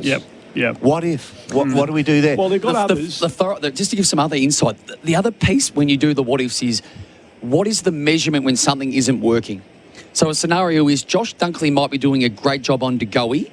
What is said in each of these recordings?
Yep. What if? What do we do there? Well, they've got others. Just to give some other insight, the other piece when you do the what ifs is, what is the measurement when something isn't working? So a scenario is Josh Dunkley might be doing a great job on Degoe,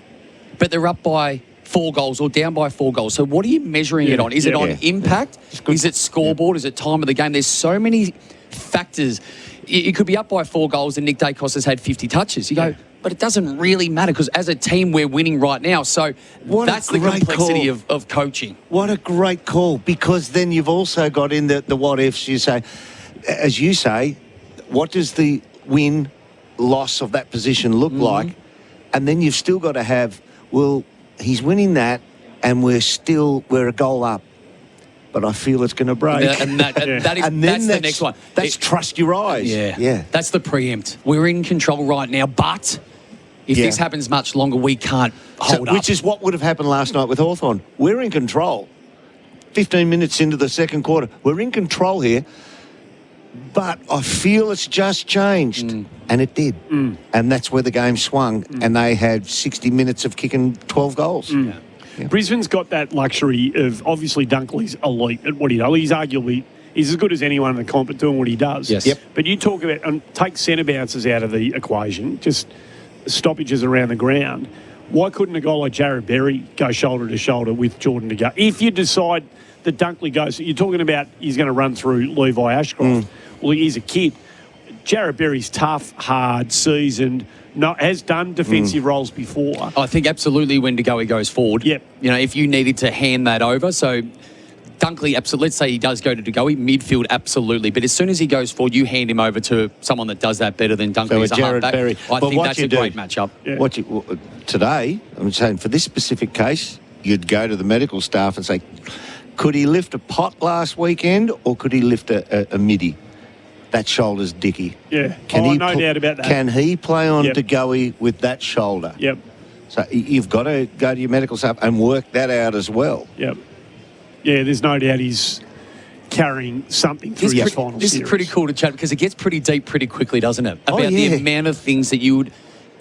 but they're up by 4 goals or down by 4 goals. So what are you measuring it on? Is it on impact? Is it scoreboard? Is it time of the game? There's so many factors. It could be up by 4 goals and Nick Dacos has had 50 touches. You go, but it doesn't really matter because as a team, we're winning right now. So that's the complexity of coaching. What a great call, because then you've also got in the what ifs. You say, as you say, what does the win-loss of that position look like? And then you've still got to have, well, he's winning that and we're a goal up. But I feel it's going to break. That's the next one. That's trust your eyes. Yeah. That's the preempt. We're in control right now, but if this happens much longer, we can't hold up. Which is what would have happened last night with Hawthorn. We're in control. 15 minutes into the second quarter. We're in control here, but I feel it's just changed. And it did. And that's where the game swung. And they had 60 minutes of kicking 12 goals. Yeah. Brisbane's got that luxury of, obviously, Dunkley's elite at what he does. He's as good as anyone in the comp at doing what he does. Yes. Yep. But you talk about, and take centre bounces out of the equation, just stoppages around the ground. Why couldn't a guy like Jared Berry go shoulder to shoulder with Jordan to go? If you decide that Dunkley goes, you're talking about he's going to run through Levi Ashcroft. Well, he's a kid. Jared Berry's tough, hard, seasoned, has done defensive roles before. I think absolutely when Degoe goes forward. Yep. You know, if you needed to hand that over, so Dunkley, absolutely. Let's say he does go to Degoe, midfield, absolutely. But as soon as he goes forward, you hand him over to someone that does that better than Dunkley. So as a Jared halfback. Berry. I think that's a great matchup. Yeah. Today, I'm saying for this specific case, you'd go to the medical staff and say, could he lift a pot last weekend or could he lift a midi? That shoulder's dicky. Yeah. No doubt about that. Can he play on Degoe with that shoulder? Yep. So you've got to go to your medical staff and work that out as well. Yep. Yeah, there's no doubt he's carrying something through his final series. This is pretty cool to chat because it gets pretty deep pretty quickly, doesn't it? About the amount of things that you would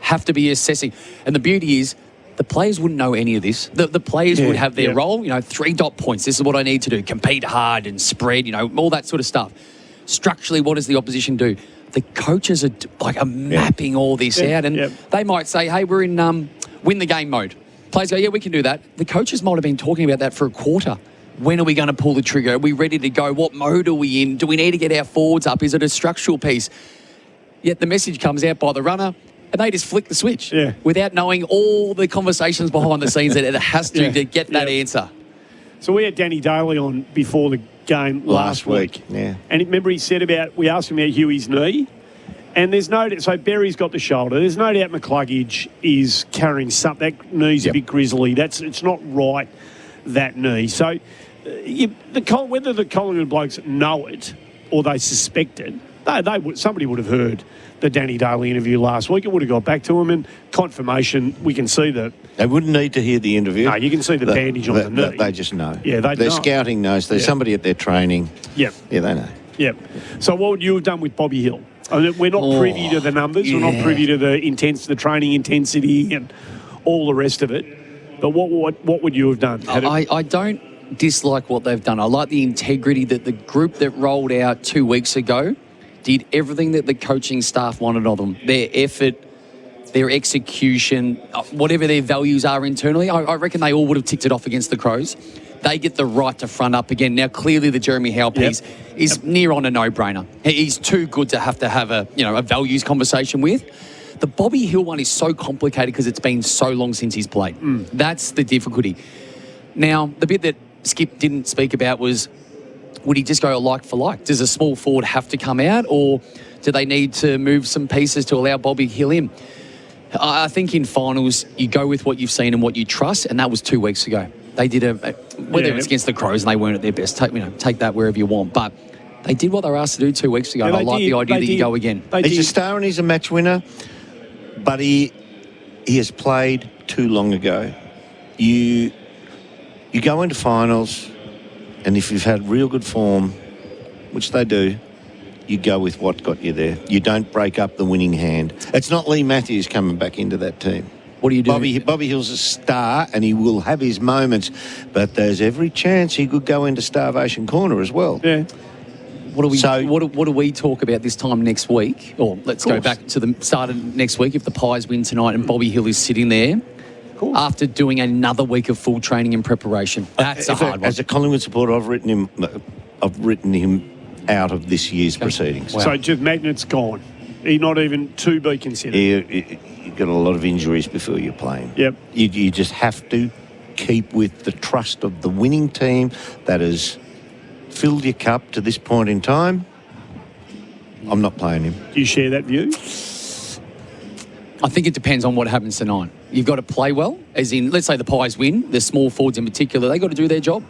have to be assessing. And the beauty is, the players wouldn't know any of this. The players would have their role, 3 dot points. This is what I need to do. Compete hard and spread, all that sort of stuff. Structurally, what does the opposition do? The coaches are mapping all this out, and they might say, hey, we're in win the game mode. Players go, yeah, we can do that. The coaches might have been talking about that for a quarter. When are we going to pull the trigger? Are we ready to go? What mode are we in? Do we need to get our forwards up? Is it a structural piece? Yet the message comes out by the runner, and they just flick the switch without knowing all the conversations behind the scenes that it has to get that answer. So we had Danny Daly on before the game last week. Yeah. And remember he said we asked him about Huey's knee, and there's no doubt, so Berry's got the shoulder. There's no doubt McCluggage is carrying something. That knee's a bit grizzly. It's not right, that knee. So whether the Collingwood blokes know it or they suspect it, somebody would have heard the Danny Daly interview last week. It would have got back to him, and confirmation, we can see that. They wouldn't need to hear the interview. No, you can see the bandage on the knee. They just know. Yeah, their scouting knows. There's somebody at their training. Yep. Yeah, they know. Yep. So what would you have done with Bobby Hill? I mean, we're not privy to the numbers. We're not privy to the training intensity and all the rest of it. But what would you have done? I don't dislike what they've done. I like the integrity that the group that rolled out 2 weeks ago did everything that the coaching staff wanted of them. Their effort, their execution, whatever their values are internally, I reckon they all would have ticked it off against the Crows. They get the right to front up again. Now, clearly the Jeremy Howe piece is near on a no-brainer. He's too good to have a values conversation with. The Bobby Hill one is so complicated because it's been so long since he's played. That's the difficulty. Now, the bit that Skip didn't speak about was, would he just go like for like? Does a small forward have to come out, or do they need to move some pieces to allow Bobby Hill in? I think in finals, you go with what you've seen and what you trust, and that was 2 weeks ago. They did whether it was against the Crows and they weren't at their best, take that wherever you want. But they did what they were asked to do 2 weeks ago. And I like the idea that you go again. He's a star and he's a match winner, but he has played too long ago. You go into finals, and if you've had real good form, which they do, you go with what got you there. You don't break up the winning hand. It's not Lee Matthews coming back into that team. What do you do? Bobby Hill's a star, and he will have his moments, but there's every chance he could go into starvation corner as well. Yeah. What do we talk about this time next week? Or let's go back to the start of next week. If the Pies win tonight and Bobby Hill is sitting there after doing another week of full training and preparation, that's a hard one. As a Collingwood supporter, I've written him out of this year's proceedings. Wow. So just Magnet's gone. He's not even to be considered. You've got a lot of injuries before you're playing. Yep. You just have to keep with the trust of the winning team that has filled your cup to this point in time. I'm not playing him. Do you share that view? I think it depends on what happens tonight. You've got to play well, as in, let's say the Pies win, the small forwards in particular, they've got to do their job.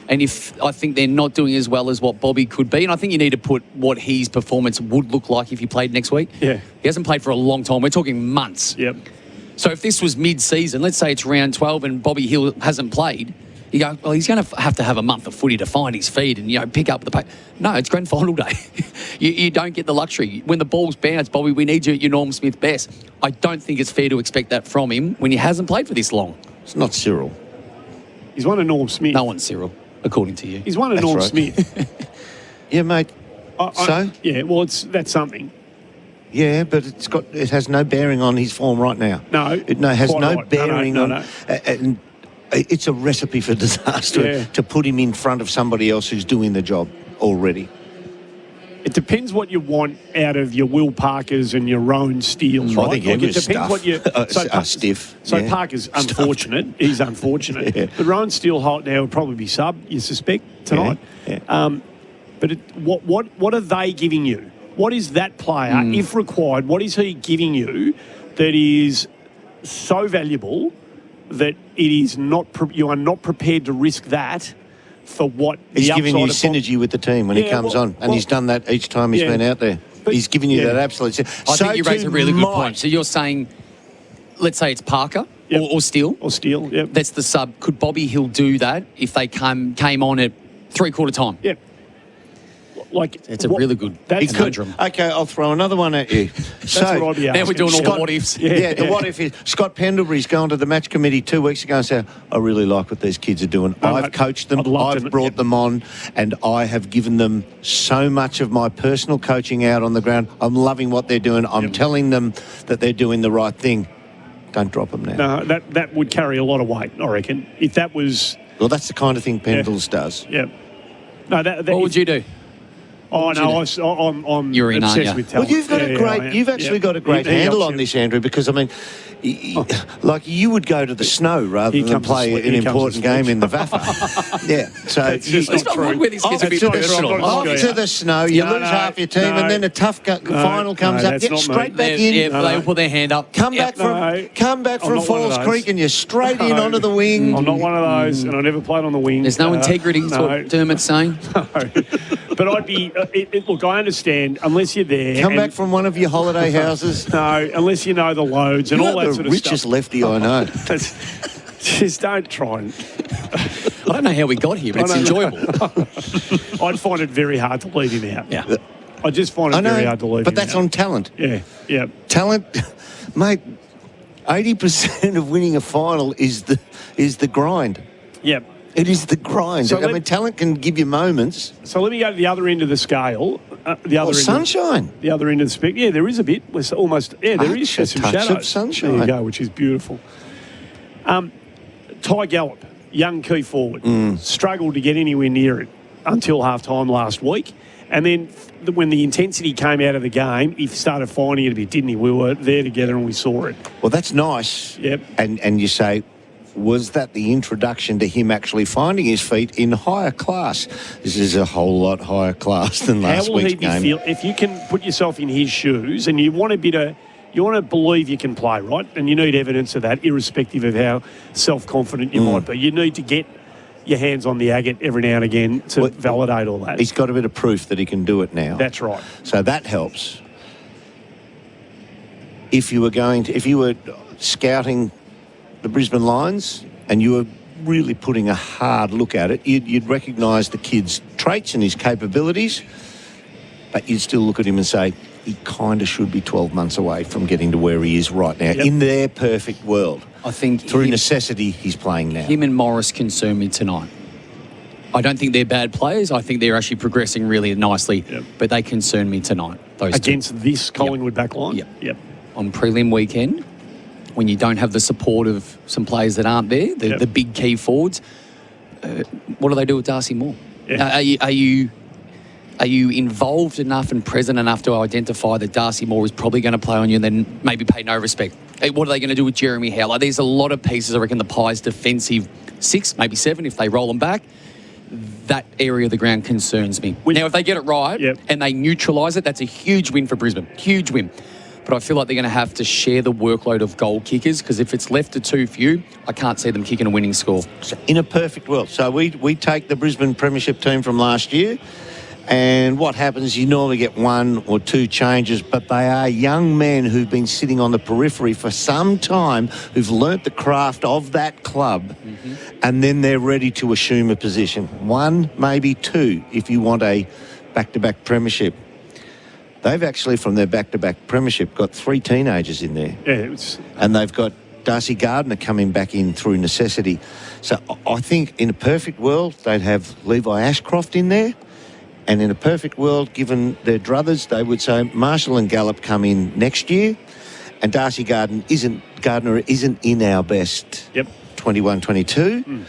And if I think they're not doing as well as what Bobby could be, and I think you need to put what his performance would look like if he played next week. Yeah. He hasn't played for a long time. We're talking months. Yep. So if this was mid-season, let's say it's round 12 and Bobby Hill hasn't played, you go, well, he's going to have a month of footy to find his feet and, pick up the pace. No, it's grand final day. you don't get the luxury. When the ball's bounced, Bobby, we need you at your Norm Smith best. I don't think it's fair to expect that from him when he hasn't played for this long. It's not Cyril. He's one of Norm Smith. No one's Cyril, according to you. He's one of Norm Smith. Yeah, mate. Yeah, well, that's something. Yeah, but it has no bearing on his form right now. No. It has no right. bearing on... No. And it's a recipe for disaster to put him in front of somebody else who's doing the job already. It depends what you want out of your Will Parkers and your Rowan Steeles, right? I think it depends what you... stiff. So Parker's unfortunate. He's unfortunate. Yeah. But Rowan Steele now would probably be sub, you suspect, tonight. Yeah. But what are they giving you? What is that player, if required, what is he giving you that is so valuable that it is not you are not prepared to risk that for what he's giving you synergy with the team when he comes on, and he's done that each time he's been out there. But he's giving you that absolute. I think you raise a really good point. So you're saying, let's say it's Parker or Steele. Or Steele, yeah. That's the sub. Could Bobby Hill do that if they came on at three-quarter time? Yeah. It's a really good conundrum. Okay, I'll throw another one at you. That's what I'd be asking. Now we're doing all the what-ifs. The what-if is Scott Pendlebury's gone to the match committee 2 weeks ago and said, I really like what these kids are doing. I've coached them, I've brought them on, and I have given them so much of my personal coaching out on the ground. I'm loving what they're doing. I'm telling them that they're doing the right thing. Don't drop them now. No, that would carry a lot of weight, I reckon. If that was... Well, that's the kind of thing Pendles does. Yeah. No, what would you do? Oh, no, I'm You're in, obsessed with talent. Well, you've actually got a great handle on this, Andrew, because, I mean, like you would go to the snow rather than play an important game in the VAFA. Yeah. So it's not true. Where this gets a bit personal. Off to the snow, you lose half your team, and then a tough final comes up. Get straight back in. Yeah, they'll put their hand up. Come back from Falls Creek, and you're straight in onto the wing. I'm not one of those, and I never played on the wing. There's no integrity, is what Dermott's saying. No. But I'd be... look, I understand, unless you're there... Come back from one of your holiday houses. No, unless you know the loads and all that sort of stuff. You're the richest lefty I know. Just don't try and... I don't know how we got here, but it's enjoyable. I'd find it very hard to leave him out. Yeah. I just find it very hard to leave him out. But that's on talent. Yeah. Talent, mate, 80% of winning a final is the grind. Yep. It is the grind. So talent can give you moments. So let me go to the other end of the scale. Sunshine. The other end of the spectrum. Yeah, there is a bit. There's almost. Yeah, there is. There's some shadows. Of sunshine. There you go, which is beautiful. Ty Gallop, young key forward, struggled to get anywhere near it until half-time last week. And then when the intensity came out of the game, he started finding it a bit, didn't he? We were there together and we saw it. Well, that's nice. Yep. And you say... Was that the introduction to him actually finding his feet in higher class? This is a whole lot higher class than last week's game. How will he be if you can put yourself in his shoes and you want to believe you can play, right? And you need evidence of that, irrespective of how self-confident you might be. You need to get your hands on the agate every now and again to validate all that. He's got a bit of proof that he can do it now. That's right. So that helps. If you were scouting the Brisbane Lions and you were really putting a hard look at it, you'd recognise the kid's traits and his capabilities, but you'd still look at him and say, he kind of should be 12 months away from getting to where he is right now. Yep. In their perfect world. I think through necessity, he's playing now. Him and Morris concern me tonight. I don't think they're bad players. I think they're actually progressing really nicely, but they concern me tonight. Those Against this Collingwood back line? Yep. On prelim weekend, when you don't have the support of some players that aren't there, the big key forwards, what do they do with Darcy Moore? Yeah. Are you involved enough and present enough to identify that Darcy Moore is probably going to play on you and then maybe pay no respect? What are they going to do with Jeremy Howe? Like, there's a lot of pieces. I reckon the Pies' defensive 6, maybe 7, if they roll them back. That area of the ground concerns me. Now, if they get it right and they neutralise it, that's a huge win for Brisbane. Huge win. But I feel like they're going to have to share the workload of goal kickers, because if it's left to 2 few, I can't see them kicking a winning score. So in a perfect world. So we take the Brisbane Premiership team from last year, and what happens, you normally get 1 or 2 changes, but they are young men who've been sitting on the periphery for some time, who've learnt the craft of that club, and then they're ready to assume a position. 1, maybe 2, if you want a back-to-back premiership. They've actually, from their back-to-back premiership, got 3 teenagers in there. And they've got Darcy Gardner coming back in through necessity. So I think in a perfect world, they'd have Levi Ashcroft in there. And in a perfect world, given their druthers, they would say Marshall and Gallup come in next year, and Darcy Gardner isn't in our best 21-22.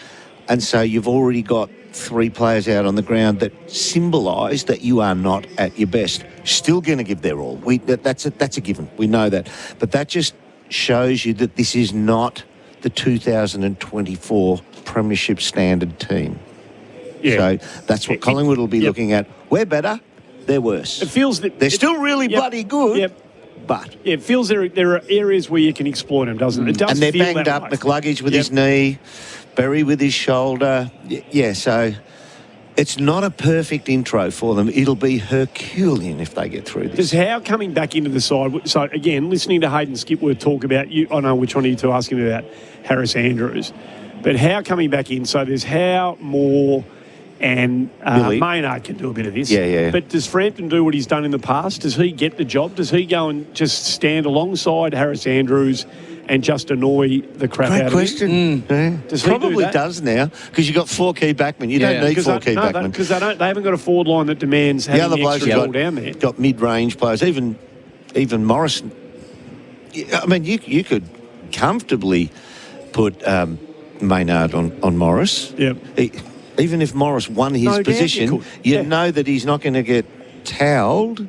And so you've already got 3 players out on the ground that symbolise that you are not at your best. Still going to give their all. That's a given. We know that. But that just shows you that this is not the 2024 Premiership standard team. So that's what Collingwood will be looking at. We're better, they're worse. It feels that they're still really bloody good, but it feels there are areas where you can exploit them, doesn't it? It does. And they're feel banged that up. way. McCluggage with his knee, Berry with his shoulder. Yeah, so it's not a perfect intro for them. It'll be Herculean if they get through this. Does Howe coming back into the side? So again, listening to Hayden Skipworth talk about you, I know which one of you two asking me about Harris Andrews, but Howe coming back in. So there's Howe, Moore, and Maynard can do a bit of this. But does Frampton do what he's done in the past? Does he get the job? Does he go and just stand alongside Harris Andrews and just annoy the crap out of him? Great question. Does Probably he do that? does now, because you've got 4 key backmen. You don't need 4 key backmen. Because they haven't got a forward line that demands having the extra ball down there. Got mid-range players. Even Morris. I mean, you could comfortably put Maynard on Morris. Even if Morris won his position, you know that he's not going to get towelled.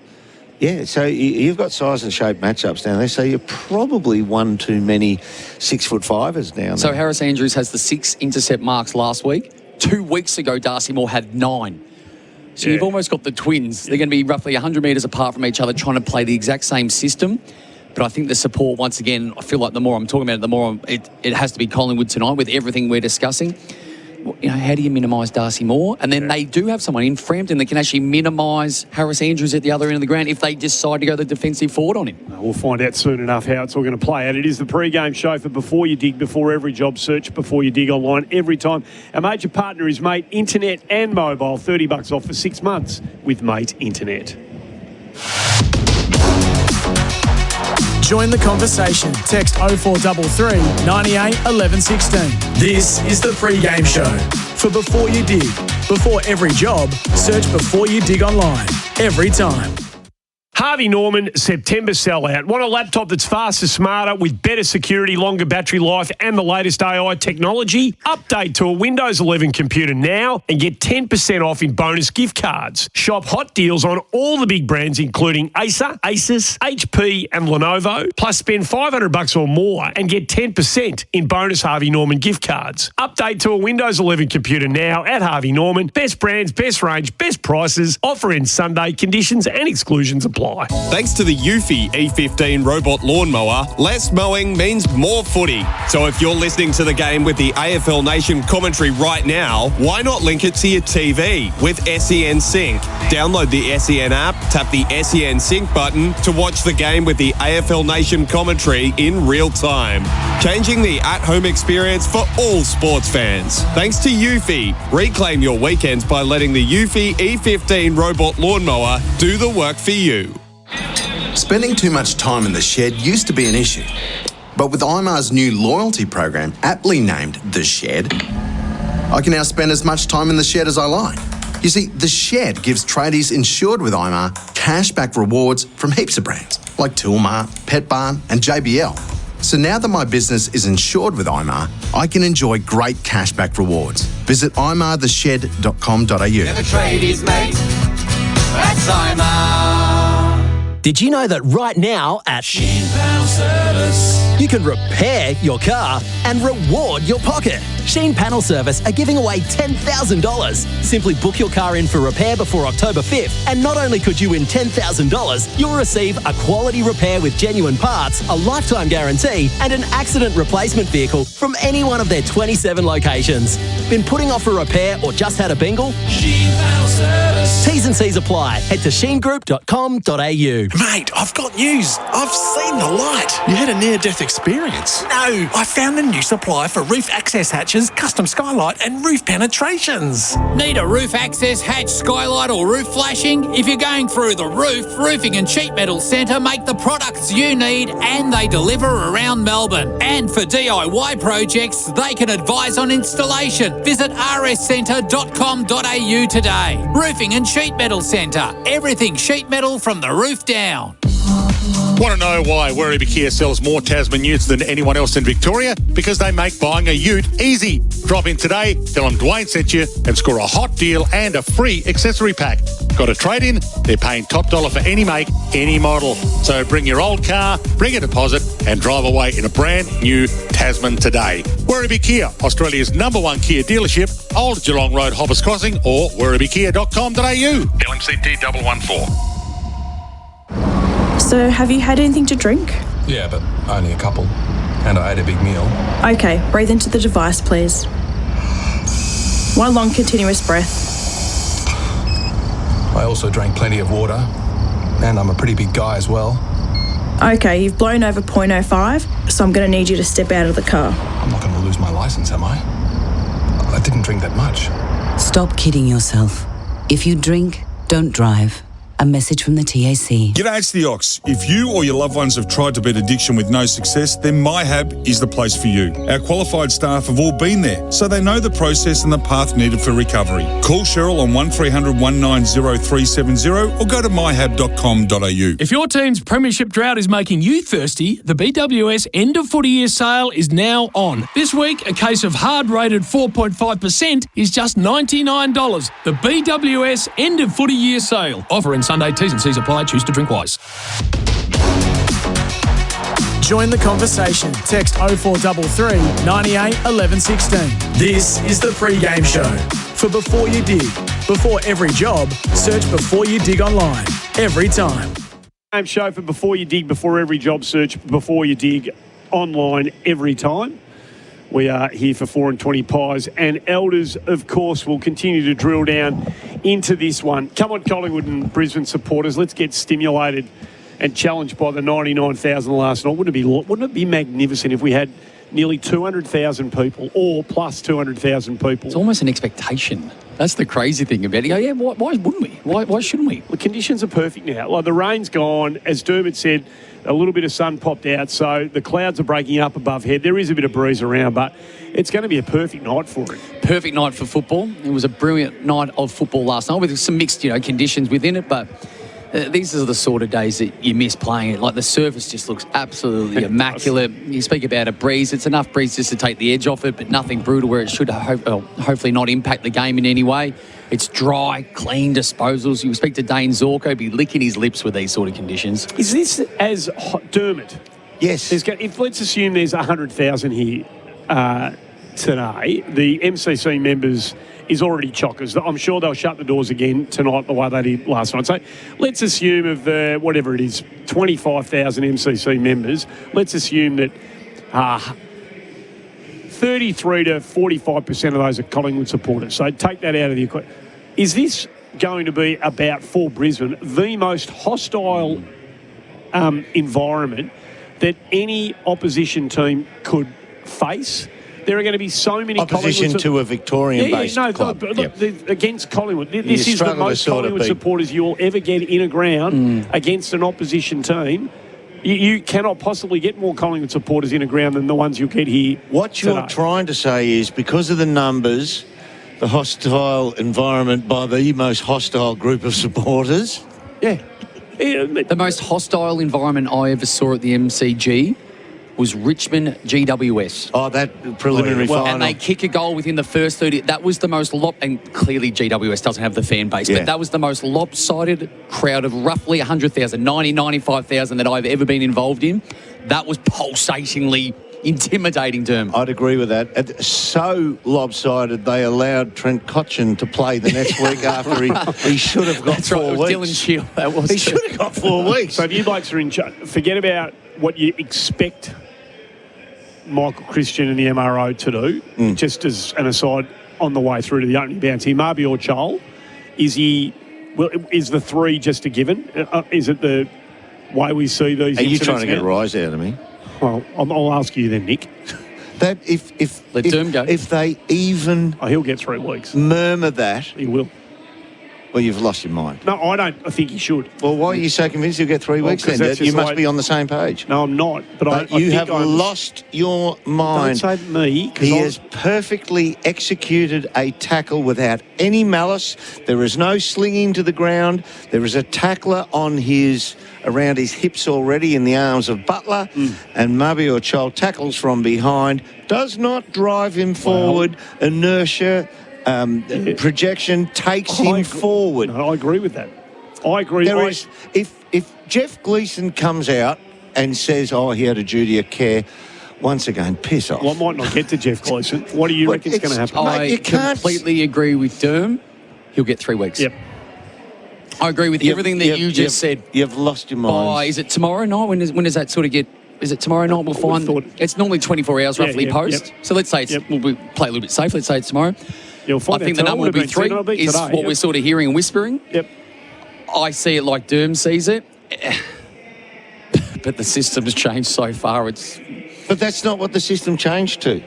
So you've got size and shape matchups down there, so you're probably one too many 6'5"ers down there. So Harris Andrews has the 6 intercept marks last week. 2 weeks ago, Darcy Moore had 9. So you've almost got the twins. They're going to be roughly 100 metres apart from each other, trying to play the exact same system. But I think the support, once again, I feel like the more I'm talking about it, the more it has to be Collingwood tonight with everything we're discussing. You know, how do you minimise Darcy Moore? And then they do have someone in Frampton that can actually minimise Harris Andrews at the other end of the ground if they decide to go the defensive forward on him. We'll find out soon enough how it's all going to play out. It is the pre-game show for Before You Dig, before every job search, before you dig online, every time. Our major partner is Mate Internet and Mobile. $30 off for 6 months with Mate Internet. Join the conversation. Text 0433 98 11 16. This is the pre-game show for Before You Dig. Before every job, search Before You Dig online. Every time. Harvey Norman, September sellout. Want a laptop that's faster, smarter, with better security, longer battery life, and the latest AI technology? Update to a Windows 11 computer now and get 10% off in bonus gift cards. Shop hot deals on all the big brands, including Acer, Asus, HP, and Lenovo. Plus, spend $500 or more and get 10% in bonus Harvey Norman gift cards. Update to a Windows 11 computer now at Harvey Norman. Best brands, best range, best prices. Offer ends Sunday. Conditions and exclusions apply. Thanks to the Eufy E15 robot lawnmower, less mowing means more footy. So if you're listening to the game with the AFL Nation commentary right now, why not link it to your TV with SEN Sync? Download the SEN app, tap the SEN Sync button to watch the game with the AFL Nation commentary in real time. Changing the at-home experience for all sports fans. Thanks to Eufy. Reclaim your weekends by letting the Eufy E15 robot lawnmower do the work for you. Spending too much time in the shed used to be an issue. But with IMAR's new loyalty program, aptly named The Shed, I can now spend as much time in the shed as I like. You see, The Shed gives tradies insured with IMAR cashback rewards from heaps of brands, like Toolmart, Pet Barn and JBL. So now that my business is insured with IMAR, I can enjoy great cashback rewards. Visit imartheshed.com.au. The tradies, mate. That's IMAR. Did you know that right now at Sheen Panel Service, you can repair your car and reward your pocket? Sheen Panel Service are giving away $10,000. Simply book your car in for repair before October 5th, and not only could you win $10,000, you'll receive a quality repair with genuine parts, a lifetime guarantee, and an accident replacement vehicle from any one of their 27 locations. Been putting off a repair or just had a bingle? Sheen Panel Service. T's and C's apply. Head to sheengroup.com.au. Mate, I've got news. I've seen the light. You had a near-death experience. No, I found a new supplier for roof access hatches, custom skylight and roof penetrations. Need a roof access hatch, skylight or roof flashing? If you're going through the roof, Roofing and Sheet Metal Centre make the products you need and they deliver around Melbourne. And for DIY projects, they can advise on installation. Visit rscentre.com.au today. Roofing and Sheet Metal Centre. Everything sheet metal from the roof down. Want to know why Werribee Kia sells more Tasman utes than anyone else in Victoria? Because they make buying a ute easy. Drop in today, tell them Dwayne sent you, and score a hot deal and a free accessory pack. Got a trade-in? They're paying top dollar for any make, any model. So bring your old car, bring a deposit, and drive away in a brand new Tasman today. Werribee Kia, Australia's #1 Kia dealership, Old Geelong Road, Hoppers Crossing, or werribeekia.com.au. LMCT 114. So, have you had anything to drink? Yeah, but only a couple. And I ate a big meal. Okay, breathe into the device, please. One long continuous breath. I also drank plenty of water. And I'm a pretty big guy as well. Okay, you've blown over 0.05, so I'm going to need you to step out of the car. I'm not going to lose my licence, am I? I didn't drink that much. Stop kidding yourself. If you drink, don't drive. A message from the TAC. G'day, it's the Ox. If you or your loved ones have tried to beat addiction with no success, then MyHab is the place for you. Our qualified staff have all been there, so they know the process and the path needed for recovery. Call Cheryl on 1300 190 370 or go to myhab.com.au. If your team's premiership drought is making you thirsty, the BWS end of footy year sale is now on. This week, a case of hard rated 4.5% is just $99. The BWS end of footy year sale. Offering Sunday. T's and C's apply. Choose to drink wise. Join the conversation. Text 0433 98 11 16. This is the pre-game show for Before You Dig. Before every job, search Before You Dig online. Every time. Game show for Before You Dig, before every job, search Before You Dig online every time. We are here for 4 and 20 pies, and Elders, of course, will continue to drill down into this one. Come on, Collingwood and Brisbane supporters, let's get stimulated and challenged by the 99,000 last night. Wouldn't it be magnificent if we had nearly 200,000 people, or plus 200,000 people? It's almost an expectation. That's the crazy thing about it. Yeah, why wouldn't we? Why shouldn't we? The conditions are perfect now. Like, the rain's gone, as Dermott said. A little bit of sun popped out, so the clouds are breaking up above head. There is a bit of breeze around, but it's going to be a perfect night for it. Perfect night for football. It was a brilliant night of football last night with some mixed, conditions within it, but these are the sort of days that you miss playing it. Like, the surface just looks absolutely immaculate. You speak about a breeze. It's enough breeze just to take the edge off it, but nothing brutal where it should hopefully not impact the game in any way. It's dry, clean disposals. You speak to Dane Zorko, be licking his lips with these sort of conditions. Is this as hot, Dermott? Yes. If let's assume there's 100,000 here today, the MCC members is already chockers. I'm sure they'll shut the doors again tonight the way they did last night. So let's assume of the, whatever it is, 25,000 MCC members, let's assume that 33 to 45% of those are Collingwood supporters. So take that out of the equation. Is this going to be about, for Brisbane, the most hostile environment that any opposition team could face? There are going to be so many opposition Collingwood to a Victorian-based club. But look, against Collingwood, this is the struggle to most sort of Collingwood beat. supporters you'll ever get in a ground against an opposition team. You cannot possibly get more Collingwood supporters in a ground than the ones you'll get here. What you're today. trying to say is because of the numbers, the hostile environment by the most hostile group of supporters. Yeah. The most hostile environment I ever saw at the MCG was Richmond GWS. Oh, that preliminary final. And they kick a goal within the first 30. That was the most and clearly GWS doesn't have the fan base, but that was the most lopsided crowd of roughly 100,000, 95,000 that I've ever been involved in. That was pulsatingly intimidating, Derm. I'd agree with that. So lopsided, they allowed Trent Cotchin to play the next week after he should have got That's 4 right, it weeks. was Dylan Shield. That was He should have got 4 weeks. So if you blokes are in charge, forget about what you expect Michael Christian and the MRO to do, just as an aside on the way through to the opening bounce here. Marby or Chol, is the 3 just a given? Is it the way we see these? Are you trying to now? get a rise out of me? Well, I'll ask you then, Nick. That if they even he'll get 3 weeks. Murmur that, he will. Well, you've lost your mind. No, I don't. I think he should. Well, why are you so convinced he'll get 3 weeks then? You must be on the same page. No, I'm not. But you have lost your mind. Don't say me. He has perfectly executed a tackle without any malice. There is no slinging to the ground. There is a tackler on around his hips already in the arms of Butler. And Mabi or Chol tackles from behind. Does not drive him forward. Inertia. Projection takes him forward. No, I agree with that. I agree. If Jeff Gleeson comes out and says, he had a duty of care, once again, piss off. Well, I might not get to Jeff Gleeson. What do you reckon is going to happen? I completely agree with Derm. He'll get 3 weeks. Yep. I agree with everything that you just said. You've lost your mind. Is it tomorrow night? When does that sort of get... Is it tomorrow night? We'll find... It's normally 24 hours roughly post. So let's say we'll play a little bit safe. Let's say it's tomorrow. You'll find I think the number will be 3 is what we're sort of hearing and whispering. Yep. I see it like Derm sees it. But the system's changed so far. But that's not what the system changed to.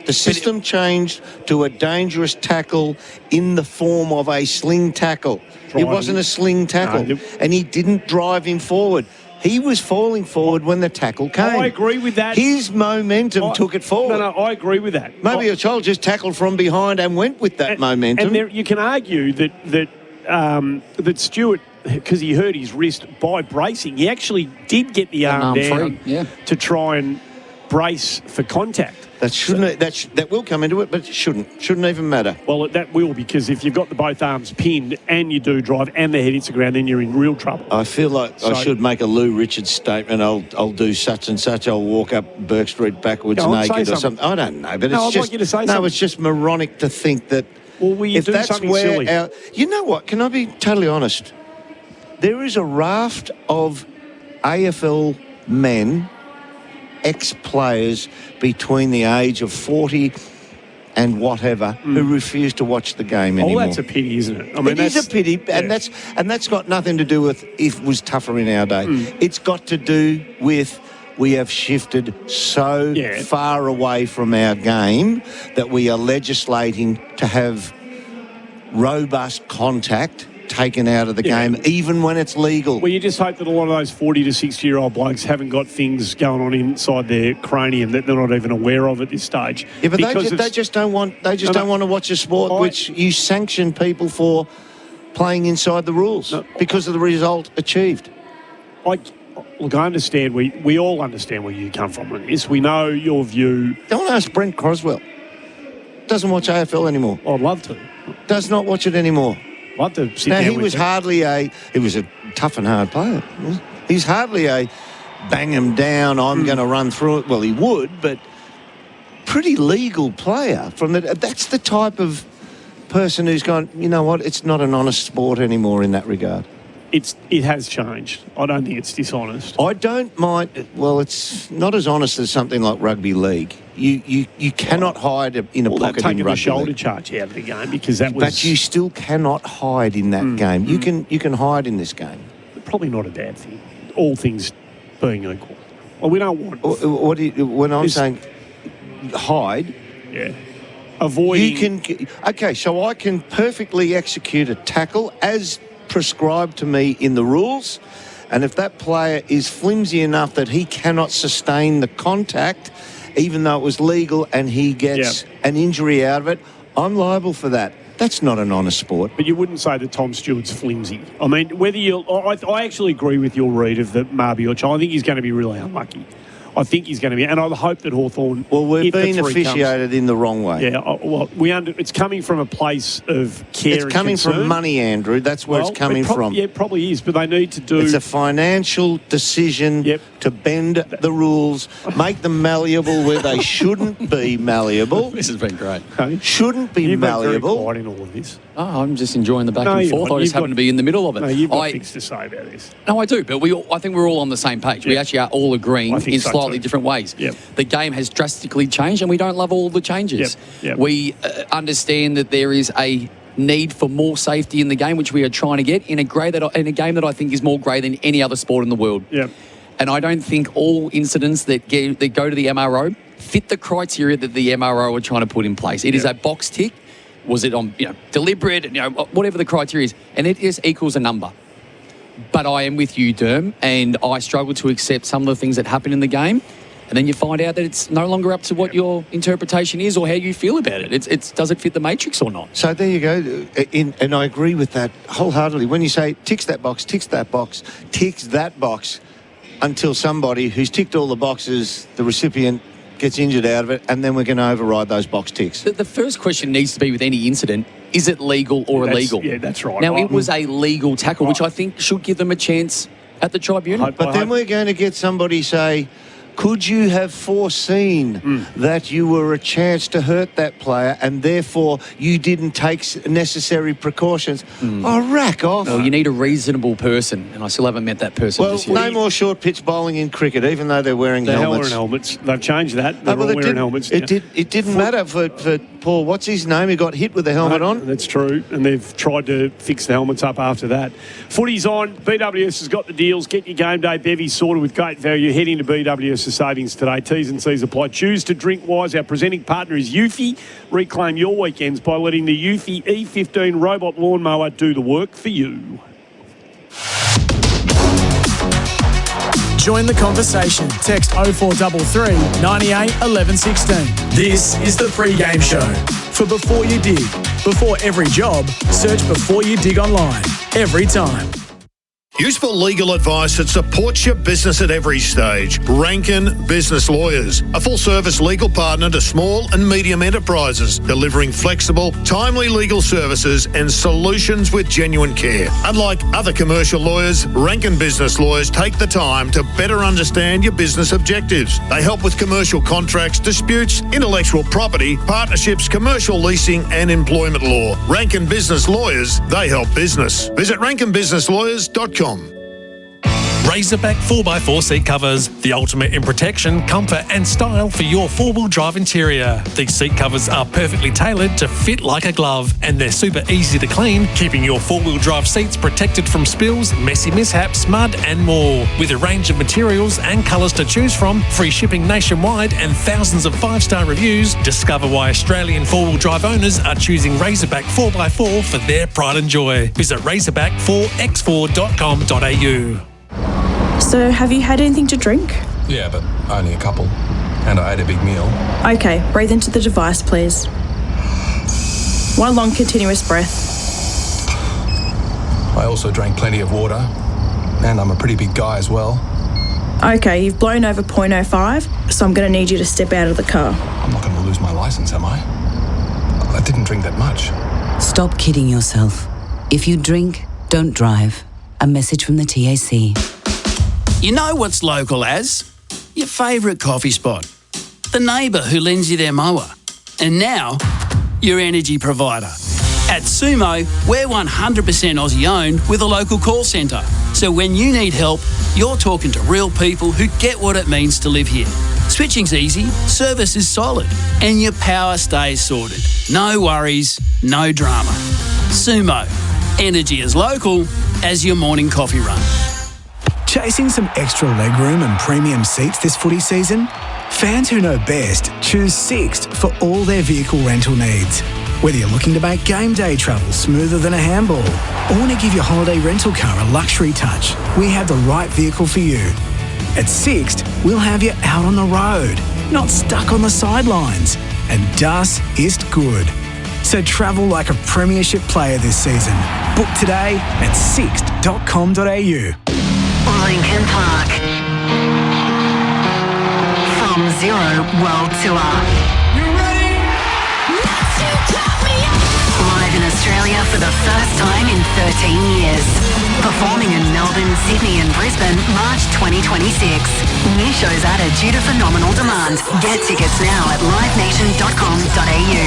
The system changed to a dangerous tackle in the form of a sling tackle. It wasn't a sling tackle. And he didn't drive him forward. He was falling forward when the tackle came. I agree with that. His momentum took it forward. No, I agree with that. Maybe a child just tackled from behind and went with that momentum. And you can argue that Stewart, because he hurt his wrist by bracing, he actually did get the arm down to try and brace for contact. That will come into it, but it shouldn't even matter. Well, that will, because if you've got both arms pinned and you do drive and the head hits the ground, then you're in real trouble. I feel like I should make a Lou Richards statement. I'll do such and such. I'll walk up Burke Street backwards naked or something. I don't know, but it's just like you to say something. It's just moronic to think that. Well, you if do that's something where silly. You know what? Can I be totally honest? There is a raft of AFL men, ex-players between the age of 40 and whatever who refuse to watch the game anymore. Oh, that's a pity, isn't it? I mean, it is a pity, and that's got nothing to do with if it was tougher in our day. It's got to do with we have shifted so far away from our game that we are legislating to have robust contact taken out of the game, even when it's legal. Well, you just hope that a lot of those 40 to 60-year-old blokes haven't got things going on inside their cranium that they're not even aware of at this stage. Yeah, but they just don't want. They just don't want to watch a sport which you sanction people for playing inside the rules because of the result achieved. Look, I understand. We all understand where you come from on this. We know your view. Don't ask Brent Croswell. Doesn't watch AFL anymore. I'd love to. Does not watch it anymore. Love to sit now, down he with was him. hardly he was a tough and hard player. He's hardly a bang him down, I'm going to run through it. Well, he would, but pretty legal player. That's the type of person who's gone, you know what, it's not an honest sport anymore in that regard. It has changed. I don't think it's dishonest. I don't mind. Well, it's not as honest as something like rugby league. You cannot hide in a pocket in rugby the shoulder league. charge out of the game because that was. But you still cannot hide in that game. You can hide in this game. Probably not a bad thing. All things being equal. Well, we don't want. When I'm saying hide, Yeah. Avoiding... Okay, so I can perfectly execute a tackle as prescribed to me in the rules, and if that player is flimsy enough that he cannot sustain the contact, even though it was legal, and he gets an injury out of it, I'm liable for that. That's not an honest sport. But you wouldn't say that Tom Stewart's flimsy. I mean, whether you... I actually agree with your read of the Maher. I think he's going to be really unlucky. I think he's going to be, and I hope that Hawthorn. Well, we're being officiated in the wrong way. Yeah, it's coming from a place of care. It's coming from money, Andrew. That's where it's coming from. Yeah, it probably is, but they need to do. It's a financial decision to bend the rules, make them malleable where they shouldn't be malleable. This has been great. Shouldn't be malleable. You've been very quiet in all of this. Oh, I'm just enjoying the back and forth. I just happen to be in the middle of it. No, you've got things to say about this. No, I do, but I think we're all on the same page. We actually are all agreeing in slightly different ways. Yep. The game has drastically changed, and we don't love all the changes. Yep. We understand that there is a need for more safety in the game, which we are trying to get in a game that I think is more grey than any other sport in the world. Yep. And I don't think all incidents that go to the MRO fit the criteria that the MRO are trying to put in place. It is a box tick. Was it on deliberate? Whatever the criteria is, and it just equals a number. But I am with you, Derm, and I struggle to accept some of the things that happen in the game. And then you find out that it's no longer up to what your interpretation is or how you feel about it. It's does it fit the matrix or not? So there you go. And I agree with that wholeheartedly. When you say ticks that box, until somebody who's ticked all the boxes, the recipient gets injured out of it, and then we're going to override those box ticks. The first question needs to be with any incident, is it legal or illegal? Yeah, that's right. Now, it was a legal tackle, which I think should give them a chance at the tribunal. But then we're going to get somebody say, could you have foreseen that you were a chance to hurt that player and therefore you didn't take necessary precautions? Oh, rack off. Well, you need a reasonable person, and I still haven't met that person. Well, no more short pitch bowling in cricket, even though they're wearing helmets. They're wearing helmets. They've changed that. They're all wearing helmets. It didn't matter for Paul. What's his name? He got hit with the helmet on. That's true, and they've tried to fix the helmets up after that. Footy's on. BWS has got the deals. Get your game day bevies sorted with great value. Head into BWS savings today. T's and C's apply. Choose to drink wise. Our presenting partner is Eufy. Reclaim your weekends by letting the Eufy E15 robot lawnmower do the work for you. Join the conversation. Text 0433 98 11 16. This is the pre-game show. For Before You Dig. Before every job, search Before You Dig online. Every time. Useful legal advice that supports your business at every stage. Rankin Business Lawyers, a full-service legal partner to small and medium enterprises, delivering flexible, timely legal services and solutions with genuine care. Unlike other commercial lawyers, Rankin Business Lawyers take the time to better understand your business objectives. They help with commercial contracts, disputes, intellectual property, partnerships, commercial leasing and employment law. Rankin Business Lawyers, they help business. Visit rankinbusinesslawyers.com. Razorback 4x4 seat covers, the ultimate in protection, comfort and style for your four-wheel drive interior. These seat covers are perfectly tailored to fit like a glove, and they're super easy to clean, keeping your four-wheel drive seats protected from spills, messy mishaps, mud and more. With a range of materials and colours to choose from, free shipping nationwide and thousands of 5-star reviews, discover why Australian four-wheel drive owners are choosing Razorback 4x4 for their pride and joy. Visit razorback4x4.com.au. So, have you had anything to drink? Yeah, but only a couple. And I ate a big meal. Okay, breathe into the device, please. One long continuous breath. I also drank plenty of water. And I'm a pretty big guy as well. Okay, you've blown over 0.05, so I'm going to need you to step out of the car. I'm not going to lose my licence, am I? I didn't drink that much. Stop kidding yourself. If you drink, don't drive. A message from the TAC. You know what's local as? Your favourite coffee spot. The neighbour who lends you their mower. And now, your energy provider. At Sumo, we're 100% Aussie owned with a local call centre. So when you need help, you're talking to real people who get what it means to live here. Switching's easy, service is solid, and your power stays sorted. No worries, no drama. Sumo, energy as local as your morning coffee run. Chasing some extra legroom and premium seats this footy season? Fans who know best choose Sixt for all their vehicle rental needs. Whether you're looking to make game day travel smoother than a handball or want to give your holiday rental car a luxury touch, we have the right vehicle for you. At Sixt, we'll have you out on the road, not stuck on the sidelines. And das ist good. So travel like a premiership player this season. Book today at sixt.com.au. Lincoln Park. From Zero World Tour. You ready? Live in Australia for the first time in 13 years. Performing in Melbourne, Sydney and Brisbane, March 2026. New shows added due to phenomenal demand. Get tickets now at livenation.com.au.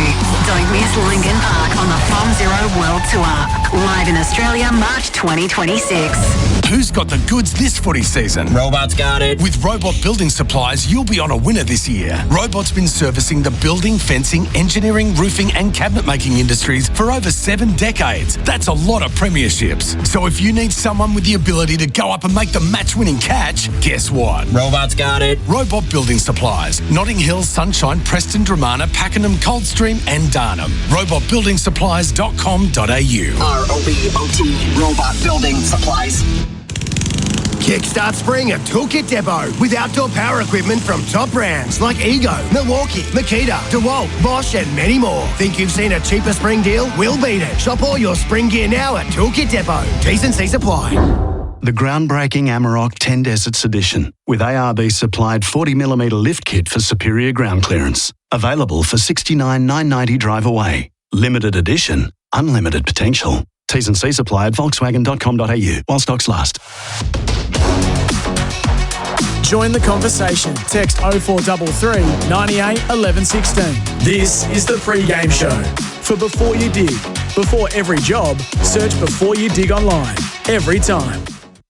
Don't miss Lincoln Park on the From Zero World Tour. Live in Australia, March 2026. Who's got the goods this footy season? Robot's got it. With Robot Building Supplies, you'll be on a winner this year. Robot's been servicing the building, fencing, engineering, roofing and cabinet making industries for over 7 decades. That's a lot of premierships. So if you need someone with the ability to go up and make the match-winning catch, guess what? Robot's got it. Robot Building Supplies. Notting Hill, Sunshine, Preston, Dramana, Pakenham, Coldstream and Darnham. robotbuildingsupplies.com.au. ROBOT, Robot Building Supplies. Kickstart spring at Toolkit Depot with outdoor power equipment from top brands like Ego, Milwaukee, Makita, DeWalt, Bosch and many more. Think you've seen a cheaper spring deal? We'll beat it. Shop all your spring gear now at Toolkit Depot. T's and C's apply. The groundbreaking Amarok 10 Deserts Edition with ARB supplied 40mm lift kit for superior ground clearance. Available for $69,990 drive away. Limited edition, unlimited potential. T's and C's apply at volkswagen.com.au while stocks last. Join the conversation. Text 0433 98 11 16. This is the pre-game show. For Before You Dig. Before every job, search Before You Dig online. Every time.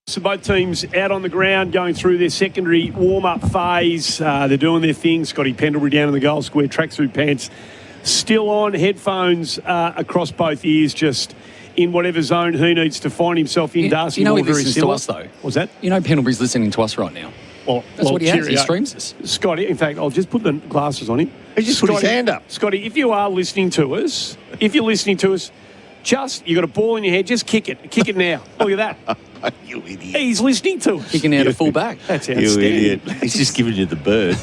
So both teams out on the ground going through their secondary warm-up phase. They're doing their thing. Scotty Pendlebury down in the goal square, tracksuit pants still on, headphones across both ears, just in whatever zone he needs to find himself in. Darcy, you know he very listens similar. to us, though. What's that? You know Pendlebury's listening to us right now. That's what he has. He streams us. Scotty, in fact, I'll just put the glasses on him. He just put his hand up. Scotty, if you are listening to us, just, you got a ball in your head, just kick it. Kick it now. Look at that. You idiot. He's listening to us. Kicking out a full back. That's You outstanding. idiot. He's just giving you the bird.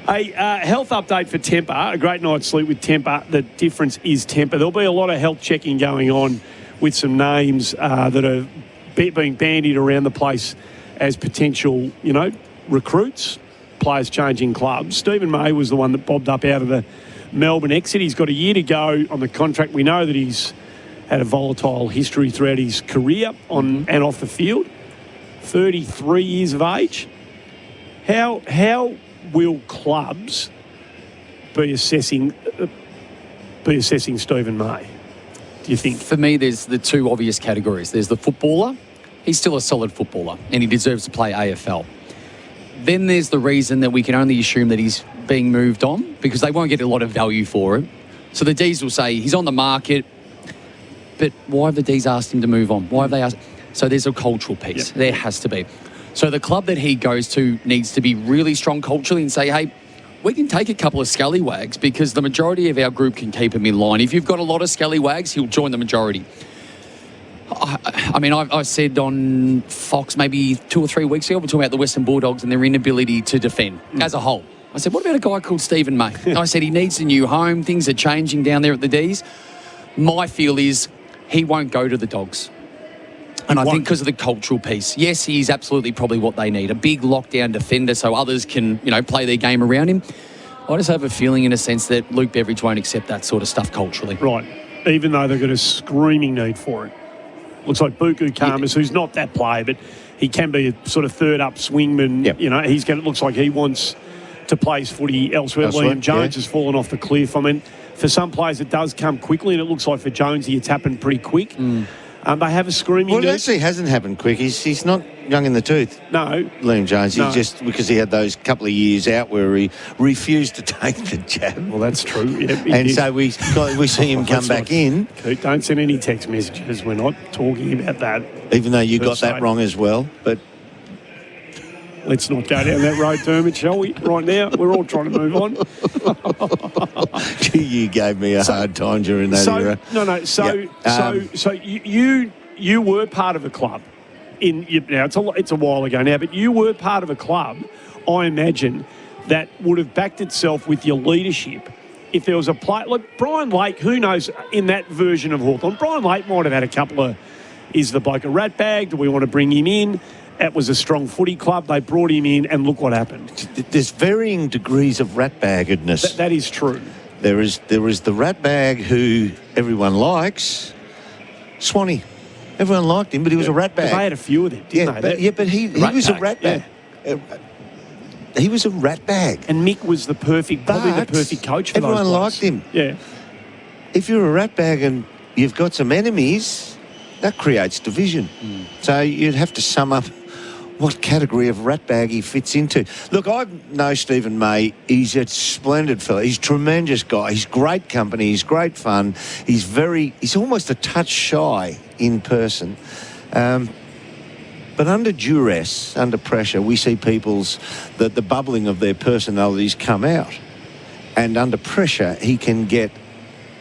A health update for Temper. A great night's sleep with Temper. The difference is Temper. There'll be a lot of health checking going on with some names that are being bandied around the place as potential, recruits, players changing clubs. Stephen Maher was the one that bobbed up out of the Melbourne exit. He's got a year to go on the contract. We know that he's had a volatile history throughout his career on and off the field. 33 years of age. How will clubs be assessing Stephen Maher, do you think? For me, there's the two obvious categories. There's the footballer. He's still a solid footballer, and he deserves to play AFL. Then there's the reason that we can only assume that he's being moved on because they won't get a lot of value for it. So the Ds will say he's on the market, but why have the Ds asked him to move on? Why have they asked? So there's a cultural piece. Yep. There has to be. So the club that he goes to needs to be really strong culturally and say, hey, we can take a couple of scallywags because the majority of our group can keep him in line. If you've got a lot of scallywags, he'll join the majority. I mean, I said on Fox maybe 2 or 3 weeks ago, we're talking about the Western Bulldogs and their inability to defend as a whole. I said, what about a guy called Stephen Maher? I said, he needs a new home. Things are changing down there at the Ds. My feel is he won't go to the Dogs. And I think because of the cultural piece. Yes, he's absolutely probably what they need. A big lockdown defender so others can, play their game around him. I just have a feeling in a sense that Luke Beveridge won't accept that sort of stuff culturally. Right. Even though they've got a screaming need for it. Looks like Buku Karmas, who's not that player, but he can be a sort of third-up swingman. Yep. It looks like he wants to play his footy elsewhere. Liam Jones has fallen off the cliff. I mean, for some players it does come quickly, and it looks like for Jonesy it's happened pretty quick. They have a screaming need. Well, it actually hasn't happened quick. He's not young in the tooth. No. Liam Jones. No. He just, because he had those couple of years out where he refused to take the jab. Well, that's true. Yeah, and so we see him come back in. Don't send any text messages. We're not talking about that. Even though you got that wrong as well. But let's not go down that road, Dermott, shall we? Right now, we're all trying to move on. You gave me a hard time during that era. So you were part of a club. Now it's a while ago now, but you were part of a club, I imagine, that would have backed itself with your leadership. If there was a play, look, Brian Lake, who knows, in that version of Hawthorn, Brian Lake might have had a couple of, is the bloke a rat bag? Do we want to bring him in? That was a strong footy club. They brought him in, and look what happened. There's varying degrees of ratbaggedness. That is true. There is the ratbag who everyone likes, Swanee. Everyone liked him, but he was a ratbag. They had a few of them, didn't they? But he was a ratbag. Yeah. He was a ratbag. And Mick was probably the perfect coach for everyone those liked him. Yeah. If you're a ratbag and you've got some enemies, that creates division. So you'd have to sum up what category of ratbag he fits into. Look, I know Stephen May. He's a splendid fellow. He's a tremendous guy. He's great company. He's great fun. He's almost a touch shy in person. But under duress, under pressure, we see the bubbling of their personalities come out. And under pressure, he can get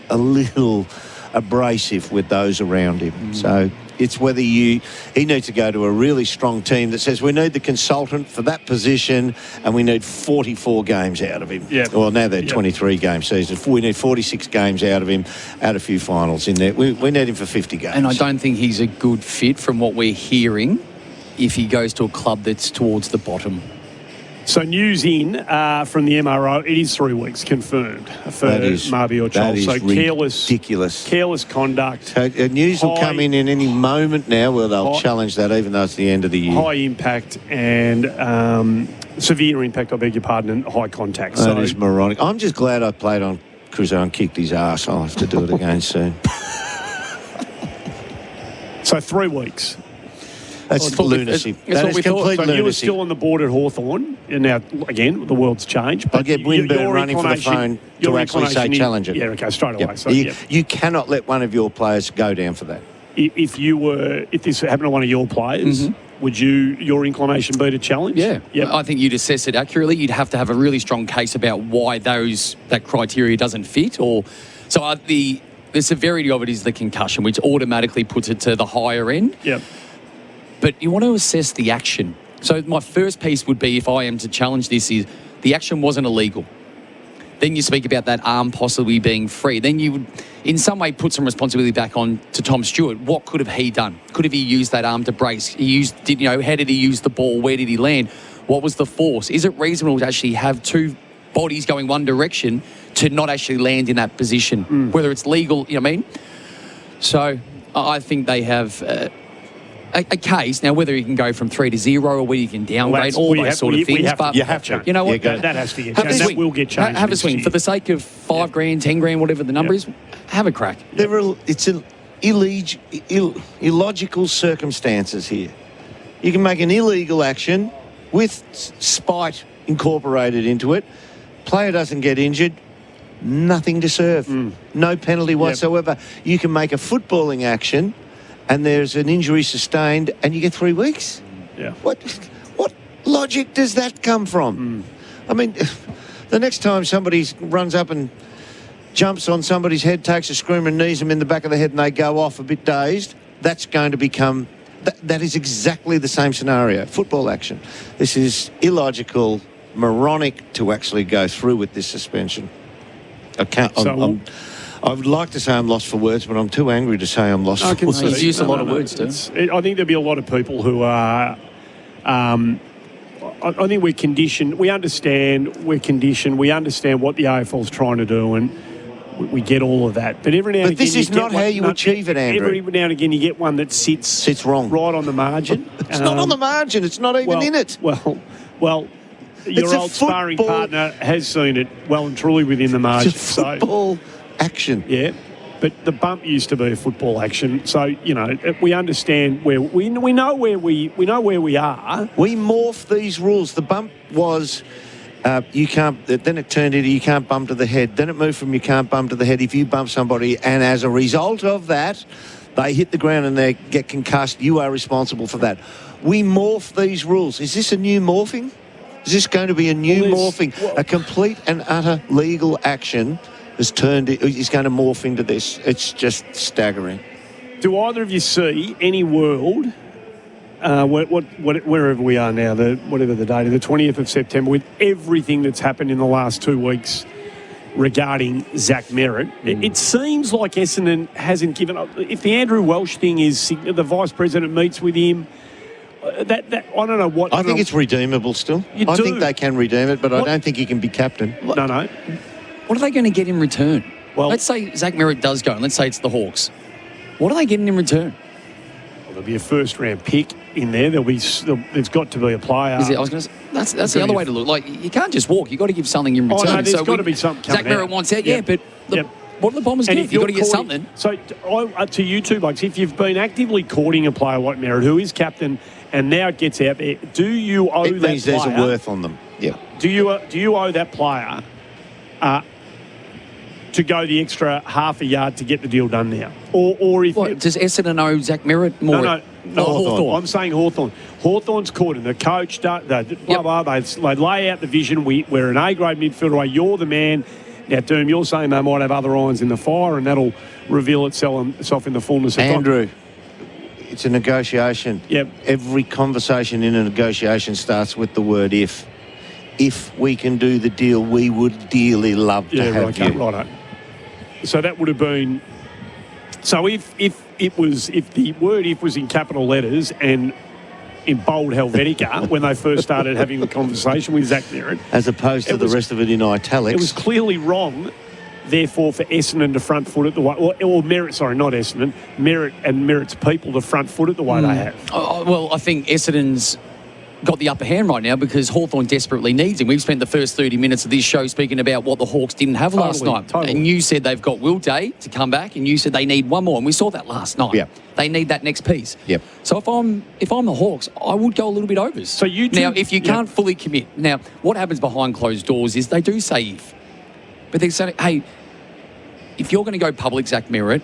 a little abrasive with those around him. So it's whether he needs to go to a really strong team that says we need the consultant for that position and we need 44 games out of him. Yep. Well, now they're 23-game season. We need 46 games out of him, add a few finals in there. We need him for 50 games. And I don't think he's a good fit from what we're hearing if he goes to a club that's towards the bottom. So news in from the MRO, it is 3 weeks confirmed for Marby or Charles. So ridiculous. Careless conduct. So news will come in any moment now where they'll challenge that, even though it's the end of the year. High impact and severe impact, I beg your pardon, and high contact. That is moronic. I'm just glad I played on Crusoe and kicked his ass. I'll have to do it again soon. So 3 weeks. That's lunacy. That is complete lunacy. You were still on the board at Hawthorn, and now, again, the world's changed. I get Winburn running for the phone to actually say challenge it. Yeah, okay, straight away. Yep. So, you cannot let one of your players go down for that. If this happened to one of your players, would your inclination be to challenge? Yeah. Yep. I think you'd assess it accurately. You'd have to have a really strong case about why that criteria doesn't fit. The severity of it is the concussion, which automatically puts it to the higher end. Yep. But you want to assess the action. So my first piece would be, if I am to challenge this, is the action wasn't illegal. Then you speak about that arm possibly being free. Then you would, in some way, put some responsibility back on to Tom Stewart. What could have he done? Could have he used that arm to brace? How did he use the ball? Where did he land? What was the force? Is it reasonable to actually have two bodies going one direction to not actually land in that position? Whether it's legal, you know what I mean? So I think they have... a case now, whether you can go from 3 to 0 or whether you can downgrade all those sort of things. But you have to. You know what? That has to get changed. That will get changed. Have a swing for the sake of $5,000, $10,000, whatever the number is. Have a crack. It's an illogical circumstances here. You can make an illegal action with spite incorporated into it. Player doesn't get injured. Nothing to serve. No penalty whatsoever. You can make a footballing action and there's an injury sustained and you get 3 weeks. Yeah. What logic does that come from? I mean, the next time somebody runs up and jumps on somebody's head, takes a screamer and knees them in the back of the head and they go off a bit dazed, that's going to become... That is exactly the same scenario. Football action. This is illogical, moronic to actually go through with this suspension. I would like to say I'm lost for words, but I'm too angry to say I'm lost for words. He's used a lot of words, too. I think there'll be a lot of people who are... I think we're conditioned. We understand we're conditioned. We understand what the AFL's trying to do, and we get all of that. But every now and again... But this is not how you achieve it, Andrew. Every now and again you get one that sits wrong. Right on the margin. It's not on the margin. It's not even in it. Well... Your old sparring partner has seen it well and truly within the margin. It's a football action. Yeah, but the bump used to be a football action. So we understand where we know where we are. We morph these rules. The bump was you can't. Then it turned into you can't bump to the head. Then it moved from you can't bump to the head if you bump somebody. And as a result of that, they hit the ground and they get concussed, you are responsible for that. We morph these rules. Is this a new morphing? Is this going to be a new morphing? A complete and utter legal action is going to morph into this. It's just staggering. Do either of you see any world, wherever we are now, whatever the date, the 20th of September, with everything that's happened in the last 2 weeks regarding Zach Merritt, it seems like Essendon hasn't given up. If the Andrew Welsh thing is, the Vice President meets with him, that I don't know what... I think it's redeemable still. I think they can redeem it, but I don't think he can be captain. No. What are they going to get in return? Well, let's say Zach Merritt does go, and let's say it's the Hawks. What are they getting in return? Well, there'll be a first-round pick in there. There's got to be a player. I was going to say, that's the other way to look. Like, you can't just walk. You've got to give something in return. Oh, no, there's got to be something coming Zach Merritt wants out, but... What do the Bombers get? You've got to get something. So, to you two blokes, if you've been actively courting a player like Merritt, who is captain, and now it gets out there, do you owe that player... It means there's a worth on them. Yeah. Do you owe that player to go the extra half a yard to get the deal done now? Or if... does Essendon owe Zach Merritt more? No, Hawthorn. I'm saying Hawthorn. Hawthorn's caught him. The coach, they lay out the vision. We're an A-grade midfielder. You're the man. Now, Derm, you're saying they might have other irons in the fire, and that'll reveal itself in the fullness of time. Andrew, it's a negotiation. Yep. Every conversation in a negotiation starts with the word if. If we can do the deal, we would dearly love to have you. Right. So that would have been... So if the word if was in capital letters and in bold Helvetica when they first started having the conversation with Zach Merritt... As opposed to the rest of it in italics. It was clearly wrong, therefore, for Essendon to front foot it the way... Or Merritt, sorry, not Essendon. Merritt and Merritt's people to front foot it the way they have. Well, I think Essendon's got the upper hand right now because Hawthorn desperately needs him. We've spent the first 30 minutes of this show speaking about what the Hawks didn't have last night. And you said they've got Will Day to come back, and you said they need one more, and we saw that last night. Yep. They need that next piece. Yep. So if I'm the Hawks, I would go a little bit overs. So you do, now, if you can't fully commit, now what happens behind closed doors is they do say if, but they say, hey, if you're going to go public, Zach Merritt,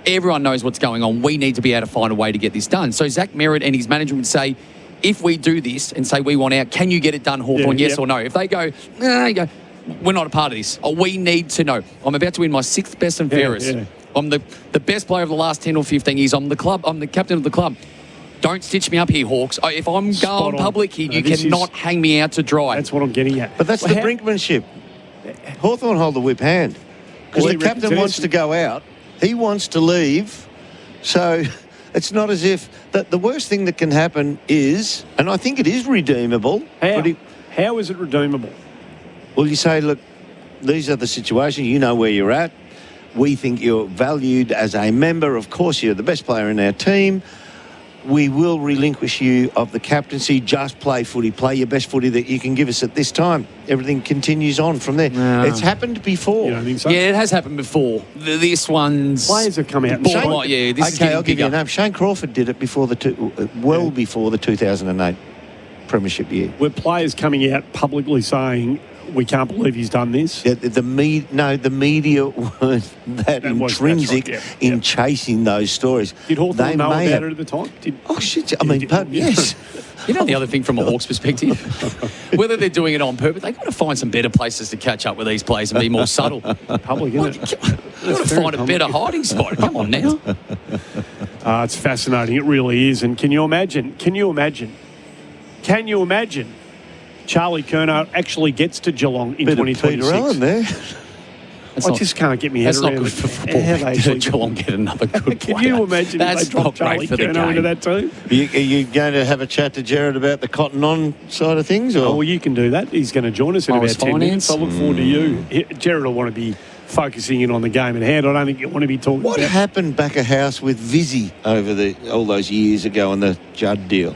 everyone knows what's going on. We need to be able to find a way to get this done. So Zach Merritt and his management would say, if we do this and say we want out, can you get it done, Hawthorn, yes or no? If they go, you go, we're not a part of this. We need to know. I'm about to win my 6th best and fairest. Yeah. I'm the best player of the last 10 or 15 years. I'm the captain of the club. Don't stitch me up here, Hawks. If I'm going public here, you cannot hang me out to dry. That's what I'm getting at. But that's the brinkmanship. Hawthorn hold the whip hand. Because the captain wants to go out. He wants to leave. So... It's not as if that the worst thing that can happen is, and I think it is redeemable. How is it redeemable? Well, you say, look, these are the situations. You know where you're at. We think you're valued as a member. Of course, you're the best player in our team. We will relinquish you of the captaincy. Just play footy. Play your best footy that you can give us at this time. Everything continues on from there. No. It's happened before. You don't think so? Yeah, it has happened before. This one's... Players have come out and I'll give you a name. Shane Crawford did it before before the 2008 Premiership year. Were players coming out publicly saying, we can't believe he's done this? The media weren't that intrinsic in chasing those stories. Did Hawthorn know about it at the time? Yes. You know the other thing from a Hawks perspective? Whether they're doing it on purpose, they've got to find some better places to catch up with these players and be more subtle. Public, isn't it? You've got to find a better hiding spot. Come on now. It's fascinating. It really is. And can you imagine Charlie Curnow actually gets to Geelong in 2026? Peter Allen there. I just can't get my head around it. That's not good for football. Geelong get another good player. Can you imagine that's if they drop Charlie Curnow into that team? Are you going to have a chat to Gerard about the Cotton On side of things? Or? Oh, well, you can do that. He's going to join us in about 10 minutes. I look forward to you. Gerard will want to be focusing in on the game at hand. I don't think you want to be talking about... What happened back of house with Vizzy over all those years ago on the Judd deal?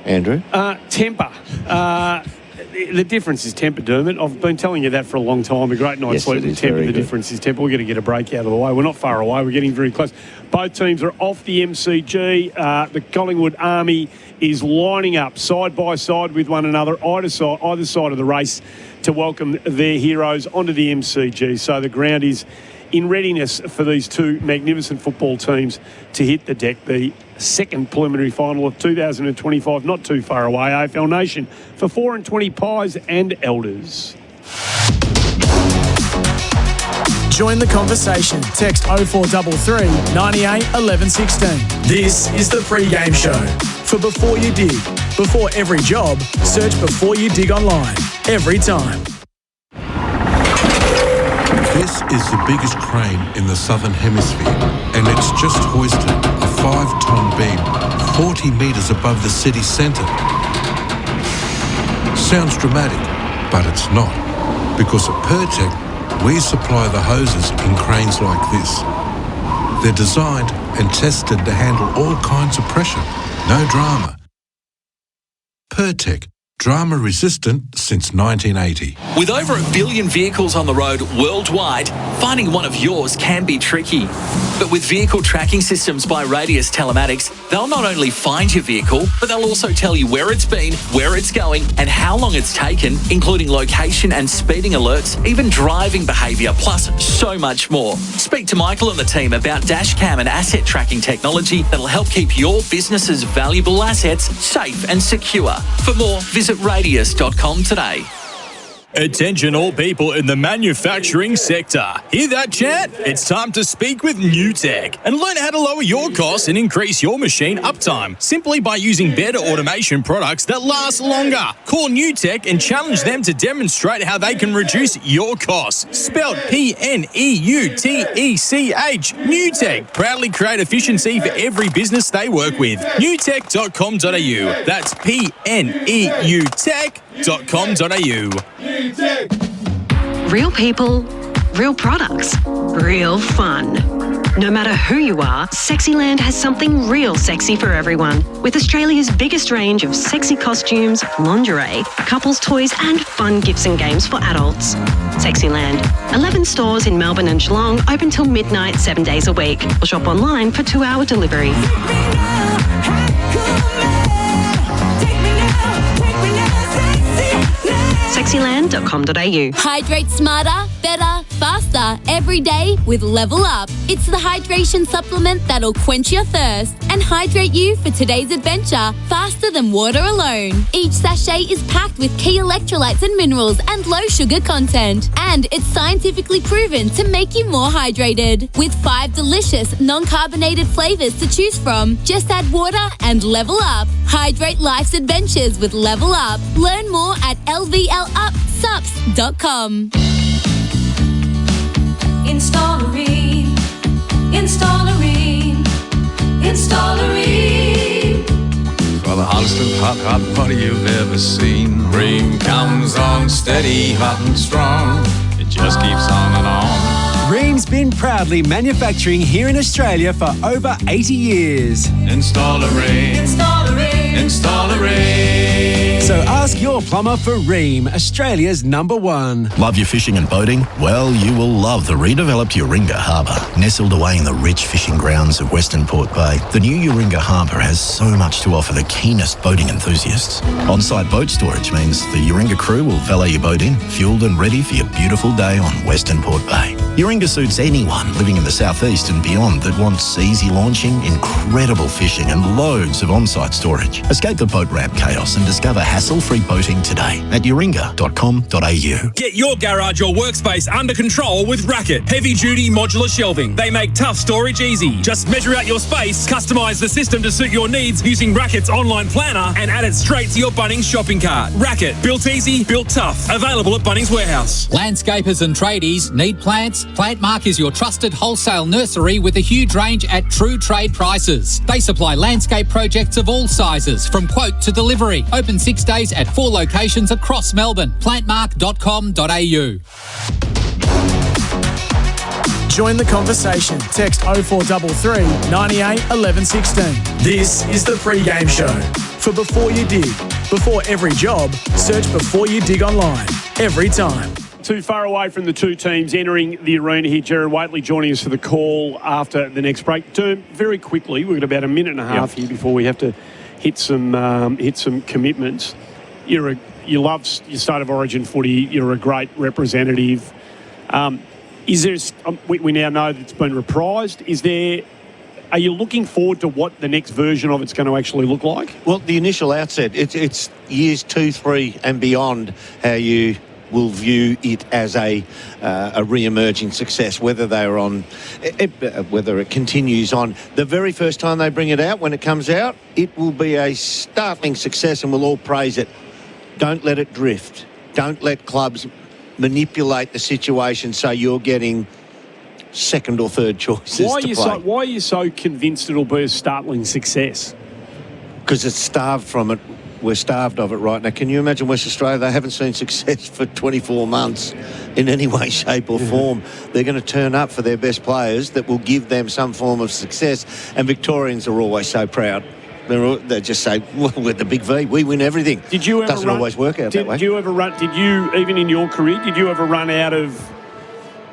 Andrew? Temper. The difference is temper, Dermott. I've been telling you that for a long time. A great night's sleep with temper. The difference is temper. We're going to get a break out of the way. We're not far away. We're getting very close. Both teams are off the MCG. The Collingwood Army is lining up side by side with one another, either side of the race, to welcome their heroes onto the MCG. So the ground is in readiness for these two magnificent football teams to hit the deck. The second preliminary final of 2025, not too far away. AFL Nation for 4 and 20 pies and elders. Join the conversation. Text 0433 98 11 16. This is the pre-game show. For Before You Dig. Before every job, search Before You Dig online. Every time. This is the biggest crane in the Southern Hemisphere, and it's just hoisted a 5-ton beam 40 metres above the city centre. Sounds dramatic, but it's not, because at Pertec, we supply the hoses in cranes like this. They're designed and tested to handle all kinds of pressure. No drama. Pertec. Drama resistant since 1980. With over 1 billion vehicles on the road worldwide, finding one of yours can be tricky. But with vehicle tracking systems by Radius Telematics, they'll not only find your vehicle, but they'll also tell you where it's been, where it's going, and how long it's taken, including location and speeding alerts, even driving behaviour, plus so much more. Speak to Michael and the team about dashcam and asset tracking technology that'll help keep your business's valuable assets safe and secure. For more, visit radius.com today. Attention all people in the manufacturing sector. Hear that, chat? It's time to speak with NewTek and learn how to lower your costs and increase your machine uptime simply by using better automation products that last longer. Call NewTek and challenge them to demonstrate how they can reduce your costs. Spelled PNEUTECH. NewTek proudly create efficiency for every business they work with. newtek.com.au. That's PNEUTech.com.au. Real people, real products, real fun. No matter who you are, Sexyland has something real sexy for everyone. With Australia's biggest range of sexy costumes, lingerie, couples toys and fun gifts and games for adults. Sexyland. 11 stores in Melbourne and Geelong, open till midnight 7 days a week. Or shop online for 2-hour delivery. Sexyland.com.au. Hydrate smarter, better, faster every day with Level Up. It's the hydration supplement that'll quench your thirst and hydrate you for today's adventure faster than water alone. Each sachet is packed with key electrolytes and minerals and low sugar content. And it's scientifically proven to make you more hydrated. With 5 delicious non-carbonated flavours to choose from, just add water and level up. Hydrate life's adventures with Level Up. Learn more at lvlupsups.com. Installerine, Installerine, Installerine. For the hottest of hot butter you've ever seen. Ream comes on steady, hot and strong. It just keeps on and on. Ream's been proudly manufacturing here in Australia for over 80 years. Installerine, Installerine, Installerine. So ask your plumber for Ream, Australia's #1. Love your fishing and boating? Well, you will love the redeveloped Yoringa Harbour. Nestled away in the rich fishing grounds of Western Port Bay, the new Yoringa Harbour has so much to offer the keenest boating enthusiasts. On-site boat storage means the Yoringa crew will valet your boat in, fueled and ready for your beautiful day on Western Port Bay. Yoringa suits anyone living in the southeast and beyond that wants easy launching, incredible fishing and loads of on-site storage. Escape the boat ramp chaos and discover hassle-free boating today at yoringa.com.au. Get your garage or workspace under control with Racket heavy-duty modular shelving. They make tough storage easy. Just measure out your space, customise the system to suit your needs using Racket's online planner and add it straight to your Bunnings shopping cart. Racket, built easy, built tough. Available at Bunnings Warehouse. Landscapers and tradies need plants? Plantmark is your trusted wholesale nursery with a huge range at true trade prices. They supply landscape projects of all sizes, from quote to delivery. Open 6 days at 4 locations across Melbourne. Plantmark.com.au. Join the conversation. Text 0433 98 11 16. This is the pre-game show. For Before You Dig. Before every job, search Before You Dig online. Every time. Too far away from the two teams entering the arena here. Gerard, Whateley joining us for the call after the next break. Derm, very quickly, we've got about a minute and a half here before we have to hit some commitments. You love your state of origin footy. You're a great representative. Is there? We now know that it's been reprised. Are you looking forward to what the next version of it's going to actually look like? Well, the initial outset, it's years 2, 3 and beyond how you will view it as a re-emerging success, whether it continues on. The very first time they bring it out, when it comes out, it will be a startling success and we'll all praise it. Don't let it drift. Don't let clubs manipulate the situation so you're getting second or third choices Why are you so convinced it'll be a startling success? Because it's starved from it. We're starved of it right now. Can you imagine West Australia? They haven't seen success for 24 months in any way, shape or form. They're going to turn up for their best players that will give them some form of success. And Victorians are always so proud. They just say, well, we're the big V. We win everything. Did you ever Doesn't always work out that way. Did you, even in your career, did you ever run out of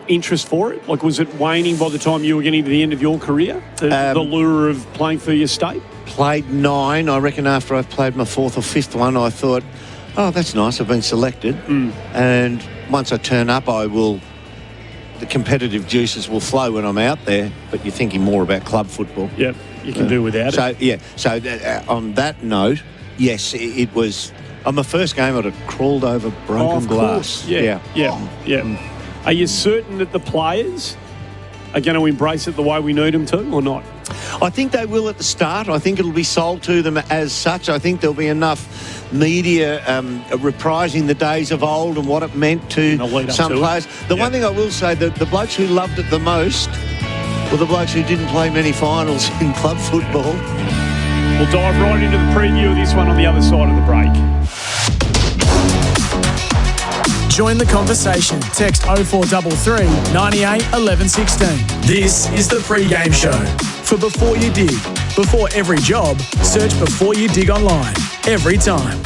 interest for it? Like, was it waning by the time you were getting to the end of your career? The lure of playing for your state? Played 9. I reckon after I played my 4th or 5th one, I thought, oh, that's nice. I've been selected. And once I turn up, the competitive juices will flow when I'm out there, but you're thinking more about club football. Yeah, you can do without it. So on that note, yes, it was... On my first game, I'd have crawled over broken glass. Yeah. Are you certain that the players are going to embrace it the way we need them to, or not? I think they will at the start. I think it'll be sold to them as such. I think there'll be enough media reprising the days of old and what it meant to some players. The one thing I will say, that the blokes who loved it the most were the blokes who didn't play many finals in club football. We'll dive right into the preview of this one on the other side of the break. Join the conversation. Text 0433 98 11 16. This is the pre-game show. For Before You Dig. Before every job, search Before You Dig online. Every time.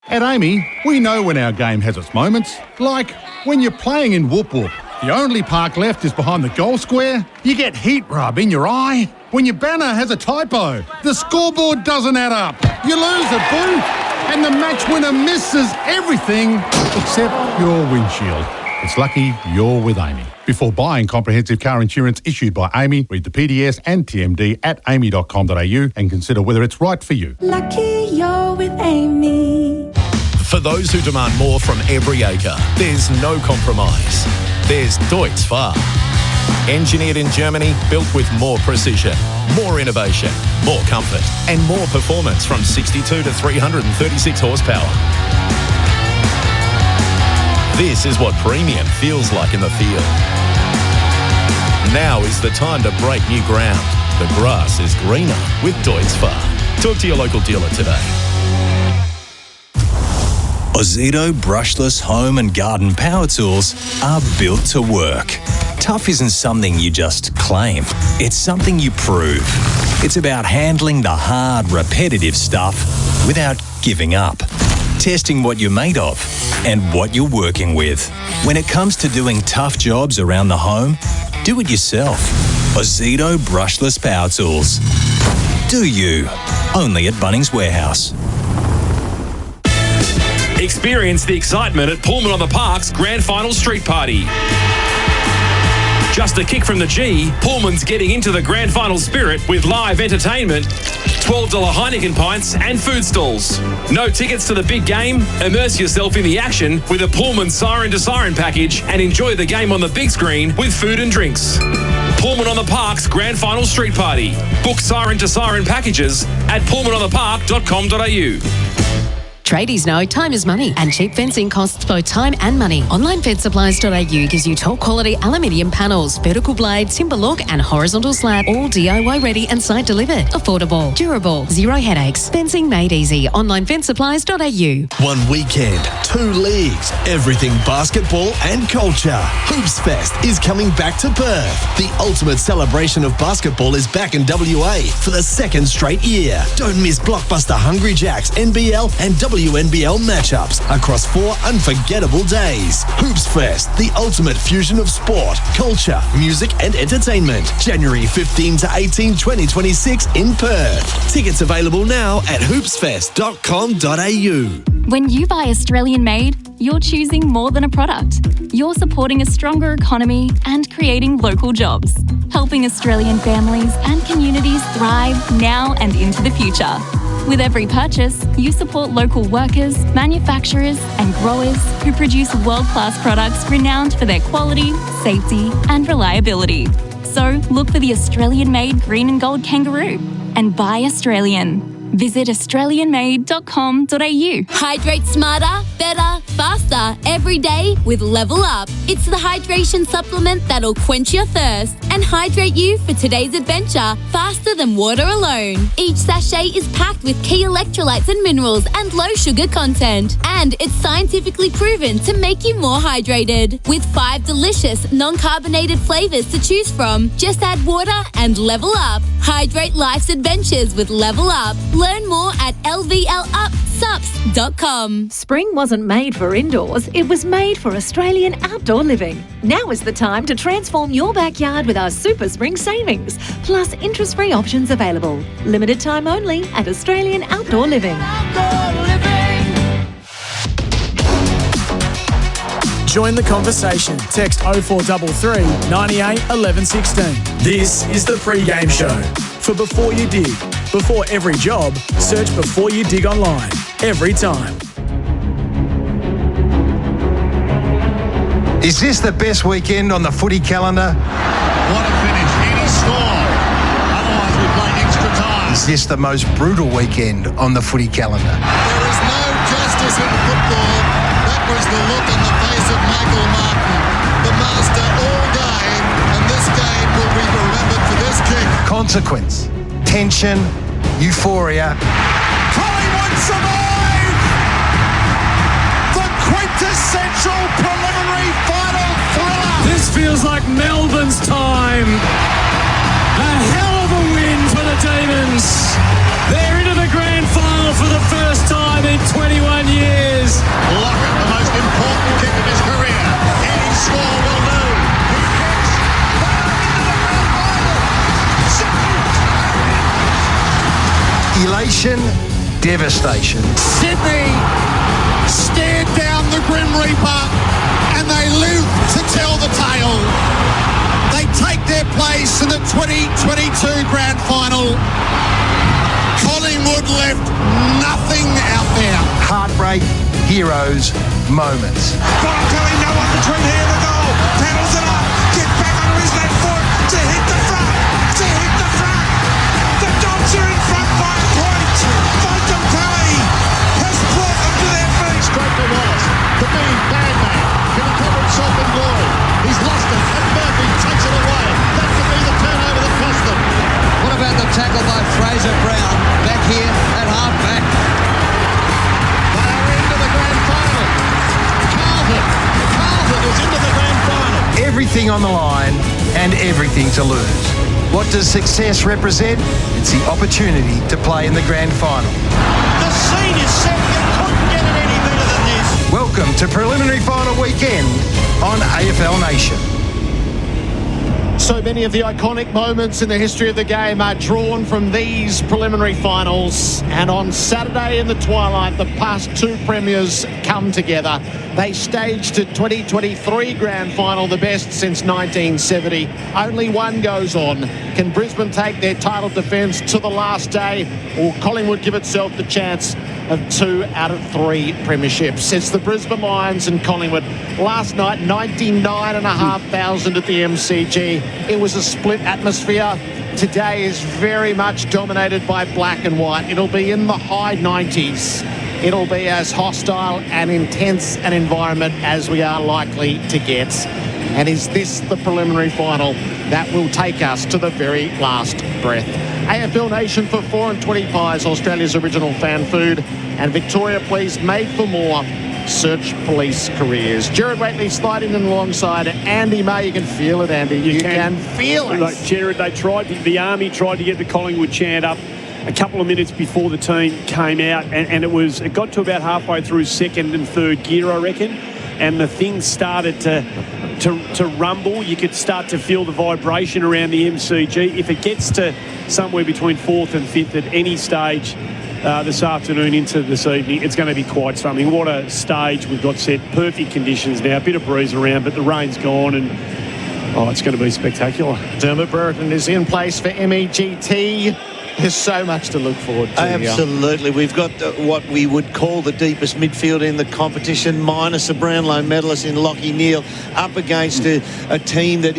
At Amy, we know when our game has its moments. Like when you're playing in Whoop Whoop. The only park left is behind the goal square. You get heat rub in your eye. When your banner has a typo. The scoreboard doesn't add up. You lose a boot. And the match winner misses everything except your windshield. It's lucky you're with Amy. Before buying comprehensive car insurance issued by Amy, read the PDS and TMD at amy.com.au and consider whether it's right for you. Lucky you're with Amy. For those who demand more from every acre, there's no compromise. There's Deutz Fahr. Engineered in Germany, built with more precision, more innovation, more comfort, and more performance from 62 to 336 horsepower. This is what premium feels like in the field. Now is the time to break new ground. The grass is greener with Deutz Fahr. Talk to your local dealer today. Ozito brushless home and garden power tools are built to work. Tough isn't something you just claim. It's something you prove. It's about handling the hard, repetitive stuff without giving up. Testing what you're made of and what you're working with. When it comes to doing tough jobs around the home, do it yourself. Ozito brushless power tools. Do you? Only at Bunnings Warehouse. Experience the excitement at Pullman on the Park's Grand Final Street Party. Just a kick from the G, Pullman's getting into the Grand Final spirit with live entertainment, $12 Heineken pints and food stalls. No tickets to the big game? Immerse yourself in the action with a Pullman Siren to Siren package and enjoy the game on the big screen with food and drinks. Pullman on the Park's Grand Final Street Party. Book Siren to Siren packages at pullmanonthepark.com.au. Tradies know time is money and cheap fencing costs both time and money. OnlineFenceSupplies.au gives you top quality aluminium panels, vertical blade, timber lock and horizontal slab, all DIY ready and site delivered. Affordable, durable, zero headaches. Fencing made easy. OnlineFenceSupplies.au. One weekend, 2 leagues, everything basketball and culture. Hoops Fest is coming back to Perth. The ultimate celebration of basketball is back in WA for the 2nd straight year. Don't miss blockbuster Hungry Jacks, NBL and WNBL matchups across 4 unforgettable days. Hoops Fest, the ultimate fusion of sport, culture, music and entertainment. January 15 to 18, 2026 in Perth. Tickets available now at hoopsfest.com.au. When you buy Australian made, you're choosing more than a product. You're supporting a stronger economy and creating local jobs, helping Australian families and communities thrive now and into the future. With every purchase, you support local workers, manufacturers and growers who produce world-class products renowned for their quality, safety and reliability. So look for the Australian-made green and gold kangaroo and buy Australian. Visit australianmade.com.au. Hydrate smarter, better, faster every day with Level Up. It's the hydration supplement that'll quench your thirst and hydrate you for today's adventure faster than water alone. Each sachet is packed with key electrolytes and minerals and low sugar content. And it's scientifically proven to make you more hydrated. With 5 delicious non-carbonated flavours to choose from, just add water and level up. Hydrate life's adventures with Level Up. Learn more at lvlupsups.com. Spring wasn't made for indoors, it was made for Australian outdoor living. Now is the time to transform your backyard with our Super Spring savings, plus interest-free options available. Limited time only at Australian Outdoor Living. Join the conversation. Text 0433 98 11 16. This is the pre-game show. For Before You Dig. Before every job, search Before You Dig online. Every time. Is this the best weekend on the footy calendar? What a finish. Any score. Otherwise we play extra time. Is this the most brutal weekend on the footy calendar? There is no justice in football. That was the look on the face of Michael Martin, the master all game, and this game will be remembered for this kick. Consequence, tension, euphoria. Collingwood survive! The quintessential preliminary final thriller! This feels like Melbourne's time. A hell of a win for the Demons. They're into the grand final for the first time in 21 years. Lockett, the most important kick of his career. Any score will do. Elation, devastation. Sydney stared down the Grim Reaper and they live to tell the tale. They take their place in the 2022 grand final. Collingwood left nothing out there. Heartbreak, heroes, moments. Bottom no one between here and the goal. Paddles it up. Get back on his left foot to hit the front. To hit the front. The Dogs are in front by a point. Fulton Kelly has brought them to their feet. Straight to Wallace. The big bad man. Can he cover himself in glory? He's lost it. And Murphy takes it away. That could be the turnover that cost them. What about the tackle by Fraser Brown back here at half back? They are into the grand final. Carlton is into the grand final. Everything on the line and everything to lose. What does success represent? It's the opportunity to play in the grand final. The scene is set. You couldn't get it any better than this. Welcome to preliminary final weekend on AFL Nation. So many of the iconic moments in the history of the game are drawn from these preliminary finals. And on Saturday in the twilight, the past two premiers come together. They staged a 2023 grand final, the best since 1970. Only one goes on. Can Brisbane take their title defence to the last day, or Collingwood give itself the chance of 2 out of 3 premierships? It's the Brisbane Lions and Collingwood. Last night, 99,500 at the MCG. It was a split atmosphere. Today is very much dominated by black and white. It'll be in the high 90s. It'll be as hostile and intense an environment as we are likely to get. And is this the preliminary final that will take us to the very last breath? AFL Nation for 4 and 20 pies, Australia's original fan food. And Victoria, please, made for more. Search police careers. Gerard Whateley sliding in alongside Andy Maher. You can feel it, Andy. You can feel it. Like Gerard, the Army tried to get the Collingwood chant up a couple of minutes before the team came out, and it got to about halfway through second and third gear, I reckon, and the thing started to rumble. You could start to feel the vibration around the MCG. If it gets to somewhere between fourth and fifth at any stage, this afternoon into this evening, it's going to be quite something. What a stage we've got set. Perfect conditions now. A bit of breeze around, but the rain's gone and it's going to be spectacular. Dermott Brereton is in place for MEGT. There's so much to look forward to. Absolutely. We've got what we would call the deepest midfield in the competition, minus a Brownlow medalist in Lachie Neale, up against a team that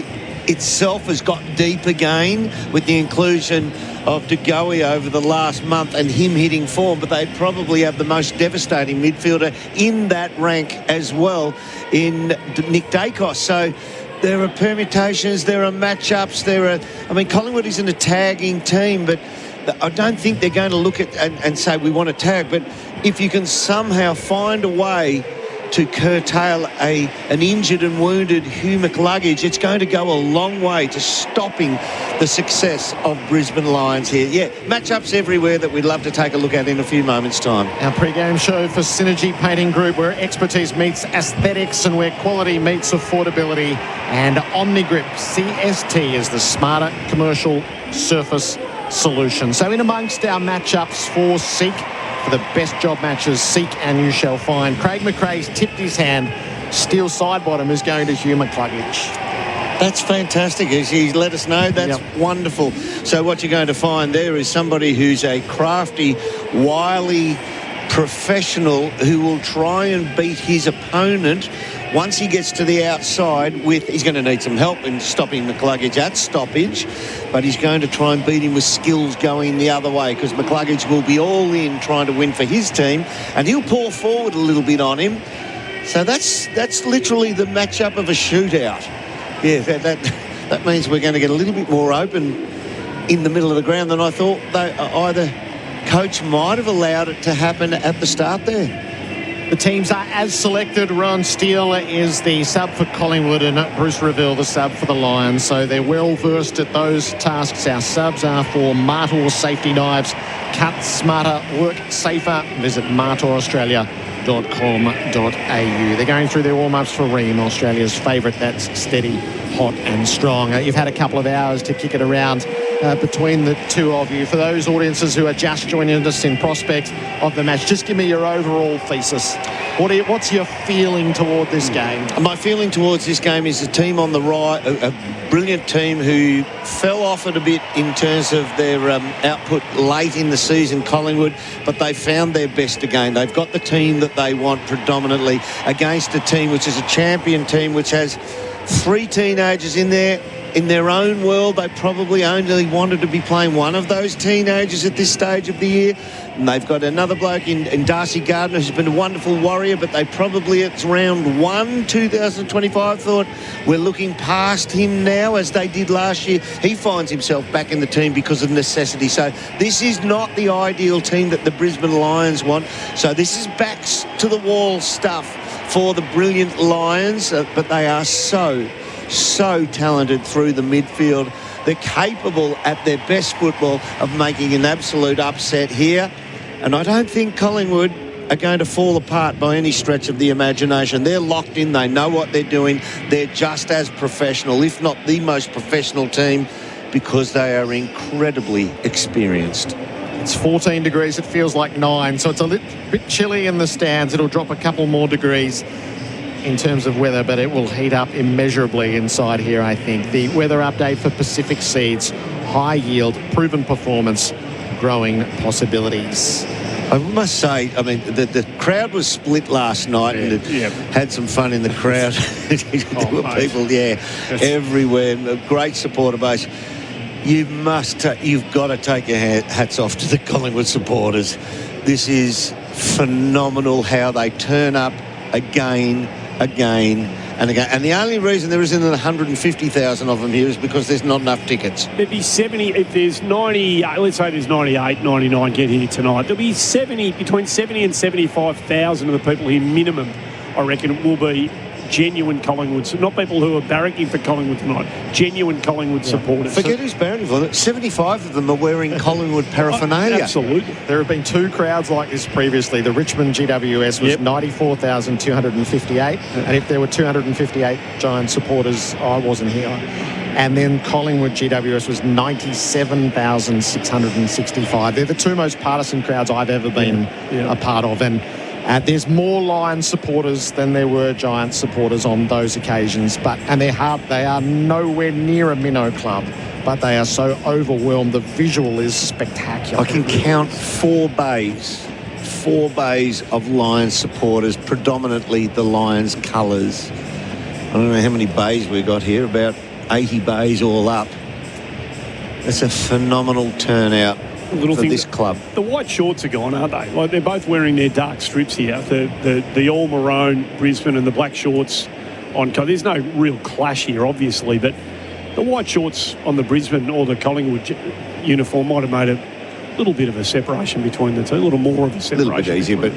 itself has got deep again with the inclusion of De Goey over the last month and him hitting form, but they probably have the most devastating midfielder in that rank as well in Nick Dacos. So there are permutations, there are matchups, Collingwood isn't a tagging team, but I don't think they're going to look at and say we want to tag, but if you can somehow find a way to curtail an injured and wounded Hugh McCluggage, it's going to go a long way to stopping the success of Brisbane Lions here. Yeah, matchups everywhere that we'd love to take a look at in a few moments' time. Our pre-game show for Synergy Painting Group, where expertise meets aesthetics and where quality meets affordability. And OmniGrip CST is the smarter commercial surface solution. So in amongst our matchups for Seek, for the best job matches, seek and you shall find. Craig McRae's tipped his hand. Steel side bottom is going to Hugh McCluggage. That's fantastic. He's let us know. That's wonderful. So what you're going to find there is somebody who's a crafty, wily professional who will try and beat his opponent once he gets to the outside. He's going to need some help in stopping McCluggage at stoppage, but he's going to try and beat him with skills going the other way, because McCluggage will be all in trying to win for his team, and he'll pull forward a little bit on him. So that's literally the matchup of a shootout. Yeah, that means we're going to get a little bit more open in the middle of the ground than I thought. Either coach might have allowed it to happen at the start there. The teams are as selected. Ron Steele is the sub for Collingwood and Bruce Reville the sub for the Lions. So they're well versed at those tasks. Our subs are for Maher safety knives. Cut smarter, work safer. Visit maheraustralia.com.au. They're going through their warm-ups for Ream, Australia's favourite. That's steady, hot and strong. You've had a couple of hours to kick it around between the two of you. For those audiences who are just joining us in prospect of the match, just give me your overall thesis. What's your feeling toward this game? My feeling towards this game is a team on the right, a brilliant team who fell off it a bit in terms of their output late in the season, Collingwood, but they found their best again. They've got the team that they want predominantly against a team which is a champion team, which has 3 teenagers in there. In their own world, they probably only wanted to be playing one of those teenagers at this stage of the year. And they've got another bloke in Darcy Gardner who's been a wonderful warrior, but they probably, it's round 1, 2025, thought we're looking past him now, as they did last year. He finds himself back in the team because of necessity. So this is not the ideal team that the Brisbane Lions want. So this is backs to the wall stuff for the brilliant Lions, but they are so talented through the midfield. They're capable at their best football of making an absolute upset here. And I don't think Collingwood are going to fall apart by any stretch of the imagination. They're locked in. They know what they're doing. They're just as professional, if not the most professional team, because they are incredibly experienced. It's 14 degrees. It feels like 9. So it's a bit chilly in the stands. It'll drop a couple more degrees in terms of weather, but it will heat up immeasurably inside here, I think. The weather update for Pacific Seeds: high yield, proven performance, growing possibilities. I must say, the crowd was split last night, and it had some fun in the crowd. There were people, everywhere. A great supporter base. You've got to take your hats off to the Collingwood supporters. This is phenomenal how they turn up again and again. And the only reason there isn't 150,000 of them here is because there's not enough tickets. There'd be 70, if there's 90, let's say there's 98, 99 get here tonight. There'll be between 70 and 75,000 of the people here minimum, I reckon, will be genuine Collingwood, not people who are barracking for Collingwood tonight, genuine Collingwood supporters. Forget who's barracking for it. 75 of them are wearing Collingwood paraphernalia. Absolutely. There have been 2 crowds like this previously. The Richmond GWS was 94,258. And if there were 258 Giant supporters, I wasn't here. And then Collingwood GWS was 97,665. They're the 2 most partisan crowds I've ever been a part of. And there's more Lions supporters than there were Giants supporters on those occasions. And they are nowhere near a minnow club, but they are so overwhelmed. The visual is spectacular. I can count 4 bays of Lions supporters, predominantly the Lions colours. I don't know how many bays we got here, about 80 bays all up. It's a phenomenal turnout for this club. The white shorts are gone, aren't they? Like, they're both wearing their dark strips here. The all maroon Brisbane and the black shorts on. There's no real clash here, obviously, but the white shorts on the Brisbane or the Collingwood uniform might have made a little bit of a separation between the two, a little more of a separation. A little bit easier, but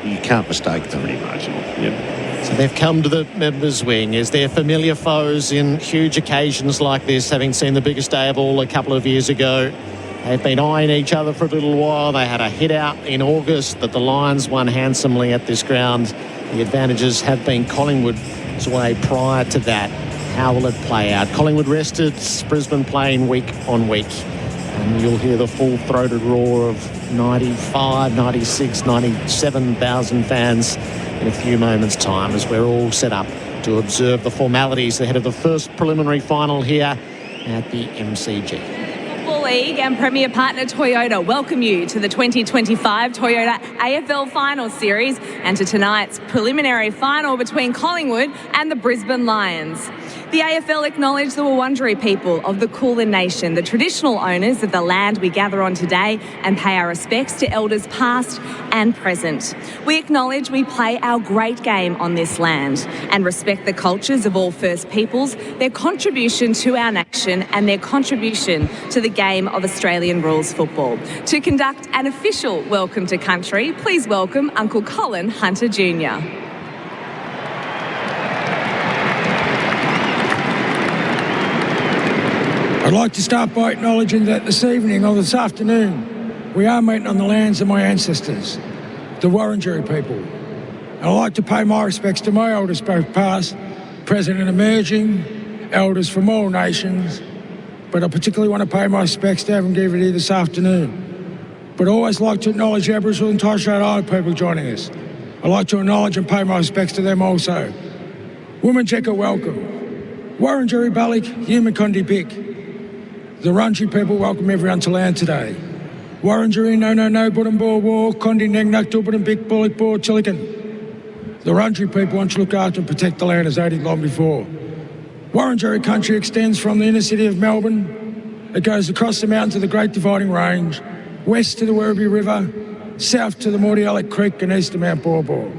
you can't mistake them. Pretty marginal, yeah. So they've come to the members' wing. Is there familiar foes in huge occasions like this, having seen the biggest day of all a couple of years ago? They've been eyeing each other for a little while. They had a hit out in August that the Lions won handsomely at this ground. The advantages have been Collingwood's way prior to that. How will it play out? Collingwood rested, Brisbane playing week on week. And you'll hear the full-throated roar of 95, 96, 97,000 fans in a few moments' time as we're all set up to observe the formalities ahead of the first preliminary final here at the MCG. Football League and Premier Partner Toyota welcome you to the 2025 Toyota AFL Finals Series and to tonight's preliminary final between Collingwood and the Brisbane Lions. The AFL acknowledge the Wurundjeri people of the Kulin Nation, the traditional owners of the land we gather on today, and pay our respects to elders past and present. We acknowledge we play our great game on this land and respect the cultures of all First Peoples, their contribution to our nation and their contribution to the game of Australian rules football. To conduct an official welcome to country, please welcome Uncle Colin Hunter Jr. I'd like to start by acknowledging that this evening or this afternoon we are meeting on the lands of my ancestors, the Wurundjeri people. And I'd like to pay my respects to my elders, both past, present and emerging, elders from all nations, but I particularly want to pay my respects to Evan Giverty this afternoon. But I always like to acknowledge the Aboriginal and Torres Strait Islander people joining us. I'd like to acknowledge and pay my respects to them also. Woomajeka, welcome. Wurundjeri Balik, Yumikondi Bik. The Wurundjeri people welcome everyone to land today. Wurundjeri no Budambor War, Kondi Neng Naktul Budam Bik Bullik Bor Chilikan. The Wurundjeri people want to look after and protect the land as they did long before. Wurundjeri country extends from the inner city of Melbourne. It goes across the mountains of the Great Dividing Range, west to the Werribee River, south to the Mordialloc Creek and east to Mount Borbor.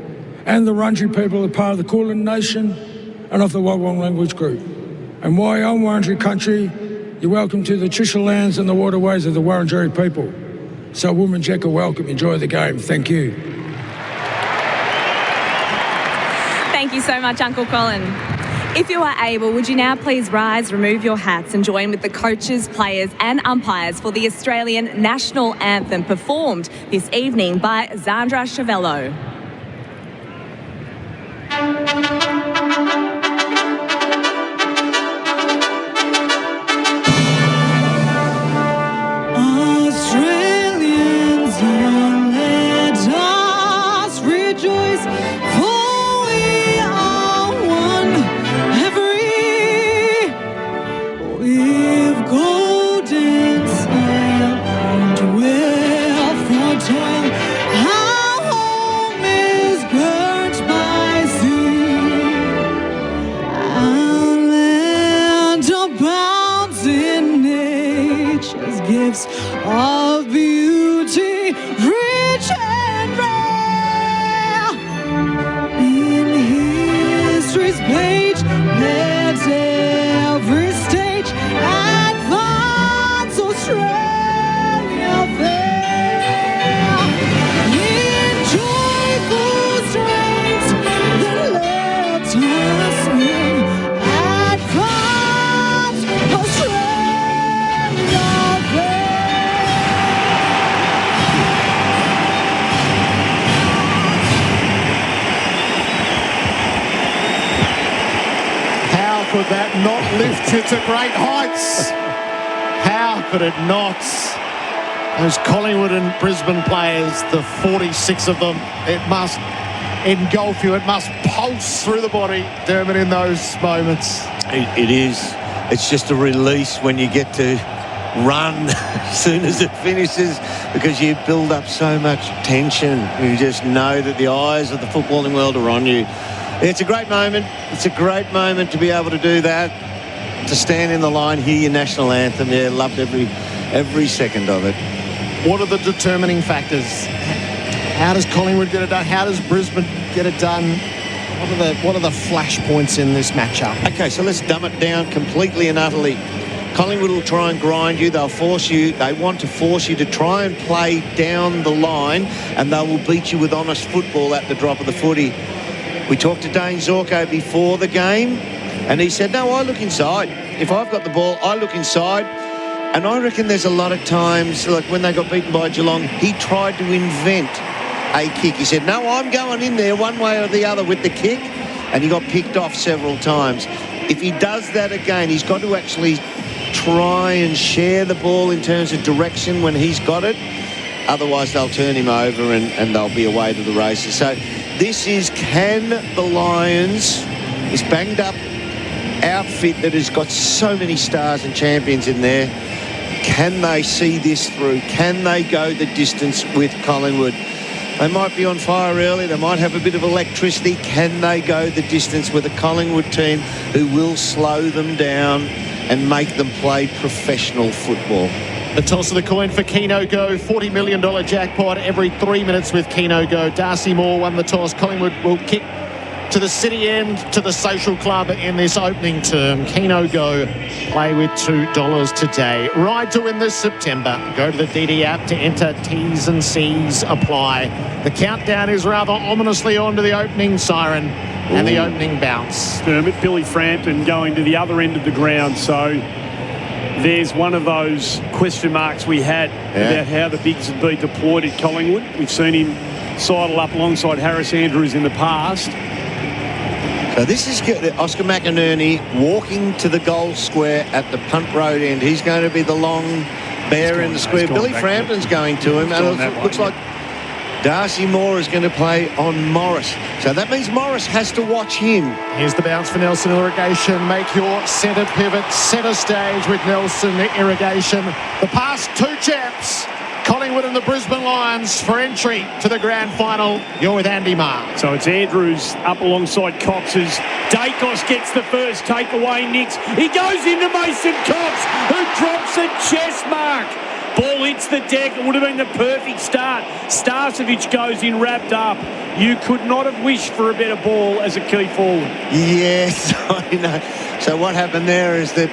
And the Wurundjeri people are part of the Kulin Nation and of the Wagwong language group. And while on Wurundjeri country, you're welcome to the traditional lands and the waterways of the Wurundjeri people. So Woomajeka, welcome, enjoy the game. Thank you. Thank you so much, Uncle Colin. If you are able, would you now please rise, remove your hats and join with the coaches, players and umpires for the Australian National Anthem performed this evening by Zandra Chavello. Australians, let us rejoice, for we are one. We've golden sail and wealth for toil. Our home is burnt by sea. Our land abounds in nature's gifts of beauty, rich and rare. In history's page, let every stage advance Australia fair. In joyful strains, then let us to great heights. How could it not? Those Collingwood and Brisbane players, the 46 of them, it must engulf you. It must pulse through the body, Dermott, in those moments. It is. It's just a release when you get to run as soon as it finishes, because you build up so much tension. You just know that the eyes of the footballing world are on you. It's a great moment. It's a great moment to be able to do that, to stand in the line, hear your national anthem. Yeah, loved every second of it. What are the determining factors? How does Collingwood get it done? How does Brisbane get it done? What are the flashpoints in this matchup? Okay, so let's dumb it down completely and utterly. Collingwood will try and grind you. They'll force you. They want to force you to try and play down the line, and they will beat you with honest football at the drop of the footy. We talked to Dane Zorko before the game, and he said, no, I look inside. If I've got the ball, I look inside. And I reckon there's a lot of times, like when they got beaten by Geelong, he tried to invent a kick. He said, no, I'm going in there one way or the other with the kick, and he got picked off several times. If he does that again, he's got to actually try and share the ball in terms of direction when he's got it. Otherwise, they'll turn him over and they'll be away to the races. So this is, can the Lions, this banged-up outfit that has got so many stars and champions in there, can they see this through? Can they go the distance with Collingwood? They might be on fire early. They might have a bit of electricity. Can they go the distance with a Collingwood team who will slow them down and make them play professional football? The toss of the coin for Keno Go. $40 million jackpot every 3 minutes with Keno Go. Darcy Moore won the toss. Collingwood will kick to the city end, to the social club in this opening term. Keno Go, play with $2 today. Ride to win this September. Go to the DD app to enter. T's and C's apply. The countdown is rather ominously on to the opening siren and the opening bounce. Dermott, Billy Frampton going to the other end of the ground. So there's one of those question marks we had about how the bigs would be deployed at Collingwood. We've seen him sidle up alongside Harris Andrews in the past. So this is Oscar McInerney walking to the goal square at the punt road end. He's going to be the long bear in the square. Billy Frampton's going to him, and it looks like Darcy Moore is going to play on Morris. So that means Morris has to watch him. Here's the bounce for Nelson Irrigation. Make your centre pivot, centre stage with Nelson Irrigation. The past two champs, Collingwood and the Brisbane Lions, for entry to the grand final. You're with Andy Maher. So it's Andrews up alongside Cox's. Dacos gets the first takeaway, Nix. He goes into Mason Cox, who drops a chest mark. Ball hits the deck. It would have been the perfect start. Starcevic goes in wrapped up. You could not have wished for a better ball as a key forward. Yes, I know. So what happened there is that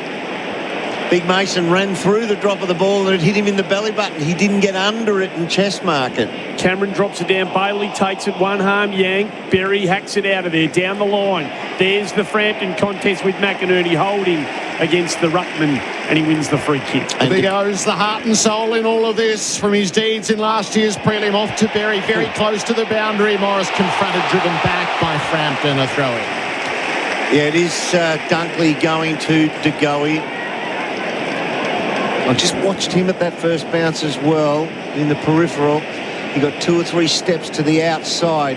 Big Mason ran through the drop of the ball and it hit him in the belly button. He didn't get under it and chest mark it. Cameron drops it down. Bailey takes it one harm yank. Berry hacks it out of there, down the line. There's the Frampton contest with McInerney holding against the Ruckman, and he wins the free kick. The Big O's the heart and soul in all of this, from his deeds in last year's prelim off to Berry, very close to the boundary. Morris confronted, driven back by Frampton, a throw-in. Yeah, it is Dunkley going to De Goey. I just watched him at that first bounce as well in the peripheral. He got 2 or 3 steps to the outside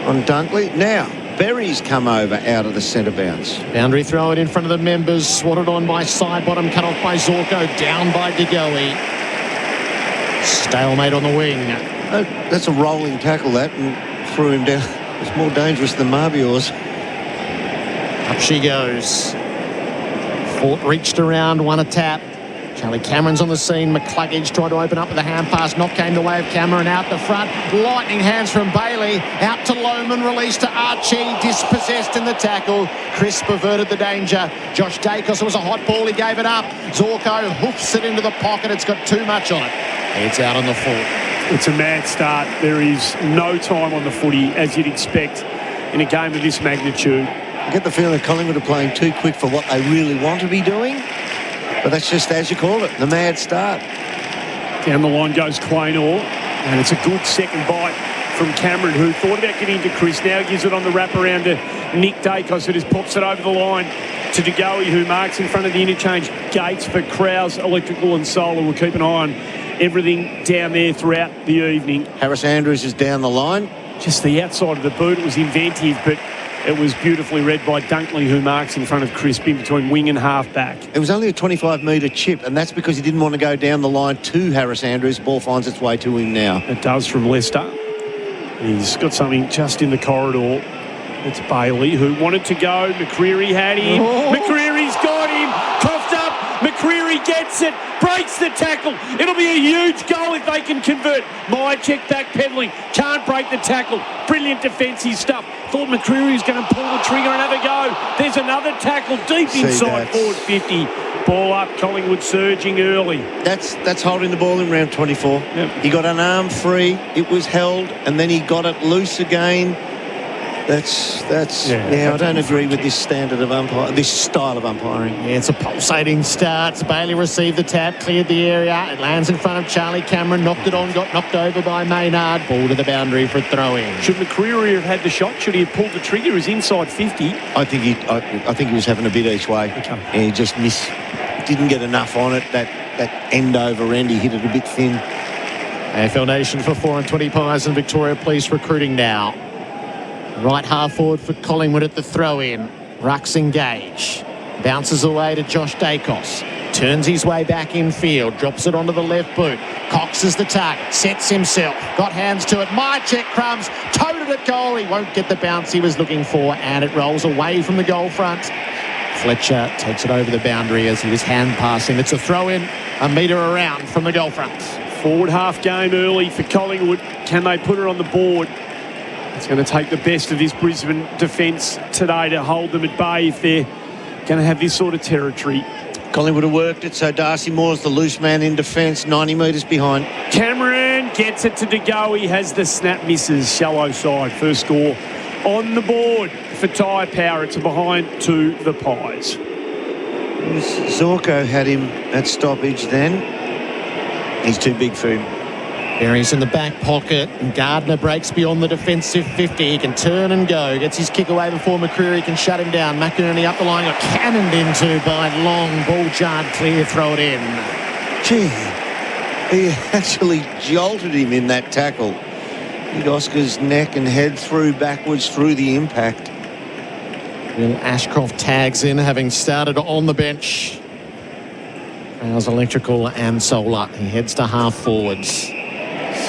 on Dunkley. Now, Berry's come over out of the centre bounce. Boundary throw it in front of the members. Swatted on by side bottom, cut off by Zorko. Down by De Goey. Stalemate on the wing. That's a rolling tackle, that, and threw him down. It's more dangerous than Marbior's. Up she goes. Fort reached around, won a tap. Charlie Cameron's on the scene. McCluggage tried to open up with a hand pass. Knock came the way of Cameron out the front. Lightning hands from Bailey. Out to Lohman. Released to Archie. Dispossessed in the tackle. Crisp averted the danger. Josh Dacos, it was a hot ball. He gave it up. Zorko hoofs it into the pocket. It's got too much on it. It's out on the full. It's a mad start. There is no time on the footy, as you'd expect in a game of this magnitude. I get the feeling that Collingwood are playing too quick for what they really want to be doing. But that's just, as you call it, the mad start. Down the line goes Quaynor, and it's a good second bite from Cameron, who thought about getting to Chris. Now gives it on the wrap around to Nick Dacos, who just pops it over the line. to De Goey, who marks in front of the interchange gates for Krause Electrical and Solar. We'll keep an eye on everything down there throughout the evening. Harris Andrews is down the line. Just the outside of the boot. It was inventive, but it was beautifully read by Dunkley, who marks in front of Crisp in between wing and half back. It was only a 25-metre chip, and that's because he didn't want to go down the line to Harris Andrews. Ball finds its way to him now. It does from Leicester. He's got something just in the corridor. It's Bailey, who wanted to go. McCreery had him. Oh. McCreery's got him. Coughed up. McCreery gets it. Breaks the tackle. It'll be a huge goal if they can convert. Myercheck backpedaling. Can't break the tackle. Brilliant defensive stuff. Thought McCreery was going to pull the trigger and have a go. There's another tackle deep inside forward 50. Ball up. Collingwood surging early. That's holding the ball in round 24. Yep. He got an arm free. It was held, and then he got it loose again. I don't agree with this standard of umpire, this style of umpiring. Yeah, it's a pulsating start. Bailey received the tap, cleared the area. It lands in front of Charlie Cameron, knocked it on, got knocked over by Maynard. Ball to the boundary for a throw-in. Should McCreery have had the shot? Should he have pulled the trigger? He's inside 50. I think he was having a bit each way. Okay. And he just didn't get enough on it. That end over end, he hit it a bit thin. AFL Nation for 4 and 20 Pies and Victoria Police recruiting now. Right half forward for Collingwood at the throw-in. Rucks engage. Bounces away to Josh Dacos. Turns his way back in field. Drops it onto the left boot. Cox is the target. Sets himself. Got hands to it. Myercheck crumbs. Toted at goal. He won't get the bounce he was looking for. And it rolls away from the goal front. Fletcher takes it over the boundary as he was hand passing. It's a throw-in. A metre around from the goal front. Forward half game early for Collingwood. Can they put it on the board? It's going to take the best of this Brisbane defence today to hold them at bay if they're going to have this sort of territory. Collingwood have worked it, so Darcy Moore's the loose man in defence, 90 metres behind. Cameron gets it to De Goey, has the snap, misses, shallow side. First score on the board for Tyre Power. It's a behind to the Pies. Zorko had him at stoppage then. He's too big for him. Berry's in the back pocket, and Gardner breaks beyond the defensive 50. He can turn and go. Gets his kick away before McCreery can shut him down. McInerney up the line, got cannoned into by Long. Ball jarred clear, throw it in. Gee, he actually jolted him in that tackle. Hit Oscar's neck and head backwards through the impact. Will Ashcroft tags in, having started on the bench. Krause Electrical and Solar. He heads to half forwards.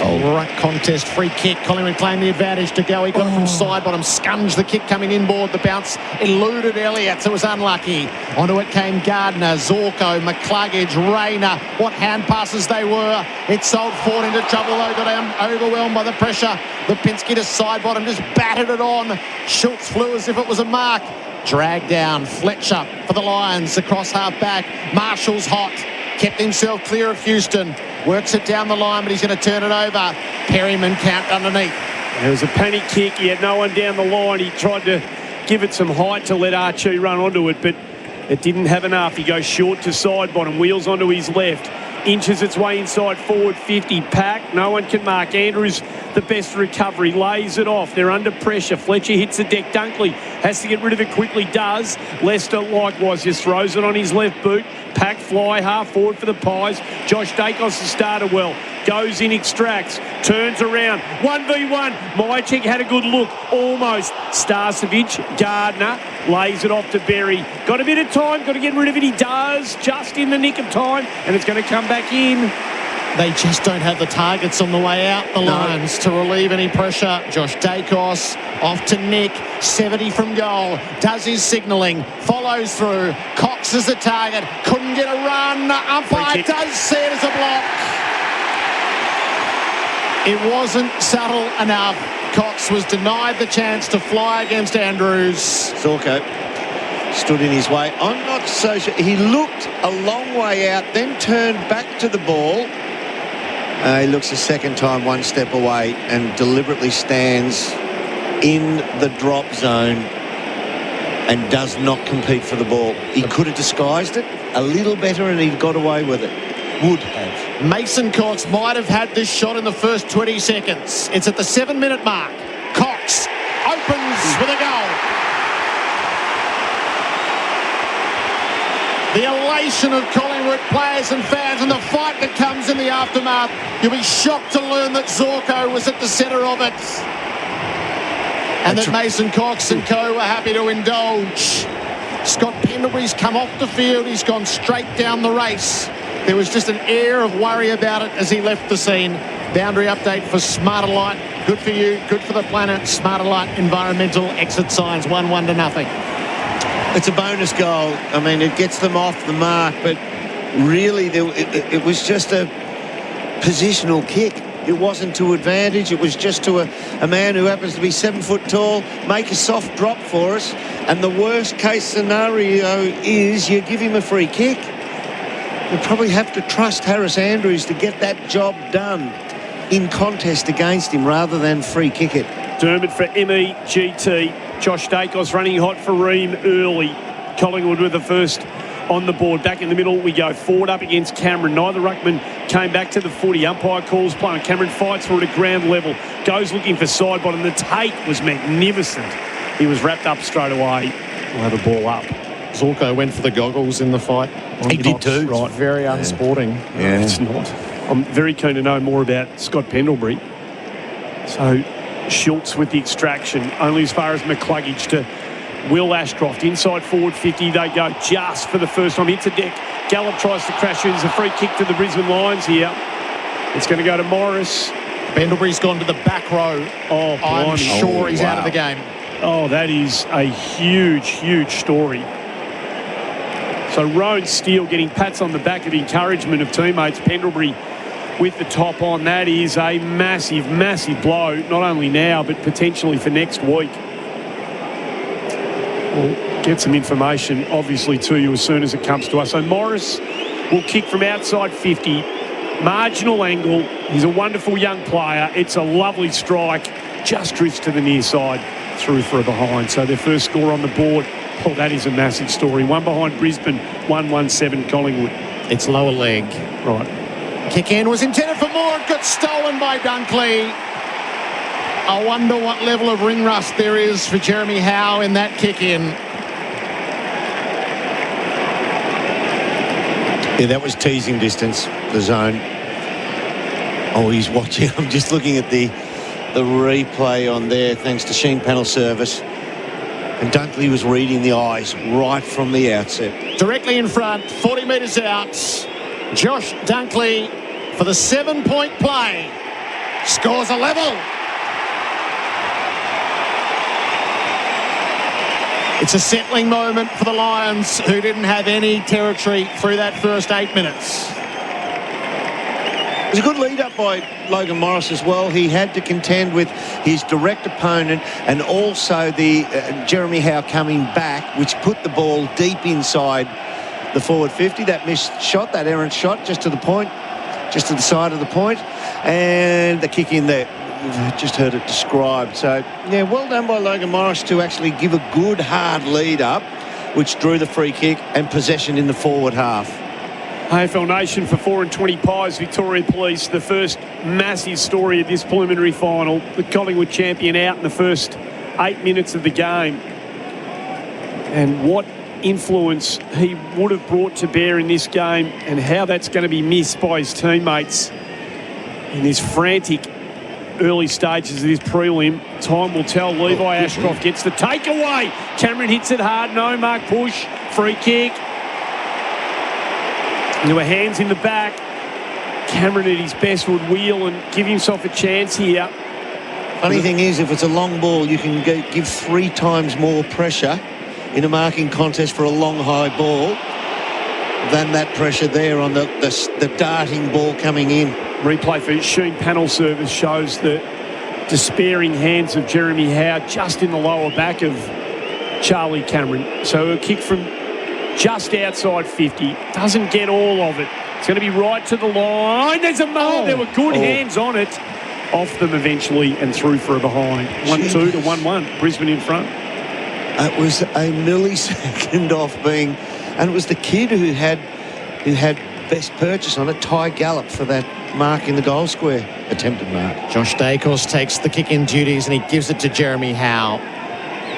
Right contest, free kick. Collingwood claimed the advantage to go. He got it from side bottom, scunged the kick coming inboard. The bounce eluded Elliott, so it was unlucky. Onto it came Gardner, Zorko, McCluggage, Rayner. What hand passes they were. It sold Ford into trouble though, got overwhelmed by the pressure. Lipinski to side bottom, just battered it on. Schultz flew as if it was a mark. Dragged down, Fletcher for the Lions across half back. Marshall's hot. Kept himself clear of Houston. Works it down the line, but he's going to turn it over. Perryman camped underneath. There was a panic kick. He had no one down the line. He tried to give it some height to let Archie run onto it, but it didn't have enough. He goes short to side bottom, wheels onto his left. Inches its way inside forward 50. Pack, no one can mark. Andrews, the best recovery, lays it off. They're under pressure. Fletcher hits the deck. Dunkley has to get rid of it quickly, does. Leicester likewise just throws it on his left boot. Pack fly half forward for the Pies. Josh Dacos has started well. Goes in, extracts, turns around. 1v1. Myercheck had a good look, almost. Starcevic, Gardner, lays it off to Berry. Got a bit of time, got to get rid of it. He does, just in the nick of time, and it's going to come back in. They just don't have the targets on the way out, the Lions, to relieve any pressure. Josh Dacos off to Nick, 70 from goal, does his signalling, follows through. Cox is the target, couldn't get a run. Umpire does see it as a block. It wasn't subtle enough. Cox was denied the chance to fly against Andrews. Zorko stood in his way. I'm not so sure. He looked a long way out, then turned back to the ball. He looks a second time, one step away, and deliberately stands in the drop zone and does not compete for the ball. He could have disguised it a little better and he'd got away with it. Would have. Mason Cox might have had this shot in the first 20 seconds. It's at the 7-minute mark. Cox opens with a goal. ovation of Collingwood players and fans, and the fight that comes in the aftermath. You'll be shocked to learn that Zorko was at the centre of it, and that Mason Cox and co were happy to indulge. Scott Pendlebury's come off the field. He's gone straight down the race. There was just an air of worry about it as he left the scene. Boundary update for Smarter Light. Good for you, good for the planet. Smarter Light environmental exit signs 1-1 to nothing. It's a bonus goal. I mean, it gets them off the mark, but really it was just a positional kick. It wasn't to advantage. It was just to a man who happens to be 7 foot tall, make a soft drop for us. And the worst case scenario is you give him a free kick. You probably have to trust Harris Andrews to get that job done in contest against him rather than free kick it. Dermott for MEGT. Josh Dacos running hot for Ream early. Collingwood with the first on the board. Back in the middle, we go forward up against Cameron. Neither ruckman came back to the footy. Umpire calls play. Cameron fights for it at ground level. Goes looking for side bottom. The take was magnificent. He was wrapped up straight away. We'll have a ball up. Zorko went for the goggles in the fight. He did too. Right, very unsporting. Yeah. It's not. I'm very keen to know more about Scott Pendlebury. So Schultz with the extraction, only as far as McCluggage to Will Ashcroft. Inside forward 50, they go just for the first time. Hits a deck. Gallup tries to crash it. There's a free kick to the Brisbane Lions here. It's going to go to Morris. Pendlebury's gone to the back row. Oh, I'm sure he's out of the game. Oh, that is a huge, huge story. So Roan Steele getting pats on the back of the encouragement of teammates. Pendlebury with the top on. That is a massive, massive blow, not only now, but potentially for next week. We'll get some information, obviously, to you as soon as it comes to us. So Morris will kick from outside 50. Marginal angle. He's a wonderful young player. It's a lovely strike. Just drifts to the near side. Through for a behind. So their first score on the board. Oh, that is a massive story. One behind Brisbane, 1-1-7 Collingwood. It's lower leg. Right. Kick in was intended for more. It got stolen by Dunkley. I wonder what level of ring rust there is for Jeremy Howe in that kick in. Yeah, that was teasing distance, the zone. Oh, he's watching. I'm just looking at the replay on there, thanks to Sheen Panel Service. And Dunkley was reading the eyes right from the outset. Directly in front, 40 metres out. Josh Dunkley for the 7-point play. Scores a level. It's a settling moment for the Lions, who didn't have any territory through that first 8 minutes. It was a good lead-up by Logan Morris as well. He had to contend with his direct opponent and also the Jeremy Howe coming back, which put the ball deep inside the forward 50. That missed shot, that errant shot, just to the point, just to the side of the point, and the kick in there. We've just heard it described. So, yeah, well done by Logan Morris to actually give a good, hard lead-up, which drew the free kick and possession in the forward half. AFL Nation for 4 Pies, Victoria Police, the first massive story of this preliminary final. The Collingwood champion out in the first 8 minutes of the game. And what influence he would have brought to bear in this game and how that's going to be missed by his teammates in this frantic early stages of this prelim. Time will tell. Levi Ashcroft gets the takeaway. Cameron hits it hard. No mark push. Free kick. There were hands in the back. Cameron at his best would wheel and give himself a chance here. Funny thing is, if it's a long ball, you can give 3 times more pressure in a marking contest for a long high ball than that pressure there on the darting ball coming in. Replay for Sheen Panel Service shows the despairing hands of Jeremy Howe just in the lower back of Charlie Cameron. So a kick from just outside 50. Doesn't get all of it. It's going to be right to the line. There's a mark. There were good hands on it. Off them eventually and through for a behind. 1-2 to 1-1. Brisbane in front. It was a millisecond off being... And it was the kid who had best purchase on it, Ty Gallup, for that mark in the goal square. Attempted mark. Josh Dacos takes the kick-in duties and he gives it to Jeremy Howe.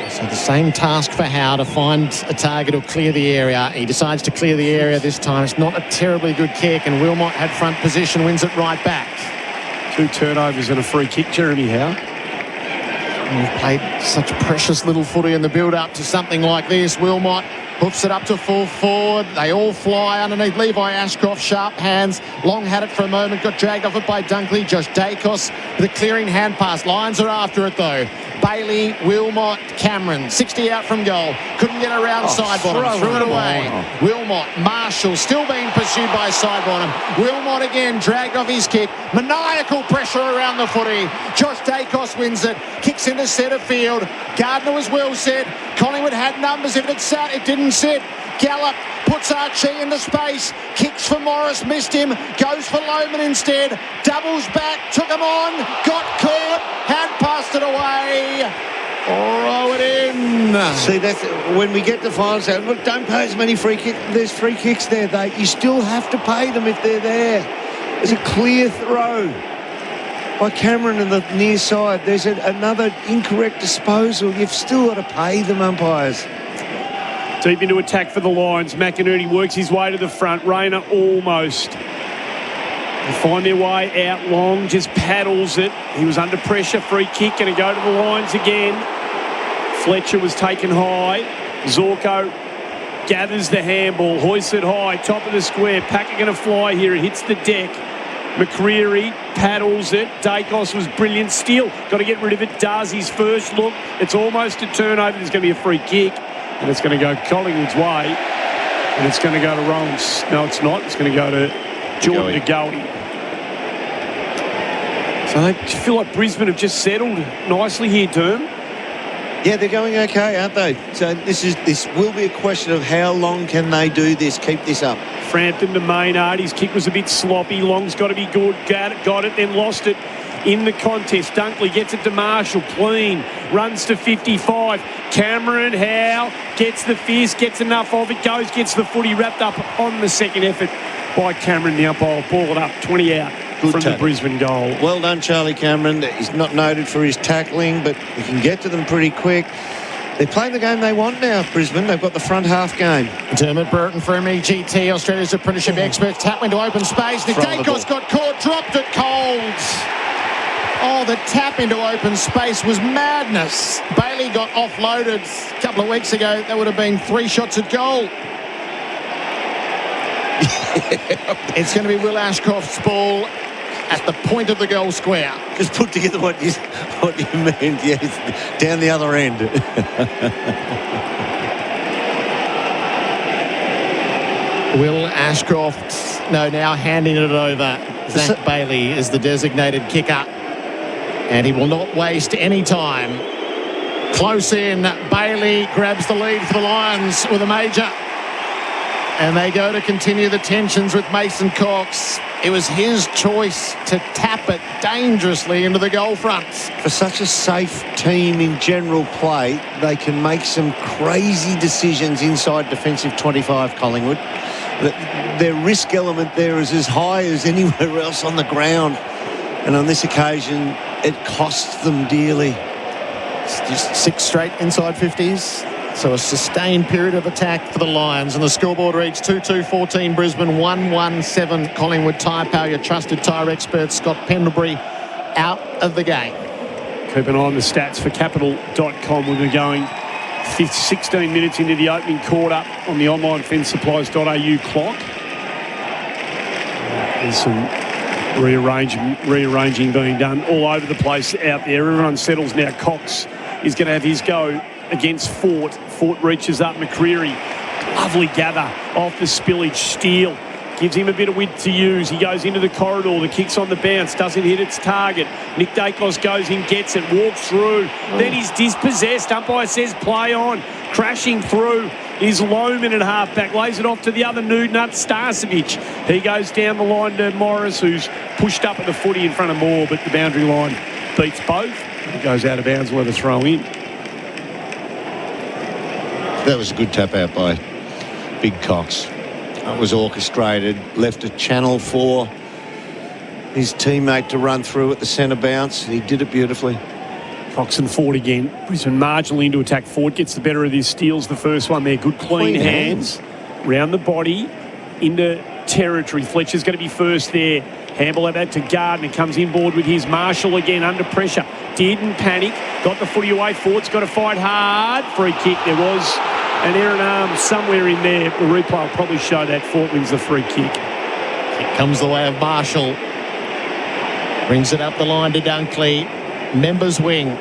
So So the same task for Howe to find a target or clear the area. He decides to clear the area this time. It's not a terribly good kick, and Wilmot had front position, wins it right back. 2 turnovers and a free kick, Jeremy Howe. We've played such precious little footy in the build-up to something like this. Wilmot hoofs it up to full forward. They all fly underneath Levi Ashcroft. Sharp hands. Long had it for a moment. Got dragged off it by Dunkley. Josh Dacos with a clearing hand pass. Lions are after it though. Bailey, Wilmot, Cameron. 60 out from goal. Couldn't get around Sidebottom. Threw it away. Wilmot, Marshall still being pursued by Sidebottom. Wilmot again dragged off his kick. Maniacal pressure around the footy. Josh Dacos wins it. Kicks into centre field. Gardner was well set. Collingwood had numbers. If it sat, it didn't sit. Gallup puts Archie into space. Kicks for Morris, missed him. Goes for Lohman instead. Doubles back, took him on. Got caught. Hand passed it away. Throw it in. See, that's when we get to finals. Look, don't pay as many free kicks. There's free kicks there. You still have to pay them if they're there. There's a clear throw by Cameron in the near side. There's another incorrect disposal. You've still got to pay them, umpires. Deep into attack for the Lions. McInerney works his way to the front. Rayner almost. They find their way out long. Just paddles it. He was under pressure. Free kick. Going to go to the Lions again. Fletcher was taken high. Zorko gathers the handball. Hoists it high. Top of the square. Packer going to fly here. It hits the deck. McCreery paddles it. Dacos was brilliant. Steele got to get rid of it. Does his first look. It's almost a turnover. There's going to be a free kick. And it's going to go Collingwood's way. And it's going to go to Rollins. No, it's not. It's going to go to Jordan DeGoey. So I feel like Brisbane have just settled nicely here, Derm. Yeah, they're going okay, aren't they? So this will be a question of how long can they do this, keep this up. Frampton to Maynard. His kick was a bit sloppy. Long's got to be good. Got it, then lost it in the contest. Dunkley gets it to Marshall. Clean. Runs to 55. Cameron Howe gets the fist, gets enough of it, goes, gets the footy wrapped up on the second effort by Cameron. The umpire ball it up, 20 out from the Brisbane goal. Well done, Charlie Cameron. He's not noted for his tackling, but he can get to them pretty quick. They're playing the game they want now, Brisbane. They've got the front half game. Dermott, Brereton for MCG, Australia's apprenticeship experts. Tap into open space. Nick Dacos got caught, dropped it cold. Oh, the tap into open space was madness. Bailey got offloaded a couple of weeks ago. That would have been 3 shots at goal. It's going to be Will Ashcroft's ball at the point of the goal square. Just put together what you meant. Yes, down the other end. Will Ashcroft, now handing it over. Zach Bailey is the designated kicker. And he will not waste any time. Close in. Bailey grabs the lead for the Lions with a major. And they go to continue the tensions with Mason Cox. It was his choice to tap it dangerously into the goal front. For such a safe team in general play, they can make some crazy decisions inside defensive 25, Collingwood. Their risk element there is as high as anywhere else on the ground. And on this occasion, it costs them dearly. It's just 6 straight inside 50s. So a sustained period of attack for the Lions. And the scoreboard reads 2-2-14 Brisbane, 1-1-7 Collingwood. Tyre Power, your trusted tyre expert, Scott Pendlebury, out of the game. Keep an eye on the stats for capital.com. We'll be going 16 minutes into the opening quarter on the online fensupplies.au clock. There's some rearranging being done all over the place out there. Everyone settles now. Cox is going to have his go against Fort. Fort reaches up. McCreery, lovely gather off the spillage. Steele gives him a bit of width to use. He goes into the corridor. The kick's on the bounce. Doesn't hit its target. Nick Dacos goes in, gets it, walks through. Then he's dispossessed. Umpire says play on. Crashing through is Lohman at halfback. Lays it off to the other nude nut, Starcevic. He goes down the line to Morris, who's pushed up at the footy in front of Moore, but the boundary line beats both. It goes out of bounds, let a throw in. That was a good tap out by Big Cox. It was orchestrated, left a channel for his teammate to run through at the centre bounce. He did it beautifully. Coxon forward again. Brisbane marginally into attack forward. Gets the better of this. Steals the first one there. Good clean hands. Round the body. Into territory. Fletcher's going to be first there. Handball out to Gardner. Comes inboard with his Marshall again under pressure. Didn't panic. Got the footy away. Ford's got to fight hard. Free kick. There was an errant arm somewhere in there. The replay will probably show that Fort wins the free kick. It comes the way of Marshall. Brings it up the line to Dunkley. Members wing.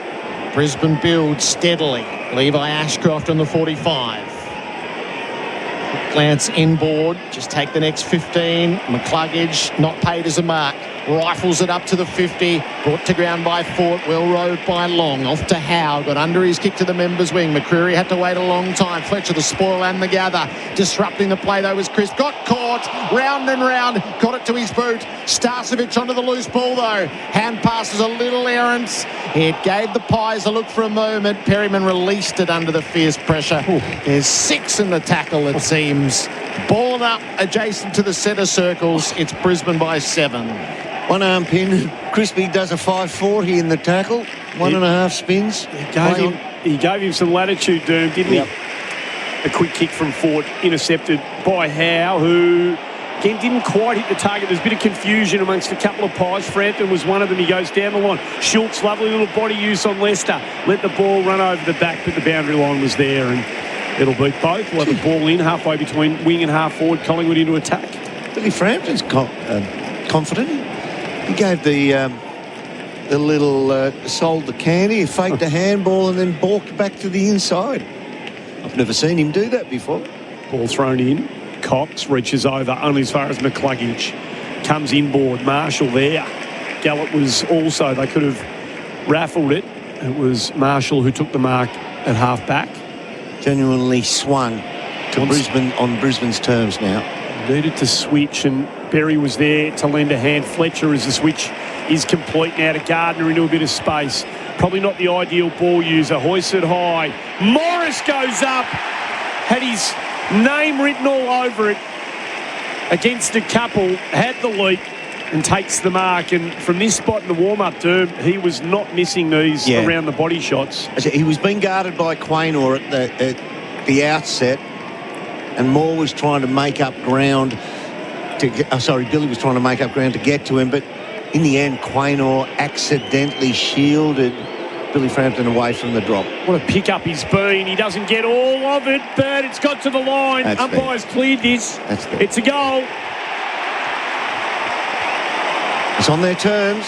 Brisbane builds steadily. Levi Ashcroft on the 45. Glance inboard. Just take the next 15. McCluggage not paid as a mark. Rifles it up to the 50. Brought to ground by Fort. Well rode by Long. Off to Howe. Got under his kick to the members wing. McCreary had to wait a long time. Fletcher the spoil and the gather. Disrupting the play though was Chris. Got caught. Round and round. Got it to his boot. Starcevic onto the loose ball though. Hand passes a little errant. It gave the Pies a look for a moment. Perryman released it under the fierce pressure. There's 6 in the tackle it seems. Ball up adjacent to the centre circles. It's Brisbane by 7. One arm pin. Crispy does a 540 in the tackle. 1.5 spins. He gave him some latitude, Derm, didn't he? A quick kick from Fort, intercepted by Howe, who again didn't quite hit the target. There's a bit of confusion amongst a couple of Pies. Frampton was one of them. He goes down the line. Schultz, lovely little body use on Leicester. Let the ball run over the back, but the boundary line was there, and it'll beat both. We'll have the ball in halfway between wing and half forward. Collingwood into attack. Billy Frampton's confident. He gave the little sold the candy, faked a handball and then balked back to the inside. I've never seen him do that before. Ball thrown in. Cox reaches over only as far as McCluggage. Comes inboard. Marshall there. Gallup was also, they could have raffled it. It was Marshall who took the mark at half back. Genuinely swung to Brisbane on Brisbane's terms now. Needed to switch, and Berry was there to lend a hand. Fletcher, as the switch is complete now, to Gardner into a bit of space. Probably not the ideal ball user. Hoisted high. Morris goes up. Had his name written all over it. Against a couple. Had the leap and takes the mark. And from this spot in the warm-up, Derm, he was not missing these around the body shots. He was being guarded by Quaynor at the outset. And Moore was trying to make up ground Billy was trying to make up ground to get to him, but in the end, Quaynor accidentally shielded Billy Frampton away from the drop. What a pick-up he's been. He doesn't get all of it, but it's got to the line. Umpire's cleared this. It's a goal. It's on their terms.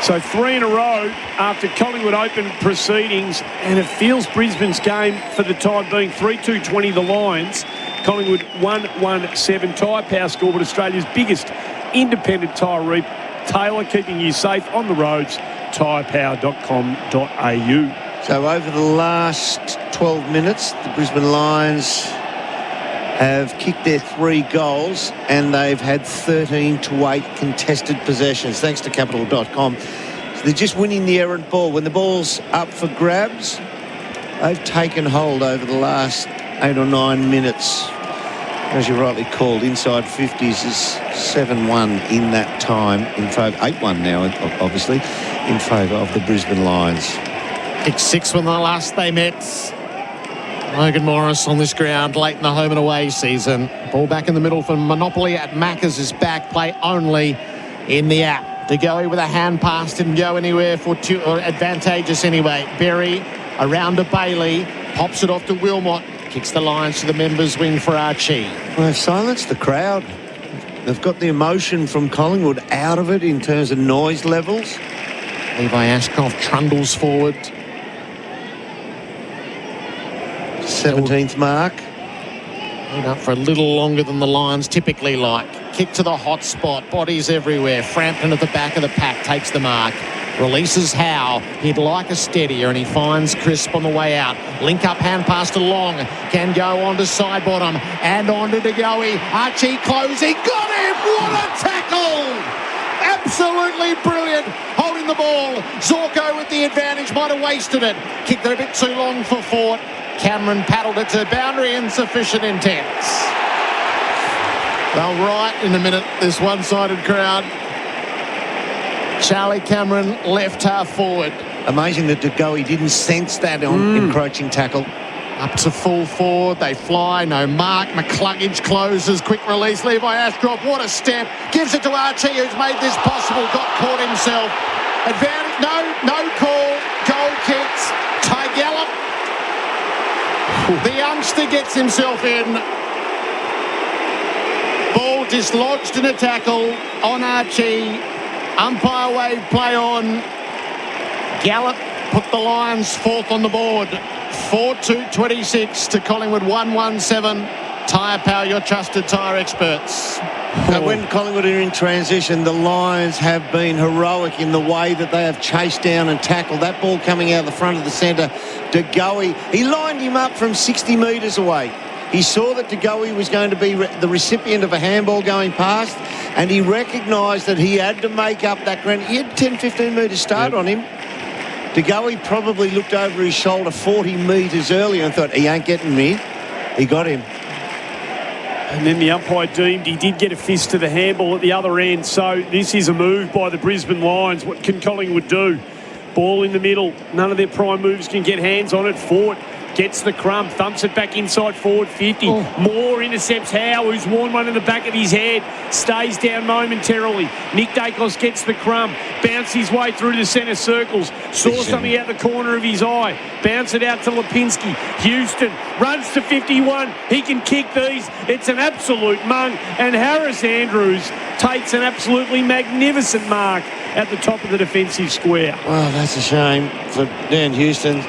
So 3 in a row after Collingwood opened proceedings, and it feels Brisbane's game for the time being. 3-2-20 the Lions. Collingwood 1-1-7 tyre power scoreboard, Australia's biggest independent tyre retailer, keeping you safe on the roads. Tyrepower.com.au. So over the last 12 minutes, the Brisbane Lions have kicked their 3 goals and they've had 13-8 contested possessions, thanks to Capital.com. So they're just winning the errant ball. When the ball's up for grabs, they've taken hold over the last 8 or 9 minutes. As you rightly called, inside 50s is 7-1 in that time, in favour, 8-1 now, obviously, in favour of the Brisbane Lions. Kick 6 when the last they met. Logan Morris on this ground late in the home and away season. Ball back in the middle for Monopoly at Macca's is back. Play only in the app. De Goey with a hand pass, didn't go anywhere for advantageous anyway. Berry around to Bailey, pops it off to Wilmot. Kicks the Lions to the members' wing for Archie. Well, they've silenced the crowd. They've got the emotion from Collingwood out of it in terms of noise levels. Levi Ashcroft trundles forward. 17th mark. Hold up for a little longer than the Lions typically like. Kick to the hot spot. Bodies everywhere. Frampton at the back of the pack takes the mark. Releases Howe. He'd like a steadier, and he finds Crisp on the way out. Link up hand pass to Long. Can go on to side bottom and on to De Goey. Archie closing. Got him! What a tackle! Absolutely brilliant. Holding the ball. Zorko with the advantage. Might have wasted it. Kicked it a bit too long for Fort. Cameron paddled it to the boundary. Insufficient intent. They'll riot in a minute, this one-sided crowd. Charlie Cameron left half forward. Amazing that DeGoey didn't sense that on encroaching tackle. Up to full forward, they fly, no mark. McCluggage closes, quick release, Levi Ashcroft, what a step. Gives it to Archie, who's made this possible, got caught himself. Advantage, no call, goal kicks, Ty Gallop. The youngster gets himself in. Ball dislodged in a tackle on Archie. Umpire wave play on. Gallop put the Lions fourth on the board. 4-2-26 to Collingwood 1-1-7. Tyre Power, your trusted tyre experts. And when Collingwood are in transition, the Lions have been heroic in the way that they have chased down and tackled. That ball coming out the front of the centre, DeGoey, he lined him up from 60 metres away. He saw that DeGoey was going to be the recipient of a handball going past, and he recognised that he had to make up that ground. He had 10-15 metre start on him. DeGoey probably looked over his shoulder 40 metres earlier and thought, he ain't getting me. He got him. And then the umpire deemed he did get a fist to the handball at the other end. So this is a move by the Brisbane Lions. What can Collingwood do? Ball in the middle. None of their prime movers can get hands on it. Fort gets the crumb, thumps it back inside forward 50. Moore intercepts Howe, who's worn one in the back of his head. Stays down momentarily. Nick Dacos gets the crumb, bounces his way through the centre circles. Saw something out the corner of his eye. Bounce it out to Lipinski. Houston runs to 51. He can kick these. It's an absolute mung. And Harris Andrews takes an absolutely magnificent mark at the top of the defensive square. Oh, that's a shame for Dan Houston.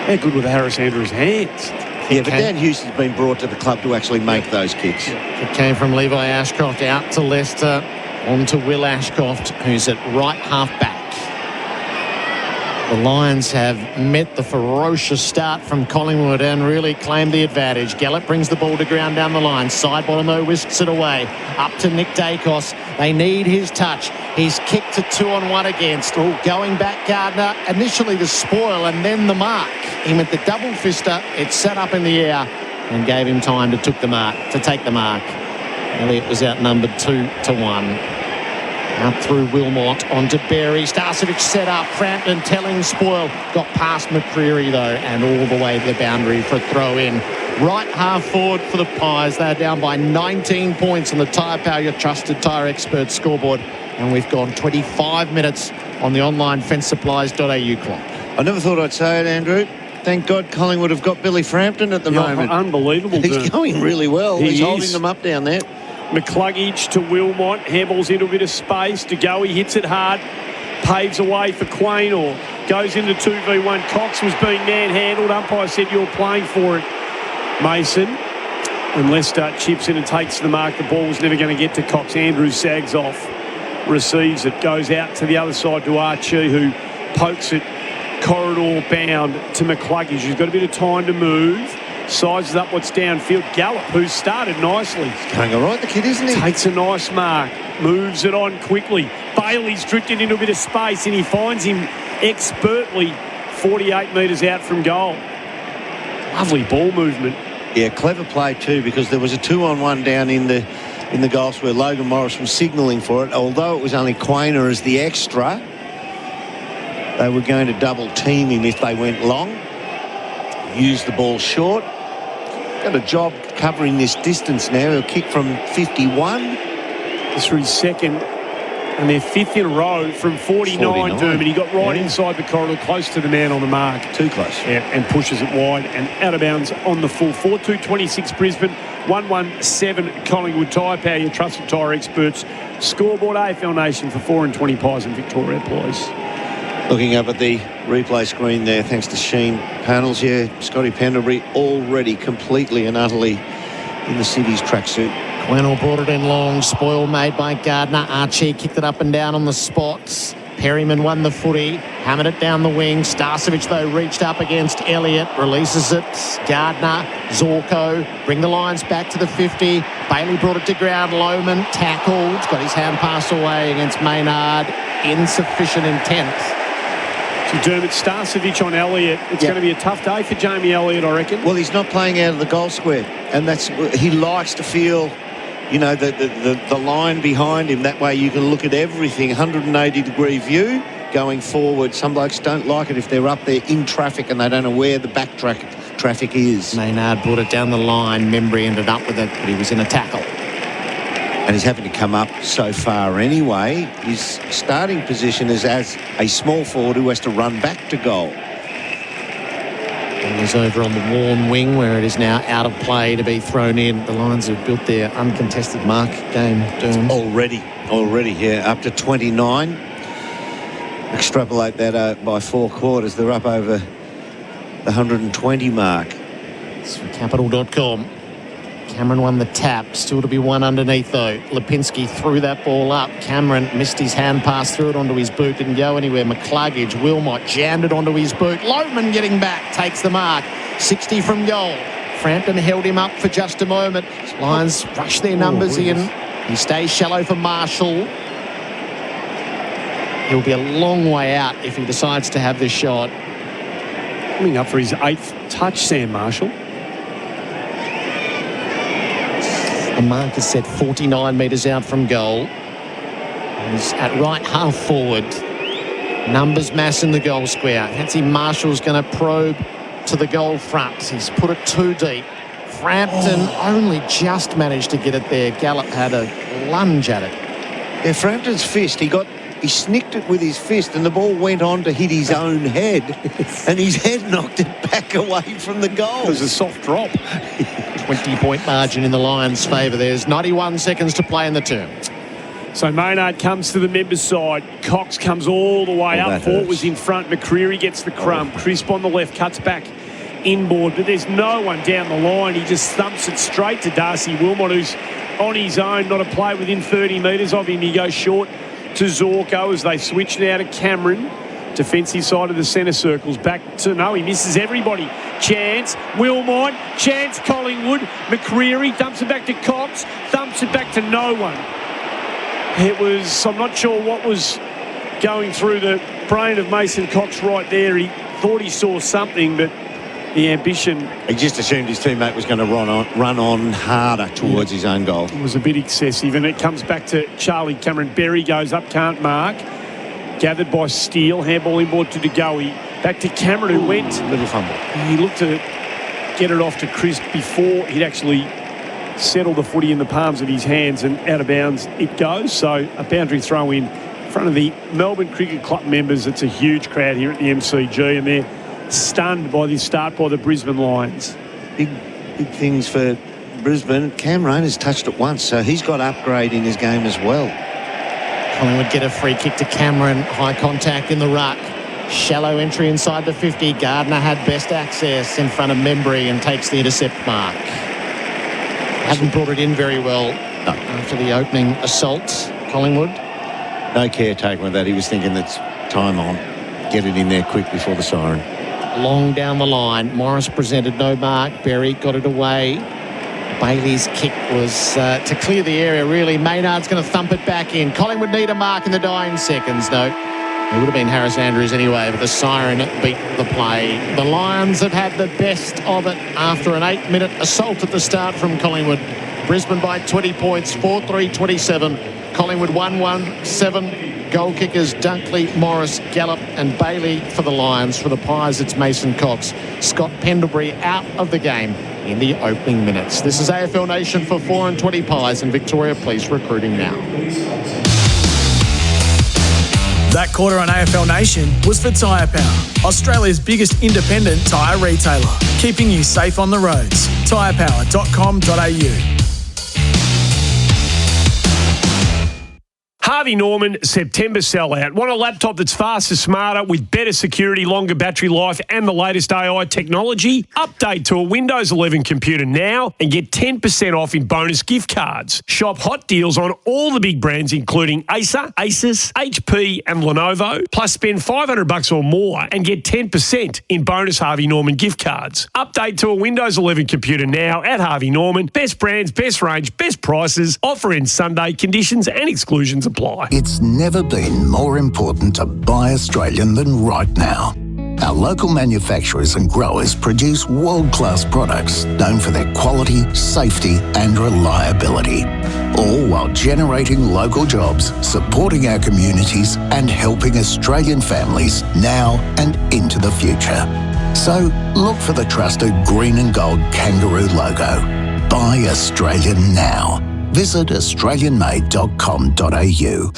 How good were the Harris Andrews hands? Yeah, but Dan Houston's been brought to the club to actually make those kicks. It came from Levi Ashcroft out to Leicester, on to Will Ashcroft, who's at right half back. The Lions have met the ferocious start from Collingwood and really claimed the advantage. Gallop brings the ball to ground down the line. Side bottom though, whisks it away. Up to Nick Dacos. They need his touch. He's kicked to 2-on-1 against. Going back Gardner. Initially the spoil and then the mark. He went the double fister. It sat up in the air and gave him time to take the mark. Elliott was outnumbered 2-1. Out through Wilmot onto Berry. Starcevic set up. Frampton telling spoil. Got past McCreery though and all the way to the boundary for a throw in. Right half forward for the Pies. They're down by 19 points on the Tyre Power, your trusted tyre expert scoreboard. And we've gone 25 minutes on the online fencesupplies.au clock. I never thought I'd say it, Andrew. Thank God Collingwood have got Billy Frampton at the moment. Unbelievable. He's going really well. He's holding them up down there. McCluggage to Wilmot, handballs into a bit of space. DeGoey hits it hard, paves away for Quaynor, goes into 2v1. Cox was being manhandled. Umpire said you're playing for it, Mason. And Leicester chips in and takes the mark. The ball was never going to get to Cox. Andrews sags off, receives it, goes out to the other side to Archie, who pokes it corridor bound to McCluggage, who's got a bit of time to move. Sizes up what's downfield. Gallop, who's started nicely. He's going all right, the kid, isn't he? Takes a nice mark. Moves it on quickly. Bailey's drifted into a bit of space and he finds him expertly 48 metres out from goal. Lovely ball movement. Yeah, clever play too, because there was a 2-on-1 down in the goal where Logan Morris was signalling for it. Although it was only Quaynor as the extra, they were going to double team him if they went long. Use the ball short. Got a job covering this distance now. He'll kick from 51. This is his second and they're fifth in a row from 49, Dermott. He got right inside the corridor, close to the man on the mark. Too close. Yeah, and pushes it wide and out of bounds on the full. 4-2-26 Brisbane, 1-1-7 Collingwood. Tyre Power, your trusted tyre experts. Scoreboard AFL Nation for 4 and 20 Pies in Victoria, please. Looking up at the replay screen there, thanks to Sheen Panels here. Scotty Pendlebury already completely and utterly in the city's tracksuit. Quennell brought it in long. Spoil made by Gardner. Archie kicked it up and down on the spots. Perryman won the footy. Hammered it down the wing. Starcevic, though, reached up against Elliott. Releases it. Gardner. Zorko. Bring the Lions back to the 50. Bailey brought it to ground. Lohman tackled. Got his hand passed away against Maynard. Insufficient intent. Dermott, Starcevic on Elliott. It's going to be a tough day for Jamie Elliott, I reckon. Well, he's not playing out of the goal square, and that's he likes to feel, you know, the line behind him. That way you can look at everything, 180-degree view, going forward. Some blokes don't like it if they're up there in traffic and they don't know where the back traffic is. Maynard brought it down the line. Membry ended up with it, but he was in a tackle. And he's having to come up so far anyway. His starting position is as a small forward who has to run back to goal. And he's over on the worn wing where it is now out of play to be thrown in. The Lions have built their uncontested mark game, Derm. Already, yeah, up to 29. Extrapolate that by 4 quarters, they're up over the 120 mark. It's from Capital.com. Cameron won the tap, still to be one underneath though. Lipinski threw that ball up. Cameron missed his hand pass, threw it onto his boot, didn't go anywhere. McCluggage, Wilmot jammed it onto his boot. Loman getting back, takes the mark. 60 from goal. Frampton held him up for just a moment. Lions rush their numbers in. He stays shallow for Marshall. He'll be a long way out if he decides to have this shot. Coming up for his 8th touch, Sam Marshall. The mark is set 49 metres out from goal. He's at right half forward. Numbers mass in the goal square. Nancy Marshall's going to probe to the goal front. He's put it too deep. Frampton only just managed to get it there. Gallup had a lunge at it. Yeah, Frampton's fist, he snicked it with his fist and the ball went on to hit his own head and his head knocked it back away from the goal. It was a soft drop. 20-point margin in the Lions' favour. There's 91 seconds to play in the term. So Maynard comes to the members' side. Cox comes all the way up. Fort was in front. McCreery gets the crumb. Crisp on the left, cuts back inboard. But there's no one down the line. He just thumps it straight to Darcy Wilmot, who's on his own. Not a play within 30 metres of him. He goes short to Zorko as they switch now to Cameron. Defensive side of the centre circles. Back to, no, he misses everybody. Chance, Wilmot, Chance, Collingwood, McCreery, dumps it back to Cox, thumps it back to no one. It was, I'm not sure what was going through the brain of Mason Cox right there. He thought he saw something, but the ambition... He just assumed his teammate was going to run on harder towards his own goal. It was a bit excessive, and it comes back to Charlie Cameron. Berry goes up, can't mark. Gathered by Steele, handball inboard to De Goey. Back to Cameron, who went. Little fumble. He looked to get it off to Crisp before he'd actually settled the footy in the palms of his hands, and out of bounds it goes. So a boundary throw in front of the Melbourne Cricket Club members. It's a huge crowd here at the MCG, and they're stunned by this start by the Brisbane Lions. Big things for Brisbane. Cameron has touched it once, so he's got upgrade in his game as well. Collingwood get a free kick to Cameron. High contact in the ruck. Shallow entry inside the 50. Gardner had best access in front of Membry and takes the intercept mark. Haven't brought it in very well after the opening assault, Collingwood. No caretaker with that. He was thinking that's time on. Get it in there quick before the siren. Long down the line. Morris presented no mark. Berry got it away. Bailey's kick was to clear the area, really. Maynard's going to thump it back in. Collingwood need a mark in the dying seconds, though. It would have been Harris Andrews anyway, but the siren beat the play. The Lions have had the best of it after an 8-minute assault at the start from Collingwood. Brisbane by 20 points, 4-3-27. Collingwood 1-1-7. Goal kickers Dunkley, Morris, Gallup and Bailey for the Lions. For the Pies, it's Mason Cox. Scott Pendlebury out of the game in the opening minutes. This is AFL Nation for 4 and 20 Pies and Victoria Police recruiting now. That quarter on AFL Nation was for Tyre Power, Australia's biggest independent tyre retailer, keeping you safe on the roads. tyrepower.com.au. Harvey Norman, September sellout. Want a laptop that's faster, smarter, with better security, longer battery life, and the latest AI technology? Update to a Windows 11 computer now and get 10% off in bonus gift cards. Shop hot deals on all the big brands, including Acer, Asus, HP, and Lenovo. Plus, spend $500 or more and get 10% in bonus Harvey Norman gift cards. Update to a Windows 11 computer now at Harvey Norman. Best brands, best range, best prices. Offer ends Sunday. Conditions and exclusions apply. It's never been more important to buy Australian than right now. Our local manufacturers and growers produce world-class products known for their quality, safety and reliability, all while generating local jobs, supporting our communities and helping Australian families now and into the future. So look for the trusted green and gold kangaroo logo. Buy Australian now. Visit australianmade.com.au.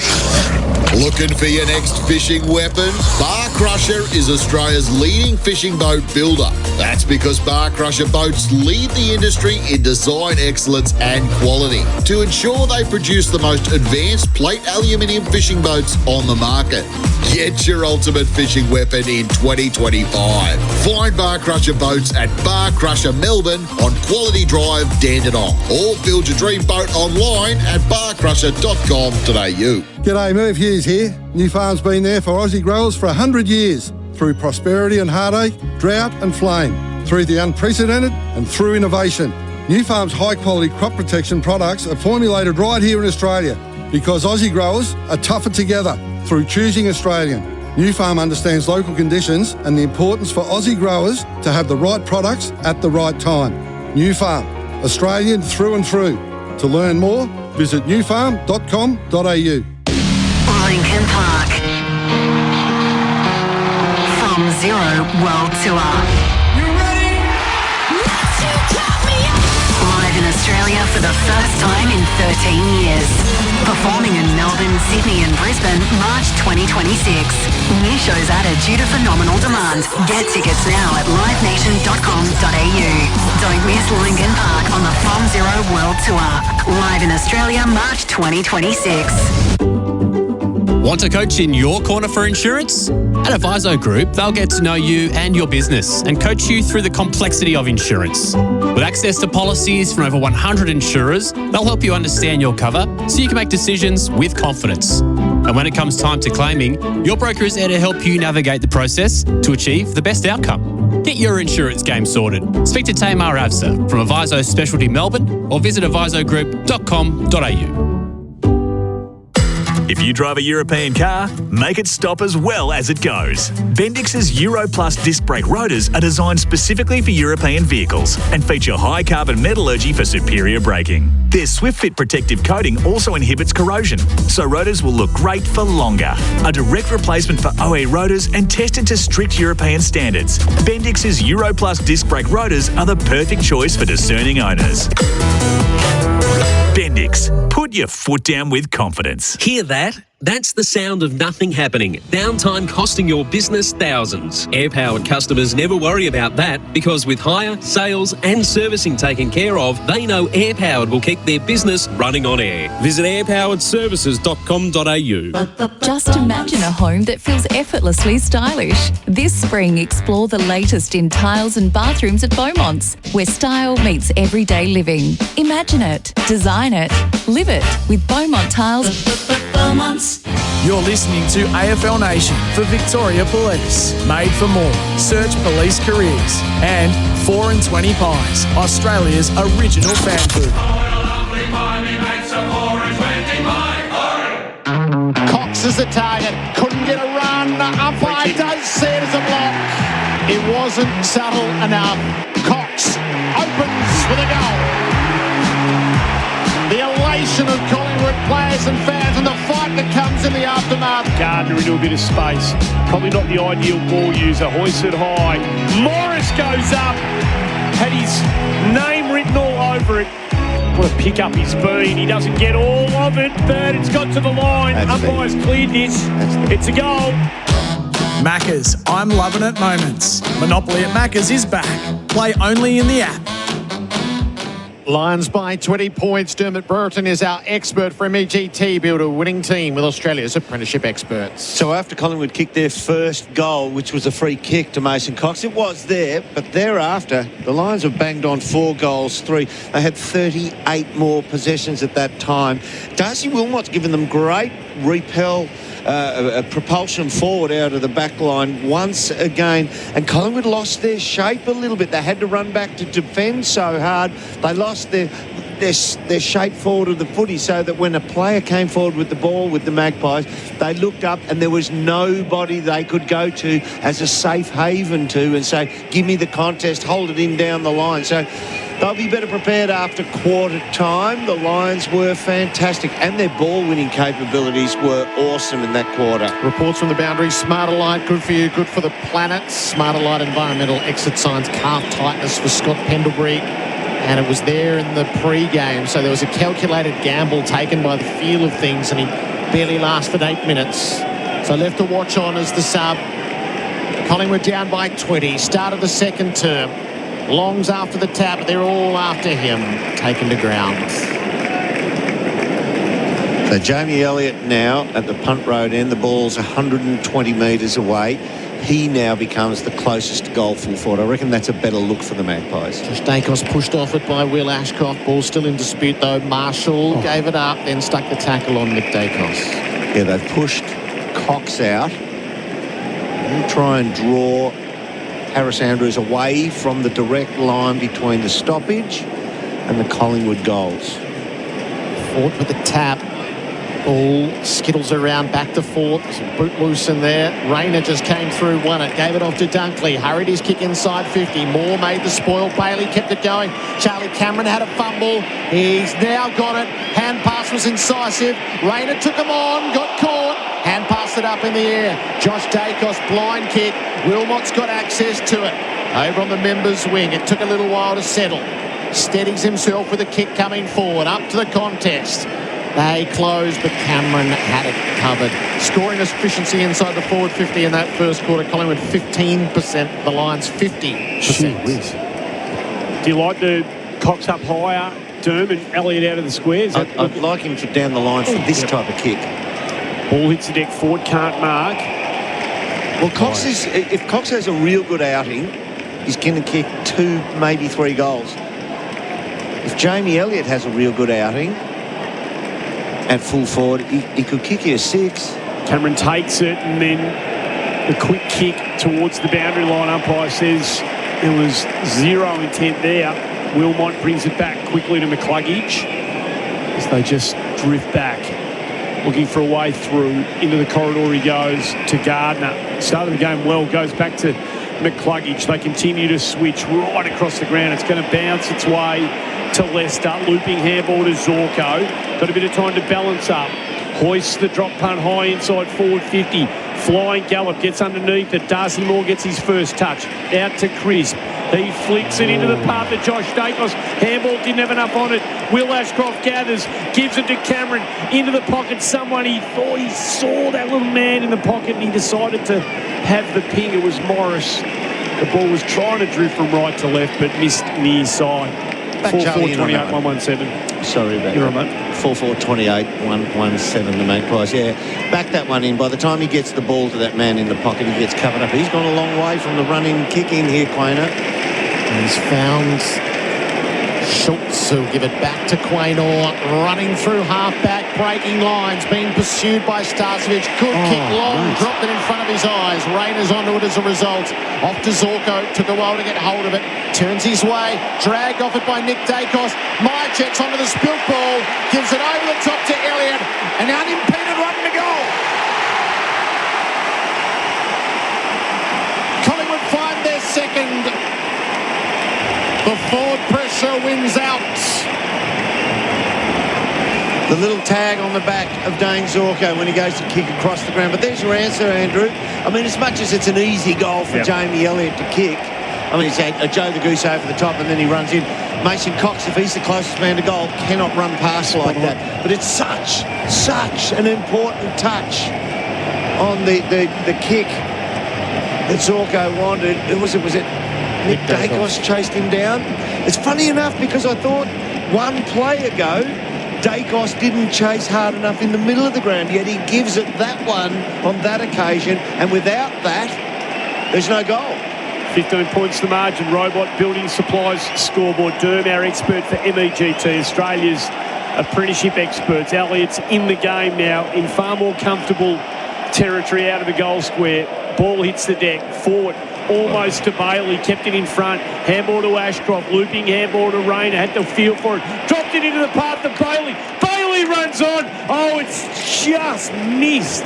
Looking for your next fishing weapon? Bar Crusher is Australia's leading fishing boat builder. That's because Bar Crusher boats lead the industry in design excellence and quality to ensure they produce the most advanced plate aluminium fishing boats on the market. Get your ultimate fishing weapon in 2025. Find Bar Crusher boats at Bar Crusher Melbourne on Quality Drive, Dandenong, or build your dream boat online at barcrusher.com.au. G'day, Merv Hughes here. New Farm's been there for Aussie growers for 100 years, through prosperity and heartache, drought and flame, through the unprecedented and through innovation. New Farm's high-quality crop protection products are formulated right here in Australia because Aussie growers are tougher together through choosing Australian. New Farm understands local conditions and the importance for Aussie growers to have the right products at the right time. New Farm, Australian through and through. To learn more, visit newfarm.com.au. Lincoln Park. From Zero World Tour. Live in Australia for the first time in 13 years. Performing in Melbourne, Sydney and Brisbane, March 2026. New shows added due to phenomenal demand. Get tickets now at livenation.com.au. Don't miss Lincoln Park on the From Zero World Tour. Live in Australia, March 2026. Want a coach in your corner for insurance? At Aviso Group, they'll get to know you and your business and coach you through the complexity of insurance. With access to policies from over 100 insurers, they'll help you understand your cover so you can make decisions with confidence. And when it comes time to claiming, your broker is there to help you navigate the process to achieve the best outcome. Get your insurance game sorted. Speak to Tamar Avsa from Aviso Specialty Melbourne or visit avisogroup.com.au. If you drive a European car, make it stop as well as it goes. Bendix's Euro Plus disc brake rotors are designed specifically for European vehicles and feature high carbon metallurgy for superior braking. Their SwiftFit protective coating also inhibits corrosion, so rotors will look great for longer. A direct replacement for OE rotors and tested to strict European standards. Bendix's Euro Plus disc brake rotors are the perfect choice for discerning owners. Bendix. Put your foot down with confidence. Hear that? That's the sound of nothing happening. Downtime costing your business thousands. Air-powered customers never worry about that because with hire, sales and servicing taken care of, they know Air-Powered will keep their business running on air. Visit airpoweredservices.com.au. Just imagine a home that feels effortlessly stylish. This spring, explore the latest in tiles and bathrooms at Beaumont's, where style meets everyday living. Imagine it, design it, live it with Beaumont Tiles. Beaumont's. You're listening to AFL Nation for Victoria Police. Made for more. Search police careers. And 4 and 20 Pies, Australia's original fan food. Cox is the target. Couldn't get a run. Umpire does see it as a block. It wasn't subtle enough. Cox opens with a goal. The elation of Collingwood players and fans and the fight that comes in the aftermath. Gardner into a bit of space. Probably not the ideal ball user. Hoisted high. Morris goes up. Had his name written all over it. What a pick-up he's been. He doesn't get all of it, but it's got to the line. Umpire's cleared this. It's a goal. Macca's I'm Loving It moments. Monopoly at Macca's is back. Play only in the app. Lions by 20 points. Dermott Brereton is our expert for MCG. Build a winning team with Australia's apprenticeship experts. So after Collingwood kicked their first goal, which was a free kick to Mason Cox, it was there, but thereafter, the Lions were banged on 4 goals, 3. They had 38 more possessions at that time. Darcy Wilmot's given them great propulsion forward out of the back line once again, and Collingwood lost their shape a little bit. They had to run back to defend so hard. They lost their their shape forward of the footy so that when a player came forward with the ball with the Magpies, they looked up and there was nobody they could go to as a safe haven to and say, give me the contest, hold it in down the line. So they'll be better prepared after quarter time. The Lions were fantastic and their ball-winning capabilities were awesome in that quarter. Reports from the boundary, Smarter Light, good for you, good for the planet. Smarter Light environmental exit signs, calf tightness for Scott Pendlebury. And it was there in the pre-game, so there was a calculated gamble taken by the feel of things, and he barely lasted 8 minutes. So left to watch on as the sub. Collingwood down by 20, start of the second term. Long's after the tap, they're all after him, taken to ground. So Jamie Elliott now at the punt road end, the ball's 120 metres away. He now becomes the closest to goal full forward. I reckon that's a better look for the Magpies. Josh Dacos pushed off it by Will Ashcroft. Ball still in dispute though. Marshall gave it up, then stuck the tackle on Nick Dacos. Yeah, they've pushed Cox out. They'll try and draw Harris Andrews away from the direct line between the stoppage and the Collingwood goals. Fort with the tap. Ball skittles around back to fourth. There's a boot loose in there. Rayner just came through, won it, gave it off to Dunkley. Hurried his kick inside 50. Moore made the spoil. Bailey kept it going. Charlie Cameron had a fumble. He's now got it. Hand pass was incisive. Rayner took him on, got caught. Hand passed it up in the air. Josh Dacos, blind kick. Wilmot's got access to it. Over on the members' wing. It took a little while to settle. Steadies himself with a kick coming forward. Up to the contest. They closed, but Cameron had it covered. Scoring efficiency inside the forward 50 in that first quarter. Collingwood 15%, the Lions 50%. Do you like the Cox up higher, Dermott and Elliott out of the squares? I'd like him for down the line for this type of kick. Ball hits the deck, Ford can't mark. Well, Cox is, if Cox has a real good outing, he's going to kick 2, maybe 3 goals. If Jamie Elliott has a real good outing at full forward, he could kick you a 6. Cameron takes it, and then the quick kick towards the boundary line. Umpire says there was zero intent there. Wilmot brings it back quickly to McCluggage as they just drift back, looking for a way through. Into the corridor he goes to Gardner. Started the game well, goes back to McCluggage. They continue to switch right across the ground. It's going to bounce its way to Leicester. Looping handball to Zorko. Got a bit of time to balance up. Hoists the drop punt high inside forward 50. Flying gallop, gets underneath it. Darcy Moore gets his first touch. Out to Crisp. He flicks it into the path of Josh Dacos. Handball didn't have enough on it. Will Ashcroft gathers, gives it to Cameron. Into the pocket, someone he thought he saw that little man in the pocket and he decided to have the ping. It was Morris. The ball was trying to drift from right to left but missed near side. 4-4-28, 117. Sorry about You're that. right, mate. 4-4-28, 117 the Magpies. Yeah, back that one in. By the time he gets the ball to that man in the pocket, he gets covered up. He's gone a long way from the run-in kick in here, Quainer. He's found Schultz, who'll give it back to Quaynor, running through half-back, breaking lines, being pursued by Starcevic. Good kick, long, dropped it in front of his eyes. Rainer's onto it as a result. Off to Zorko, took a while to get hold of it, turns his way, dragged off it by Nick Dacos. Meyer checks onto the spilt ball, gives it over the top to Elliott, an unimpeded run to goal. Collingwood find their second. The forward pressure wins out. The little tag on the back of Dane Zorko when he goes to kick across the ground. But there's your answer, Andrew. I mean, as much as it's an easy goal for Jamie Elliott to kick, I mean, it's a Joe the Goose over the top and then he runs in. Mason Cox, if he's the closest man to goal, cannot run past like that. But it's such an important touch on the kick that Zorko wanted. Was it Nick Dacos chased him down? It's funny enough because I thought one play ago Dacos didn't chase hard enough in the middle of the ground, yet he gives it that one on that occasion, and without that, there's no goal. 15 points the margin. Robot Building Supplies scoreboard. Derm, our expert for MEGT, Australia's apprenticeship experts. Elliott's in the game now, in far more comfortable territory out of the goal square. Ball hits the deck. Forward. Almost to Bailey. Kept it in front. Handball to Ashcroft. Looping handball to Rayner. Had to feel for it. Dropped it into the path of Bailey. Bailey runs on. Oh, it's just missed.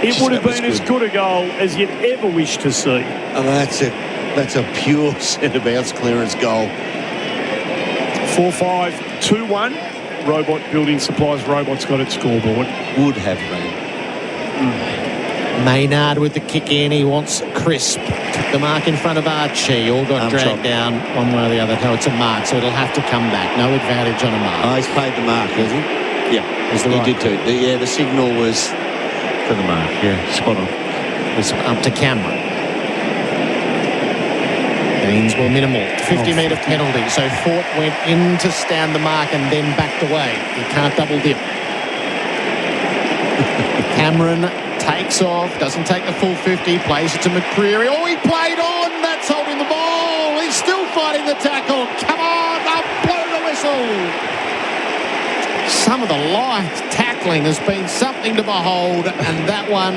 It would have been as good a goal as you'd ever wish to see. And that's it. That's a pure centre-bounce clearance goal. 4-5, 2-1. Robot Building Supplies. Robot's got its scoreboard. Would have been. Maynard with the kick in. He wants crisp. Took the mark in front of Archie. All got dragged down one way or the other. No, it's a mark, so it'll have to come back. No advantage on a mark. Oh, he's paid the mark, has he? Yeah, he did too. The signal was for the mark. Yeah, spot on. It was up to Cameron. Deans were minimal. 50-metre penalty. So Fort went in to stand the mark and then backed away. You can't double dip. Cameron takes off, doesn't take the full 50, plays it to McCreary. Oh, he played on. That's holding the ball. He's still fighting the tackle. Come on, up, blow the whistle. Some of the light tackling has been something to behold, and that one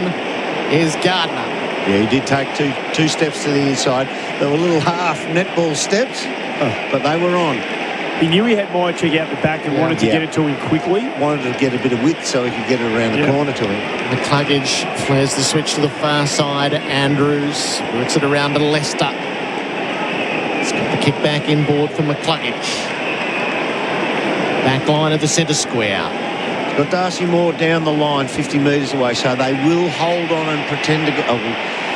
is Gardner. Yeah, he did take two steps to the inside. They were little half netball steps, but they were on. He knew he had Myercheck out the back and wanted to get it to him quickly. Wanted to get a bit of width so he could get it around the corner to him. McCluggage flares the switch to the far side. Andrews works it around to Leicester. He's got the kick back inboard for McCluggage. Back line of the centre square. Got Darcy Moore down the line 50 metres away, so they will hold on and pretend to go.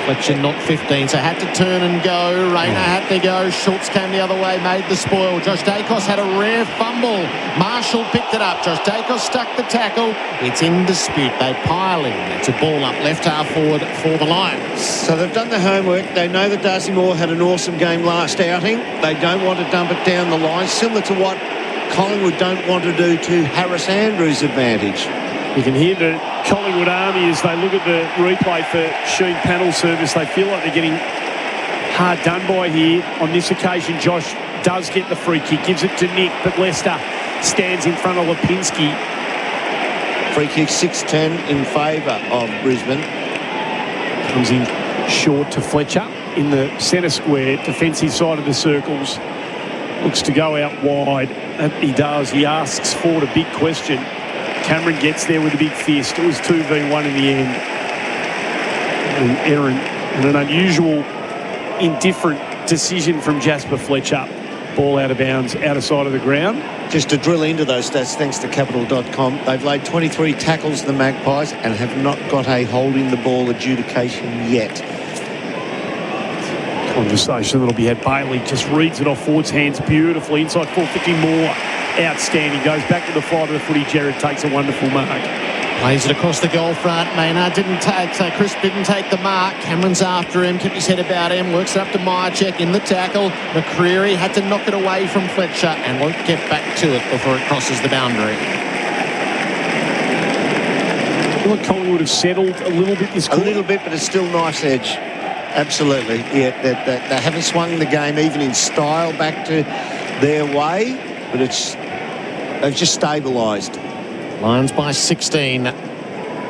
Fletcher not 15, so had to turn and go. Rayner had to go. Schultz came the other way, made the spoil. Josh Dacos had a rare fumble. Marshall picked it up. Josh Dacos stuck the tackle. It's in dispute. They pile in. It's a ball up left half forward for the Lions. So they've done the homework. They know that Darcy Moore had an awesome game last outing. They don't want to dump it down the line, similar to what Collingwood don't want to do to Harris Andrews' advantage. You can hear the Collingwood Army as they look at the replay for Sheen panel service. They feel like they're getting hard done by here. On this occasion, Josh does get the free kick, gives it to Nick, but Leicester stands in front of Lipinski. Free kick 6-10 in favour of Brisbane. Comes in short to Fletcher in the centre square, defensive side of the circles. Looks to go out wide. He does. He asks Ford a big question. Cameron gets there with a big fist. It was 2v1 in the end. And Aaron, and an unusual, indifferent decision from Jasper Fletcher. Ball out of bounds, out of sight of the ground. Just to drill into those stats, thanks to Capital.com, they've laid 23 tackles, the Magpies, and have not got a holding the ball adjudication yet. Conversation that'll be had. Bailey just reads it off Ford's hands beautifully. Inside 450 more. Outstanding. Goes back to the flight of the footy. Gerard takes a wonderful mark. Plays it across the goal front. Maynard didn't take, so Chris didn't take the mark. Cameron's after him, kept his head about him, works it up to Myercheck in the tackle. McCreary had to knock it away from Fletcher and won't get back to it before it crosses the boundary. I feel like Collingwood have settled a little bit this quarter. A little bit, but it's still nice edge. Absolutely. Yeah, they haven't swung the game even in style back to their way, but they've just stabilised. Lions by 16.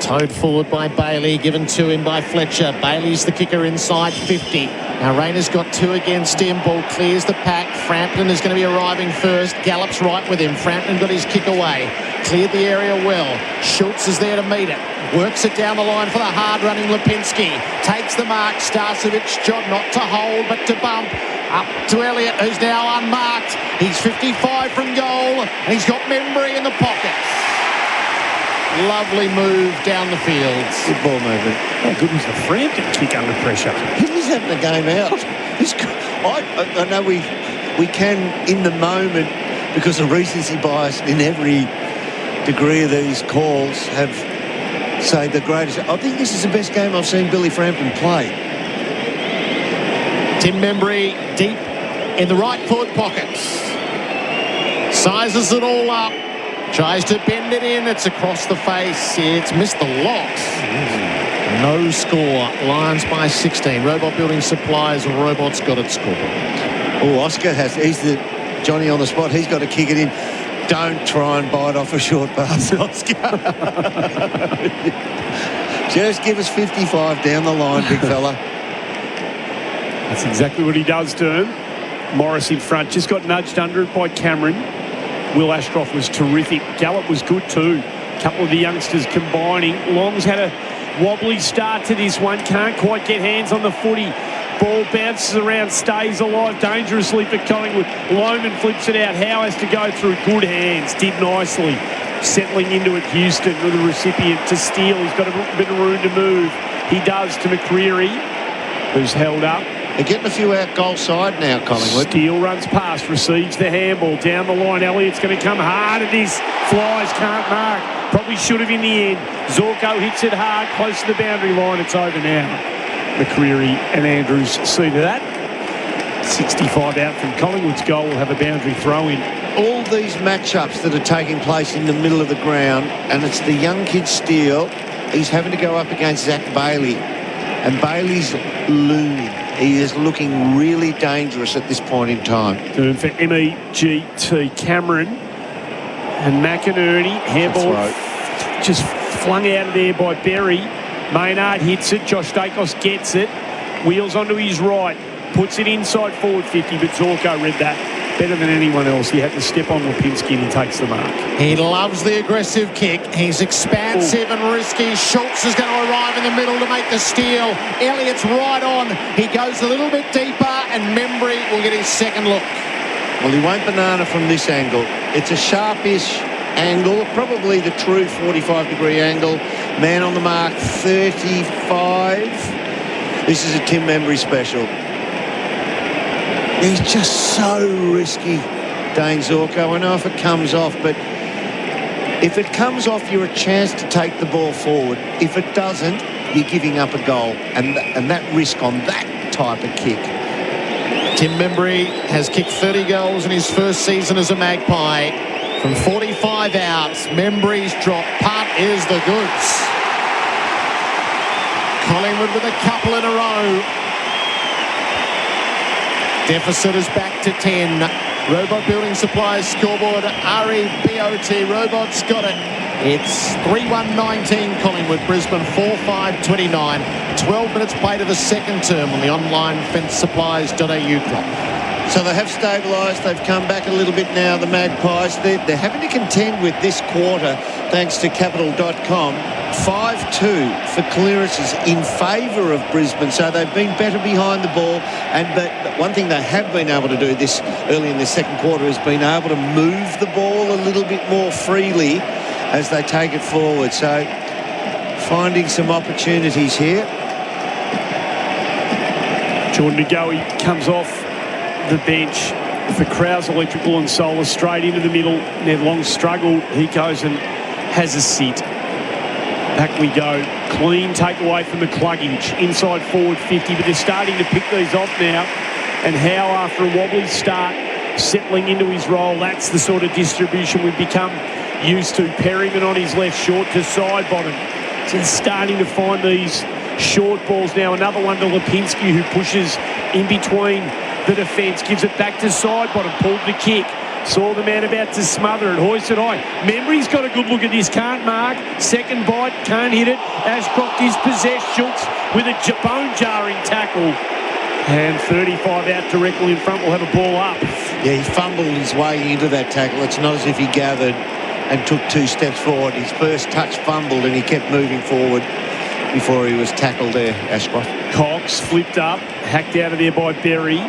Towed forward by Bailey, given to him by Fletcher. Bailey's the kicker inside 50. Now Rayner's got two against him. Ball clears the pack. Frampton is going to be arriving first. Gallops right with him. Frampton got his kick away. Cleared the area well. Schultz is there to meet it. Works it down the line for the hard-running Lipinski. Takes the mark. Starcevic's job not to hold, but to bump. Up to Elliott, who's now unmarked. He's 55 from goal, and he's got Membry in the pocket. Lovely move down the field. Good ball movement. How good was the Frampton kick under pressure? He was having a game out. I know we can, in the moment, because of recency bias in every degree of these calls, have say the greatest. I think this is the best game I've seen Billy Frampton play. Tim Membry deep in the right forward pockets. Sizes it all up. Tries to bend it in. It's across the face. It's missed the locks. No score. Lions by 16. Robot Building Supplies. Robot's got it scored. Oh, Oscar he's the Johnny on the spot. He's got to kick it in. Don't try and bite off a short pass, Oscar. Just give us 55 down the line, big fella. That's exactly what he does to him. Morris in front, just got nudged under it by Cameron. Will Ashcroft was terrific. Gallup was good too. A couple of the youngsters combining. Long's had a wobbly start to this one. Can't quite get hands on the footy. Ball bounces around, stays alive dangerously for Collingwood. Lohman flips it out. Howe has to go through. Good hands. Did nicely. Settling into it, Houston with the recipient to Steele. He's got a bit of room to move. He does to McCreery, who's held up. They're getting a few out goal side now, Collingwood. Steele runs past, receives the handball down the line. Elliott's going to come hard at this. Flies, can't mark. Probably should have in the end. Zorko hits it hard, close to the boundary line. It's over now. McCreery and Andrews see to that. 65 out from Collingwood's goal will have a boundary throw in. All these matchups that are taking place in the middle of the ground, and it's the young kid Steele. He's having to go up against Zach Bailey, and Bailey's looming. He is looking really dangerous at this point in time. Turn for MEGT. Cameron and McInerney. Handball just flung out of there by Berry. Maynard hits it. Josh Dacos gets it. Wheels onto his right. Puts it inside forward 50, but Zorko read that better than anyone else. He had to step on Lipinski and he takes the mark. He loves the aggressive kick. He's expansive and risky. Schultz is going to arrive in the middle to make the steal. Elliott's right on. He goes a little bit deeper and Membry will get his second look. Well, he won't banana from this angle. It's a sharpish angle, probably the true 45-degree angle. Man on the mark, 35. This is a Tim Membry special. He's just so risky, Dane Zorko. I know if it comes off, but if it comes off, you're a chance to take the ball forward. If it doesn't, you're giving up a goal. And that risk on that type of kick. Tim Membry has kicked 30 goals in his first season as a Magpie. From 45 out, Membry's drop punt is the goods. Collingwood with a couple in a row. Deficit is back to 10. Robot Building Supplies scoreboard. REBOT. Robot's got it. It's 3-1-19 Collingwood. Brisbane 4-5-29. 12 minutes played of the second term on the online fencesupplies.au clock. So they have stabilised. They've come back a little bit now, the Magpies. They're having to contend with this quarter, thanks to Capital.com. 5-2 for clearances in favour of Brisbane. So they've been better behind the ball. But one thing they have been able to do this early in the second quarter is been able to move the ball a little bit more freely as they take it forward. So finding some opportunities here. Jordan Ngoe comes off the bench for Krause Electrical and Solar, straight into the middle. Ned Long struggled. He goes and has a sit. Back we go. Clean takeaway from the Cluggage. Inside forward 50, but they're starting to pick these off now. And Howe, after a wobbly start, settling into his role. That's the sort of distribution we've become used to. Perryman on his left, short to side bottom. So he's starting to find these short balls now. Another one to Lipinski, who pushes in between the defence, gives it back to side bottom, pulled the kick. Saw the man about to smother it, hoisted high. Membry's got a good look at this, can't mark. Second bite, can't hit it. Ashcroft is possessed. Schultz with a bone-jarring tackle. And 35 out directly in front will have a ball up. Yeah, he fumbled his way into that tackle. It's not as if he gathered and took 2 steps forward. His first touch fumbled and he kept moving forward before he was tackled there, Ashcroft. Cox flipped up, hacked out of there by Berry.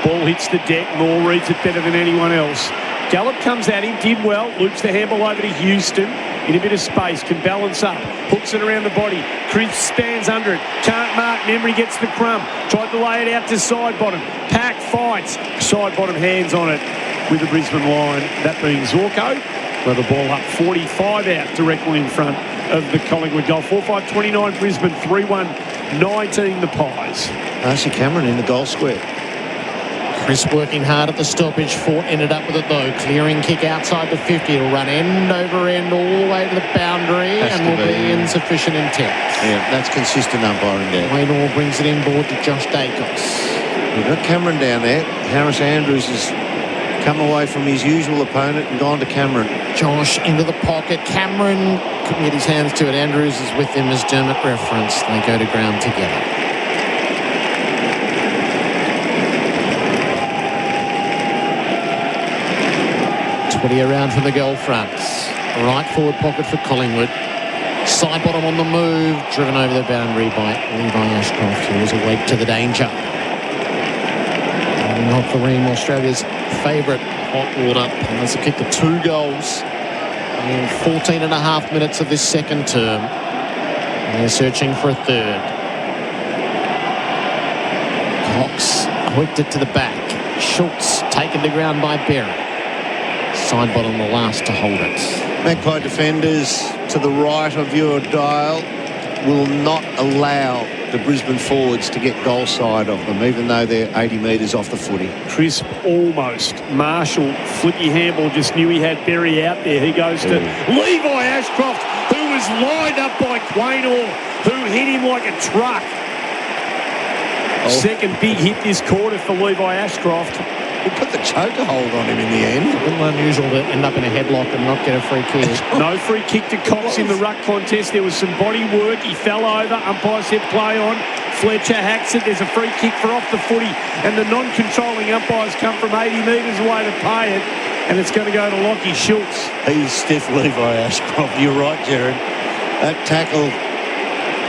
Ball hits the deck. Moore reads it better than anyone else. Gallup comes at him, did well, loops the handball over to Houston in a bit of space, can balance up, hooks it around the body. Chris spans under it, can't mark. Membry gets the crumb, tried to lay it out to side bottom. Pack fights, side bottom hands on it with the Brisbane line. That being Zorko. With the ball up, 45 out directly in front of the Collingwood goal. 4-5-29 Brisbane, 3-1-19 the Pies. Darcy Cameron in the goal square. Chris working hard at the stoppage. Fort ended up with it though. Clearing kick outside the 50. It'll run end over end all the way to the boundary and will be insufficient intent. Yeah, that's consistent umpiring there. Wayne Orr brings it inboard to Josh Dacos. We've got Cameron down there. Harris Andrews has come away from his usual opponent and gone to Cameron. Josh into the pocket. Cameron couldn't get his hands to it. Andrews is with him as Dermott referenced. They go to ground together. Around from the goal front. Right forward pocket for Collingwood. Side bottom on the move. Driven over the boundary by Levi Ashcroft, who was awake to the danger. Not Kareem, Australia's favourite hot water. Has a kick of 2 goals in 14 and a half minutes of this second term. And they're searching for a third. Cox hooked it to the back. Schultz taken to ground by Berry. Side bottom the last to hold it. Magpie defenders to the right of your dial will not allow the Brisbane forwards to get goal side of them, even though they're 80 metres off the footy. Crisp almost. Marshall, flippy handball, just knew he had Berry out there. He goes to Levi Ashcroft, who was lined up by Quaynor, who hit him like a truck. Second big hit this quarter for Levi Ashcroft. He put the choker hold on him in the end. A little unusual to end up in a headlock and not get a free kick. No free kick to Cox in the ruck contest. There was some body work. He fell over. Umpire said play on. Fletcher hacks it. There's a free kick for off the footy. And the non-controlling umpires come from 80 metres away to pay it. And it's going to go to Lockie Schultz. He's stiff, Levi Ashcroft. You're right, Gerard. That tackle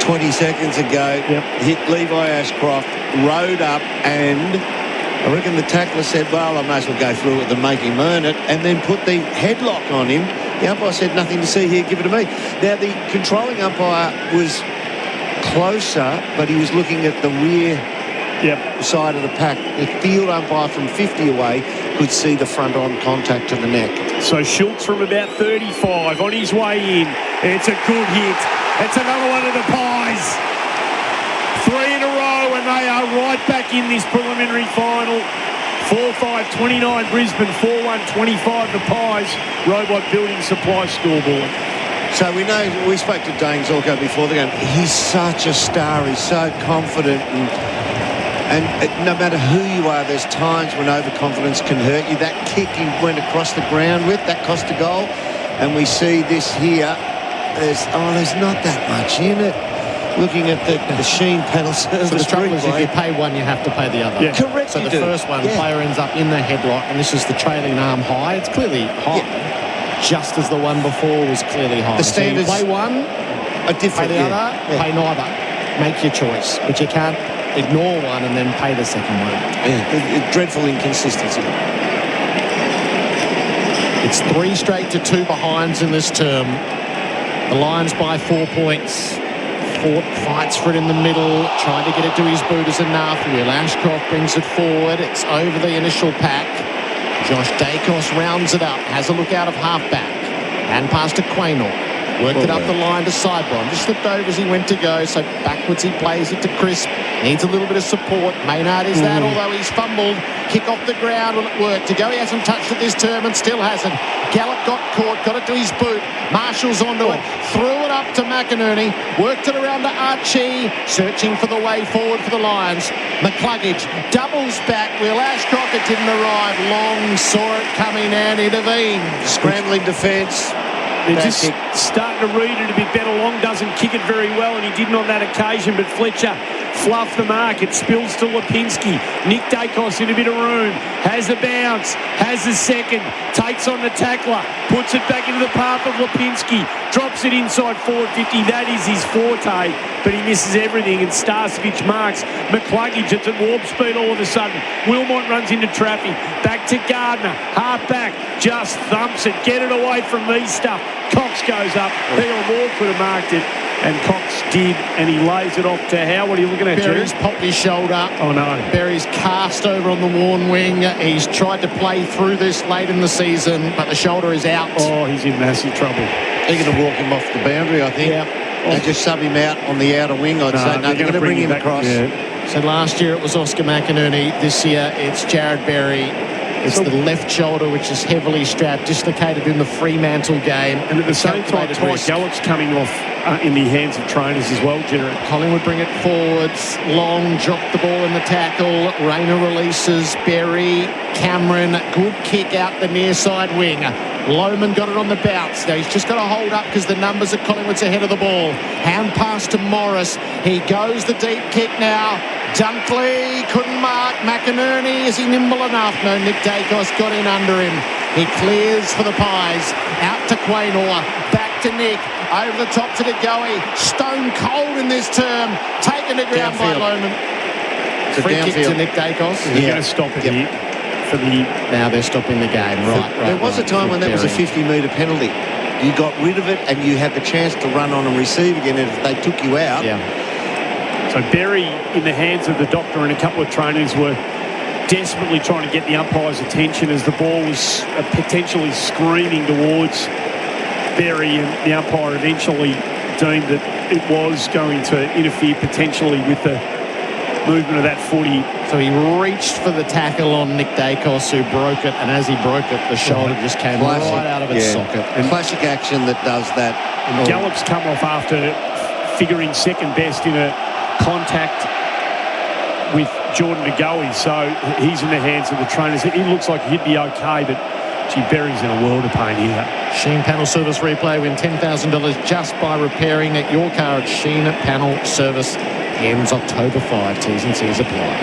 20 seconds ago hit Levi Ashcroft, rode up, and I reckon the tackler said, well, I may as well go through it than make him earn it, and then put the headlock on him. The umpire said, nothing to see here, give it to me. Now, the controlling umpire was closer, but he was looking at the rear side of the pack. The field umpire from 50 away could see the front-on contact to the neck. So Schultz from about 35 on his way in. It's a good hit. It's another one of the Pies. 3 in a row, and they are right back in this preliminary final. 4-5-29 Brisbane, 4-1-25 the Pies. Robot Building Supply scoreboard. So we know, we spoke to Dane Zorko before the game. He's such a star. He's so confident, and no matter who you are, there's times when overconfidence can hurt you. That kick he went across the ground with, that cost a goal. And we see this here. There's not that much in it. Looking at the Sheen panel service. So the trouble is, if you pay one, you have to pay the other. Yeah. Correct. So the first one, the player ends up in the headlock, and this is the trailing arm high. It's clearly high, just as the one before was clearly high. The standards so you play one, pay the other, pay neither. Make your choice, but you can't ignore one and then pay the second one. Yeah, dreadful inconsistency. It's 3 straight to 2 behinds in this term. The Lions by 4 points. Fort fights for it in the middle, trying to get it to his boot as enough. Will Ashcroft brings it forward. It's over the initial pack. Josh Dacos rounds it up, has a look out of halfback. And past to Quaynor. Worked it up the line to Sidebron. Just slipped over as he went to go, so backwards he plays it to Crisp. Needs a little bit of support. Maynard is that, although he's fumbled. Kick off the ground, will it work? To go, he hasn't touched it this term and still hasn't. Gallup got caught, got it to his boot. Marshall's onto it, threw it up to McInerney, worked it around to Archie, searching for the way forward for the Lions. McCluggage doubles back. Will Ashcroft, it didn't arrive. Long saw it coming, and intervened. Scrambling defence. They're just starting to read it a bit better. Long doesn't kick it very well, and he didn't on that occasion, but Fletcher fluffed the mark. It spills to Lipinski. Nick Dacos in a bit of room. Has a bounce. Has a second. Takes on the tackler. Puts it back into the path of Lipinski. Drops it inside forward 50. That is his forte, but he misses everything, and Starcevic marks. McCluggage, it's at warp speed all of a sudden. Wilmot runs into traffic. Back to Gardner. Half back. Just thumps it. Get it away from me stuff. Cox goes up. Peter Moore could have marked it, and Cox did, and he lays it off to Howe. What are you looking at, Berry's popped his shoulder. Oh, no. Berry's cast over on the worn wing. He's tried to play through this late in the season, but the shoulder is out. Oh, he's in massive trouble. They're going to walk him off the boundary, I think. Yeah. They just sub him out on the outer wing, I'd say. No, they're going to bring him across. Yeah. So last year it was Oscar McInerney. This year it's Jared Berry. It's the left shoulder, which is heavily strapped, dislocated in the Fremantle game. And at the same time, Ty Gallup's coming off in the hands of trainers as well, Gerard. Collingwood bring it forwards. Long dropped the ball in the tackle. Rayner releases. Berry, Cameron, good kick out the near side wing. Lohman got it on the bounce. Now he's just got to hold up because the numbers at Collingwood's ahead of the ball. Hand pass to Morris. He goes the deep kick now. Dunkley couldn't mark. McInerney, is he nimble enough? No, Nick Dacos got in under him. He clears for the Pies. Out to Quaynor. Back to Nick. Over the top to DeGoey. Stone cold in this term. Taken to ground by Lohman. Free kick to Nick Dacos. They're going to stop it here. Now they're stopping the game. Right. There was a time when that was a 50-metre penalty. You got rid of it and you had the chance to run on and receive again, and if they took you out. Yeah. So Berry, in the hands of the doctor and a couple of trainers, were desperately trying to get the umpire's attention as the ball was potentially screaming towards Berry, and the umpire eventually deemed that it was going to interfere potentially with the movement of that footy. So he reached for the tackle on Nick Dacos, who broke it, and as he broke it, the shoulder just came right out of its socket. And classic action that does that. And Gallup's come off after figuring second best in a contact with Jordan DeGoey, so he's in the hands of the trainers. He looks like he'd be okay, but gee, Berry's in a world of pain here. Sheen Panel Service Replay. Win $10,000 just by repairing your car at Sheen Panel Service. Ends October 5. T's and C's apply.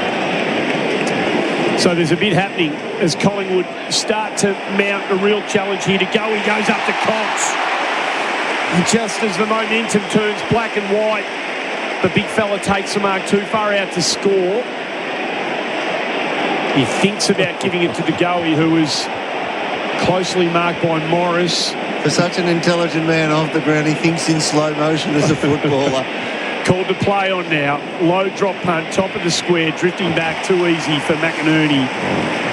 So there's a bit happening as Collingwood start to mount a real challenge here. DeGoey goes up to Cox. And just as the momentum turns black and white, the big fella takes the mark too far out to score. He thinks about giving it to DeGoey, who is closely marked by Morris. For such an intelligent man off the ground, he thinks in slow motion as a footballer. Called to play on now. Low drop punt, top of the square, drifting back too easy for McInerney,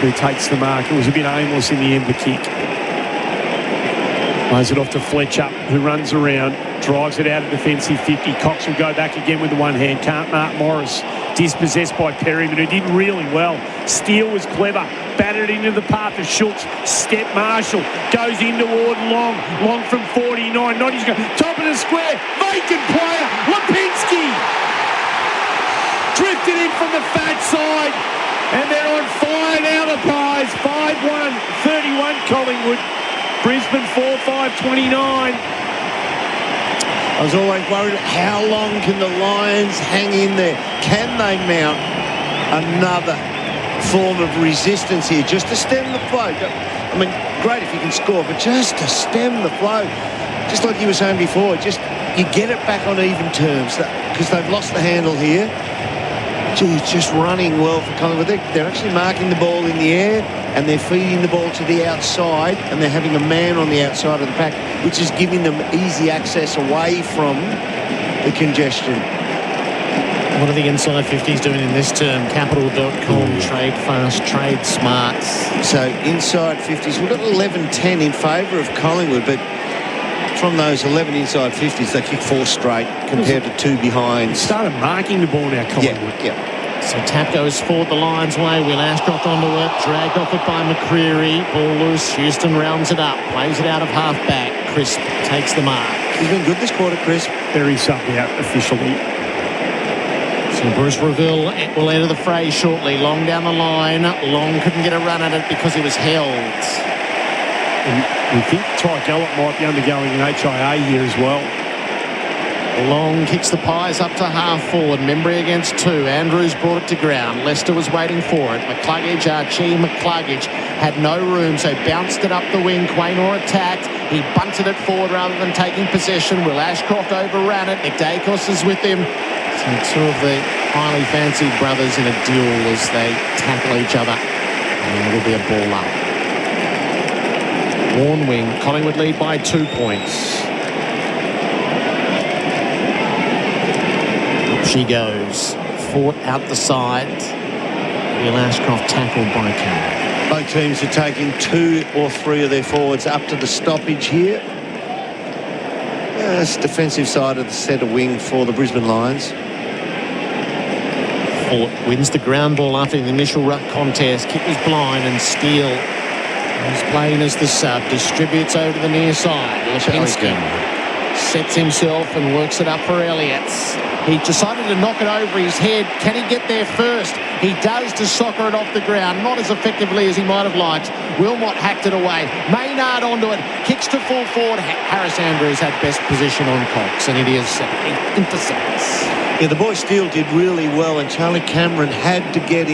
who takes the mark. It was a bit aimless in the end, the kick. Plays it off to Fletcher, who runs around, drives it out of defensive 50. Cox will go back again with the one hand. Can't mark Morris. Dispossessed by Perryman, who did really well. Steele was clever. Batted into the path of Schultz. Step Marshall. Goes in toward Long. Long from 49. Not his go. Top of the square. Vacant player. Lipinski. Drifted in from the fat side. And they're on fire now, the Pies. 5-1. 31 Collingwood. Brisbane 4-5. 29. I was always worried, how long can the Lions hang in there? Can they mount another form of resistance here just to stem the flow? I mean, great if you can score, but just to stem the flow, just like you were saying before, just you get it back on even terms because they've lost the handle here. Gee, it's just running well for Collingwood. They're actually marking the ball in the air and they're feeding the ball to the outside and they're having a man on the outside of the pack, which is giving them easy access away from the congestion. What are the inside 50s doing in this term? Capital.com, trade fast, trade smart. So inside 50s, we've got 11-10 in favour of Collingwood, but from those 11 inside 50s, they kick 4 straight compared to 2 behind. Started marking the ball now, Collingwood. Yeah. So tap goes forward the Lions' way. Will Ashcroft onto it. Dragged off it by McCreery. Ball loose. Houston rounds it up. Plays it out of half-back. Crisp takes the mark. He's been good this quarter, Crisp. Very subbed out officially. So Bruce Reville will enter the fray shortly. Long down the line. Long couldn't get a run at it because he was held. And we think Ty Gallup might be undergoing an HIA here as well. Long kicks the Pies up to half forward. Membry against 2. Andrews brought it to ground. Lester was waiting for it. McCluggage, Archie McCluggage had no room, so bounced it up the wing. Quaynor attacked. He bunted it forward rather than taking possession. Will Ashcroft overran it. Nick Dacos is with him. So 2 of the highly fancied brothers in a duel as they tackle each other. And it'll be a ball up. Warn wing. Collingwood lead by 2 points. She goes. Fought out the side. Will Ashcroft tackled by Carroll. Both teams are taking 2 or 3 of their forwards up to the stoppage here. It's defensive side of the centre wing for the Brisbane Lions. Fort wins the ground ball after the initial ruck contest. Kick was blind and Steele, who's playing as the sub, distributes over to the near side. Lipinski sets himself and works it up for Elliott. He decided to knock it over his head. Can he get there first? He does to soccer it off the ground, not as effectively as he might have liked. Wilmot hacked it away. Maynard onto it, kicks to full forward. Harris Andrews had best position on Cox, and it is 8 intercepts. Yeah, the boy Steele did really well, and Charlie Cameron had to get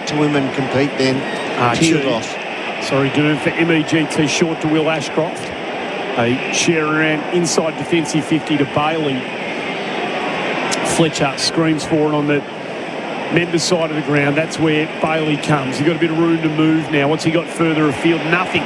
to him and compete then. Peeled off. Sorry, doing for MEGT short to Will Ashcroft. A share around inside defensive 50 to Bailey. Fletcher screams forward on the member side of the ground. That's where Bailey comes. He's got a bit of room to move now. What's he got further afield? Nothing.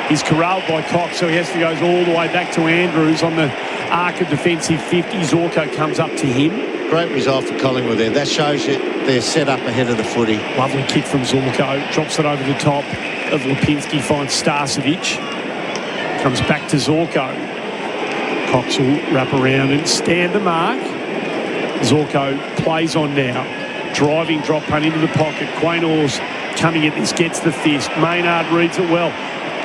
He's corralled by Cox, so he has to go all the way back to Andrews on the arc of defensive 50. Zorko comes up to him. Great result for Collingwood there. That shows you they're set up ahead of the footy. Lovely kick from Zorko. Drops it over the top of Lipinski. Finds Starcevic. Comes back to Zorko. Cox will wrap around and stand the mark. Zorko plays on now. Driving drop punt into the pocket. Quaynors coming at this. Gets the fist. Maynard reads it well.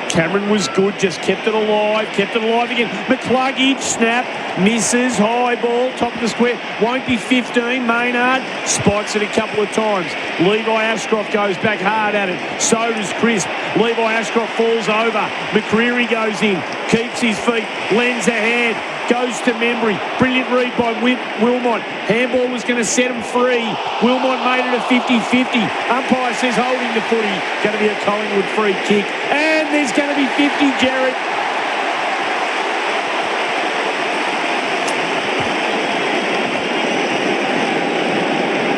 Cameron was good, just kept it alive again. McCluggage, snap, misses, high ball, top of the square, won't be 15. Maynard spikes it a couple of times. Levi Ashcroft goes back hard at it. So does Crisp. Levi Ashcroft falls over. McCreary goes in, keeps his feet, lends a hand, goes to Membry. Brilliant read by Wilmot. Handball was going to set him free. Wilmot made it a 50-50. Umpire says holding the footy. Going to be a Collingwood free kick. And there's going to be 50, Gerard.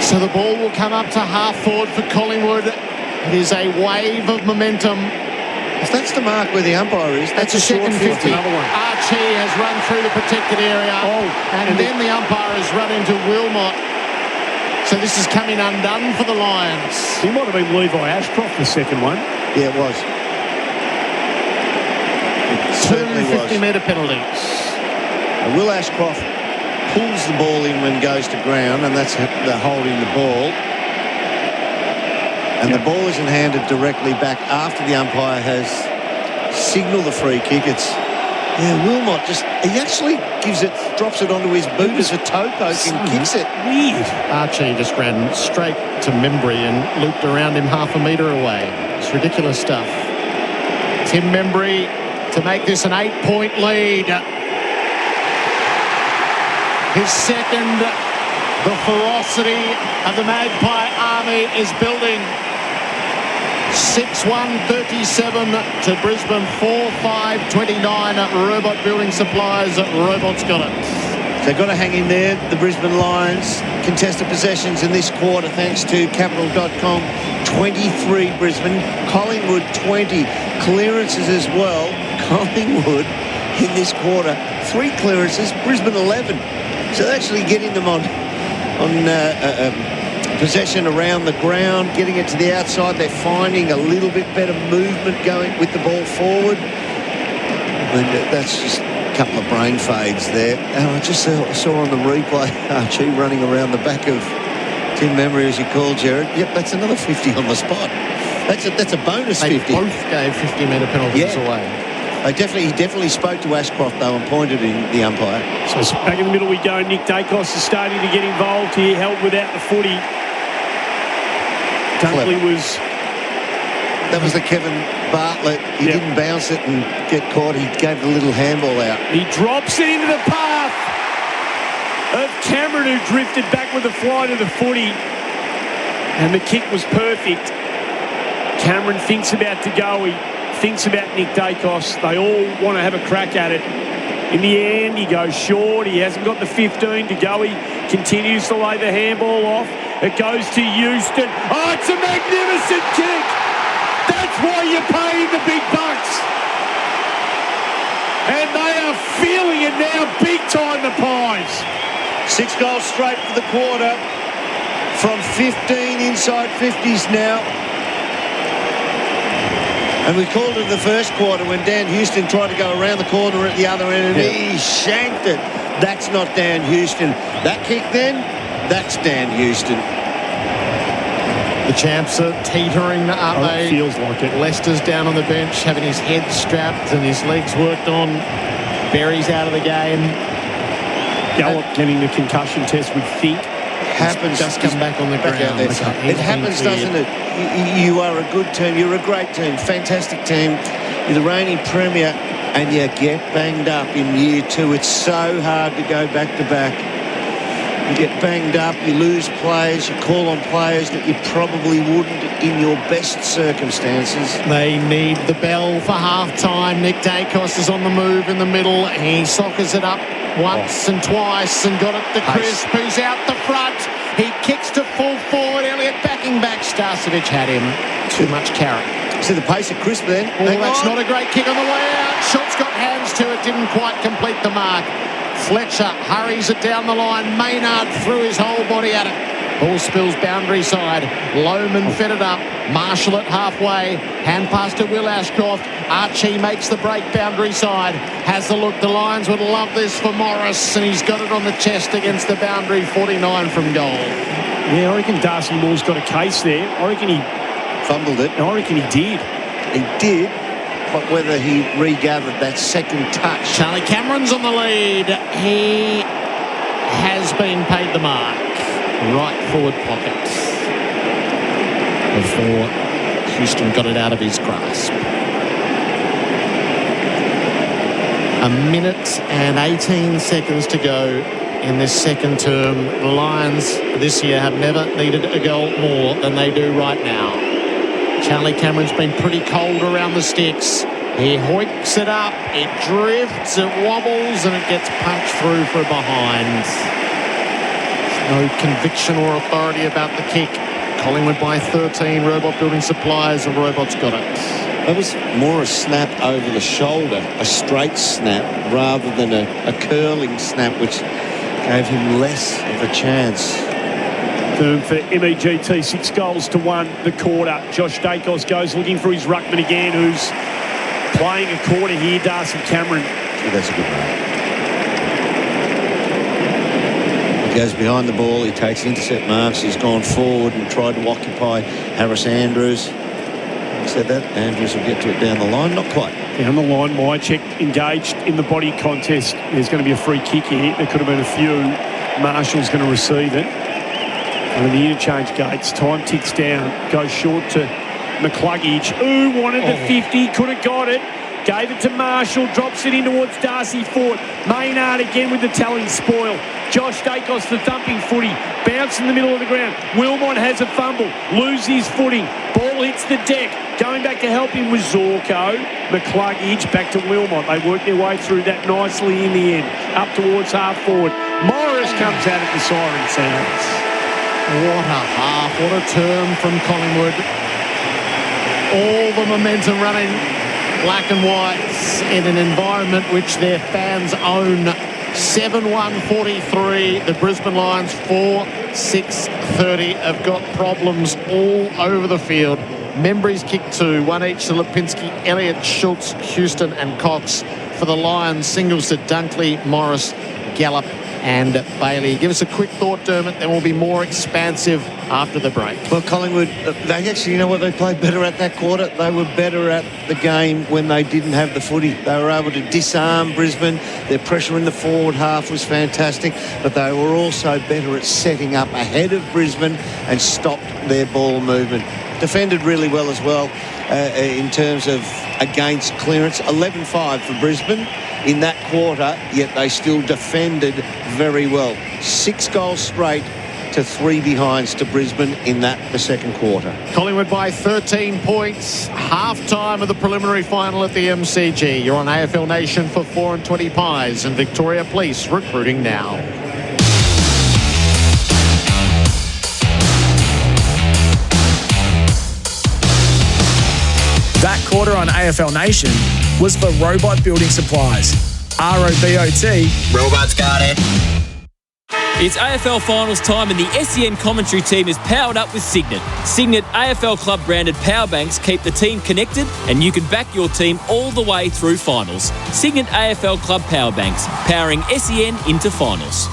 So the ball will come up to half forward for Collingwood. It is a wave of momentum. If that's the mark where the umpire is, that's a second 50. Another one. Archie has run through the protected area. And then the umpire has run into Wilmot. So this is coming undone for the Lions. He might have been Levi Ashcroft, the second one. Yeah, it was. Two 50-metre penalties. Will Ashcroft pulls the ball in when goes to ground, and that's the holding the ball. And the ball isn't handed directly back after the umpire has signalled the free kick. It's, Wilmot he actually drops it onto his boot as a toe poke and kicks it. Weird. Archie just ran straight to Membry and looped around him half a metre away. It's ridiculous stuff. Tim Membry to make this an 8-point lead. His second. The ferocity of the Magpie Army is building. 6-1-37 to Brisbane, 4-5-29 at Robot Building Supplies. Robot's got it. They've got to hang in there. The Brisbane Lions contested possessions in this quarter thanks to Capital.com. 23 Brisbane, Collingwood 20. Clearances as well. Collingwood in this quarter, 3 clearances, Brisbane 11. So they're actually getting them on possession around the ground, getting it to the outside. They're finding a little bit better movement going with the ball forward. And that's just a couple of brain fades there. And I just saw on the replay Archie running around the back of Tim Membry, as you called, Gerard. Yep, that's another 50 on the spot. That's a bonus 50. They both gave 50-metre penalties away. He definitely spoke to Ashcroft, though, and pointed in the umpire. So back in the middle we go. Nick Dacos is starting to get involved here. Held without the footy. Dunkley was... That was the Kevin Bartlett. He didn't bounce it and get caught. He gave the little handball out. He drops it into the path of Cameron, who drifted back with the fly to the footy. And the kick was perfect. Cameron thinks about Tagoe. Thinks about Nick Dacos. They all want to have a crack at it. In the end, he goes short. He hasn't got the 15 to go. He continues to lay the handball off. It goes to Houston. Oh, it's a magnificent kick. That's why you're paying the big bucks. And they are feeling it now big time, the Pies. 6 goals straight for the quarter. From 15 inside 50s now. And we called it the first quarter when Dan Houston tried to go around the corner at the other end and he shanked it. That's not Dan Houston. That kick then, that's Dan Houston. The champs are teetering, aren't they? It feels like it. Lester's down on the bench, having his head strapped and his legs worked on. Berry's out of the game. Gallup getting the concussion test, we think. happens. Just come back on the ground. It happens, doesn't it? You are a good team. You're a great team. Fantastic team. You're the reigning premier, and you get banged up in year 2. It's so hard to go back to back. You get banged up, you lose players, you call on players that you probably wouldn't in your best circumstances. They need the bell for half-time. Nick Dacos is on the move in the middle. He soccers it up once and twice and got it to Crisp, who's out the front. He kicks to full forward. Elliott backing back. Starcevic had him. Too much carry. See the pace of Crisp then? Oh, that's not a great kick on the way out. Schultz got hands to it, didn't quite complete the mark. Fletcher hurries it down the line. Maynard threw his whole body at it. Ball spills boundary side. Lohman fed it up. Marshall at halfway. Hand pass to Will Ashcroft. Archie makes the break boundary side. Has a look. The Lions would love this for Morris, and he's got it on the chest against the boundary. 49 from goal. Yeah, I reckon Darcy Moore's got a case there. I reckon he fumbled it. I reckon he did. He did. But whether he regathered that second touch. Charlie Cameron's on the lead. He has been paid the mark. Right forward pocket. Before Houston got it out of his grasp. 1 minute and 18 seconds to go in this second term. The Lions this year have never needed a goal more than they do right now. Charlie Cameron's been pretty cold around the sticks. He hoiks it up, it drifts, it wobbles, and it gets punched through for a behind. No conviction or authority about the kick. Collingwood by 13. Robot Building Supplies, and Robot's got it. That was more a snap over the shoulder, a straight snap, rather than a curling snap, which gave him less of a chance. For MEGT, 6 goals to 1 the quarter. Josh Dacos goes looking for his ruckman again, who's playing a quarter here, Darcy Cameron. Yeah, that's a good run. He goes behind the ball, he takes intercept marks, he's gone forward and tried to occupy Harris Andrews. Said that, Andrews will get to it down the line, not quite. Down the line, Mychek engaged in the body contest. There's going to be a free kick here. There could have been a few. Marshall's going to receive it. And the interchange gates, time ticks down, goes short to McCluggage. Ooh, wanted the 50, could have got it. Gave it to Marshall, drops it in towards Darcy Fort. Maynard again with the tally spoil. Josh Dacos, the thumping footy. Bounce in the middle of the ground. Wilmot has a fumble. Loses his footing. Ball hits the deck. Going back to help him with Zorko. McCluggage back to Wilmot. They work their way through that nicely in the end. Up towards half forward. Morris comes out at the siren sounds. What a half. What a term from Collingwood. All the momentum running black and whites in an environment which their fans own. 7-1-43. The Brisbane Lions 4-6-30 have got problems all over the field. Membry's kick 2, 1 each to Lipinski, Elliott, Schultz, Houston and Cox. For the Lions, singles to Dunkley, Morris, Gallup and Bailey. Give us a quick thought, Dermott, then we'll be more expansive after the break. Well, Collingwood, they actually, you know what they played better at that quarter? They were better at the game when they didn't have the footy. They were able to disarm Brisbane. Their pressure in the forward half was fantastic, but they were also better at setting up ahead of Brisbane and stopped their ball movement. Defended really well as well in terms of against clearance. 11-5 for Brisbane in that quarter, yet they still defended very well. 6 goals straight to 3 behinds to Brisbane in the second quarter. Collingwood by 13 points. Half-time of the preliminary final at the MCG. You're on AFL Nation for 4 and 20 pies, and Victoria Police recruiting now. That quarter on AFL Nation was for Robot Building Supplies. ROBOT. Robot's got it. It's AFL Finals time and the SEN commentary team is powered up with Signet. Signet AFL Club branded power banks keep the team connected and you can back your team all the way through finals. Signet AFL Club power banks, powering SEN into finals.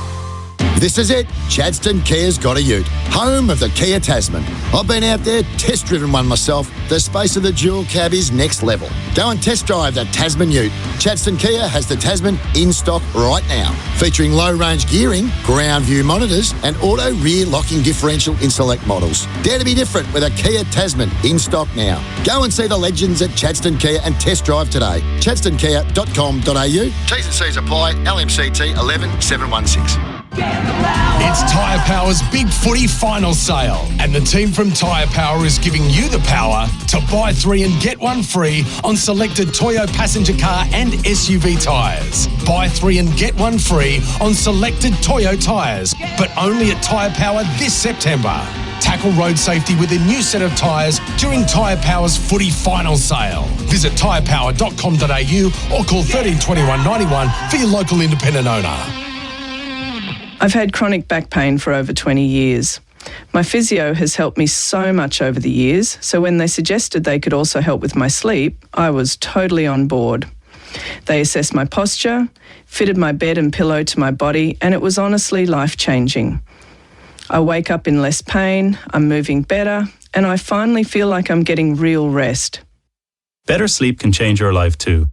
This is it. Chadstone Kia's got a ute. Home of the Kia Tasman. I've been out there, test-driven one myself. The space of the dual cab is next level. Go and test drive that Tasman ute. Chadstone Kia has the Tasman in stock right now. Featuring low-range gearing, ground view monitors and auto rear locking differential in select models. Dare to be different with a Kia Tasman in stock now. Go and see the legends at Chadstone Kia and test drive today. chadstonekia.com.au. T's and C's apply. LMCT 11716. It's Tyre Power's Big Footy Final Sale, and the team from Tyre Power is giving you the power to buy 3 and get 1 free on selected Toyo passenger car and SUV tyres. Buy 3 and get 1 free on selected Toyo tyres, but only at Tyre Power this September. Tackle road safety with a new set of tyres during Tyre Power's Footy Final Sale. Visit tyrepower.com.au or call 13 21 91 for your local independent owner. I've had chronic back pain for over 20 years. My physio has helped me so much over the years, so when they suggested they could also help with my sleep, I was totally on board. They assessed my posture, fitted my bed and pillow to my body, and it was honestly life-changing. I wake up in less pain, I'm moving better, and I finally feel like I'm getting real rest. Better sleep can change your life too.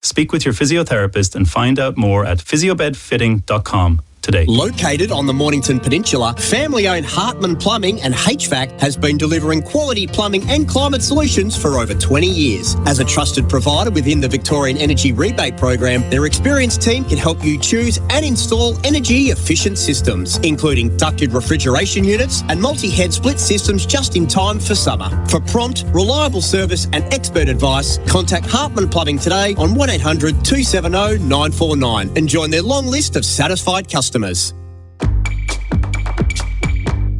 Speak with your physiotherapist and find out more at physiobedfitting.com. today. Located on the Mornington Peninsula, family-owned Hartman Plumbing and HVAC has been delivering quality plumbing and climate solutions for over 20 years. As a trusted provider within the Victorian Energy Rebate Program, their experienced team can help you choose and install energy-efficient systems, including ducted refrigeration units and multi-head split systems just in time for summer. For prompt, reliable service and expert advice, contact Hartman Plumbing today on 1800 270 949 and join their long list of satisfied customers.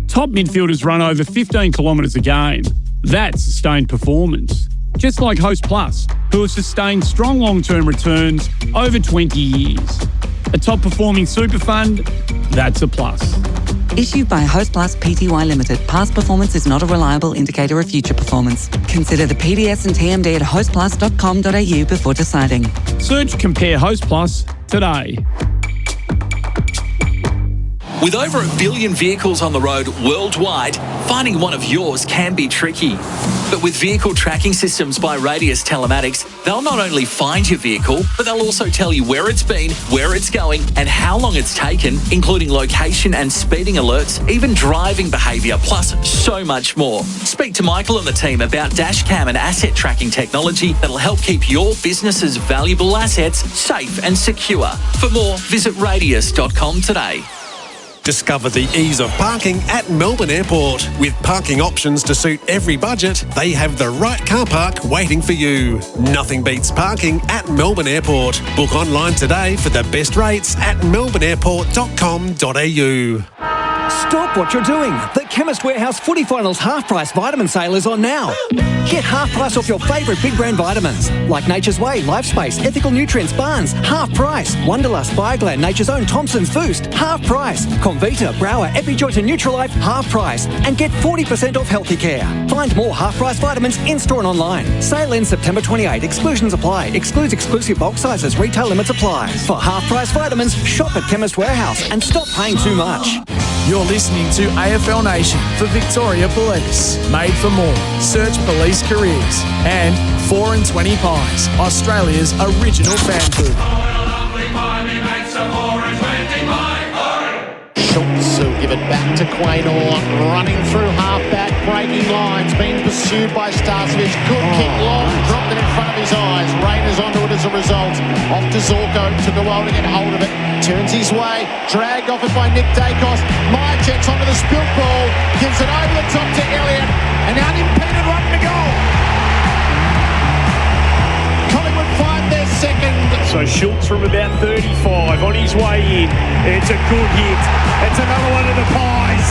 Top midfielders run over 15 kilometres a game. That's sustained performance. Just like Host Plus, who have sustained strong long-term returns over 20 years. A top-performing super fund, that's a plus. Issued by Host Plus Pty Limited. Past performance is not a reliable indicator of future performance. Consider the PDS and TMD at hostplus.com.au before deciding. Search Compare Host Plus today. With over 1 billion vehicles on the road worldwide, finding one of yours can be tricky. But with vehicle tracking systems by Radius Telematics, they'll not only find your vehicle, but they'll also tell you where it's been, where it's going, and how long it's taken, including location and speeding alerts, even driving behaviour, plus so much more. Speak to Michael and the team about dashcam and asset tracking technology that'll help keep your business's valuable assets safe and secure. For more, visit radius.com today. Discover the ease of parking at Melbourne Airport. With parking options to suit every budget, they have the right car park waiting for you. Nothing beats parking at Melbourne Airport. Book online today for the best rates at melbourneairport.com.au. Stop what you're doing. The Chemist Warehouse Footy Finals half-price vitamin sale is on now. Get half price off your favourite big brand vitamins like Nature's Way, Lifespace, Ethical Nutrients, Barnes, half price. Wonderlust, Bioglan, Nature's Own, Thompson's Boost, half price. Comvita, Brower, EpiJoint and Nutrilife, half price. And get 40% off Healthy Care. Find more half-price vitamins in-store and online. Sale ends September 28. Exclusions apply. Excludes exclusive bulk sizes. Retail limits apply. For half-price vitamins, shop at Chemist Warehouse and stop paying too much. You're listening to AFL Nation for Victoria Police. Made for more. Search police careers. And 4 and 20 Pies, Australia's original fan food. Schultz will give it back to Quaynor, running through half-back, breaking lines, being pursued by Starcevich. Good kick, long, dropped it in front of his eyes. Raiders onto it as a result. Off to Zorko, took a while to get hold of it. Turns his way, dragged off it by Nick Dacos. Meyer checks onto the spilt ball, gives it over the top to Elliott. An unimpeded run to goal. Collingwood find their second. So Schultz from about 35 on his way in. It's a good hit. It's another one of the Pies.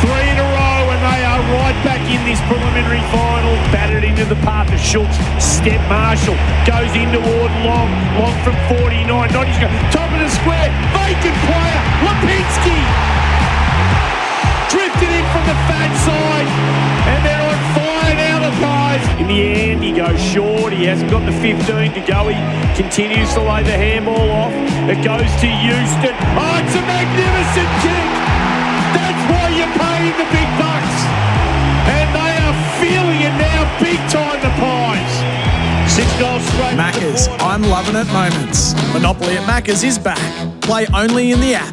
3 in a row and they are right back in this preliminary final. Batted into the path of Schultz. Step Marshall goes in toward Long. Long from 49. Not his top of the square. Vacant player. Lipinski. Drifted in from the fat side. And they're on fire now, the Pies. In the end, he goes short. He hasn't got the 15 to go. He continues to lay the handball off. It goes to Houston. Oh, it's a magnificent kick. That's why you're paying the big bucks. And they are feeling it now big time, the Pies. 6 goals straight. Macca's I'm loving it moments. Monopoly at Macca's is back. Play only in the app.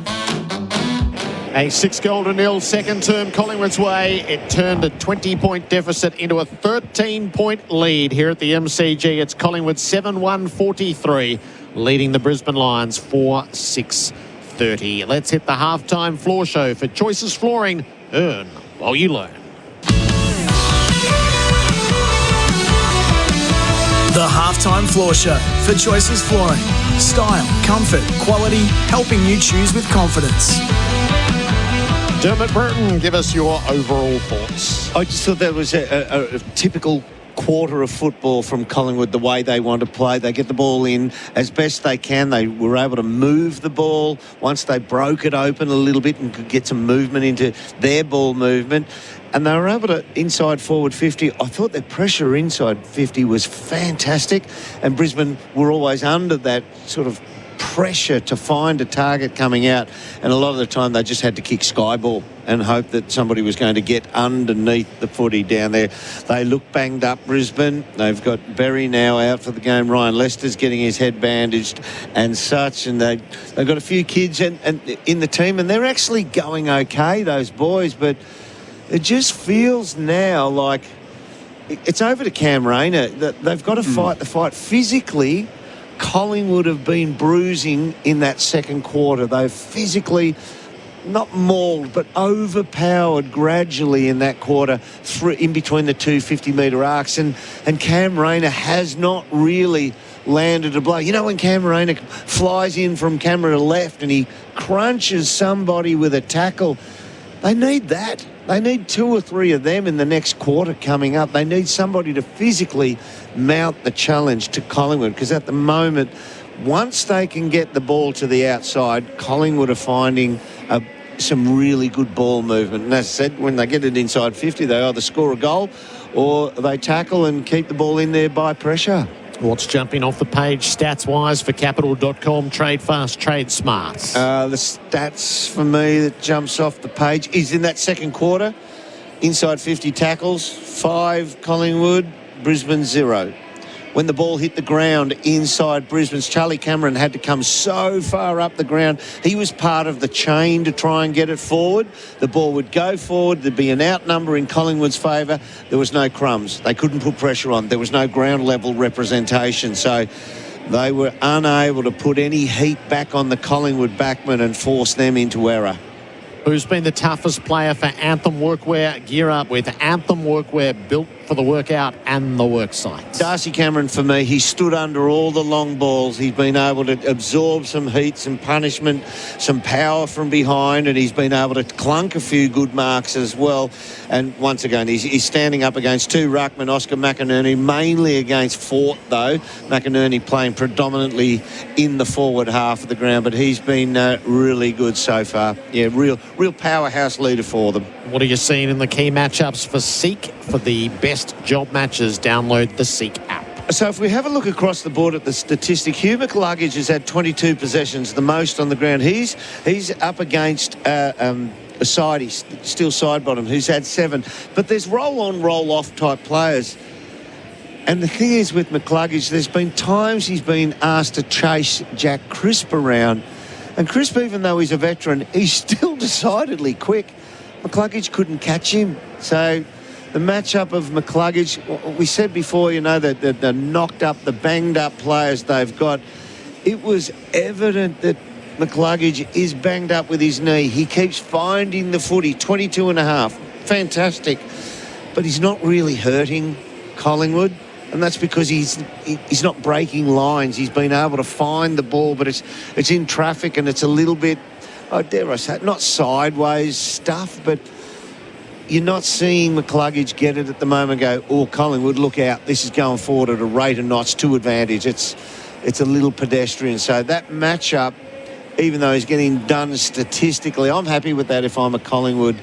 A 6-0 second term Collingwood's way. It turned a 20-point deficit into a 13-point lead here at the MCG. It's Collingwood 7-1-43, leading the Brisbane Lions 4-6-30. Let's hit the halftime floor show for Choices Flooring. Earn while you learn. The halftime floor show for Choices Flooring. Style, comfort, quality, helping you choose with confidence. Dermott, Brereton, give us your overall thoughts. I just thought that was a typical quarter of football from Collingwood, the way they want to play. They get the ball in as best they can. They were able to move the ball once they broke it open a little bit and could get some movement into their ball movement. And they were able to inside forward 50. I thought their pressure inside 50 was fantastic. And Brisbane were always under that sort of pressure to find a target coming out, and a lot of the time they just had to kick sky ball and hope that somebody was going to get underneath the footy down there. They look banged up, Brisbane. They've got Berry now out for the game. Ryan Lester's getting his head bandaged and such, and they've got a few kids and in the team, and they're actually going okay, those boys, but it just feels now like it's over to Cam Rayner. They've got to fight the fight physically. Collingwood have been bruising in that second quarter. They've physically not mauled, but overpowered gradually in that quarter through in between the two 50-metre arcs. And Cam Rayner has not really landed a blow. You know, when Cam Rayner flies in from camera left and he crunches somebody with a tackle, they need that. They need 2 or 3 of them in the next quarter coming up. They need somebody to physically mount the challenge to Collingwood, because at the moment, once they can get the ball to the outside, Collingwood are finding some really good ball movement. And as I said, when they get it inside 50, they either score a goal or they tackle and keep the ball in there by pressure. What's jumping off the page stats-wise for Capital.com? Trade fast, trade smart. The stats for me that jumps off the page is in that second quarter. Inside 50 tackles, 5 Collingwood, Brisbane 0. When the ball hit the ground inside Brisbane's, Charlie Cameron had to come so far up the ground. He was part of the chain to try and get it forward. The ball would go forward. There'd be an outnumber in Collingwood's favour. There was no crumbs. They couldn't put pressure on. There was no ground level representation. So they were unable to put any heat back on the Collingwood backmen and force them into error. Who's been the toughest player for Anthem Workwear? Gear up with Anthem Workwear, built for the workout and the work site. Darcy Cameron, for me, he stood under all the long balls. He's been able to absorb some heat, some punishment, some power from behind, and he's been able to clunk a few good marks as well. And once again, he's standing up against 2 ruckmen, Oscar McInerney, mainly against Fort, though. McInerney playing predominantly in the forward half of the ground, but he's been really good so far. Yeah, real powerhouse leader for them. What are you seeing in the key matchups for Seek? For the best job matches, download the Seek app. So if we have a look across the board at the statistic, Hugh McCluggage has had 22 possessions, the most on the ground. He's up against still side bottom, who's had 7. But there's roll-on, roll-off type players. And the thing is with McCluggage, there's been times he's been asked to chase Jack Crisp around. And Crisp, even though he's a veteran, he's still decidedly quick. McCluggage couldn't catch him. So the matchup of McCluggage, we said before, you know, that the knocked up, the banged up players they've got, it was evident that McCluggage is banged up with his knee. He keeps finding the footy, 22 and a half. Fantastic. But he's not really hurting Collingwood. And that's because he's not breaking lines. He's been able to find the ball, but it's in traffic and it's a little bit, dare I say, not sideways stuff, but you're not seeing McCluggage get it at the moment and go, oh, Collingwood, look out. This is going forward at a rate of knots to advantage. It's a little pedestrian. So that matchup, even though he's getting done statistically, I'm happy with that if I'm a Collingwood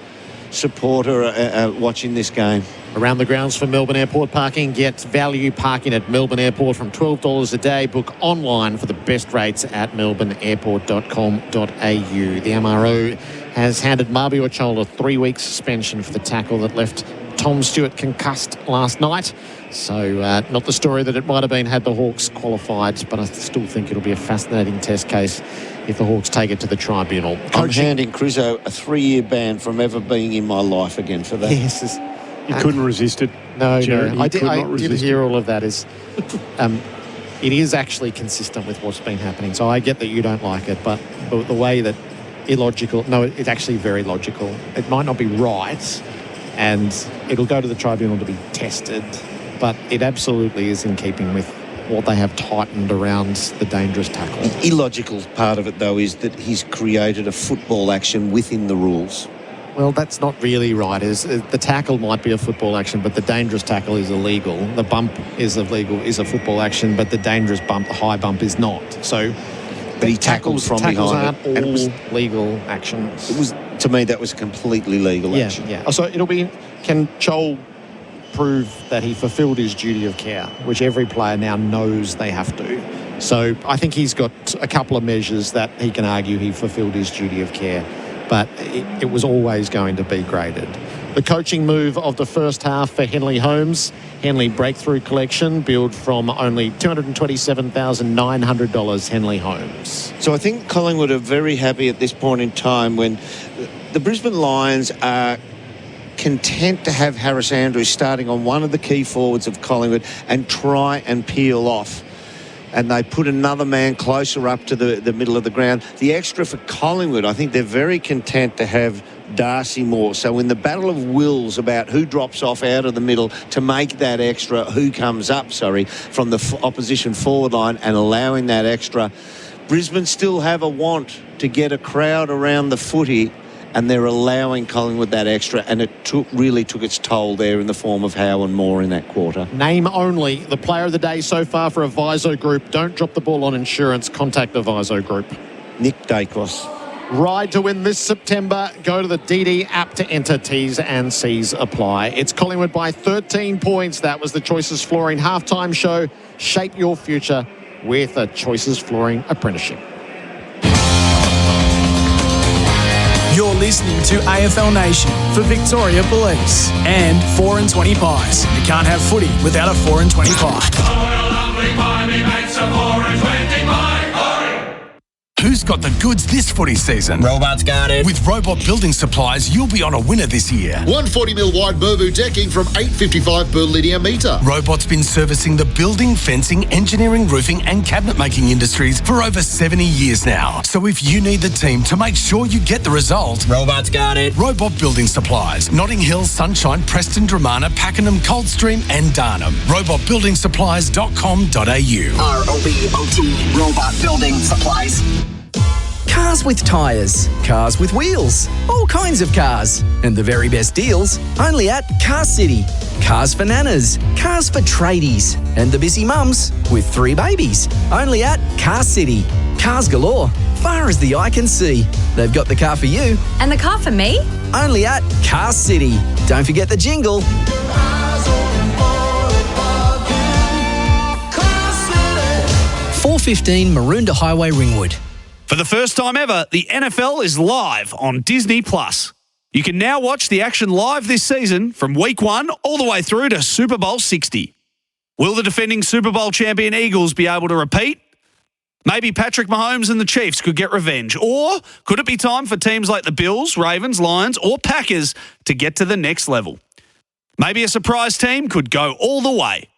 supporter watching this game. Around the grounds for Melbourne Airport parking. Get value parking at Melbourne Airport from $12 a day. Book online for the best rates at melbourneairport.com.au. The MRO has handed Marby Ochola a 3-week suspension for the tackle that left Tom Stewart concussed last night. So not the story that it might have been had the Hawks qualified, but I still think it'll be a fascinating test case if the Hawks take it to the tribunal. I'm handing Crizzo a 3-year ban from ever being in my life again for that. Yes. You couldn't resist it. No, Gerard, no. I did hear it. all of that. It is actually consistent with what's been happening. So I get that you don't like it, but the way that illogical... No, it's actually very logical. It might not be right, and it'll go to the tribunal to be tested, but it absolutely is in keeping with what they have tightened around the dangerous tackle. The illogical part of it, though, is that he's created a football action within the rules. Well, that's not really right. The tackle might be a football action, but the dangerous tackle is illegal. The bump is illegal, is a football action, but the dangerous bump, the high bump, is not. So, but he tackled from tackles behind aren't all and it was legal actions. It was, to me, that was a completely legal action. Yeah. So it'll be, can Joel prove that he fulfilled his duty of care, which every player now knows they have to. So I think he's got a couple of measures that he can argue he fulfilled his duty of care, but it was always going to be graded. The coaching move of the first half for Henley Holmes. Henley Breakthrough Collection, billed from only $227,900, Henley Holmes. So I think Collingwood are very happy at this point in time when the Brisbane Lions are content to have Harris Andrews starting on one of the key forwards of Collingwood and try and peel off. And they put another man closer up to the middle of the ground. The extra for Collingwood, I think they're very content to have Darcy Moore. So in the battle of wills about who drops off out of the middle to make that extra, who comes up, from the opposition forward line and allowing that extra, Brisbane still have a want to get a crowd around the footy, and they're allowing Collingwood that extra, and it really took its toll there in the form of Howe and Moore in that quarter. Name only, the player of the day so far for Aviso Group. Don't drop the ball on insurance. Contact Aviso Group. Nick Dacos. Ride to win this September. Go to the DD app to enter. T's and C's apply. It's Collingwood by 13 points. That was the Choices Flooring halftime show. Shape your future with a Choices Flooring apprenticeship. You're listening to AFL Nation for Victoria Police and 4 and 20 pies. You can't have footy without a 4 and 20 pie. Who's got the goods this footy season? Robots got it. With Robot Building Supplies, you'll be on a winner this year. 140mm wide Burbu decking from $8.55 per linear metre. Robot's been servicing the building, fencing, engineering, roofing and cabinet making industries for over 70 years now. So if you need the team to make sure you get the result, Robots got it. Robot Building Supplies, Notting Hill, Sunshine, Preston, Dramana, Pakenham, Coldstream and Darnham. robotbuildingsupplies.com.au. ROBOT, Robot Building Supplies. Cars with tyres, cars with wheels, all kinds of cars. And the very best deals only at Car City. Cars for nanas, cars for tradies, and the busy mums with 3 babies. Only at Car City. Cars galore, far as the eye can see. They've got the car for you. And the car for me? Only at Car City. Don't forget the jingle. 415 Maroondah Highway, Ringwood. For the first time ever, the NFL is live on Disney+. You can now watch the action live this season from Week 1 all the way through to Super Bowl 60. Will the defending Super Bowl champion Eagles be able to repeat? Maybe Patrick Mahomes and the Chiefs could get revenge. Or could it be time for teams like the Bills, Ravens, Lions or Packers to get to the next level? Maybe a surprise team could go all the way.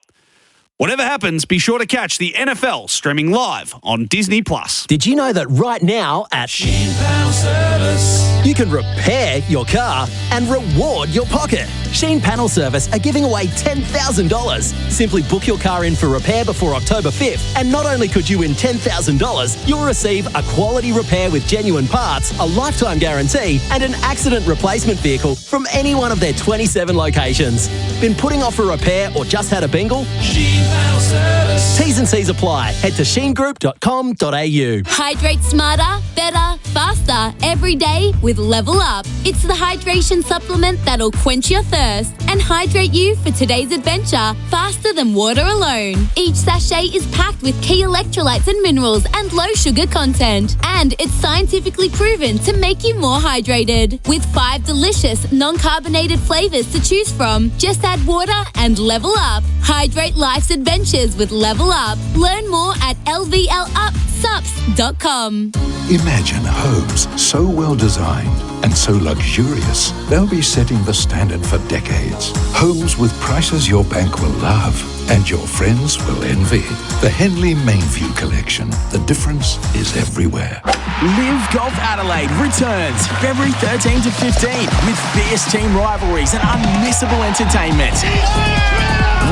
Whatever happens, be sure to catch the NFL streaming live on Disney+. Did you know that right now at Sheen Panel Service, you can repair your car and reward your pocket? Sheen Panel Service are giving away $10,000. Simply book your car in for repair before October 5th, and not only could you win $10,000, you'll receive a quality repair with genuine parts, a lifetime guarantee, and an accident replacement vehicle from any one of their 27 locations. Been putting off a repair or just had a bingle? Sheen Panel Service. T's and C's apply. Head to sheengroup.com.au. Hydrate smarter, better, faster every day with Level Up. It's the hydration supplement that'll quench your thirst and hydrate you for today's adventure faster than water alone. Each sachet is packed with key electrolytes and minerals and low sugar content. And it's scientifically proven to make you more hydrated. With 5 delicious non-carbonated flavours to choose from, just add water and level up. Hydrate life's adventures with Level Up. Learn more at lvlupsups.com. Imagine homes so well designed and so luxurious, they'll be setting the standard for decades. Homes with prices your bank will love and your friends will envy. The Henley Mainview Collection. The difference is everywhere. Live Golf Adelaide returns February 13 to 15 with fierce team rivalries and unmissable entertainment.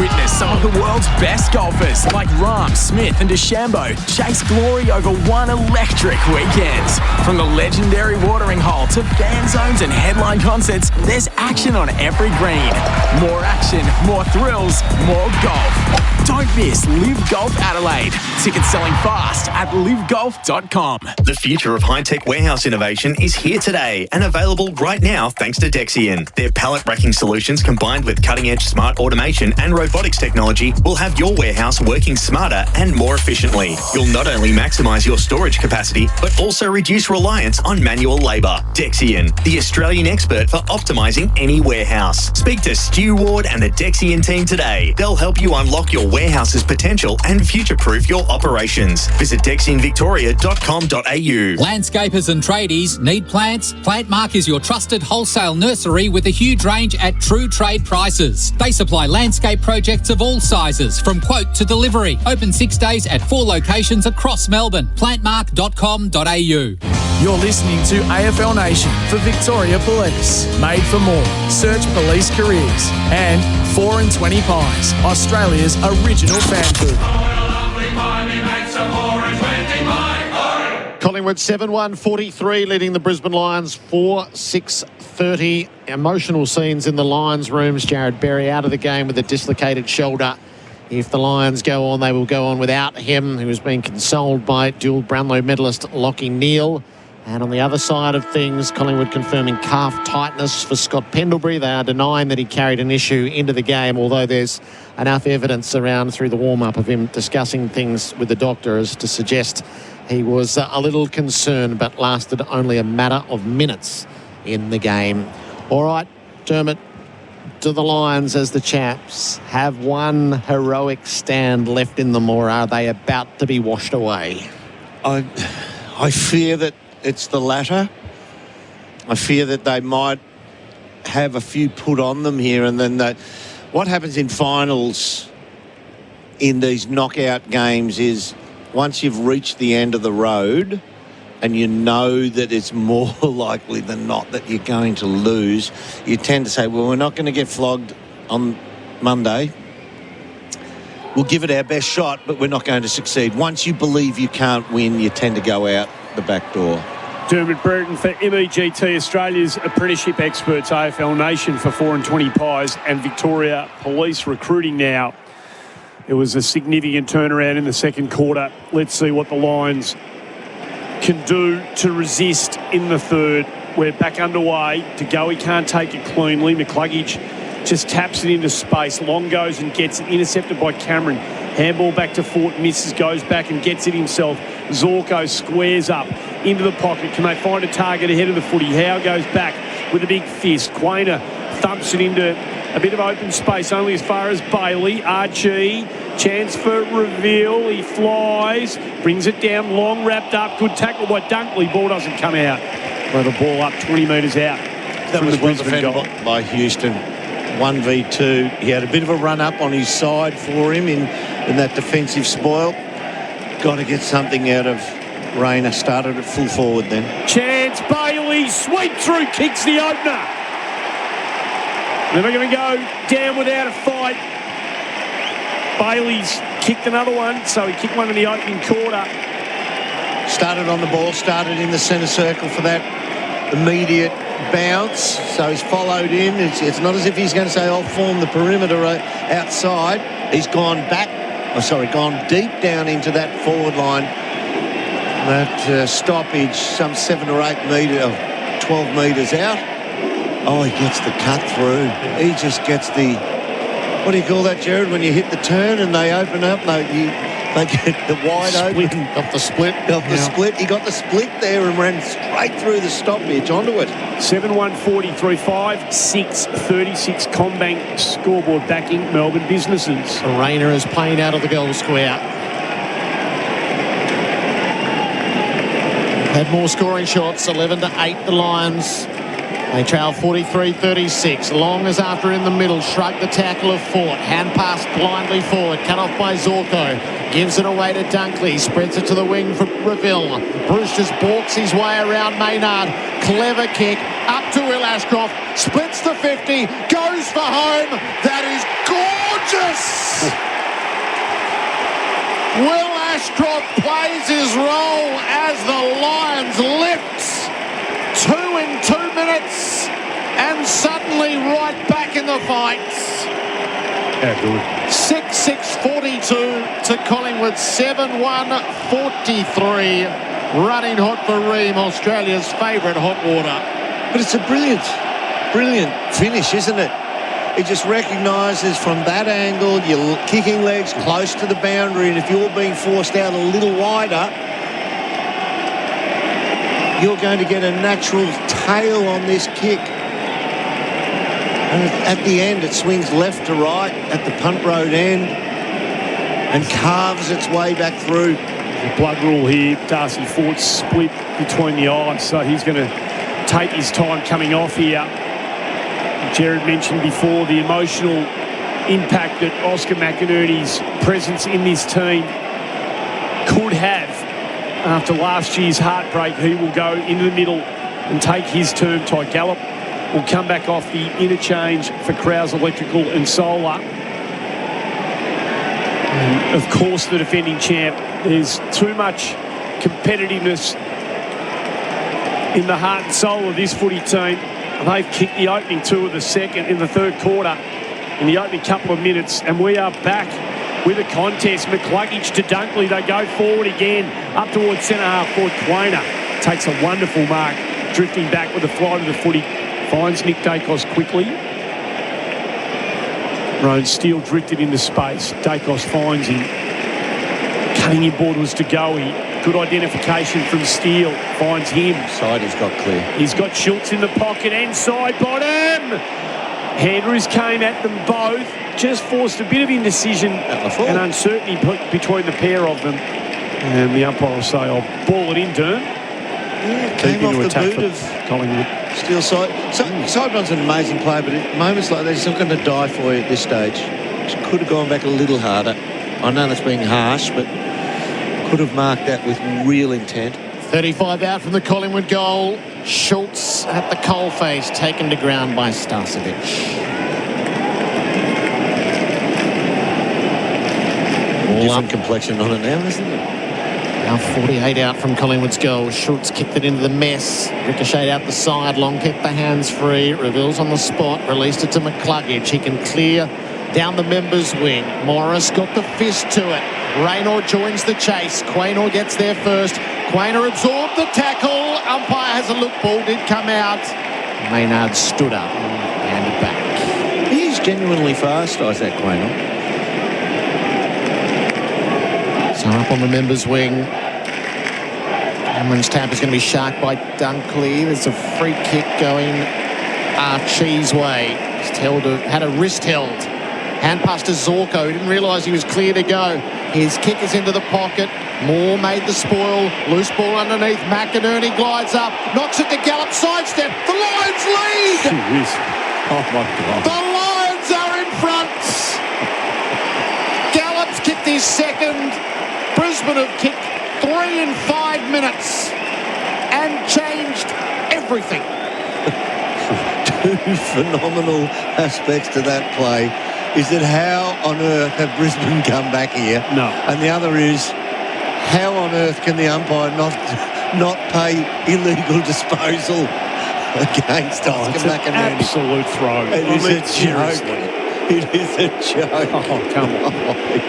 Witness some of the world's best golfers like Rahm, Smith and DeChambeau chase glory over one electric weekend. From the legendary watering hole to fan zones and headline concerts, there's action on every green. More action, more thrills, more golf. Don't miss Live Golf Adelaide. Tickets selling fast at livegolf.com. The future of high-tech warehouse innovation is here today and available right now thanks to Dexian. Their pallet racking solutions combined with cutting-edge smart automation and robotics technology will have your warehouse working smarter and more efficiently. You'll not only maximise your storage capacity, but also reduce reliance on manual labour. Dexian, the Australian expert for optimising any warehouse. Speak to Stu Ward and the Dexian team today. They'll help you unlock your warehouse's potential and future-proof your operations. Visit dexianvictoria.com.au. Landscapers and tradies need plants? Plantmark is your trusted wholesale nursery with a huge range at true trade prices. They supply landscape projects of all sizes, from quote to delivery. Open 6 days at 4 locations across Melbourne. Plantmark.com.au. You're listening to AFL Nation for Victoria Police. Made for more. Search police careers. And 4 and 20 Pies, Australia's original fan food. Collingwood 7-1-43 leading the Brisbane Lions 4-6-30. Emotional scenes in the Lions rooms. Jared Berry out of the game with a dislocated shoulder. If the Lions go on, they will go on without him, who has been consoled by dual Brownlow medalist Lachie Neale. And on the other side of things, Collingwood confirming calf tightness for Scott Pendlebury. They are denying that he carried an issue into the game, although there's enough evidence around through the warm-up of him discussing things with the doctor as to suggest he was a little concerned, but lasted only a matter of minutes in the game. All right, Dermott, do the Lions as the champs have one heroic stand left in them, or are they about to be washed away? I fear that it's the latter. I fear that they might have a few put on them here, and then what happens in finals in these knockout games is once you've reached the end of the road and you know that it's more likely than not that you're going to lose, you tend to say, well, we're not going to get flogged on Monday. We'll give it our best shot, but we're not going to succeed. Once you believe you can't win, you tend to go out the back door. Dermott Brereton for MEGT, Australia's apprenticeship experts, AFL Nation for 4 and 20 Pies, and Victoria Police recruiting now. It was a significant turnaround in the second quarter. Let's see what the Lions can do to resist in the third. We're back underway. To go, he can't take it cleanly. McCluggage just taps it into space. Long goes and gets it, intercepted by Cameron. Handball back to Fort, misses, goes back and gets it himself. Zorko squares up into the pocket. Can they find a target ahead of the footy? Howe goes back with a big fist. Quainer thumps it into a bit of open space, only as far as Bailey. Archie, chance for reveal. He flies, brings it down, long wrapped up. Good tackle by Dunkley. Ball doesn't come out. Well, the ball up 20 metres out. That was well defended by Houston. 1v2. He had a bit of a run up on his side for him in that defensive spoil. Got to get something out of Rayner. Started at full forward then. Chance, Bailey, sweep through, kicks the opener. Never going to go down without a fight. Bailey's kicked another one, so he kicked one in the opening quarter. Started on the ball, started in the centre circle for that immediate bounce. So he's followed in. It's not as if he's going to say, I'll form the perimeter outside. He's gone back gone deep down into that forward line. That stoppage, some 7 or 8 metres, 12 metres out. Oh, he gets the cut through. He just gets the, what do you call that, Gerard, when you hit the turn and they open up? They get the wide open. Got the split. Split. He got the split there and ran straight through the stoppage onto it. 7-1-43-5, 6-36 Combank scoreboard backing Melbourne businesses. Rayner is playing out of the goal square. Had more scoring shots, 11-8 the Lions. They trail 43-36. Long is after in the middle. Shrug the tackle of Fort. Hand pass blindly forward. Cut off by Zorko. Gives it away to Dunkley. Spreads it to the wing for Reville. Bruce just balks his way around Maynard. Clever kick. Up to Will Ashcroft. Splits the 50. Goes for home. That is gorgeous! Will Ashcroft plays his role as the Lions lift. 2 in 2 minutes, and suddenly right back in the fight. Yeah, good. 6-6-42 to Collingwood, 7-1-43. Running hot for Ream, Australia's favourite hot water. But it's a brilliant finish, isn't it? He just recognises from that angle, your kicking legs close to the boundary, and if you're being forced out a little wider, you're going to get a natural tail on this kick. And at the end, it swings left to right at the punt road end and carves its way back through. The blood rule here, Darcy Fort's split between the eyes, so he's going to take his time coming off here. Gerard mentioned before the emotional impact that Oscar McInerney's presence in this team could have. After last year's heartbreak, he will go into the middle and take his turn. Ty Gallup will come back off the interchange for Krause Electrical and Solar. And of course, the defending champ. There's too much competitiveness in the heart and soul of this footy team. And they've kicked the opening 2 of the second in the third quarter in the opening couple of minutes. And we are back with a contest. McCluggage to Dunkley. They go forward again. Up towards centre half forward. Quainer takes a wonderful mark. Drifting back with a fly to the footy. Finds Nick Dacos quickly. Rowan Steele drifted into space. Dacos finds him. Cutting inboard was to Goey. Good identification from Steele. Finds him. Side he's got clear. He's got Schultz in the pocket and side bottom. Andrews came at them both. Just forced a bit of indecision and uncertainty between the pair of them. And the umpire will say, "I'll ball it in, Derm." Yeah, came off the boot of Collingwood. Steele side. Sideburns an amazing play, but at moments like that, he's not going to die for you at this stage. Could have gone back a little harder. I know that's being harsh, but could have marked that with real intent. 35 out from the Collingwood goal. Schultz at the coalface, taken to ground by Starcevic. Different complexion on it now, isn't it? Now 48 out from Collingwood's goal. Schultz kicked it into the mess. Ricocheted out the side. Long kept the hands free. Reville's on the spot. Released it to McCluggage. He can clear down the members' wing. Morris got the fist to it. Raynor joins the chase. Quaynor gets there first. Quaynor absorbed the tackle. Umpire has a look. Ball did come out. Maynard stood up and handed back. He's genuinely fast, Isaac Quaynor. So up on the members' wing. Cameron's tap is going to be sharked by Dunkley. There's a free kick going Archie's way. He's had a wrist held. Hand pass to Zorko. He didn't realise he was clear to go. His kick is into the pocket. Moore made the spoil. Loose ball underneath. McInerney glides up. Knocks it to Gallup. Sidestep. The Lions lead! Oh, my God. The Lions are in front. Gallup's kicked his second. Brisbane have kicked 3 in 5 minutes and changed everything. Two phenomenal aspects to that play is that how on earth have Brisbane come back here? No. And the other is how on earth can the umpire not pay illegal disposal against Oscar McInerney? Absolute throw. It is a joke. It is a joke. Oh, come on.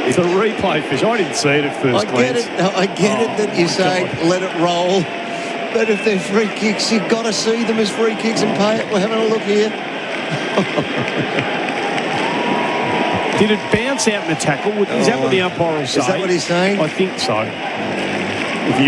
It's a replay fish. I didn't see it at first glance. I get it that you say let it roll. But if they're free kicks, you've got to see them as free kicks and pay it. We're having a look here. Did it bounce out in the tackle? Is that what the umpire will say? Is that what he's saying? I think so. If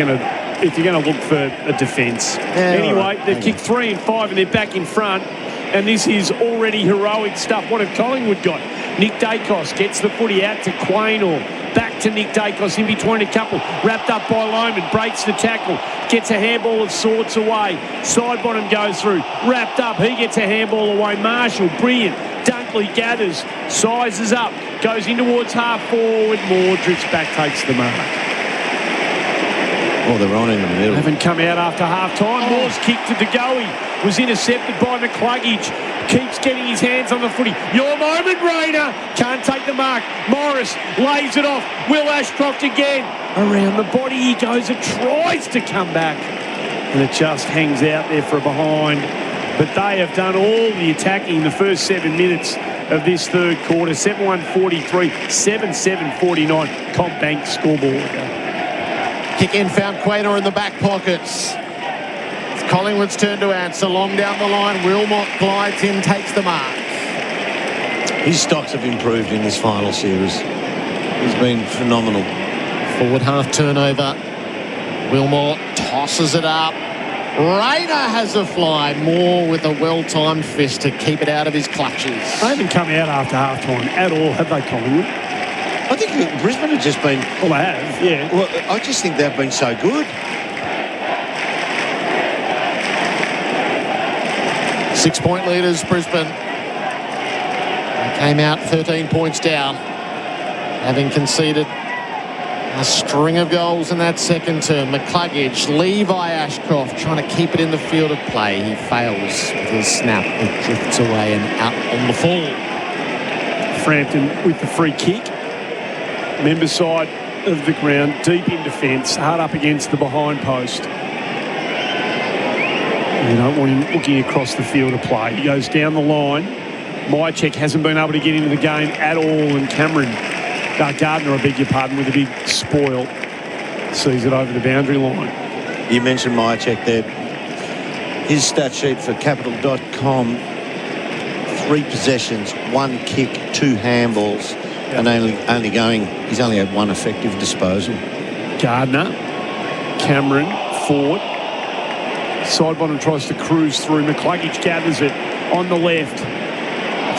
you're going to look for a defence. Anyway, right. they've kicked 3 and 5 and they're back in front. And this is already heroic stuff. What have Collingwood got? Nick Dacos gets the footy out to Quaynor. Back to Nick Dacos in between a couple. Wrapped up by Loman. Breaks the tackle. Gets a handball of sorts away. Side bottom goes through. Wrapped up. He gets a handball away. Marshall, brilliant. Dunkley gathers. Sizes up. Goes in towards half forward. Moore drifts back. Takes the mark. Oh, they're on in the middle. Haven't come out after half-time. Moore's kick to DeGoey. Was intercepted by McCluggage. Keeps getting his hands on the footy. Your moment, Rayner. Can't take the mark. Morris lays it off. Will Ashcroft again. Around the body he goes. It tries to come back. And it just hangs out there for a behind. But they have done all the attacking in the first 7 minutes of this third quarter. 7-1-43, 7-7-49. Combank scoreboard. Kick in, found Quaynor in the back pockets. It's Collingwood's turn to answer. Long down the line, Wilmot glides in, takes the mark. His stocks have improved in this final series. He's been phenomenal. Forward half turnover. Wilmot tosses it up. Rayner has a fly. Moore with a well-timed fist to keep it out of his clutches. They haven't come out after half-time at all, have they, Collingwood? I think Brisbane have just been... Well, they have, yeah. Well, I just think they've been so good. 6-point leaders, Brisbane. They came out 13 points down, having conceded a string of goals in that second term. McCluggage, Levi Ashcroft trying to keep it in the field of play. He fails with his snap. It drifts away and out on the fall. Frampton with the free kick. Member side of the ground, deep in defence, hard up against the behind post. You don't want him looking across the field of play. He goes down the line. Mychek hasn't been able to get into the game at all, and Gardner, I beg your pardon, with a big spoil, sees it over the boundary line. You mentioned Mychek there. His stat sheet for Capital.com, 3 possessions, 1 kick, 2 handballs. And he's only had 1 effective disposal. Gardner, Cameron, Ford. Side bottom tries to cruise through. McCluggage gathers it on the left.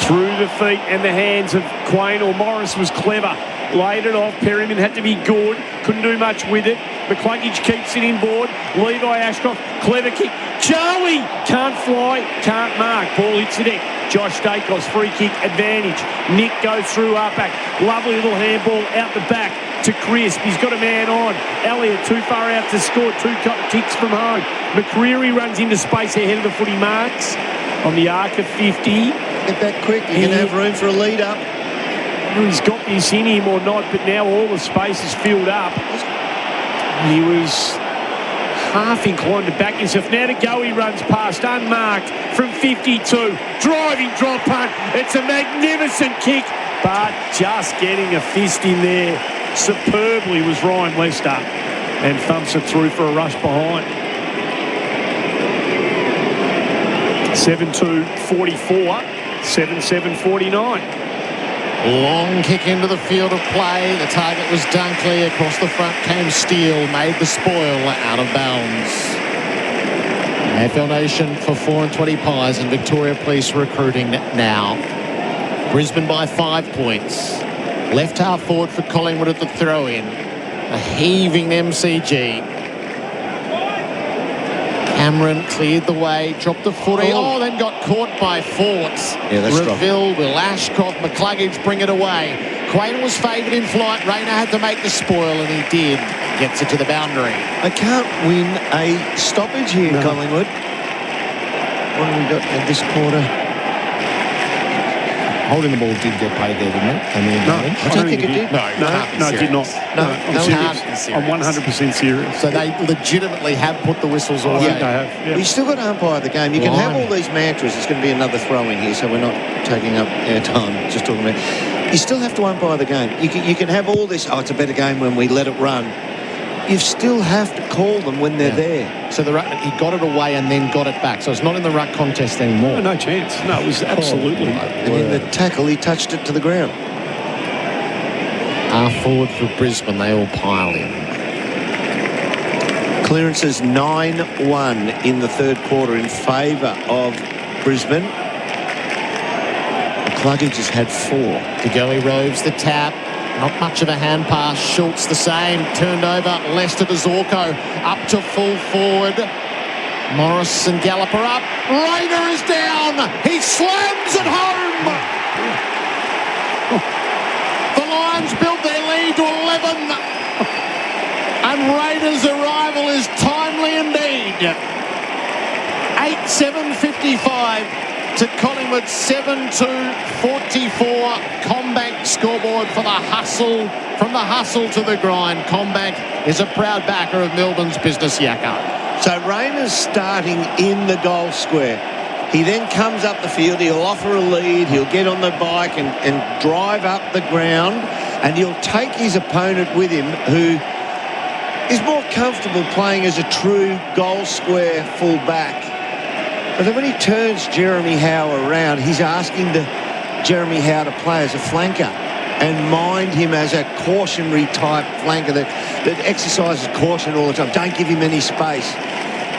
Through the feet and the hands of Quaynor. Morris was clever. Laid it off. Perryman had to be good. Couldn't do much with it. McCluggage keeps it inboard. Levi Ashcroft, clever kick. Charlie can't fly, can't mark. Ball hits the deck. Josh Dacos, free kick advantage. Nick goes through up back. Lovely little handball out the back to Crisp. He's got a man on. Elliott too far out to score. 2 kicks from home. McCreary runs into space ahead of the footy marks on the arc of 50. Get that quick. You can have room for a lead up. He's got this in him or not, but now all the space is filled up. He was half inclined to back himself. Now to go, he runs past, unmarked from 52. Driving drop punt. It's a magnificent kick, but just getting a fist in there superbly was Ryan Lester, and thumps it through for a rush behind. 7-2-44, 7-7-49. Long kick into the field of play. The target was Dunkley. Across the front came Steele. Made the spoil out of bounds. AFL Nation for 4 and 20 pies, and Victoria Police recruiting now. Brisbane by 5 points. Left half forward for Collingwood at the throw-in. A heaving MCG. Cameron cleared the way, dropped the footy. Oh, then got caught by Forts. Yeah, that's Reville, Will Ashcroft, McCluggage bring it away. Quaynor was favoured in flight. Rayner had to make the spoil, and he did. Gets it to the boundary. They can't win a stoppage here, Collingwood. What have we got in this quarter? Holding the ball did get paid there, didn't it? And the advantage? I don't think it did. No, it did not. I'm serious. I'm 100% serious. So they legitimately have put the whistles away. They have. Yeah. You still got to umpire the game. You can have all these mantras. It's going to be another throw in here, so we're not taking up airtime. Just talking about. You still have to umpire the game. You can have all this. Oh, it's a better game when we let it run. You still have to call them when they're there. So he got it away and then got it back. So it's not in the ruck contest anymore. No chance. No, it was absolutely. And in the tackle, he touched it to the ground. Half forward for Brisbane. They all pile in. Clearances 9-1 in the third quarter in favour of Brisbane. Cluggage has had 4. DeGoey roves the tap. Not much of a hand pass. Schultz the same. Turned over. Lester to Zorko. Up to full forward. Morris and Galloper up. Rayner is down. He slams it home. The Lions built their lead to 11. And Rainer's arrival is timely indeed. 8-7-55. To Collingwood 7-2-44. Combank scoreboard for the hustle. From the hustle to the grind. Combank is a proud backer of Melbourne's business yakka. So Rayner's starting in the goal square. He then comes up the field. He'll offer a lead. He'll get on the bike and drive up the ground. And he'll take his opponent with him, who is more comfortable playing as a true goal square full back. But then when he turns Jeremy Howe around, he's asking Jeremy Howe to play as a flanker and mind him as a cautionary type flanker that exercises caution all the time. Don't give him any space.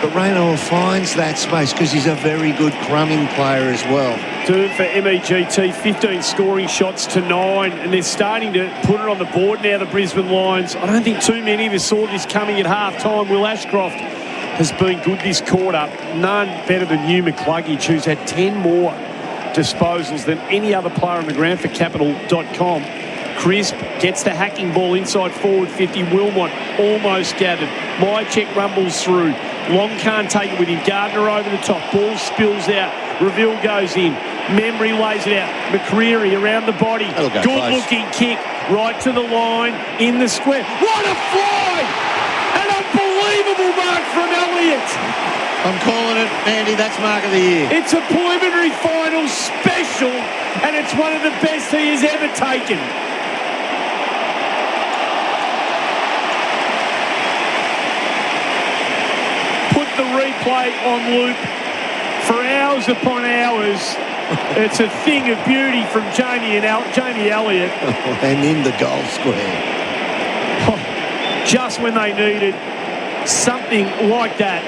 But Rayner finds that space because he's a very good crumbing player as well. Do it for MEGT, 15 scoring shots to 9, and they're starting to put it on the board now, the Brisbane Lions. I don't think too many of us saw this coming at half-time. Will Ashcroft has been good this quarter. None better than Hugh McCluggage, who's had 10 more disposals than any other player on the ground for Capital.com. Crisp gets the hacking ball inside forward 50. Wilmot almost gathered. Mycheck rumbles through. Long can't take it with him. Gardner over the top. Ball spills out. Reveal goes in. Membry lays it out. McCreary around the body. Good-looking kick right to the line in the square. What a fly! An unbelievable mark from Elliott. I'm calling it, Andy, that's mark of the year. It's a preliminary final special, and it's one of the best he has ever taken. Put the replay on loop for hours upon hours. It's a thing of beauty from Jamie Elliott. And in the goal square. Just when they needed something like that,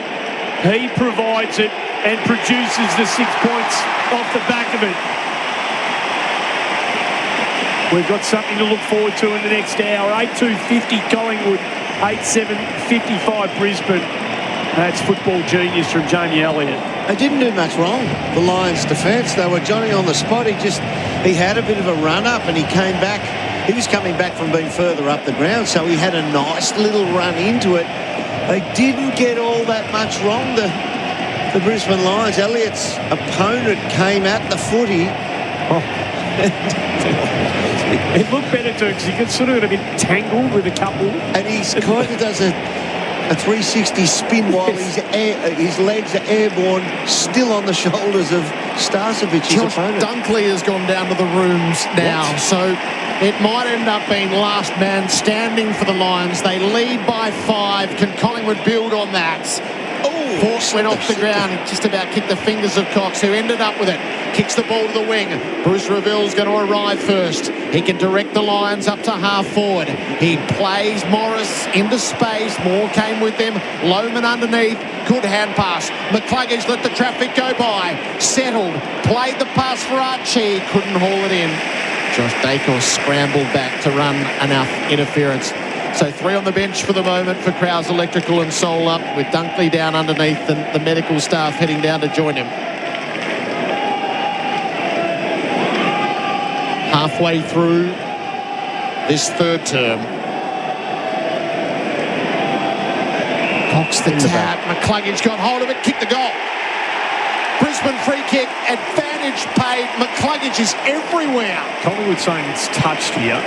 he provides it and produces the 6 points off the back of it. We've got something to look forward to in the next hour. 8-2-50 Collingwood, 8-7-55 Brisbane. That's football genius from Jamie Elliott. They didn't do much wrong, the Lions' defence. They were Johnny on the spot. He had a bit of a run-up and he came back. He was coming back from being further up the ground, so he had a nice little run into it. They didn't get all that much wrong, the Brisbane Lions. Elliott's opponent came at the footy. It looked better too, because he got sort of a bit tangled with a couple. And he kind of does a 360 spin while his legs are airborne, still on the shoulders of Starcevich, his opponent. Dunkley has gone down to the rooms now, so it might end up being last man standing for the Lions. They lead by 5. Can Collingwood build on that? Force went off the ground, just about kicked the fingers of Cox, who ended up with it. Kicks the ball to the wing. Bruce Reville's going to arrive first. He can direct the Lions up to half forward. He plays Morris into space. Moore came with them. Lohman underneath. Good hand pass. McCluggage let the traffic go by. Settled. Played the pass for Archie. Couldn't haul it in. Josh Dacos scrambled back to run enough interference. So 3 on the bench for the moment for Krause Electrical and Soul up, with Dunkley down underneath and the medical staff heading down to join him. Halfway through this third term. Cox the tap. McCluggage got hold of it, kicked the goal. Brisbane free kick, advantage paid. McCluggage is everywhere. Collingwood saying it's touched here.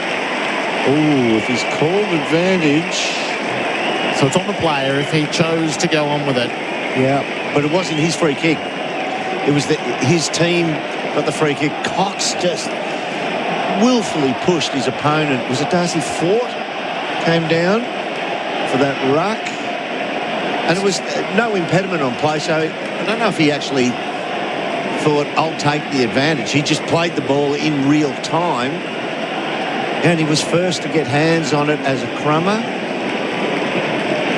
Oh, if he's called advantage. So it's on the player if he chose to go on with it. Yeah, but it wasn't his free kick. It was his team got the free kick. Cox just willfully pushed his opponent. Was it Darcy Fort? Came down for that ruck. And it was no impediment on play, so I don't know if he actually thought, I'll take the advantage. He just played the ball in real time, and he was first to get hands on it as a crummer.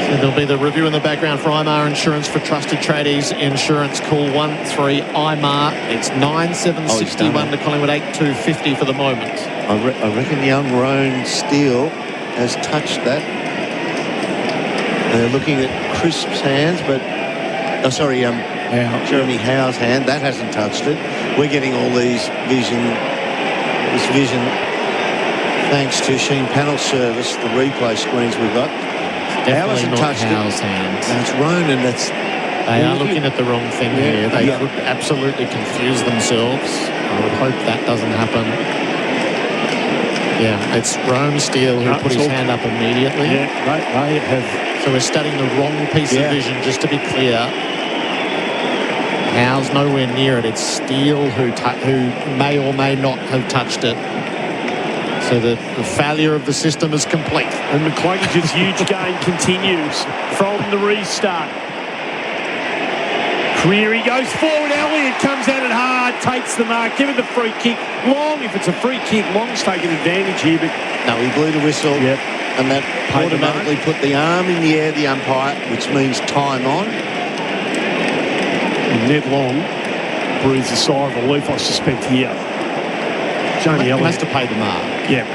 So there'll be the review in the background for IMAR Insurance for trusted tradies. Insurance, call 13-IMAR. It's 9761 to Collingwood 8250 for the moment. I reckon young Roan Steele has touched that. They're looking at Crisp's hands, but Jeremy Howe's hand. That hasn't touched it. We're getting all this vision thanks to Sheen Panel Service, the replay screens we've got. Howe hasn't touched Howe's it. hand. That's Ronan. They are looking at the wrong thing here. They could absolutely confuse themselves. I would hope that doesn't happen. Yeah, it's Rome Steele who put his hand up immediately. Yeah, they have. So we're studying the wrong piece of vision, just to be clear. Howe's nowhere near it. It's Steele who may or may not have touched it. So the failure of the system is complete. And McCluggage's huge gain continues from the restart. Creary goes forward. Elliott comes at it hard, takes the mark, give it the free kick. Long, if it's a free kick, Long's taking advantage here, but no, he blew the whistle. Yep. And that automatically put the arm in the air, the umpire, which means time on. And Ned Long breathes a sigh of relief, I suspect, here. Jamie He Elliott has to pay the mark. Yeah.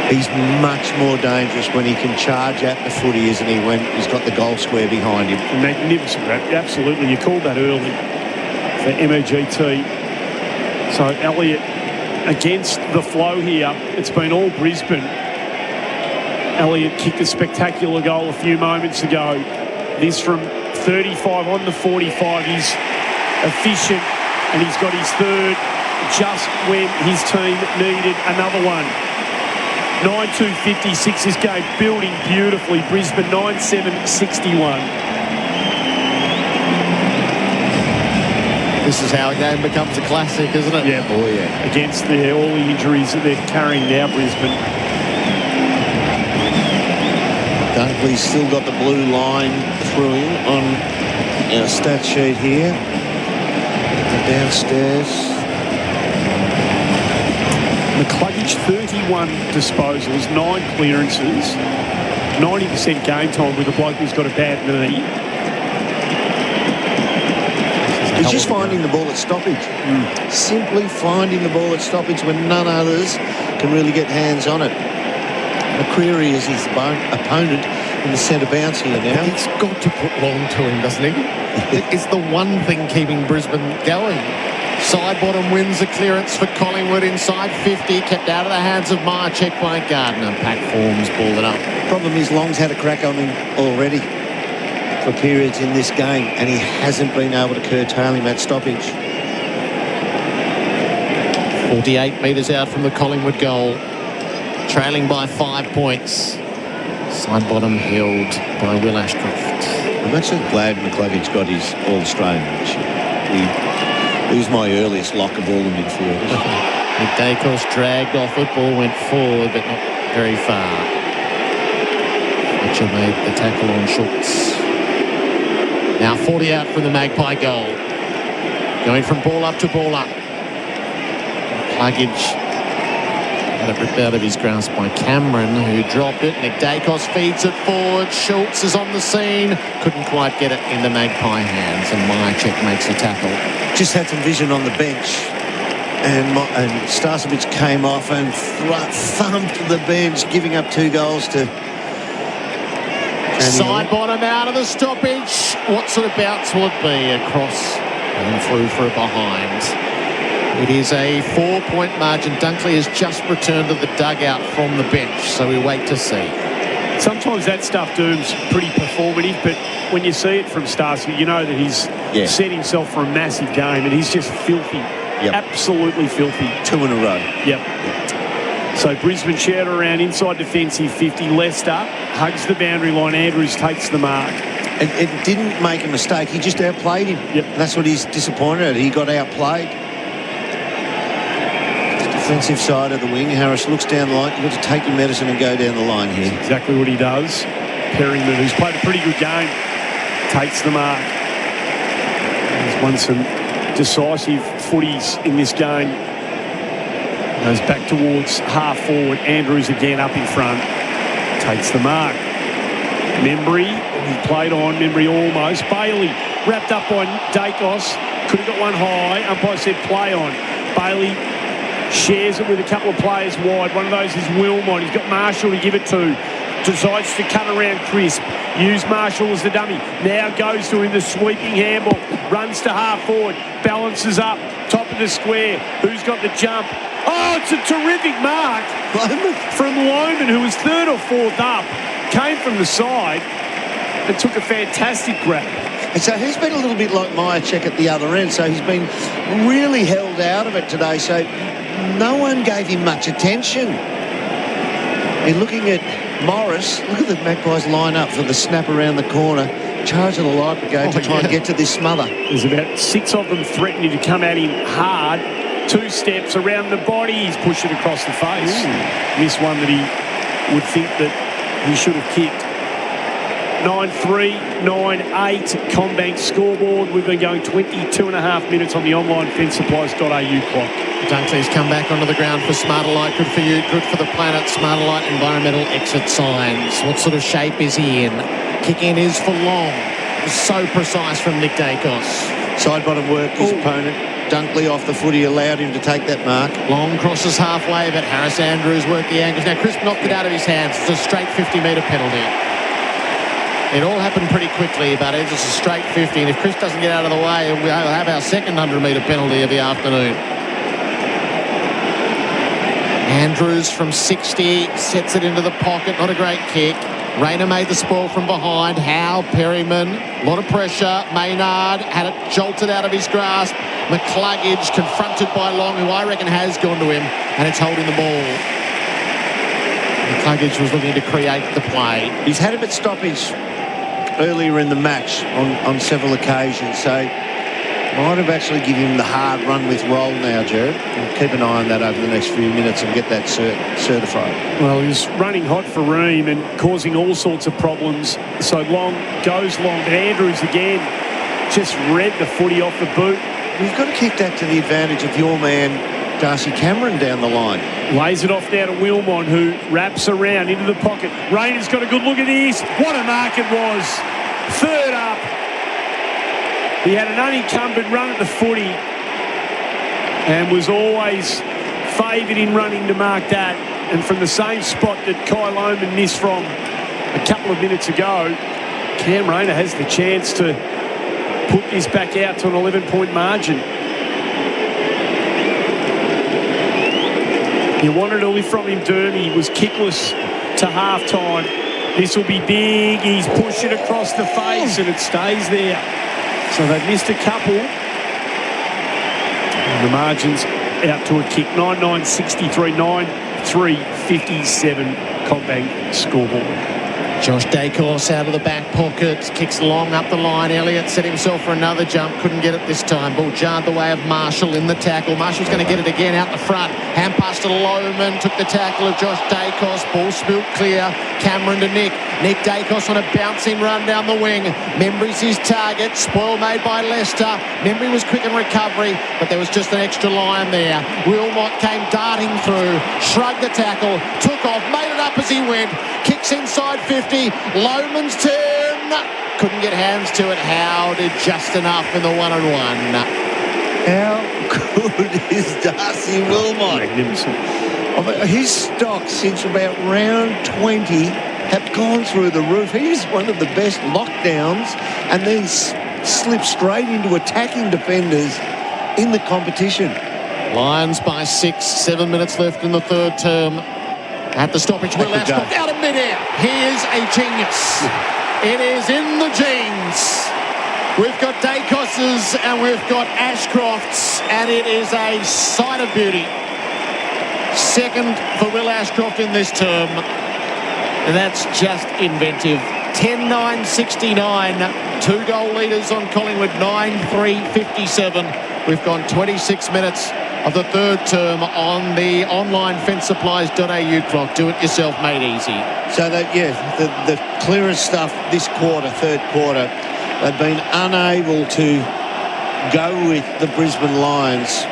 He's much more dangerous when he can charge at the footy, isn't he, when he's got the goal square behind him. Magnificent grab. Absolutely. You called that early for MEGT. So Elliott against the flow here. It's been all Brisbane. Elliott kicked a spectacular goal a few moments ago. This from 35 on the 45. He's efficient, and he's got his third just when his team needed another one. 9-2-56 this game, building beautifully. Brisbane 9-7-61. This is how a game becomes a classic, isn't it? Yeah. Oh, yeah. Against all the injuries that they're carrying now, Brisbane. Dunkley's still got the blue line through him on our stat sheet here. Downstairs. McCluggage, 31 disposals, 9 clearances, 90% game time with a bloke who's got a bad knee. He's just finding the ball at stoppage. Simply finding the ball at stoppage when none others can really get hands on it. McCreary is his opponent in the centre bounce here now. He's got to put Long to him, doesn't he? It's the one thing keeping Brisbane going. Side bottom wins the clearance for Collingwood inside 50, kept out of the hands of Maher, checked by Gardner. Pack forms, balled it up. Problem is Long's had a crack on him already for periods in this game, and he hasn't been able to curtail him at stoppage. 48 metres out from the Collingwood goal, trailing by 5 points. Side bottom held by Will Ashcroft. I'm actually glad McCluggage got his All-Australian this year. He was my earliest lock of all the midfielders. Dacos dragged off it, ball went forward, but not very far. Fletcher made the tackle on Schultz. Now 40 out from the Magpie goal. Going from ball up to ball up. McCluggage had it ripped out of his grasp by Cameron, who dropped it. Nick Dacos feeds it forward. Schultz is on the scene. Couldn't quite get it into Magpie hands, and Myercheck makes a tackle. Just had some vision on the bench, and Starcevic came off and thumped the bench, giving up 2 goals to Side bottom out of the stoppage. What sort of bounce will it be? Across and through for a behind. It is a 4-point margin. Dunkley has just returned to the dugout from the bench, so we wait to see. Sometimes that stuff, Doom's pretty performative, but when you see it from Starsky, you know that he's set himself for a massive game, and he's just filthy. Absolutely filthy. 2 in a row. Yep. So Brisbane shared around inside defensive 50. Leicester hugs the boundary line. Andrews takes the mark. And didn't make a mistake. He just outplayed him. Yep. And that's what he's disappointed at. He got outplayed. Defensive side of the wing. Harris looks down the line. You've got to take your medicine and go down the line here. That's exactly what he does. Perryman, who's played a pretty good game, takes the mark. He's won some decisive footies in this game. Goes back towards half forward. Andrews again up in front. Takes the mark. Membry, he played on. Membry almost. Bailey wrapped up by Dacos. Could have got one high. Umpire said play on. Bailey shares it with a couple of players wide. One of those is Wilmot. He's got Marshall to give it to. Decides to cut around Crisp. Use Marshall as the dummy. Now goes to him, the sweeping handball. Runs to half forward. Balances up. Top of the square. Who's got the jump? Oh, it's a terrific mark from Loman, who was third or fourth up. Came from the side and took a fantastic grab. And so he's been a little bit like Myercheck at the other end. So he's been really held out of it today. So no one gave him much attention. And looking at Morris, look at the Magpies line up for the snap around the corner. Charge of the light brigade to try and get to this smother. There's about 6 of them threatening to come at him hard. 2 steps around the body. He's pushed it across the face. Missed one that he would think that he should have kicked. 9-3, 9-8 Combank scoreboard. We've been going 22 and a half minutes on the online fencepplies.au clock. Dunkley's come back onto the ground for Smarter Light. Good for you, good for the planet. Smarter Light environmental exit signs. What sort of shape is he in? Kick in is for long. So precise from Nick Dacos. Side bottom work his opponent. Dunkley off the footy allowed him to take that mark. Long crosses halfway, but Harris Andrews worked the angles. Now Crisp knocked it out of his hands. It's a straight 50-metre penalty. It all happened pretty quickly, but it's just a straight 50. And if Crisp doesn't get out of the way, we'll have our second 100-metre penalty of the afternoon. Andrews from 60 sets it into the pocket. Not a great kick. Rayner made the spoil from behind. Howe, Perryman, a lot of pressure. Maynard had it jolted out of his grasp. McCluggage confronted by Long, who I reckon has gone to him, and it's holding the ball. McCluggage was looking to create the play. He's had a bit stoppage earlier in the match on several occasions, so might have actually given him the hard run with roll now, Gerard. We'll keep an eye on that over the next few minutes and get that certified. Well, he's running hot for Ream and causing all sorts of problems. So Long goes long, but Andrews again just read the footy off the boot. You've got to keep that to the advantage of your man, Darcy Cameron, down the line. Lays it off now to Wilmot, who wraps around into the pocket. Rayner's got a good look at this. What a mark it was. Third up. He had an unencumbered run at the footy and was always favoured in running to mark that. And from the same spot that Kai Loman missed from a couple of minutes ago, Cam Rayner has the chance to put this back out to an 11-point margin. You wanted to lift from him, Dermy. He was kickless to half-time. This will be big. He's pushed it across the face and it stays there. So they've missed a couple. And the margin's out to a kick. 9-9-63, 9-3-57 Combank scoreboard. Josh Dacos out of the back pocket, kicks long up the line. Elliott set himself for another jump, couldn't get it this time. Ball jarred the way of Marshall in the tackle. Marshall's going to get it again out the front. Hand pass to Loman, took the tackle of Josh Dacos. Ball spilt clear. Cameron to Nick. Nick Dacos on a bouncing run down the wing. Membry's his target. Spoil made by Leicester. Membry was quick in recovery, but there was just an extra line there. Wilmot came darting through, shrugged the tackle, took off, made it up as he went. Kicks inside 50. Loman's turn. Couldn't get hands to it. Howe did just enough in the one-on-one. How good is Darcy Wilmot? Magnificent. His stock since about round 20 have gone through the roof. He's one of the best lockdowns and then slipped straight into attacking defenders in the competition. Lions by 6, 7 minutes left in the third term. At the stoppage, Will Ashcroft out of midair. He is a genius. It is in the genes. We've got Dacos's and we've got Ashcroft's, and it is a sight of beauty. Second for Will Ashcroft in this term. And that's just inventive. 10-9-69. 2-goal leaders on Collingwood, 9-3-57. We've gone 26 minutes of the third term on the online fenceupplies.au clock. Do it yourself, made easy. So that, the clearest stuff this quarter, third quarter, they've been unable to go with the Brisbane Lions.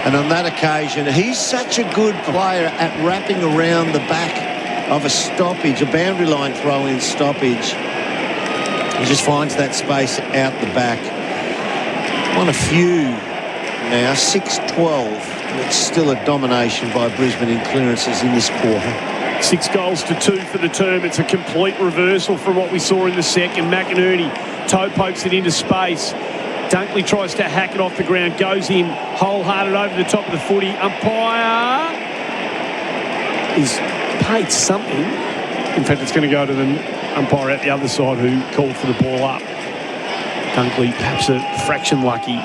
And on that occasion, he's such a good player at wrapping around the back of a stoppage, a boundary line throw-in stoppage. He just finds that space out the back. Won a few now, 6-12. And it's still a domination by Brisbane in clearances in this quarter. 6 goals to 2 for the term. It's a complete reversal from what we saw in the second. McInerney toe pokes it into space. Dunkley tries to hack it off the ground, goes in wholehearted over the top of the footy. Umpire is paid something. In fact, it's going to go to the umpire at the other side who called for the ball up. Dunkley perhaps a fraction lucky.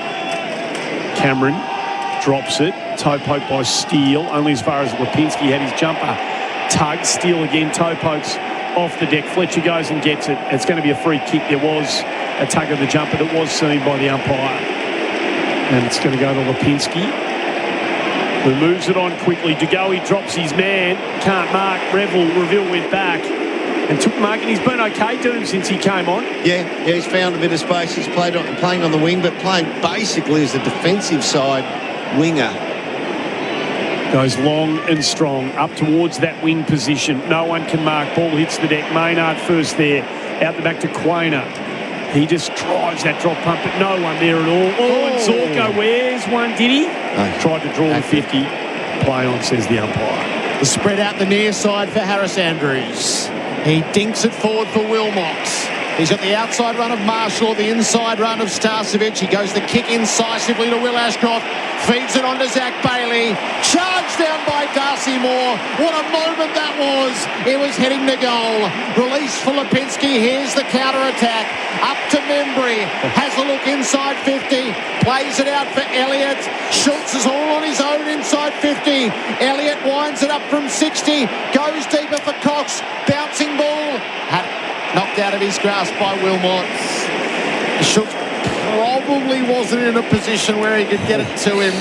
Cameron drops it. Toe poke by Steele, only as far as Lipinski had his jumper. Tug, Steele again, toe pokes off the deck. Fletcher goes and gets it. It's going to be a free kick. There was a tug of the jumper that was seen by the umpire. And it's going to go to Lipinski, who moves it on quickly. DeGoey drops his man. Can't mark. Reveal went back and took mark, and he's been okay to him since he came on. Yeah, he's found a bit of space. He's playing on the wing, but playing basically as a defensive side winger. Goes long and strong up towards that wing position. No one can mark. Ball hits the deck. Maynard first there. Out the back to Quainer. He just drives that drop pump, but no one there at all. And Zorko wears one, did he? No. Tried to draw the 50. Play on, says the umpire. The spread out the near side for Harris Andrews. He dinks it forward for Wilmot. He's got the outside run of Marshall, the inside run of Starcevic. He goes the kick incisively to Will Ashcroft. Feeds it on to Zach Bailey. Charged down by Darcy Moore. What a moment that was. It was heading to goal. Release for Lipinski. Here's the counter-attack. Up to Membry. Has a look inside 50. Plays it out for Elliott. Schultz is all on his own inside 50. Elliott winds it up from 60. Goes deeper for Cox. Bouncing ball. Knocked out of his grasp by Wilmot. Schultz probably wasn't in a position where he could get it to him.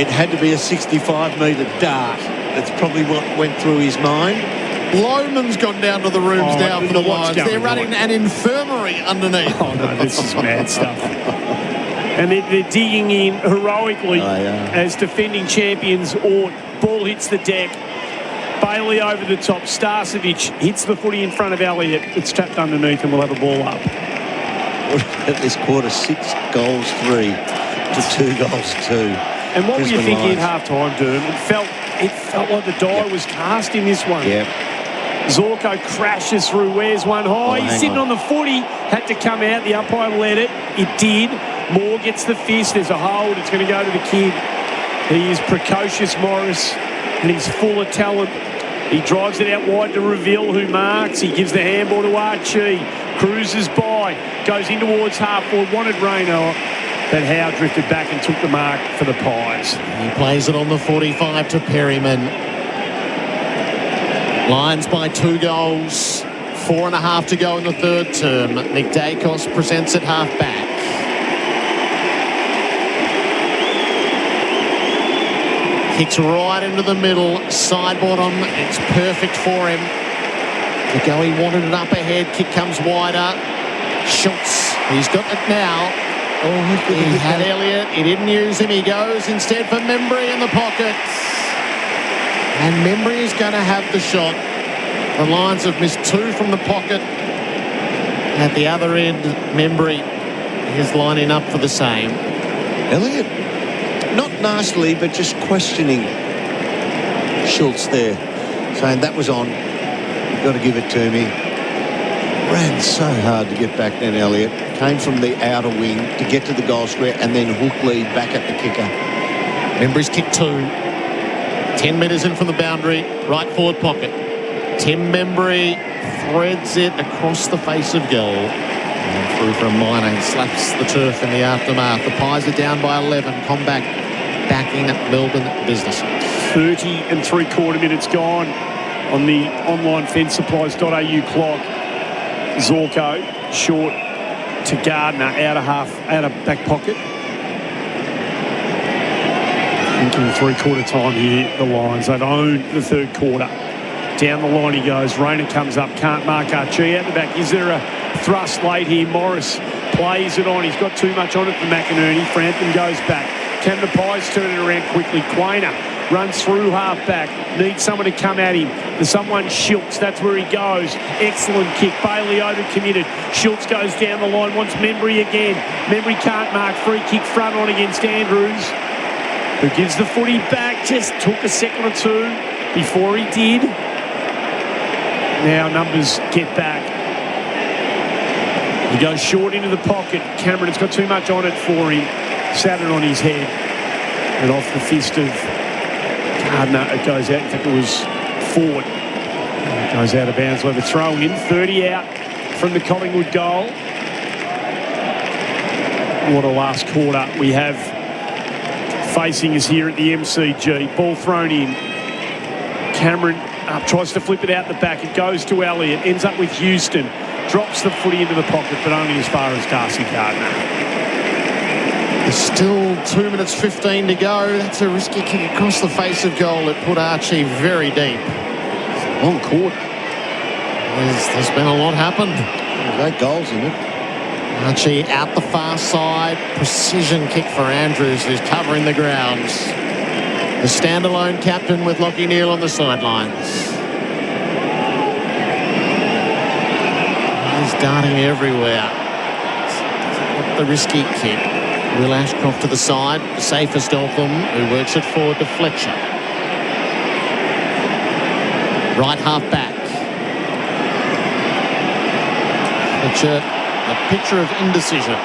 It had to be a 65-metre dart. That's probably what went through his mind. Loman's gone down to the rooms now for the Lions. They're running an infirmary underneath. Oh, no, this is mad stuff. And they're digging in heroically as defending champions ought. Ball hits the deck. Bailey over the top. Starcevic hits the footy in front of Elliott. It's trapped underneath and we'll have a ball up. At this quarter, 6 goals 3 to 2 goals 2. And what were you thinking at half-time, Dermott? It felt like the die was cast in this one. Yep. Zorko crashes through, wears one high. He's sitting on the footy. Had to come out. The umpire let it. It did. Moore gets the fist. There's a hold. It's going to go to the kid. He is precocious, Morris, and he's full of talent. He drives it out wide to Reveal, who marks. He gives the handball to Archie. Cruises by. Goes in towards half-forward. Wanted Rayno. But Howe drifted back and took the mark for the Pies. He plays it on the 45 to Perryman. Lions by 2 goals. 4.5 to go in the third term. Nick Dacos presents it half-back. Kicks right into the middle, side bottom. It's perfect for him. McGoey wanted it up ahead. Kick comes wider. Schultz, he's got it now. He had Elliott. He didn't use him. He goes instead for Membry in the pocket. And Membry is going to have the shot. The Lions have missed 2 from the pocket. At the other end, Membry is lining up for the same. Elliott, not nicely, but just questioning Schultz there, saying that was on. You've got to give it to me. Ran so hard to get back then, Elliott. Came from the outer wing to get to the goal square and then hook lead back at the kicker. Membry's kick 2. 10 metres in from the boundary, right forward pocket. Tim Membry threads it across the face of goal. And through for a minor, he slaps the turf in the aftermath. The Pies are down by 11. Combat backing Melbourne business. 30 and 3/4 minutes gone on the online fencepsupplies.au clock. Zorko short to Gardner, out of back pocket. Thinking 3/4 time here, the Lions. They've owned the third quarter. Down the line he goes. Rayner comes up, can't mark Archie out the back. Is there a thrust late here? Morris plays it on. He's got too much on it for McInerney. Frampton goes back. Can the Pies turn it around quickly? Quainer runs through half back. Needs someone to come at him. There's someone, Schultz. That's where he goes. Excellent kick. Bailey overcommitted. Schultz goes down the line. Wants Membry again. Membry can't mark. Free kick front on against Andrews, who gives the footy back. Just took a second or two before he did. Now numbers get back. He goes short into the pocket. Cameron has got too much on it for him. Sat it on his head. And off the fist of Gardner, it goes out. In fact, it was Ford. It goes out of bounds. We'll have a throw in. 30 out from the Collingwood goal. What a last quarter we have facing us here at the MCG. Ball thrown in. Cameron tries to flip it out the back. It goes to Elliott. Ends up with Houston. Drops the footy into the pocket, but only as far as Darcy Gardner. There's still 2 minutes 15 to go. That's a risky kick across the face of goal. It put Archie very deep. Long quarter. There's been a lot happened. There's 8 goals in it. Archie out the far side. Precision kick for Andrews, who's covering the grounds. The standalone captain with Lachie Neale on the sidelines. He's darting everywhere. The risky kick. Will Ashcroft to the side, the safest of them, who works it forward to Fletcher. Right half back. Fletcher, a picture of indecision.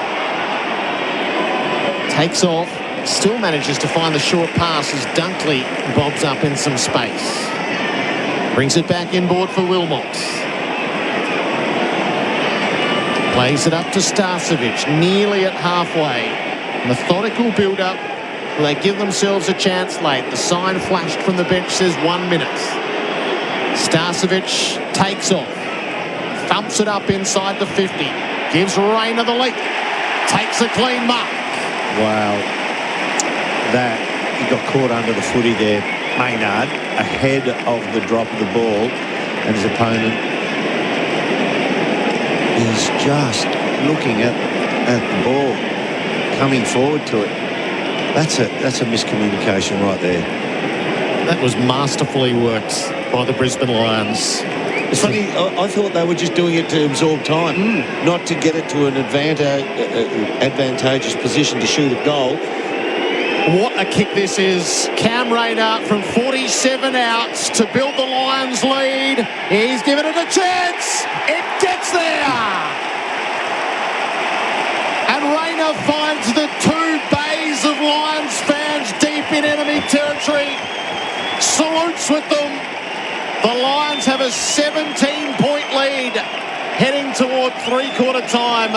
Takes off, still manages to find the short pass as Dunkley bobs up in some space. Brings it back inboard for Wilmot. Plays it up to Starcevic, nearly at halfway. Methodical build-up. Will they give themselves a chance late? The sign flashed from the bench says 1 minute. Starcevic takes off. Thumps it up inside the 50. Gives Rayner the lead. Takes a clean mark. Wow. That, he got caught under the footy there. Maynard, ahead of the drop of the ball. And his opponent is just looking at the ball, coming forward to it. That's a miscommunication right there. That was masterfully worked by the Brisbane Lions. It's funny, I thought they were just doing it to absorb time, not to get it to an advantageous position to shoot a goal. What a kick this is. Cam Rayner from 47 outs to build the Lions lead. He's given it a chance. It gets there. And Rayner finds the 2 bays of Lions fans deep in enemy territory. Salutes with them. The Lions have a 17-point lead heading toward 3/4 time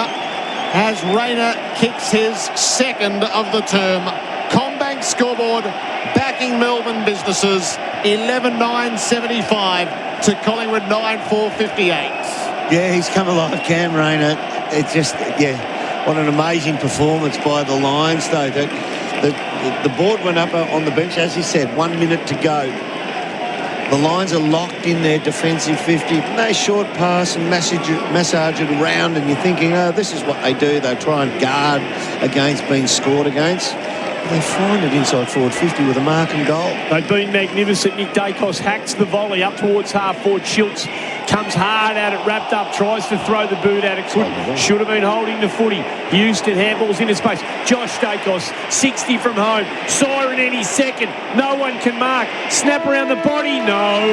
as Rayner kicks his second of the term. Combank scoreboard backing Melbourne businesses 11-9-75 to Collingwood 9-4-58. Yeah, he's come alive, Cam Rayner. It's just, what an amazing performance by the Lions, though. The board went up on the bench, as he said, 1 minute to go. The Lions are locked in their defensive 50. No short pass and massage it around, and you're thinking, oh, this is what they do. They try and guard against being scored against. They find it inside forward 50 with a mark and goal. They've been magnificent. Nick Dacos hacks the volley up towards half forward. Schultz comes hard at it, wrapped up, tries to throw the boot at it. Should have been holding the footy. Houston handballs into space. Josh Dacos, 60 from home. Siren any second. No one can mark. Snap around the body. No.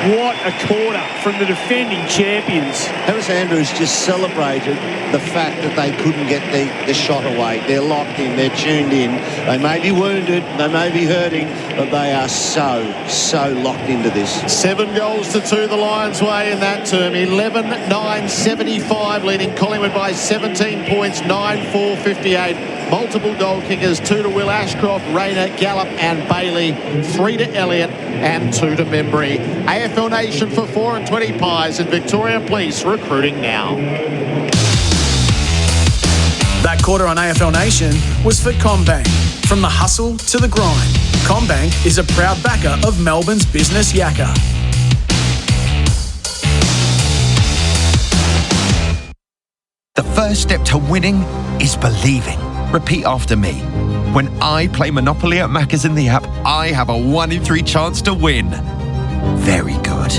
What a quarter from the defending champions. Harris Andrews just celebrated the fact that they couldn't get the shot away. They're locked in, they're tuned in. They may be wounded, they may be hurting, but they are so locked into this. 7 goals to 2 the Lions' way in that term. 11-9-75, leading Collingwood by 17 points, 9-4-58. Multiple goal kickers, 2 to Will Ashcroft, Rayner, Gallup and Bailey, 3 to Elliott and 2 to Membry. AFL Nation for 4 and 20 pies and Victoria Police recruiting now. That quarter on AFL Nation was for CommBank. From the hustle to the grind, CommBank is a proud backer of Melbourne's business yakka. The first step to winning is believing. Repeat after me. When I play Monopoly at Macca's in the app, I have a 1 in 3 chance to win. Very good.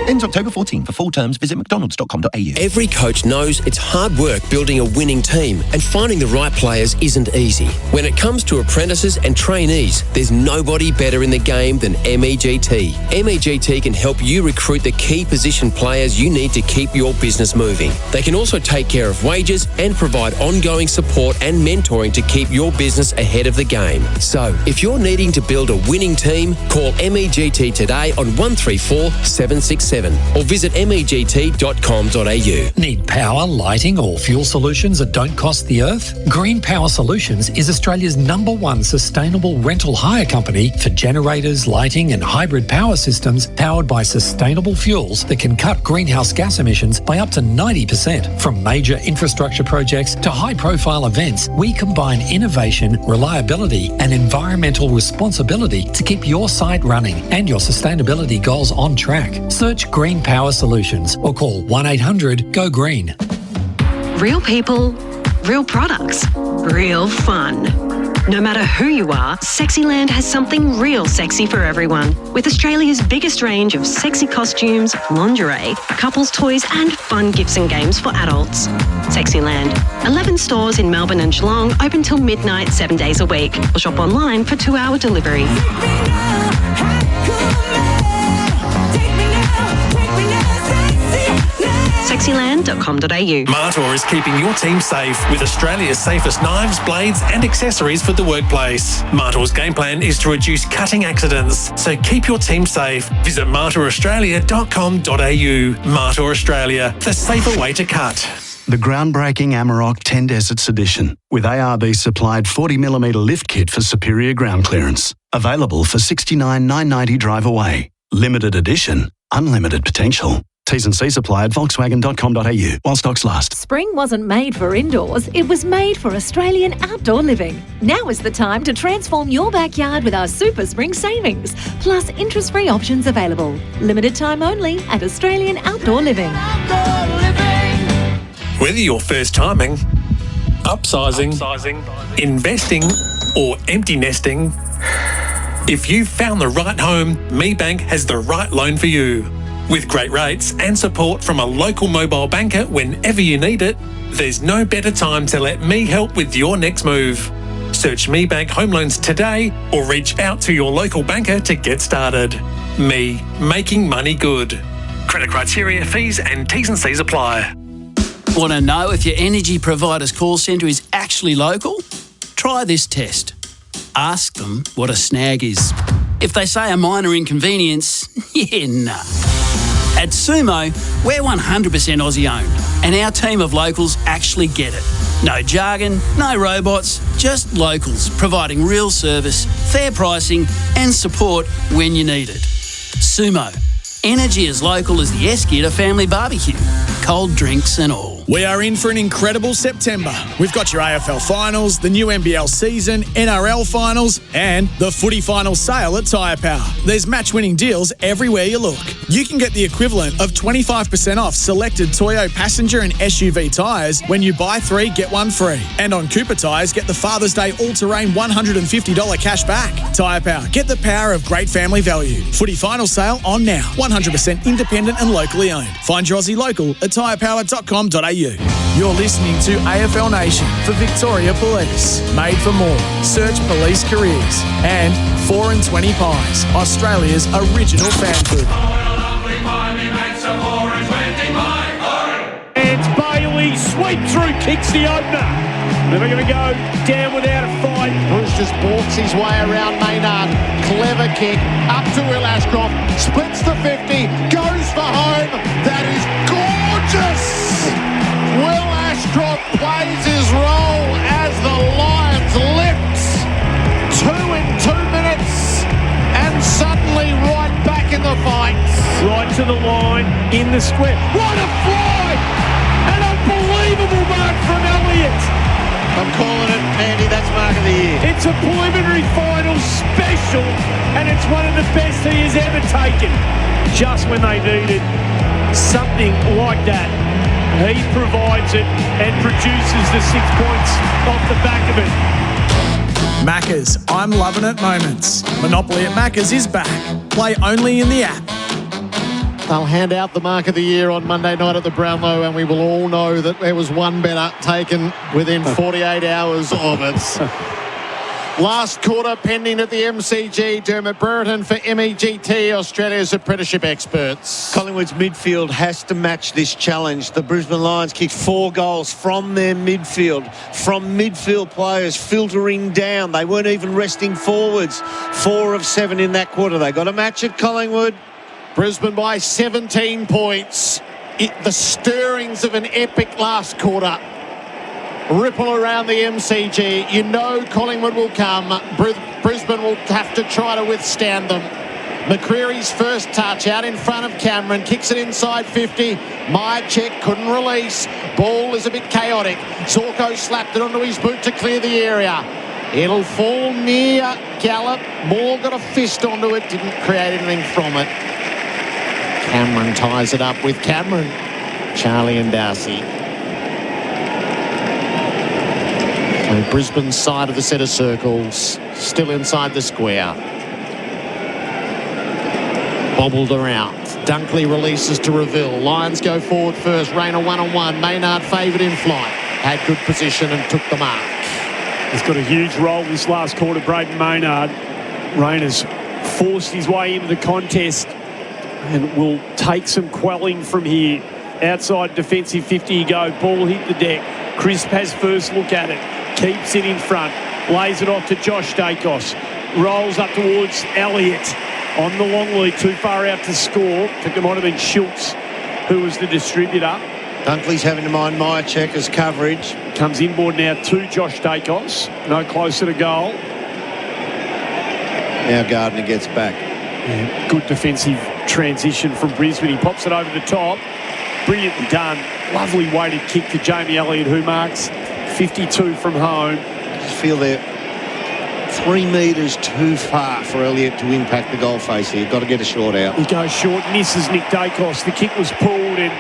Ends October 14. For full terms, visit mcdonalds.com.au. Every coach knows it's hard work building a winning team, and finding the right players isn't easy. When it comes to apprentices and trainees, there's nobody better in the game than MEGT. MEGT can help you recruit the key position players you need to keep your business moving. They can also take care of wages and provide ongoing support and mentoring to keep your business ahead of the game. So, if you're needing to build a winning team, call MEGT today on 134 767. Or visit meg.com.au. Need power, lighting or fuel solutions that don't cost the earth? Green Power Solutions is Australia's #1 sustainable rental hire company for generators, lighting and hybrid power systems powered by sustainable fuels that can cut greenhouse gas emissions by up to 90%. From major infrastructure projects to high-profile events, we combine innovation, reliability and environmental responsibility to keep your site running and your sustainability goals on track. Search Green Power Solutions or call 1-800-GO-GREEN. Real people, real products, real fun. No matter who you are, Sexyland has something real sexy for everyone. With Australia's biggest range of sexy costumes, lingerie, couples toys and fun gifts and games for adults. Sexyland. 11 stores in Melbourne and Geelong, open till midnight 7 days a week. Or shop online for 2-hour delivery. Sexyland.com.au. Maher is keeping your team safe with Australia's safest knives, blades and accessories for the workplace. Maher's game plan is to reduce cutting accidents, so keep your team safe. Visit maheraustralia.com.au. Maher Australia, the safer way to cut. The groundbreaking Amarok 10 Deserts Edition with ARB supplied 40mm lift kit for superior ground clearance. Available for $69,990 drive away. Limited edition, unlimited potential. T's and C's apply at volkswagen.com.au while stocks last. Spring wasn't made for indoors, it was made for Australian outdoor living. Now is the time to transform your backyard with our Super Spring savings, plus interest-free options available. Limited time only at Australian Outdoor Living. Whether you're first timing, upsizing, investing, or empty nesting, if you've found the right home, MeBank has the right loan for you. With great rates and support from a local mobile banker whenever you need it, there's no better time to let me help with your next move. Search MeBank Home Loans today or reach out to your local banker to get started. Me, making money good. Credit criteria, fees and T's and C's apply. Want to know if your energy provider's call centre is actually local? Try this test. Ask them what a snag is. If they say a minor inconvenience, nah. At Sumo, we're 100% Aussie owned, and our team of locals actually get it. No jargon, no robots, just locals providing real service, fair pricing and support when you need it. Sumo, energy as local as the Eskita family barbecue, cold drinks and all. We are in for an incredible September. We've got your AFL finals, the new NBL season, NRL finals, and the footy final sale at Tyre Power. There's match-winning deals everywhere you look. You can get the equivalent of 25% off selected Toyo passenger and SUV tyres when you buy 3, get 1 free. And on Cooper tyres, get the Father's Day all-terrain $150 cash back. Tyre Power, get the power of great family value. Footy final sale on now. 100% independent and locally owned. Find your Aussie local at tyrepower.com.au. You're listening to AFL Nation for Victoria Police. Made for more. Search police careers. And 4 and 20 Pies, Australia's original fan food. It's Bailey, sweep through, kicks the opener. Never going to go down without a fight. Bruce just walks his way around Maynard. Clever kick, up to Will Ashcroft, splits the 50, goes for home. That is gorgeous! Will Ashcroft plays his role as the Lions lift. 2 in 2 minutes, and suddenly right back in the fight. Right to the line, in the square. What a fly! An unbelievable mark from Elliott. I'm calling it, Andy, that's mark of the year. It's a preliminary final special, and it's one of the best he has ever taken. Just when they needed something like that, he provides it and produces the 6 points off the back of it. Macca's I'm Loving It moments. Monopoly at Macca's is back. Play only in the app. They'll hand out the mark of the year on Monday night at the Brownlow, and we will all know that there was one better taken within 48 hours of it. Last quarter pending at the MCG. Dermott, Brereton for MEGT, Australia's apprenticeship experts. Collingwood's midfield has to match this challenge. The Brisbane Lions kicked 4 goals from their midfield, from midfield players filtering down. They weren't even resting forwards. 4 of 7 in that quarter. They got a match at Collingwood. Brisbane by 17 points. The stirrings of an epic last quarter ripple around the MCG. You know Collingwood will come. Brisbane will have to try to withstand them. McCreary's first touch out in front of Cameron. Kicks it inside 50. Maher check, couldn't release. Ball is a bit chaotic. Zorko slapped it onto his boot to clear the area. It'll fall near Gallup. Moore got a fist onto it. Didn't create anything from it. Cameron ties it up with Cameron. Charlie and Darcy. So Brisbane's side of the set of circles, still inside the square. Bobbled around. Dunkley releases to Reville. Lions go forward first. Rayner 1-on-1. Maynard favoured in flight. Had good position and took the mark. He's got a huge role this last quarter, Braden Maynard. Rayner's forced his way into the contest and will take some quelling from here. Outside defensive 50 you go. Ball hit the deck. Crisp has first look at it. Keeps it in front. Lays it off to Josh Dacos. Rolls up towards Elliott. On the long lead, too far out to score. I think it might have been Schultz who was the distributor. Dunkley's having to mind Maher checkers coverage. Comes inboard now to Josh Dacos. No closer to goal. Now Gardner gets back. Yeah, good defensive transition from Brisbane. He pops it over the top. Brilliantly done. Lovely weighted kick to Jamie Elliott, who marks 52 from home. I just feel they're 3 metres too far for Elliott to impact the goal face here. Got to get a short out. He goes short, misses Nick Dacos. The kick was pulled and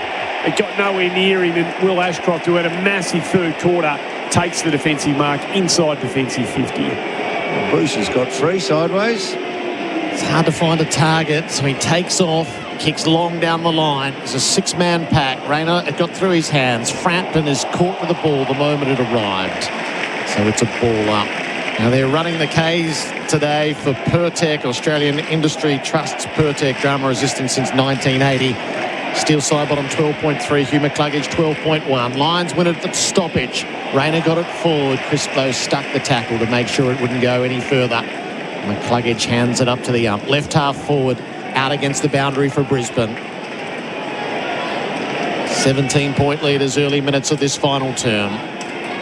it got nowhere near him. And Will Ashcroft, who had a massive third quarter, takes the defensive mark inside defensive 50. Well, Bruce has got 3 sideways. It's hard to find a target, so he takes off, kicks long down the line. It's a 6-man pack. Rayner, it got through his hands. Frampton is caught with the ball the moment it arrived. So it's a ball up. Now they're running the Ks today for Pertec. Australian Industry Trust's Pertec drama resistant since 1980. Steel side bottom 12.3, Hugh McCluggage 12.1. Lions win it at stoppage. Rayner got it forward. Crisp though stuck the tackle to make sure it wouldn't go any further. McCluggage hands it up to the ump. Left half forward, out against the boundary for Brisbane. 17-point leaders early minutes of this final term.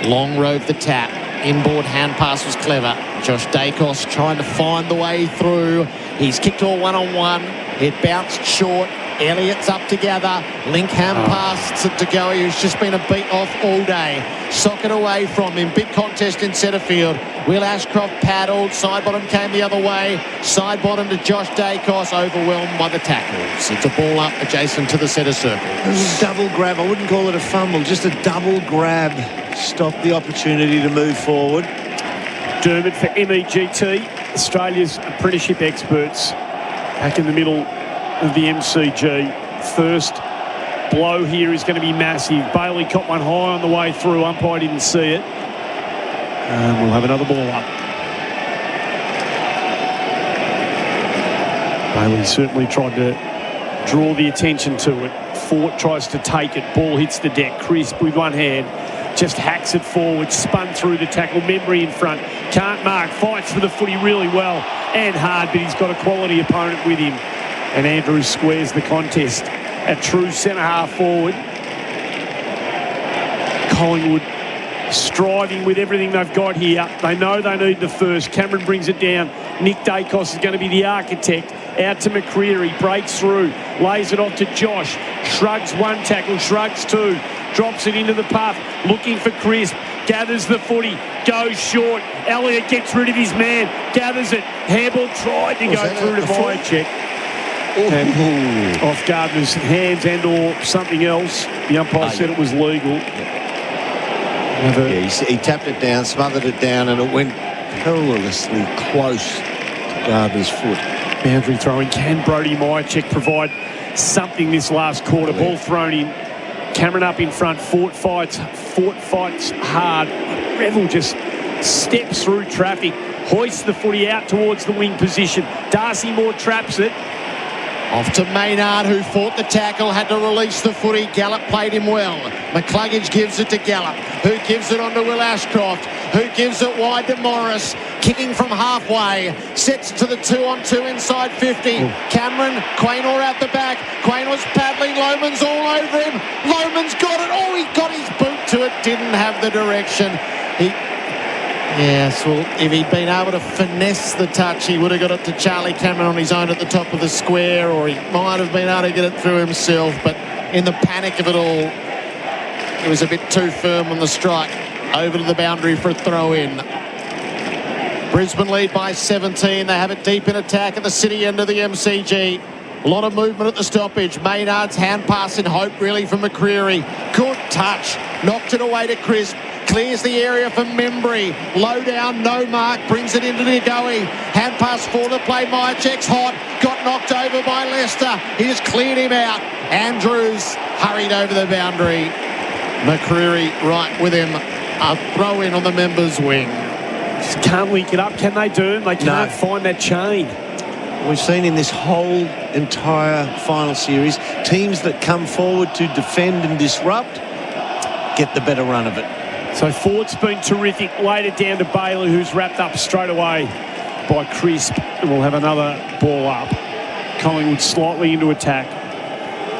Long rove the tap. Inboard hand pass was clever. Josh Dacos trying to find the way through. He's kicked all 1-on-1. It bounced short. Elliott's up together. Link hand pass to Goey, who's just been a beat off all day. Socket away from him. Big contest in centre field. Will Ashcroft paddled. Side bottom came the other way. Side bottom to Josh Dacos, overwhelmed by the tackles. It's a ball up adjacent to the centre circle. It was a double grab. I wouldn't call it a fumble, just a double grab. Stopped the opportunity to move forward. Dermott for MEGT, Australia's apprenticeship experts. Back in the middle of the MCG. First blow here is going to be massive. Bailey caught one high on the way through. Umpire didn't see it. And we'll have another ball up. Bailey certainly tried to draw the attention to it. Fort tries to take it. Ball hits the deck. Crisp with one hand. Just hacks it forward. Spun through the tackle. Membry in front. Can't mark. Fights for the footy really well and hard, but he's got a quality opponent with him. And Andrews squares the contest. A true centre-half forward. Collingwood striving with everything they've got here. They know they need the first. Cameron brings it down. Nick Dacos is going to be the architect. Out to McCreery. Breaks through. Lays it off to Josh. Shrugs one tackle. Shrugs two. Drops it into the path. Looking for Crisp. Gathers the footy. Goes short. Elliott gets rid of his man. Gathers it. Handball tried to go through to Myercheck. And off Gardner's hands and or something else. The umpire said it was legal. He tapped it down, smothered it down, and it went perilously close to Gardner's foot. Boundary throwing. Can Brodie Myercheck provide something this last quarter? Ball thrown in. Cameron up in front. Fort fights hard. Revel just steps through traffic. Hoists the footy out towards the wing position. Darcy Moore traps it. Off to Maynard, who fought the tackle, had to release the footy. Gallup played him well. McCluggage gives it to Gallup, who gives it on to Will Ashcroft, who gives it wide to Morris. Kicking from halfway, sets to the 2-on-2 inside 50. Cameron, Quaynor out the back. Quaynor's paddling, Lohman's all over him. Lohman's got it. Oh, he got his boot to it, didn't have the direction. Yes, well, if he'd been able to finesse the touch, he would have got it to Charlie Cameron on his own at the top of the square, or he might have been able to get it through himself. But in the panic of it all, he was a bit too firm on the strike. Over to the boundary for a throw-in. Brisbane lead by 17. They have it deep in attack at the city end of the MCG. A lot of movement at the stoppage. Maynard's hand pass in hope, really, from McCreery. Good touch. Knocked it away to Crisp. Clears the area for Membry. Low down, no mark. Brings it into Ngoe. Hand pass forward to play. Myercheck's hot. Got knocked over by Lester. He just cleared him out. Andrews hurried over the boundary. McCreery right with him. A throw in on the members' wing. Just can't link it up, can they, Derm? They can't find that chain. We've seen in this whole entire final series, teams that come forward to defend and disrupt get the better run of it. So Ford's been terrific. Laid it down to Bailey, who's wrapped up straight away by Crisp. And we'll have another ball up. Collingwood slightly into attack.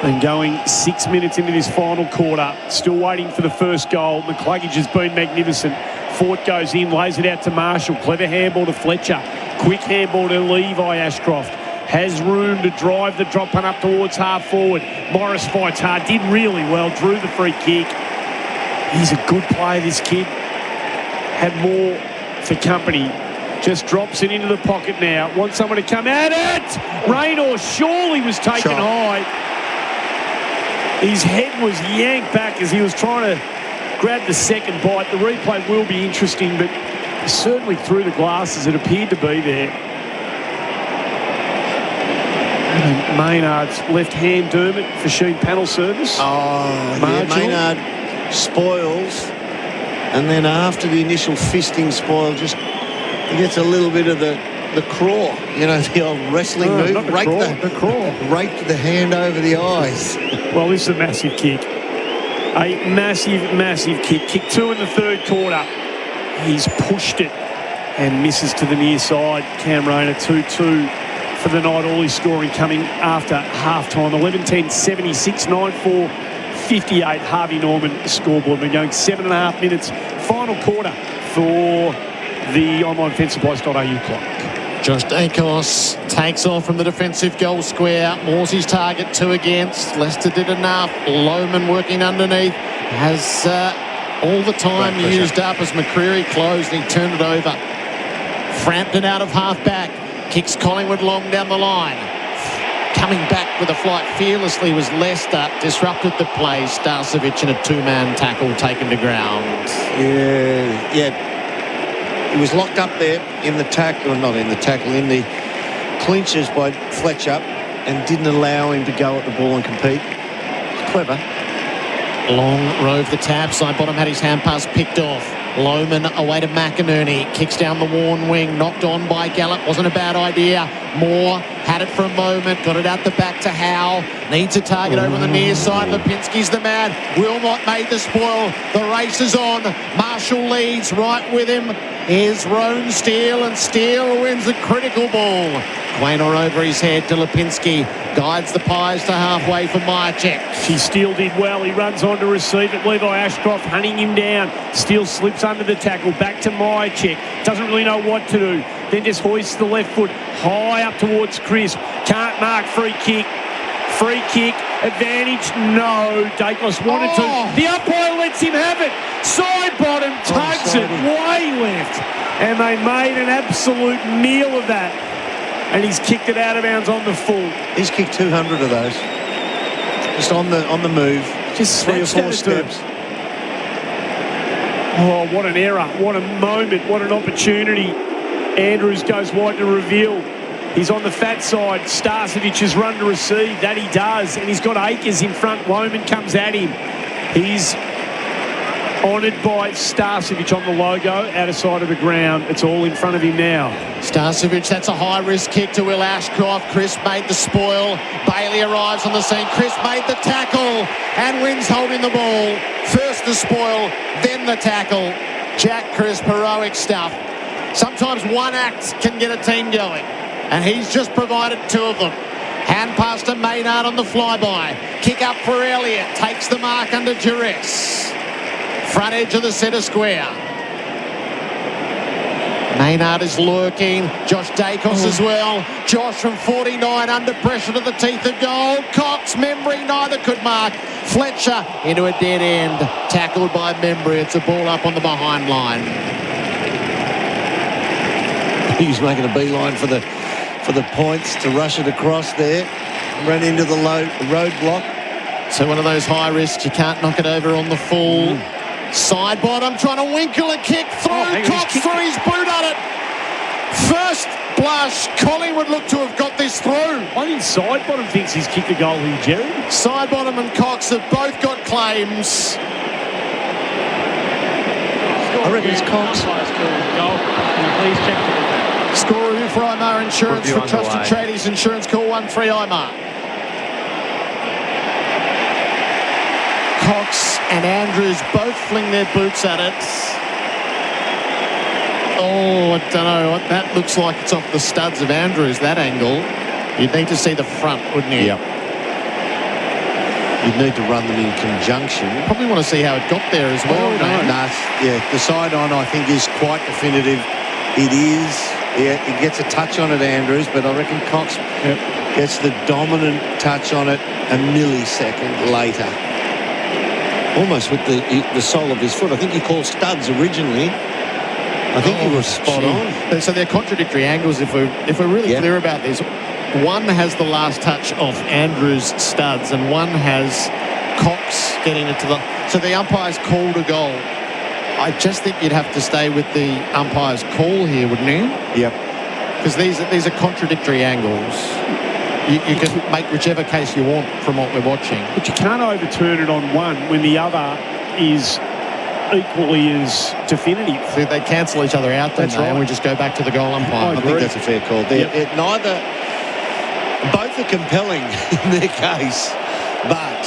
And going 6 minutes into this final quarter. Still waiting for the first goal. McCluggage has been magnificent. Fort goes in, lays it out to Marshall. Clever handball to Fletcher. Quick handball to Levi Ashcroft. Has room to drive the drop punt up towards half forward. Morris fights hard. Did really well. Drew the free kick. He's a good player, this kid. Had more for company. Just drops it into the pocket now. Wants someone to come at it. Raynor surely was taken high. His head was yanked back as he was trying to grab the second bite. The replay will be interesting, but certainly through the glasses it appeared to be there. And Maynard's left hand, Dermott, for Sheen panel service. Maynard spoils, and then after the initial fisting spoil, just he gets a little bit of the craw, you know, the old wrestling move. Rake the hand over the eyes. Well, this is a massive kick. A massive kick. Kick two in the third quarter. He's pushed it and misses to the near side. Cam Rayner 2-2 for the night. All his scoring coming after half-time. 11-10, 76, 9-4. 58, Harvey Norman scoreboard. We're going 7.5 minutes. Final quarter for the online fencepprice.au clock. Josh Dacos takes off from the defensive goal square. Morsey's target 2 against. Leicester did enough. Lohman working underneath. Has all the time used up as McCreery closed and he turned it over. Frampton out of half-back. Kicks Collingwood long down the line. Coming back with a flight fearlessly was Leicester. Disrupted the play. Starcevic in a 2-man tackle taken to ground. Yeah. He was locked up there in the tackle, or not in the tackle, in the clinches by Fletcher, and didn't allow him to go at the ball and compete. Clever. Long rove the tap. Side bottom had his hand pass picked off. Lohman away to McInerney. Kicks down the worn wing. Knocked on by Gallup. Wasn't a bad idea. Moore had it for a moment. Got it out the back to Howe. Needs a target over on the near side. Lipinski's the man. Wilmot made the spoil. The race is on. Marshall leads. Right with him is Roan Steele. And Steele wins the critical ball. Quaynor over his head to Lipinski. Guides the Pies to halfway for Myercheck. Steele did well. He runs on to receive it. Levi Ashcroft hunting him down. Steele slips under the tackle. Back to Myercheck. Doesn't really know what to do. Then just hoists the left foot high up towards Crisp. Can't mark. Free kick. Free kick. Advantage. No. Dacos wanted to. The umpire lets him have it. Side bottom. Tugs it way left. And they made an absolute meal of that. And he's kicked it out of bounds on the full. He's kicked 200 of those. Just on the move. Just 3 or 4 steps. Oh, what an error. What a moment. What an opportunity. Andrews goes wide to reveal. He's on the fat side. Starcevic has run to receive. That he does. And he's got Akers in front. Lohman comes at him. He's honoured by Starcevic on the logo, out of sight of the ground. It's all in front of him now. Starcevic, that's a high-risk kick to Will Ashcroft. Chris made the spoil. Bailey arrives on the scene. Chris made the tackle and wins holding the ball. First the spoil, then the tackle. Jack Crisp, heroic stuff. Sometimes one act can get a team going, and he's just provided 2 of them. Hand pass to Maynard on the flyby. Kick up for Elliott. Takes the mark under duress. Front edge of the centre square. Maynard is lurking. Josh Dacos as well. Josh from 49 under pressure to the teeth of goal. Cox, Membry, neither could mark. Fletcher into a dead end. Tackled by Membry. It's a ball up on the behind line. He's making a beeline for the points to rush it across there. Run into the roadblock. So one of those high risks. You can't knock it over on the full. Side bottom, trying to winkle a kick through. Cox through his boot on it. First blush, Collingwood look to have got this through. I think side bottom thinks he's kicked a goal here, Gerard. Side bottom and Cox have both got claims. I reckon it's Cox. Please check. Score review for Maher Insurance for Trusted Tradies Insurance. Call 13 Maher. Cox and Andrews both fling their boots at it. Oh, I don't know. That looks like it's off the studs of Andrews, that angle. You'd need to see the front, wouldn't you? Yep. You'd need to run them in conjunction. Probably want to see how it got there as well. Yeah, the side on, I think, is quite definitive. It is. Yeah, he gets a touch on it, Andrews, but I reckon Cox gets the dominant touch on it a millisecond later. Almost with the sole of his foot. I think he called studs originally. I think he was spot on. So they're contradictory angles if we're really clear about this. One has the last touch off Andrews' studs and one has Cox getting it to the... So the umpire's called a goal. I just think you'd have to stay with the umpire's call here, wouldn't you? Yep. Because these are contradictory angles. You can make whichever case you want from what we're watching. But you can't overturn it on one when the other is equally as definitive. So they cancel each other out, don't they? And we just go back to the goal umpire. I think that's a fair call. Both are compelling in their case, but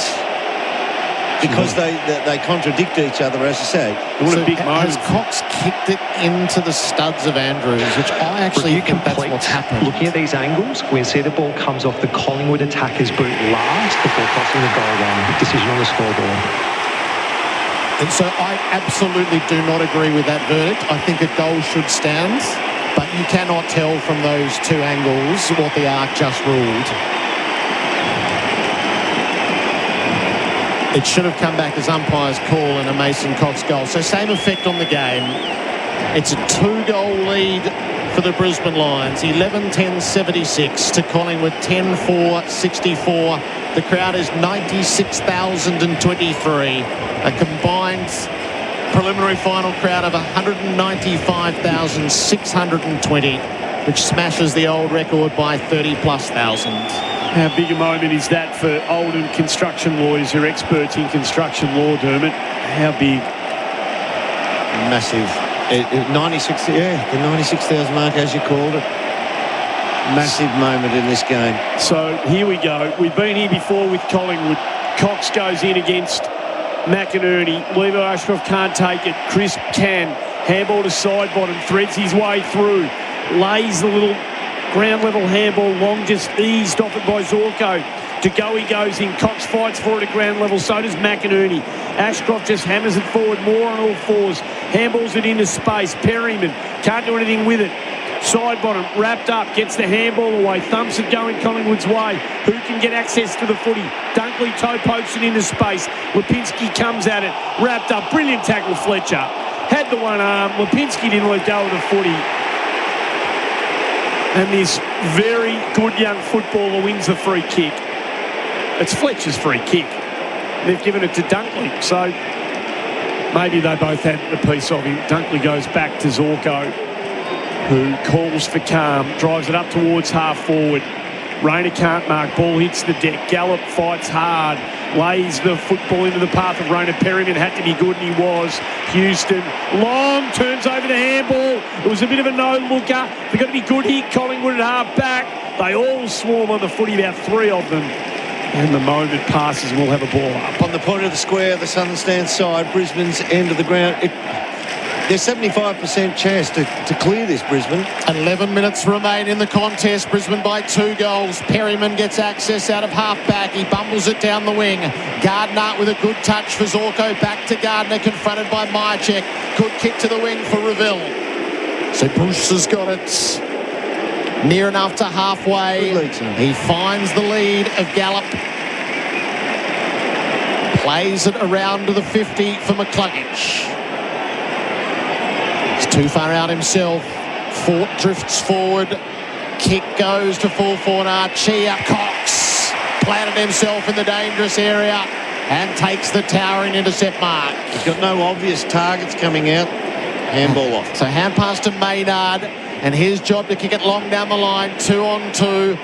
because they contradict each other, as you say. Has Cox kicked it into the studs of Andrews, which I actually think that's what's happened. Looking at these angles, we see the ball comes off the Collingwood attacker's boot last before crossing the goal line. Decision on the scoreboard. And so I absolutely do not agree with that verdict. I think a goal should stand, but you cannot tell from those 2 angles what the ARC just ruled. It should have come back as umpire's call and a Mason Cox goal. So same effect on the game. It's a 2-goal lead for the Brisbane Lions. 11-10-76 to Collingwood 10-4-64. The crowd is 96,023. A combined preliminary final crowd of 195,620, which smashes the old record by 30,000+. How big a moment is that for Oldham construction lawyers who are experts in construction law, Dermott? How big? Massive. 96, the 96,000 mark, as you called it. Massive moment in this game. So here we go. We've been here before with Collingwood. Cox goes in against McInerney. Levo Ashcroft can't take it. Crisp can. Handball to side bottom. Threads his way through. Lays the little ground level handball long, just eased off it by Zorko. To go he goes in. Cox fights for it at ground level. So does McInerney. Ashcroft just hammers it forward more on all fours. Handballs it into space. Perryman can't do anything with it. Side bottom, wrapped up, gets the handball away, thumps it going Collingwood's way. Who can get access to the footy? Dunkley toe pokes it into space. Lipinski comes at it, wrapped up, brilliant tackle Fletcher. Had the one arm, Lipinski didn't let go of the footy. And this very good young footballer wins the free kick. It's Fletcher's free kick. They've given it to Dunkley, so maybe they both had a piece of him. Dunkley goes back to Zorko, who calls for calm, drives it up towards half forward. Rayner can't mark, ball hits the deck. Gallup fights hard, lays the football into the path of Rayner. Perryman had to be good, and he was. Houston, long, turns over the handball. It was a bit of a no-looker. They've got to be good here, Collingwood at half back. They all swarm on the footy, about three of them. And the moment passes, we'll have a ball up. On the point of the square, the Southern Stand side, Brisbane's end of the ground. There's 75% chance to clear this, Brisbane. 11 minutes remain in the contest. Brisbane by 2 goals. Perryman gets access out of half-back. He bumbles it down the wing. Gardner with a good touch for Zorko. Back to Gardner, confronted by Myercheck. Good kick to the wing for Reville. So Bruce has got it near enough to halfway. He finds the lead of Gallup. Plays it around to the 50 for McCluggage. Too far out himself. Fort drifts forward. Kick goes to full forward. Chia Cox planted himself in the dangerous area and takes the towering intercept mark. He's got no obvious targets coming out. Handball off. So hand pass to Maynard, and his job to kick it long down the line. 2 on 2.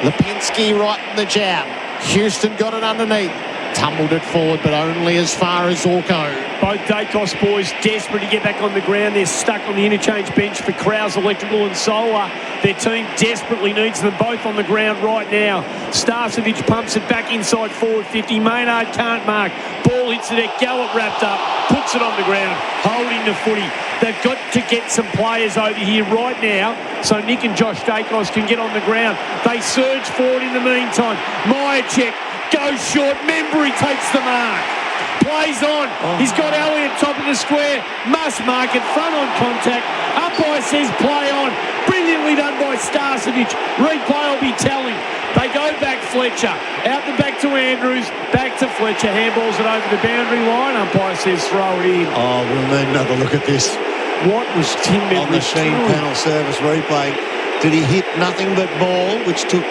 Lipinski right in the jab. Houston got it underneath. Tumbled it forward, but only as far as Zorko. Both Dacos boys desperate to get back on the ground. They're stuck on the interchange bench for Krause, Electrical and Solar. Their team desperately needs them both on the ground right now. Starcevic pumps it back inside forward 50. Maynard can't mark. Ball hits the deck. Gallup wrapped up. Puts it on the ground. Holding the footy. They've got to get some players over here right now so Nick and Josh Dacos can get on the ground. They surge forward in the meantime. Myercheck goes short. Membry takes the mark. Plays on. He's got Elliott top of the square. Must mark it. Front on contact. Umpire says play on. Brilliantly done by Starcevic. Replay will be telling. They go back Fletcher. Out the back to Andrews. Back to Fletcher. Handballs it over the boundary line. Umpire says throw it in. Oh, we'll need another look at this. What was Tim Membry on the Sheen panel service replay? Did he hit nothing but ball, which took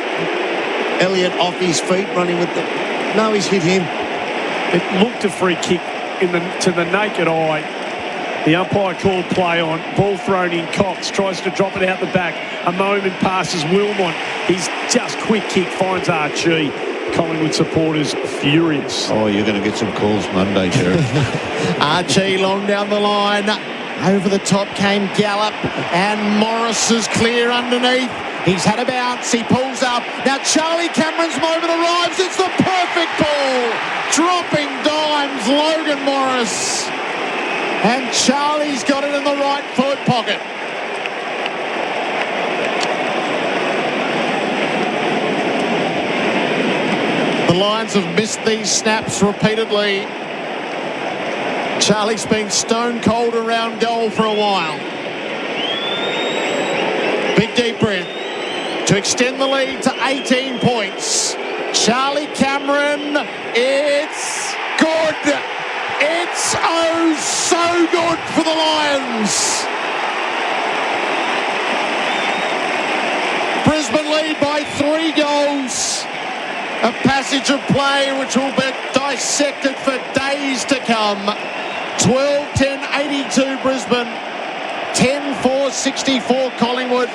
Elliott off his feet running with the... No, he's hit him. It looked a free kick to the naked eye. The umpire called play on. Ball thrown in. Cox tries to drop it out the back. A moment passes Wilmot. He's just quick kick finds Archie. Collingwood supporters furious. Oh, you're going to get some calls Monday, Gerard. Archie long down the line. Over the top came Gallup, and Morris is clear underneath. He's had a bounce. He pulls up. Now Charlie Cameron's moment arrives. It's the perfect ball. Dropping dimes, Logan Morris. And Charlie's got it in the right forward pocket. The Lions have missed these snaps repeatedly. Charlie's been stone cold around goal for a while. Big deep breath to extend the lead to 18 points. Charlie Cameron, it's good. It's oh so good for the Lions. Brisbane lead by 3 goals. A passage of play which will be dissected for days to come. 12-10-82 Brisbane. 10-4-64 Collingwood.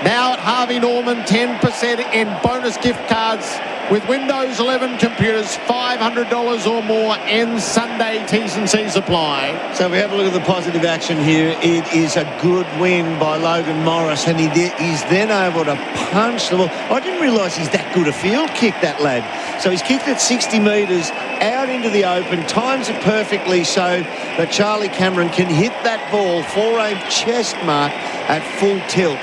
Now at Harvey Norman, 10% in bonus gift cards with Windows 11 computers, $500 or more. Ends Sunday. T's and C's apply. So we have a look at the positive action here. It is a good win by Logan Morris, and he's then able to punch the ball. I didn't realise he's that good a field kick, that lad. So he's kicked it 60 metres out into the open, times it perfectly so that Charlie Cameron can hit that ball for a chest mark at full tilt.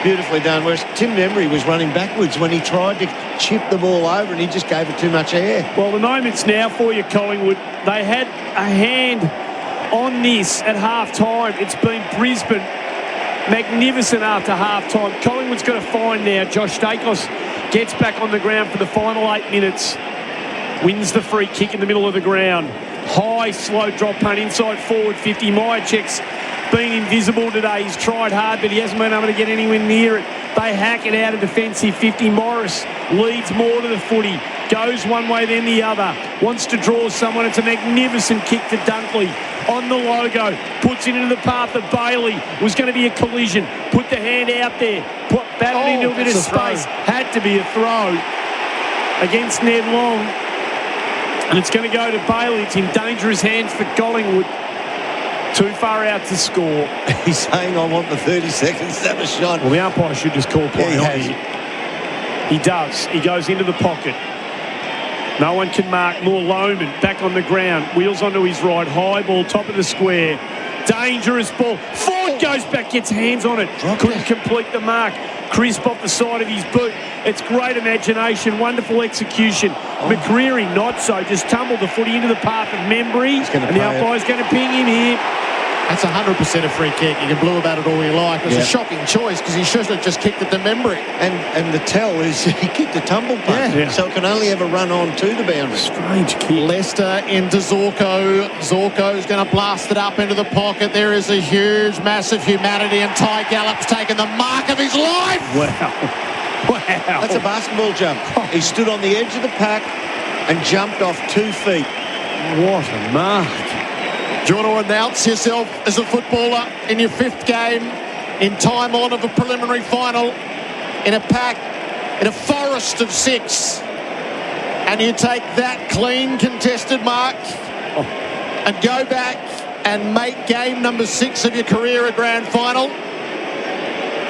Beautifully done, whereas Tim Membry was running backwards when he tried to chip the ball over and he just gave it too much air. Well, the moment's now for you, Collingwood. They had a hand on this at half-time. It's been Brisbane magnificent after half-time. Collingwood's got to find now. Josh Stakos gets back on the ground for the final 8 minutes. Wins the free kick in the middle of the ground. High, slow drop punt inside forward 50. Myercheck's been invisible today. He's tried hard, but he hasn't been able to get anywhere near it. They hack it out of defensive 50. Morris leads more to the footy. Goes one way, then the other. Wants to draw someone. It's a magnificent kick to Dunkley on the logo. Puts it into the path of Bailey. Was going to be a collision. Put the hand out there. Battled into a bit of space. Had to be a throw against Ned Long. And it's going to go to Bailey. It's in dangerous hands for Collingwood. Too far out to score. He's saying, I want the 30 seconds to have a shot. Well, the umpire should just call play. He does. He goes into the pocket. No one can mark. More Lohman back on the ground. Wheels onto his right. High ball, top of the square. Dangerous ball. Ford goes back, gets hands on it. Couldn't complete the mark. Crisp off the side of his boot. It's great imagination, wonderful execution. McCreery, not so. Just tumbled the footy into the path of Membry. And the umpire's going to ping him here. That's 100% a free kick. You can blue about it all you like. It was a shocking choice because he should have just kicked it to Membry. And the tell is he kicked a tumble punt, so it can only ever run on to the boundary. Strange kick. Leicester into Zorko. Zorko's going to blast it up into the pocket. There is a huge, massive humanity, and Ty Gallop's taken the mark of his life. Wow. That's a basketball jump. He stood on the edge of the pack and jumped off 2 feet. What a mark. Do you want to announce yourself as a footballer in your 5th game in time on of a preliminary final in a pack, in a forest of 6, and you take that clean contested mark and go back and make game number 6 of your career a grand final?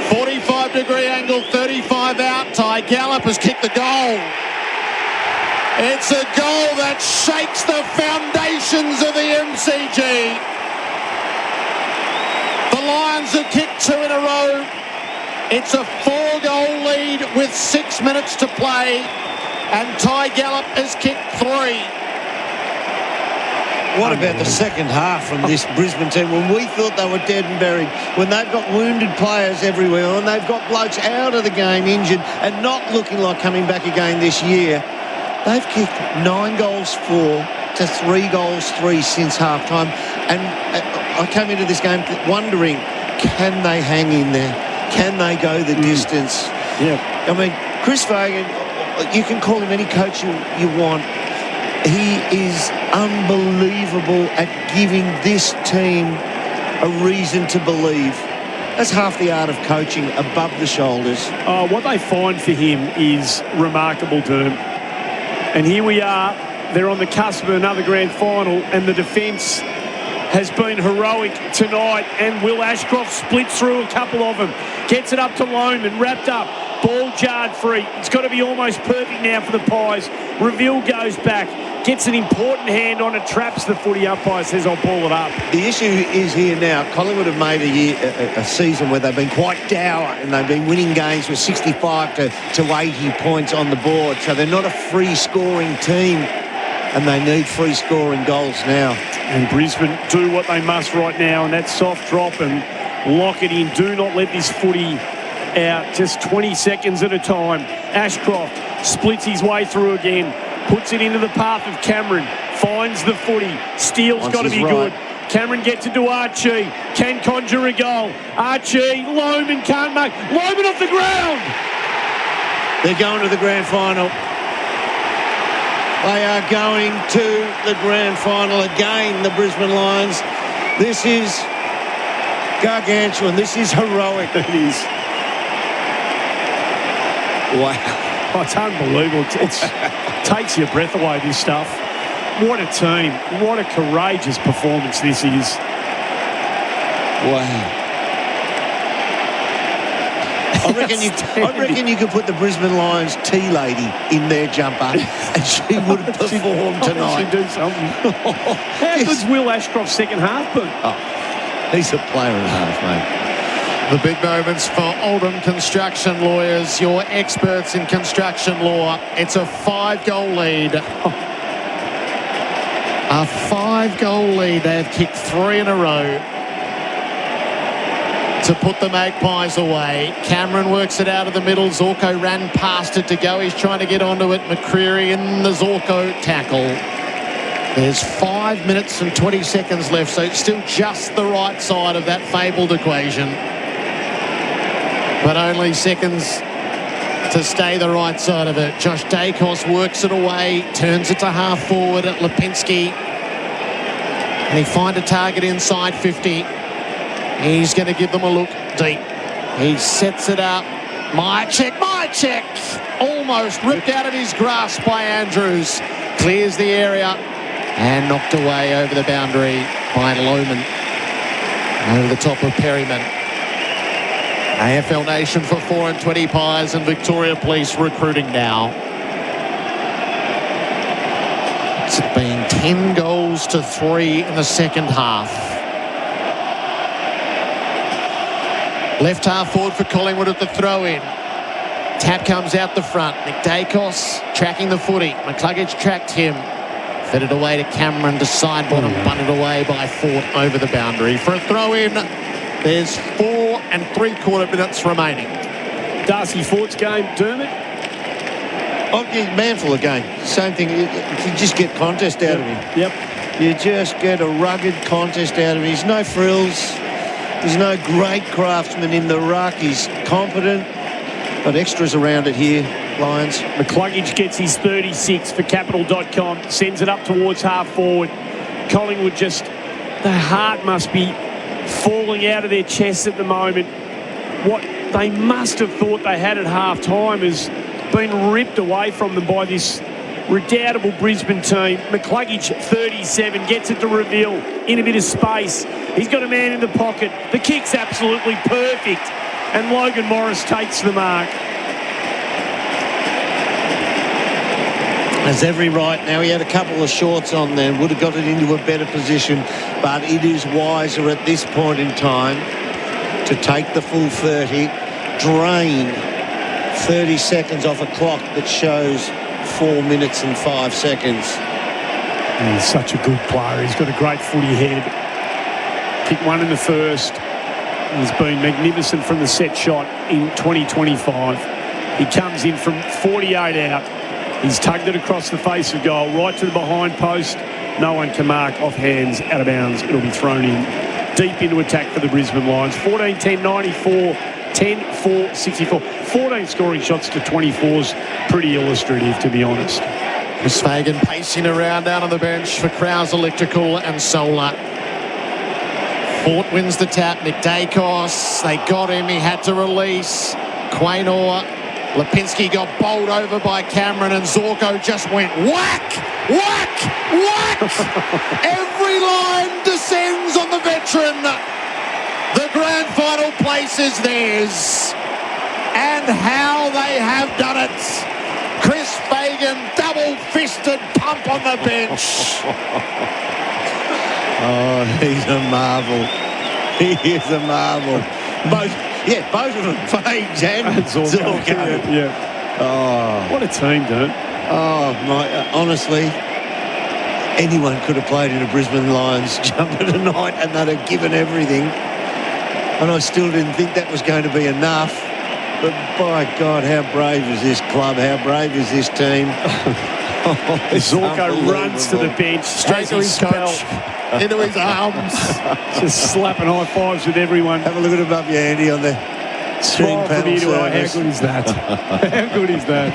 45-degree angle, 35 out. Ty Gallop has kicked the goal. It's a goal that shakes the foundations of the MCG. The Lions have kicked 2 in a row. It's a 4-goal lead with 6 minutes to play, and Ty Gallop has kicked 3. What about the second half from this Brisbane team when we thought they were dead and buried, when they've got wounded players everywhere, and they've got blokes out of the game injured and not looking like coming back again this year? They've kicked 9 goals 4 to 3 goals 3 since half-time. And I came into this game wondering, can they hang in there? Can they go the distance? Yeah. I mean, Chris Fagan, you can call him any coach you want. He is unbelievable at giving this team a reason to believe. That's half the art of coaching, above the shoulders. What they find for him is remarkable, Derm. And here we are. They're on the cusp of another grand final, and the defence has been heroic tonight. And Will Ashcroft splits through a couple of them. Gets it up to Lohman, wrapped up. Ball jarred free. It's got to be almost perfect now for the Pies. Reveal goes back. Gets an important hand on it, traps the footy. Umpire says, I'll ball it up. The issue is here now. Collingwood have made a season where they've been quite dour, and they've been winning games with 65 to 80 points on the board. So they're not a free-scoring team, and they need free-scoring goals now. And Brisbane do what they must right now, and that soft drop and lock it in. Do not let this footy out. Just 20 seconds at a time. Ashcroft splits his way through again. Puts it into the path of Cameron. Finds the footy. Steele's got to be good. Cameron gets it to Archie. Can conjure a goal. Archie, Lohman can't make. Lohman off the ground. They're going to the grand final. They are going to the grand final again, the Brisbane Lions. This is gargantuan. This is heroic. It is. Wow. Oh, it's unbelievable. It takes your breath away, this stuff. What a team. What a courageous performance this is. Wow. I reckon you could put the Brisbane Lions tea lady in their jumper and she would perform tonight. She'd do something. How good's Will Ashcroft's second half been? Oh, he's a player and a half, mate. The big moments for Oldham Construction Lawyers, your experts in construction law. It's a 5-goal lead. A 5-goal lead. They've kicked 3 in a row to put the Magpies away. Cameron works it out of the middle. Zorko ran past it to go. He's trying to get onto it. McCreary in the Zorko tackle. There's 5 minutes and 20 seconds left, so it's still just the right side of that fabled equation. But only seconds to stay the right side of it. Josh Dacos works it away, turns it to half forward at Lipinski. And he finds a target inside 50. He's going to give them a look deep. He sets it up. My check. Almost ripped out of his grasp by Andrews. Clears the area and knocked away over the boundary by Lohman. Over the top of Perryman. AFL Nation for 4 and 20 Pies and Victoria Police recruiting now. It's been 10 goals to 3 in the second half. Left half forward for Collingwood at the throw-in. Tap comes out the front. McDacos tracking the footy. McCluggage tracked him. Fed it away to Cameron to side bottom. Bunted away by Fort over the boundary. For a throw-in, there's 4 3/4 minutes remaining. Darcy Fort's game, Dermott. Oh, yeah, Mantle again. Same thing. You just get contest out of him. Yep. You just get a rugged contest out of him. He's no frills. There's no great craftsman in the ruck. He's competent. Got extras around it here, Lions. McCluggage gets his 36 for Capital.com. Sends it up towards half forward. Collingwood just, the heart must be falling out of their chests at the moment. What they must have thought they had at half time has been ripped away from them by this redoubtable Brisbane team. McCluggage, 37, gets it to reveal in a bit of space. He's got a man in the pocket. The kick's absolutely perfect. And Logan Morris takes the mark. Has every right. Now, he had a couple of shorts on there, would have got it into a better position, but it is wiser at this point in time to take the full 30, drain 30 seconds off a clock that shows 4 minutes and 5 seconds. He's such a good player. He's got a great footy head. Kicked one in the first. He's been magnificent from the set shot in 2025. He comes in from 48 out. He's tugged it across the face of goal, right to the behind post. No one can mark off hands, out of bounds. It'll be thrown in deep into attack for the Brisbane Lions. 14-10-94, 10-4-64. 14 scoring shots to 24's pretty illustrative, to be honest. Chris Fagan pacing around down on the bench for Krause Electrical and Solar. Fort wins the tap. McDacos, they got him. He had to release. Quaynor. Lipinski got bowled over by Cameron and Zorko just went whack, whack, whack. Every line descends on the veteran. The grand final place is theirs. And how they have done it. Chris Fagan, double-fisted pump on the bench. Oh, he's a marvel. He is a marvel. Both of them, Fags and Zorko. Yeah. Oh, what a team, dude. Oh, honestly, anyone could have played in a Brisbane Lions jumper tonight and they'd have given everything. And I still didn't think that was going to be enough. But by God, how brave is this club? How brave is this team? Zorko runs to the bench, straight to his coach, into his arms. Just slapping high fives with everyone. Have a look at above your Andy on the screen panel service. How good is that? How good is that?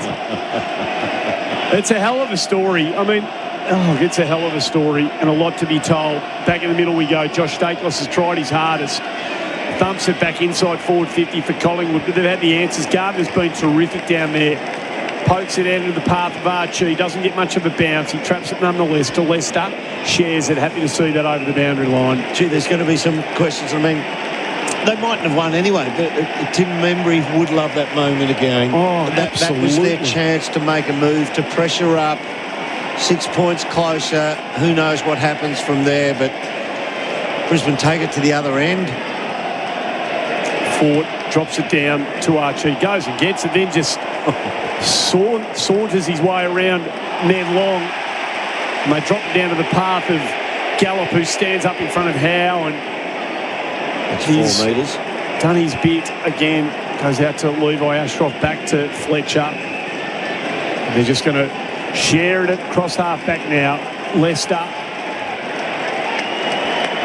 It's a hell of a story. I mean, it's a hell of a story and a lot to be told. Back in the middle we go. Josh Dacos has tried his hardest. thumps it back inside forward 50 for Collingwood, but they've had the answers. Gardner's been terrific down there. Pokes it out into the path of Archie. Doesn't get much of a bounce. He traps it nonetheless to Leicester. Shares it. Happy to see that over the boundary line. Gee, there's going to be some questions. I mean, they mightn't have won anyway, but Tim Membry would love that moment again. Oh, that was their chance to make a move, to pressure up. 6 points closer. Who knows what happens from there, but Brisbane take it to the other end. Ford drops it down to Archie. Goes and gets it, then just saunters his way around Ned Long. And they drop it down to the path of Gallop, who stands up in front of Howe. And That's 4 metres. Done his bit again. Goes out to Levi Ashcroft, back to Fletcher. And they're just going to share it across half back now. Leicester.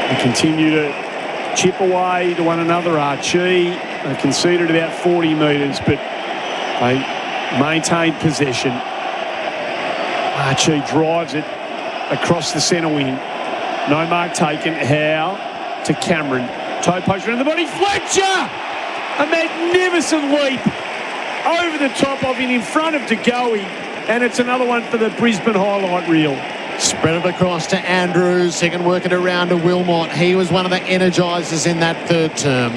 They continue to chip away to one another. Archie, they conceded about 40 metres, but they maintained possession. Archie drives it across the centre wing. No mark taken. Howe to Cameron. Toe poke around the body. Fletcher! A magnificent leap over the top of him in front of DeGoey. And it's another one for the Brisbane highlight reel. Spread it across to Andrews. He can work it around to Wilmot. He was one of the energisers in that third term.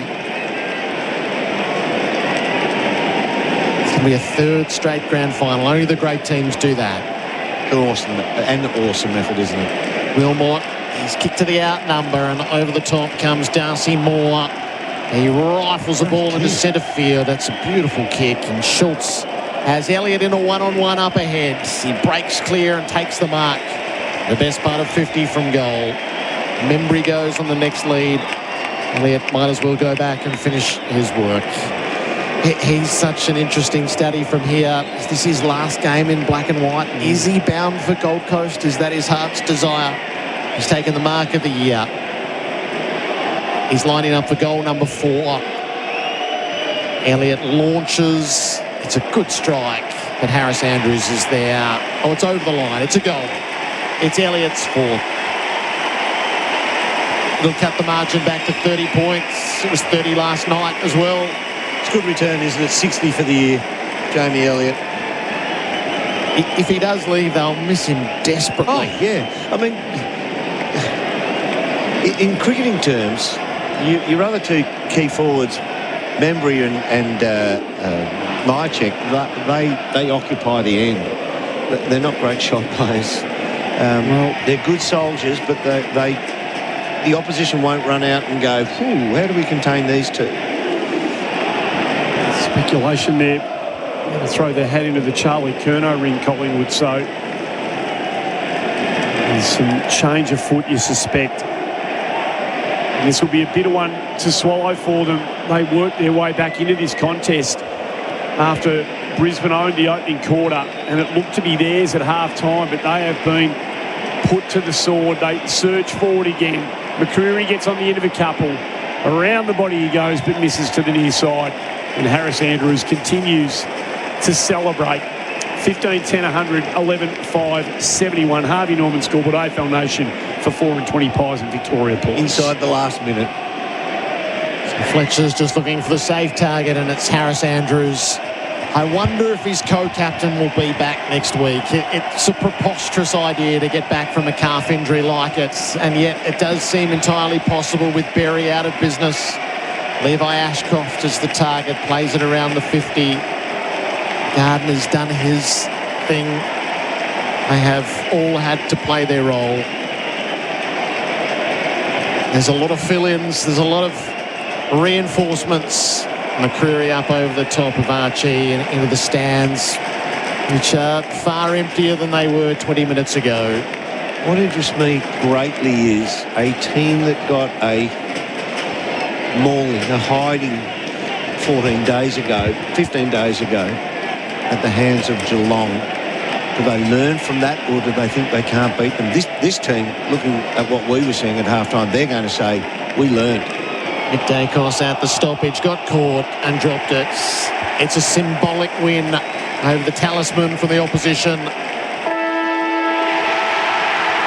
It's going to be a third straight grand final. Only the great teams do that. Awesome effort, isn't it? Wilmot, he's kicked to the outnumber, and over the top comes Darcy Moore. He rifles the ball into centre field. That's a beautiful kick, and Schultz has Elliott in a one-on-one up ahead. He breaks clear and takes the mark. The best part of 50 from goal. Membry goes on the next lead. Elliott might as well go back and finish his work. He's such an interesting study from here. Is this his last game in black and white? Is he bound for Gold Coast? Is that his heart's desire? He's taken the mark of the year. He's lining up for goal number 4. Elliott launches. It's a good strike, but Harris Andrews is there. Oh, it's over the line. It's a goal. It's Elliott's 4th. It'll cut the margin back to 30 points. It was 30 last night as well. It's a good return, isn't it? 60 for the year, Jamie Elliott. If he does leave, they'll miss him desperately. Oh, yeah. I mean, in cricketing terms, your other two key forwards, Membry and Mychek, they occupy the end. They're not great shot players. They're good soldiers, but the opposition won't run out and go, how do we contain these two? Speculation there. Going to throw their hat into the Charlie Curnow ring, Collingwood. So there's some change of foot, you suspect. And this will be a bitter one to swallow for them. They worked their way back into this contest after Brisbane owned the opening quarter, and it looked to be theirs at half-time, but they have been put to the sword. They surge forward again. McCreery gets on the end of a couple. Around the body he goes, but misses to the near side. And Harris Andrews continues to celebrate. 15-10, 100, 11-5, 71. Harvey Norman scoreboard, AFL Nation for 4 and 20 pies in Victoria Port. Inside the last minute. So Fletcher's just looking for the safe target, and it's Harris Andrews. I wonder if his co-captain will be back next week. It's a preposterous idea to get back from a calf injury like it, and yet it does seem entirely possible with Berry out of business. Levi Ashcroft is the target, plays it around the 50. Gardner's done his thing. They have all had to play their role. There's a lot of fill-ins. There's a lot of reinforcements. McCreery up over the top of Archie and into the stands, which are far emptier than they were 20 minutes ago. What interests me greatly is a team that got a mauling, a hiding 15 days ago at the hands of Geelong. Do they learn from that, or do they think they can't beat them? This team, looking at what we were seeing at halftime, they're going to say, we learned. Nick Dacos at the stoppage, got caught and dropped it. It's a symbolic win over the talisman for the opposition.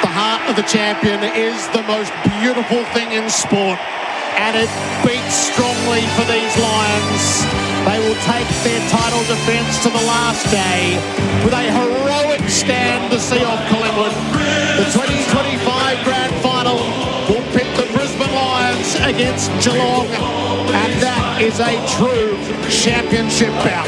The heart of the champion is the most beautiful thing in sport. and it beats strongly for these Lions. They will take their title defence to the last day with a heroic stand to see off Collingwood. The 2025 Grand Final will pit the Brisbane Lions against Geelong, and that is a true championship bout.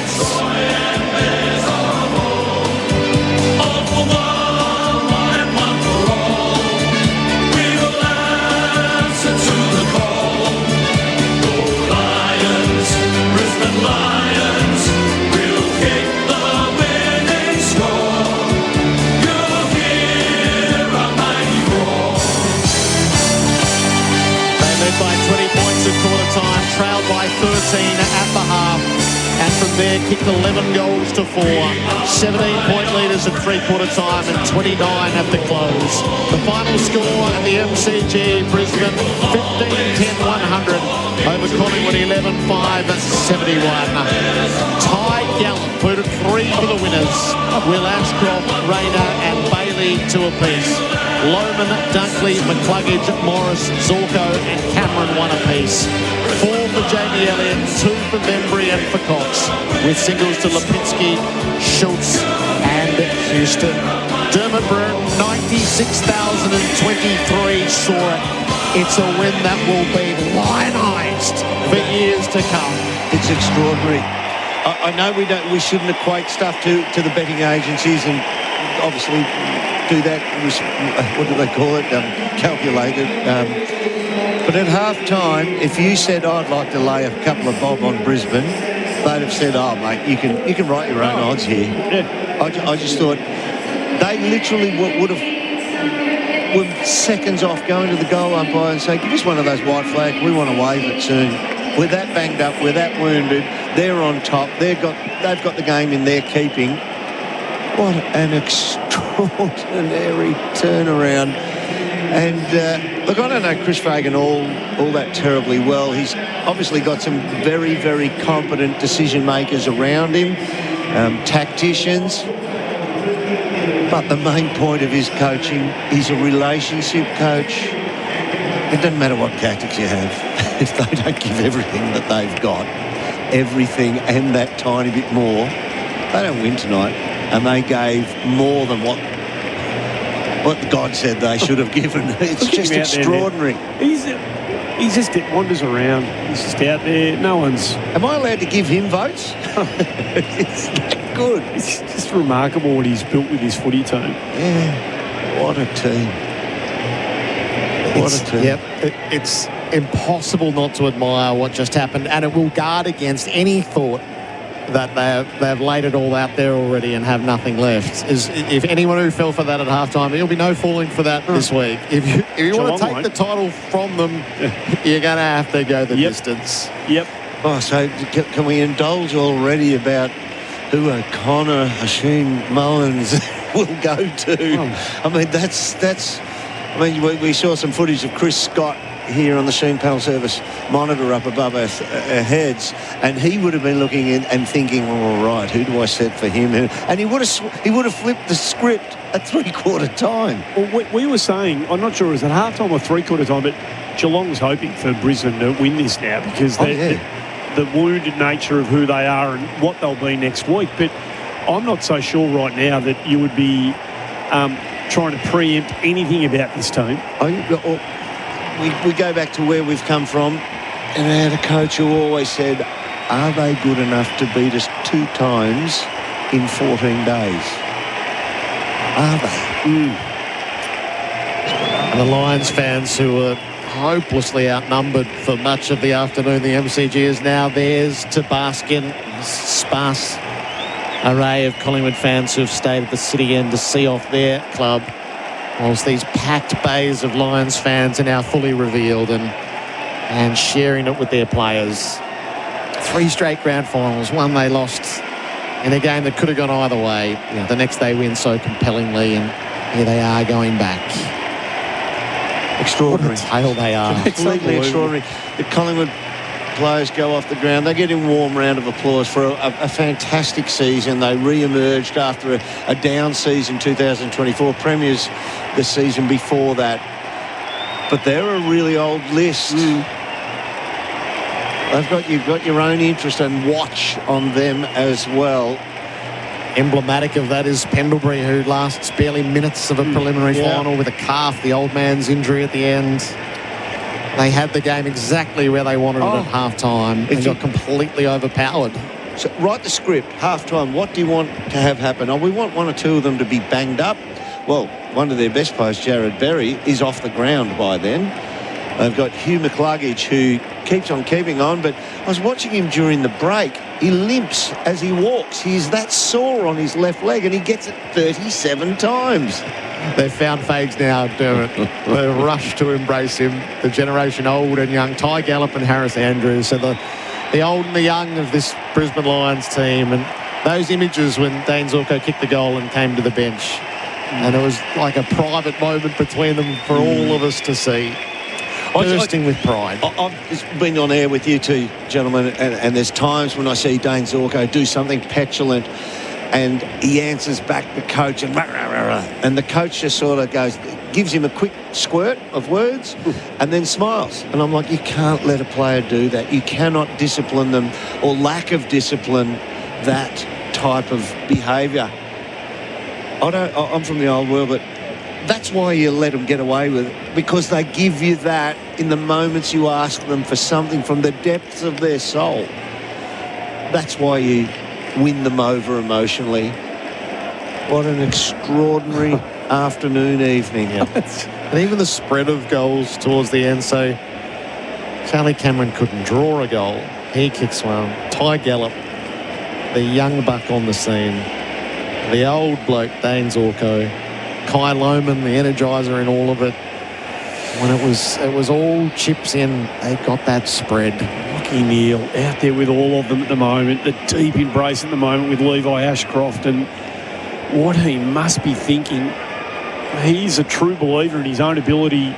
By 20 points at quarter time, trailed by 13 at the half, and from there kicked 11 goals to 4. 17-point leaders at three-quarter time and 29 at the close. The final score at the MCG, Brisbane 15-10-100 over Collingwood 11-5-71. Ty Gallen included 3 for the winners. Will Ashcroft, Rayner and Bailey 2 apiece. Lohman, Dunkley, McCluggage, Morris, Zorko and Cameron 1 apiece. 4 for Jamie Elliott, 2 for Bembry and for Cox, with singles to Lipinski, Schultz and Houston. Dermott Brereton, 96,023 saw it. It's a win that will be lionised for years to come. It's extraordinary. I know we shouldn't equate stuff to the betting agencies and obviously do that, what do they call it, calculated. But at half-time, if you said, I'd like to lay a couple of bob on Brisbane, they'd have said, oh, mate, you can write your own odds here. Yeah. I just thought they literally were seconds off going to the goal umpire and say, give us one of those white flags, we want to wave it soon. We're that banged up, we're that wounded, they're on top, they've got the game in their keeping. What an extraordinary turnaround. And look, I don't know Chris Fagan all that terribly well. He's obviously got some very, very competent decision makers around him, tacticians. But the main point of his coaching, he's a relationship coach. It doesn't matter what tactics you have. If they don't give everything that they've got, everything and that tiny bit more, they don't win tonight. And they gave more than what God said they should have given. It's just extraordinary. He just wanders around. He's just out there. No one's... Am I allowed to give him votes? It's that good. It's just remarkable what he's built with his footy team. Yeah. What a team. What a team. Yep. It's impossible not to admire what just happened, and it will guard against any thought that they've laid it all out there already and have nothing left. If anyone who fell for that at halftime, there'll be no falling for that this week. If you want to take the title from them, you're going to have to go the distance. Yep. Oh, so can we indulge already about who O'Connor, Hashim, Mullins will go to? Oh. I mean, we saw some footage of Chris Scott here on the Sheen Panel Service monitor up above our heads, and he would have been looking in and thinking, all right, who do I set for him? And he would have flipped the script at three-quarter time. Well, we were saying, I'm not sure it was at half-time or three-quarter time, but Geelong's hoping for Brisbane to win this now because the wounded nature of who they are and what they'll be next week. But I'm not so sure right now that you would be trying to preempt anything about this team. We go back to where we've come from, and I had a coach who always said, are they good enough to beat us 2 times in 14 days? Are they? And the Lions fans who were hopelessly outnumbered for much of the afternoon, the MCG is now theirs to bask in. Sparse array of Collingwood fans who have stayed at the City End to see off their club, whilst these packed bays of Lions fans are now fully revealed and sharing it with their players. 3 straight grand finals, one they lost in a game that could have gone either way. The next they win so compellingly, and here they are going back. Extraordinary. What a tale they are. Completely extraordinary. The Collingwood players go off the ground. They get a warm round of applause for a fantastic season. They re-emerged after a down season, 2024. Premiers the season before that. But they're a really old list. You've got your own interest and watch on them as well. Emblematic of that is Pendlebury, who lasts barely minutes of a preliminary final with a calf, the old man's injury at the end. They had the game exactly where they wanted it at half-time and got completely overpowered. So write the script, half-time. What do you want to have happen? We want one or two of them to be banged up. Well, one of their best players, Jared Berry, is off the ground by then. They've got Hugh McCluggage, who keeps on keeping on, but I was watching him during the break. He limps as he walks. He's that sore on his left leg, and he gets it 37 times. They've found Fags now, Dermott. They've rushed to embrace him. The generation old and young, Ty Gallop and Harris Andrews. So the old and the young of this Brisbane Lions team. And those images when Dane Zorko kicked the goal and came to the bench. And it was like a private moment between them for all of us to see. Bursting with pride. I've been on air with you two, gentlemen, and there's times when I see Dane Zorko do something petulant and he answers back the coach and the coach just sort of gives him a quick squirt of words and then smiles. And I'm like, you can't let a player do that. You cannot discipline them or lack of discipline that type of behaviour. I'm from the old world, but that's why you let them get away with it, because they give you that in the moments you ask them for something from the depths of their soul. That's why you win them over emotionally. What an extraordinary afternoon, evening. And even the spread of goals towards the end. So Charlie Cameron couldn't draw a goal. He kicks one. Ty Gallop, the young buck on the scene. The old bloke, Dane Zorko. Kai Lohman, the energizer in all of it. When it was all chips in, they got that spread. Lachie Neale out there with all of them at the moment. The deep embrace at the moment with Levi Ashcroft, and what he must be thinking. He's a true believer in his own ability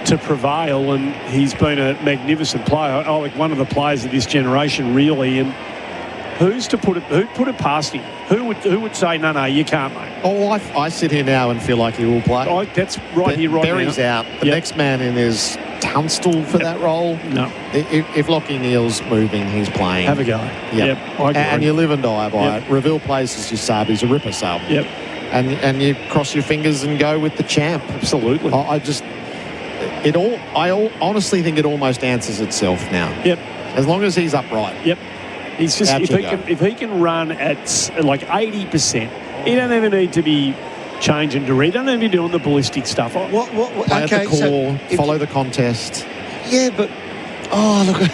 to prevail, and he's been a magnificent player. Like one of the players of this generation, really. And who'd put it past him? Who would say, no, you can't, mate? Oh, I sit here now and feel like he will play. That's right here, right Berry's now. out. The next man in is Tunstall for that role. No. If Lachie Neale's moving, he's playing. Have a go. Yep, I agree. And you live and die by it. Reveal plays as your sub. He's a ripper sub. Yep. And you cross your fingers and go with the champ. Absolutely. I honestly think it almost answers itself now. Yep. As long as he's upright. Yep. He's just if he can run at like 80%, he don't ever need to be changing to read. He don't even be doing the ballistic stuff. Play at the core, follow the contest. Yeah, but look.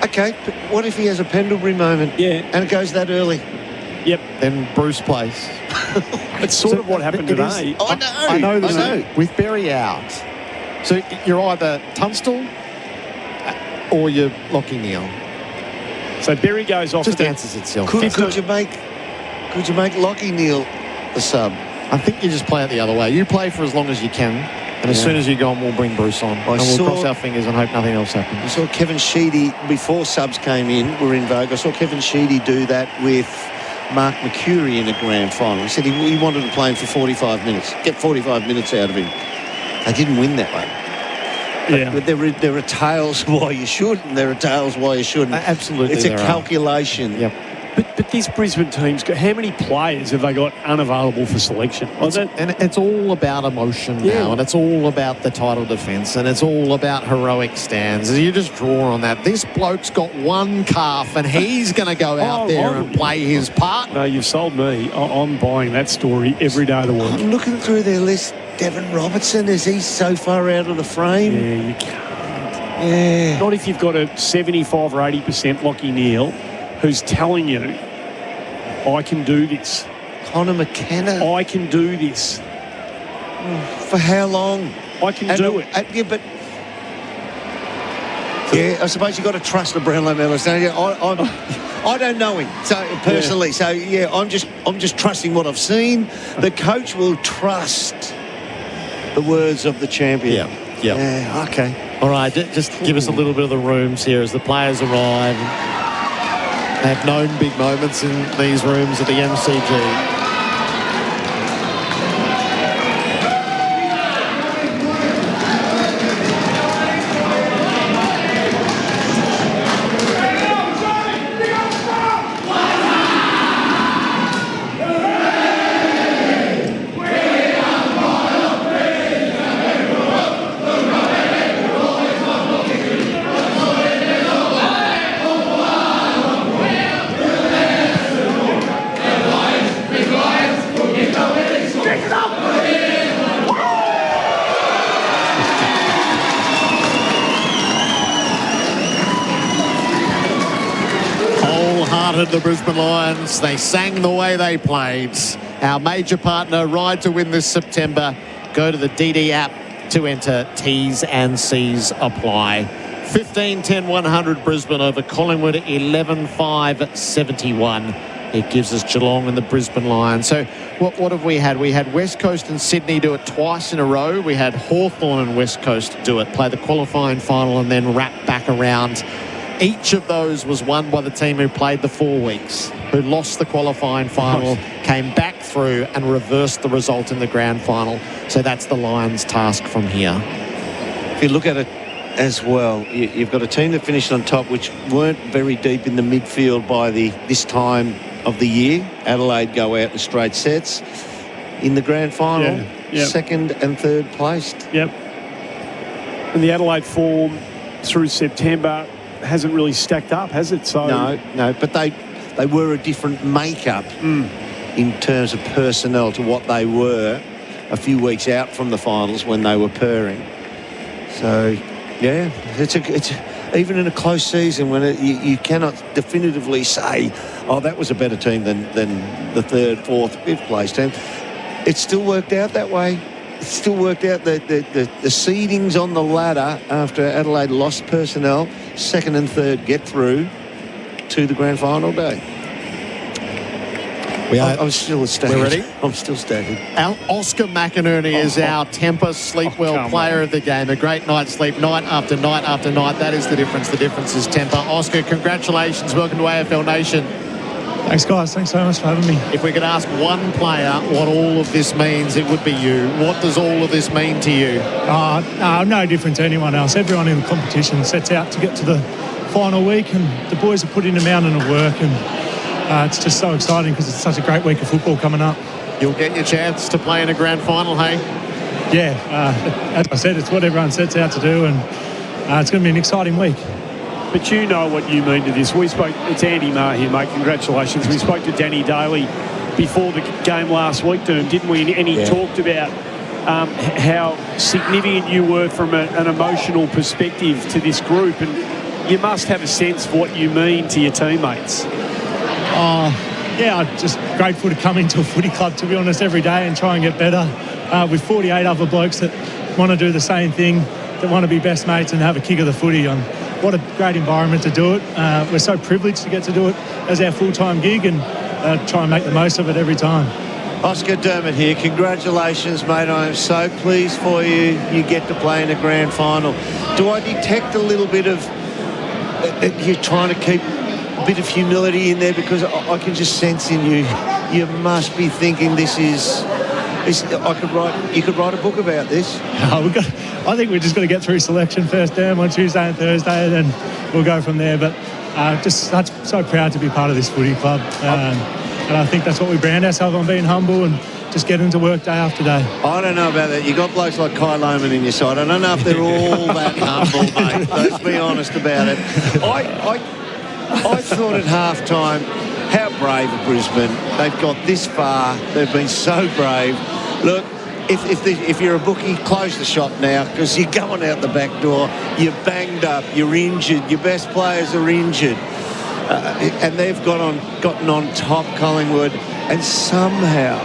Okay, but what if he has a Pendlebury moment? Yeah, and it goes that early. Yep. Then Bruce plays. It's sort of what happened today. I know. With Berry out, so you're either Tunstall or you're Lachie Neale. So Berry goes off. Just answers itself. Could you make Lachie Neale the sub? I think you just play it the other way. You play for as long as you can, and as soon as you're gone, we'll bring Bruce on. And we'll cross our fingers and hope nothing else happens. I saw Kevin Sheedy, before subs came in, were in vogue. I saw Kevin Sheedy do that with Mark McCurry in a grand final. He said he wanted to play him for 45 minutes, get 45 minutes out of him. They didn't win that one. But there are tales why you should, and there are tales why you shouldn't. Absolutely, it's a calculation. Yep. But this Brisbane team's got, how many players have they got unavailable for selection? And it's all about emotion now, and it's all about the title defence, and it's all about heroic stands. You just draw on that. This bloke's got one calf, and he's going to go out there and play his part. No, you've sold me. I'm buying that story every day of the week. I'm looking through their list. Devon Robertson, is he so far out of the frame? Yeah, you can't. Yeah. Not if you've got a 75 or 80% Lachie Neale who's telling you, I can do this. Connor McKenna. I can do this. For how long? I can do it. I suppose you've got to trust the Brownlow medalist. I don't know him personally. So I'm just trusting what I've seen. The coach will trust the words of the champion. Yeah. Okay. All right. Just give us a little bit of the rooms here as the players arrive. They've known big moments in these rooms at the MCG. started the Brisbane Lions. They sang the way they played. Our major partner, Ride to Win this September. Go to the DD app to enter. T's and C's apply. 15-10-100 Brisbane over Collingwood, 11-5-71. It gives us Geelong and the Brisbane Lions. So what have we had? We had West Coast and Sydney do it twice in a row. We had Hawthorn and West Coast do it, play the qualifying final and then wrap back around. Each of those was won by the team who played the 4 weeks, who lost the qualifying final, came back through and reversed the result in the grand final. So that's the Lions' task from here. If you look at it as well, you've got a team that finished on top, which weren't very deep in the midfield by this time of the year. Adelaide go out in straight sets. In the grand final, second and third placed. Yep. And the Adelaide form through September hasn't really stacked up, has it? So No, but they were a different makeup in terms of personnel to what they were a few weeks out from the finals when they were purring. So, yeah, it's even in a close season when you cannot definitively say, oh, that was a better team than the third, fourth, fifth place team. It still worked out that way. It still worked out the seedings on the ladder after Adelaide lost personnel, second and third get through to the grand final day. I'm still staggered. We're ready? I'm still staggered. Our Oscar McInerney is our temper, sleep well player of the game. A great night's sleep, night after night after night. That is the difference. The difference is temper. Oscar, congratulations. Welcome to AFL Nation. Thanks, guys. Thanks so much for having me. If we could ask one player what all of this means, it would be you. What does all of this mean to you? No different to anyone else. Everyone in the competition sets out to get to the final week, and the boys are putting a mountain of work, and it's just so exciting because it's such a great week of football coming up. You'll get your chance to play in a grand final, hey? Yeah, as I said, it's what everyone sets out to do, and it's going to be an exciting week. But you know what you mean to this. It's Andy Maher here, mate. Congratulations. We spoke to Danny Daly before the game last week, didn't we? And he talked about how significant you were from an emotional perspective to this group, and you must have a sense of what you mean to your teammates. I'm just grateful to come into a footy club, to be honest, every day and try and get better with 48 other blokes that want to do the same thing, that want to be best mates and have a kick of the footy. What a great environment to do it. We're so privileged to get to do it as our full-time gig and try and make the most of it every time. Oscar Dermott here. Congratulations, mate. I am so pleased for you. You get to play in a grand final. Do I detect a little bit of you're trying to keep a bit of humility in there? Because I can just sense in you must be thinking this is you could write a book about this. I think we're just got to get through selection first, Derm, on Tuesday and Thursday, and then we'll go from there. But just so proud to be part of this footy club. And I think that's what we brand ourselves on, being humble and just getting to work day after day. I don't know about that. You got blokes like Kai Lohman in your side. I don't know if they're all that humble, mate. Let's be honest about it. I thought at halftime, how brave are Brisbane. They've got this far. They've been so brave. Look, if you're a bookie, close the shop now, because you're going out the back door. You're banged up. You're injured. Your best players are injured. And they've gotten on top, Collingwood, and somehow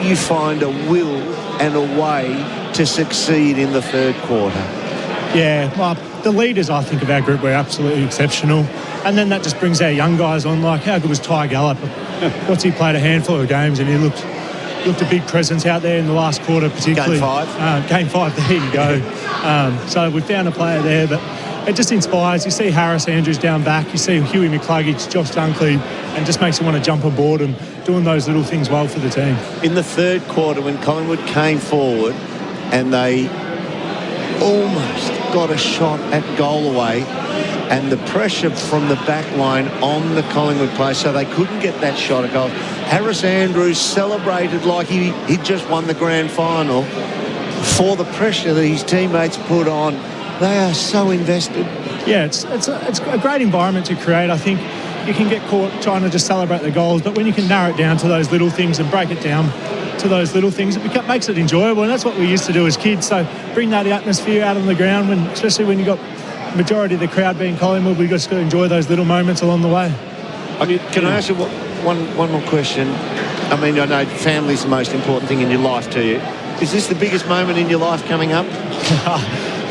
you find a will and a way to succeed in the third quarter. Yeah, well, the leaders, I think, of our group were absolutely exceptional. And then that just brings our young guys on, like how good was Ty Gallup? What's he played a handful of games, and he looked a big presence out there in the last quarter, particularly. Game 5, there you go. So we found a player there, but it just inspires. You see Harris Andrews down back, you see Huey McCluggage, Josh Dunkley, and just makes you want to jump on board and doing those little things well for the team. In the third quarter, when Collingwood came forward and they almost got a shot at goal away, and the pressure from the back line on the Collingwood play, so they couldn't get that shot at goal. Harris Andrews celebrated like he'd just won the grand final for the pressure that his teammates put on. They are so invested. Yeah, it's a great environment to create. I think you can get caught trying to just celebrate the goals, but when you can narrow it down to those little things and break it down to those little things, it makes it enjoyable, and that's what we used to do as kids. So bring that atmosphere out on the ground, especially when you got majority of the crowd being Collingwood, we've just got to enjoy those little moments along the way. Can I ask you one more question? I mean, I know family's the most important thing in your life to you. Is this the biggest moment in your life coming up?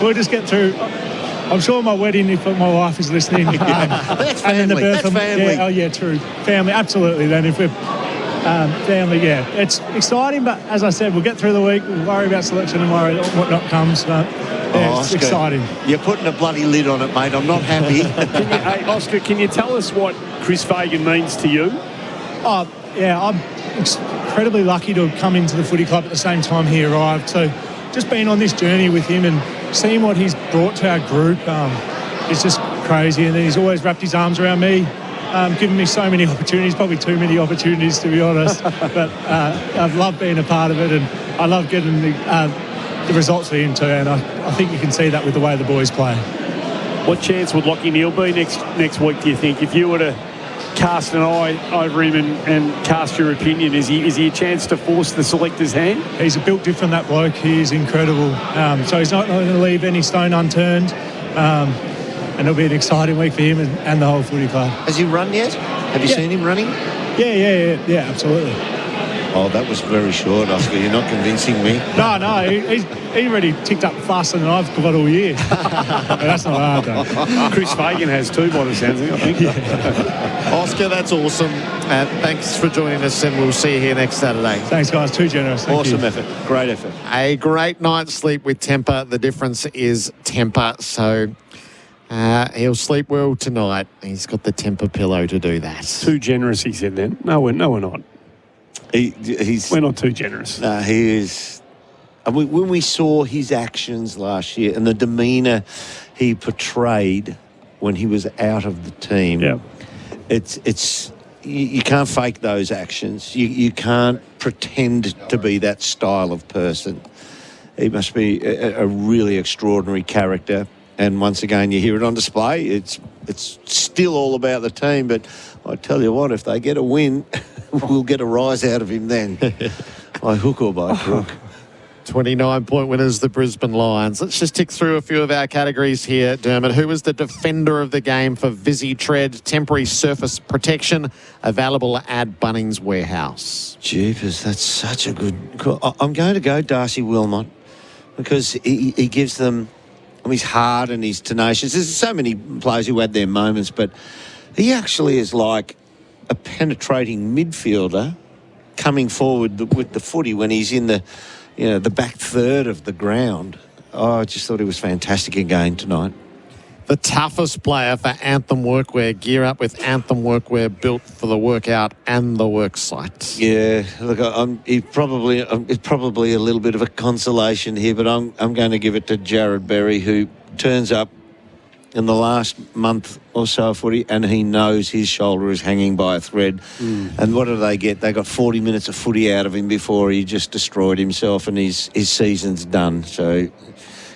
We'll just get through. I'm sure my wedding, if my wife is listening. That's family. And then the birth That's family. Yeah, oh, yeah, true. Family, absolutely. Then if we're family, yeah. It's exciting, but as I said, we'll get through the week. We'll worry about selection and worry what not comes. But yeah, it's exciting. You're putting a bloody lid on it, mate. I'm not happy. Oscar, can you tell us what Chris Fagan means to you? Oh, yeah, I'm incredibly lucky to have come into the footy club at the same time he arrived. So just being on this journey with him and seeing what he's brought to our group, it's just crazy. And then he's always wrapped his arms around me, giving me so many opportunities, probably too many opportunities, to be honest. But I've loved being a part of it, and I love getting the results for him too. And I think you can see that with the way the boys play. What chance would Lachie Neale be next week, do you think? If you were to cast an eye over him and cast your opinion, is he a chance to force the selector's hand? He's built different, that bloke. He is incredible. So he's not going to leave any stone unturned. And it'll be an exciting week for him and the whole footy club. Has he run yet? Have you seen him running? Yeah, absolutely. Oh, that was very short, Oscar. You're not convincing me. No, he already ticked up faster than I've got all year. But that's not hard, though. Chris Fagan has too, by the sounds of it, I think. Yeah. Oscar, that's awesome. Thanks for joining us, and we'll see you here next Saturday. Thanks, guys. Too generous. Thank awesome you. effort. Great effort. A great night's sleep with temper. The difference is temper. So he'll sleep well tonight. He's got the temper pillow to do that. Too generous, he said then. No, we're not. We're not too generous. No, he is. When we saw his actions last year and the demeanour he portrayed when he was out of the team, it's you can't fake those actions. You can't pretend to be that style of person. He must be a really extraordinary character. And once again, you hear it on display. It's still all about the team, but I tell you what, if they get a win, we'll get a rise out of him then, by hook or by crook. 29-point winners, the Brisbane Lions. Let's just tick through a few of our categories here, Dermott. Who was the defender of the game for VisiTread temporary surface protection, available at Bunnings Warehouse? Jeepers, that's such a good call. I'm going to go Darcy Wilmot because he gives them... he's hard and he's tenacious. There's so many players who had their moments, but he actually is like a penetrating midfielder coming forward with the footy when he's in the back third of the ground. Oh, I just thought he was fantastic again tonight. The toughest player for Anthem Workwear. Gear up with Anthem Workwear, built for the workout and the work site. Yeah, look, it's probably a little bit of a consolation here, but I'm going to give it to Gerard Berry, who turns up in the last month or so of footy and he knows his shoulder is hanging by a thread. And what do they get? They got 40 minutes of footy out of him before he just destroyed himself, and his season's done. So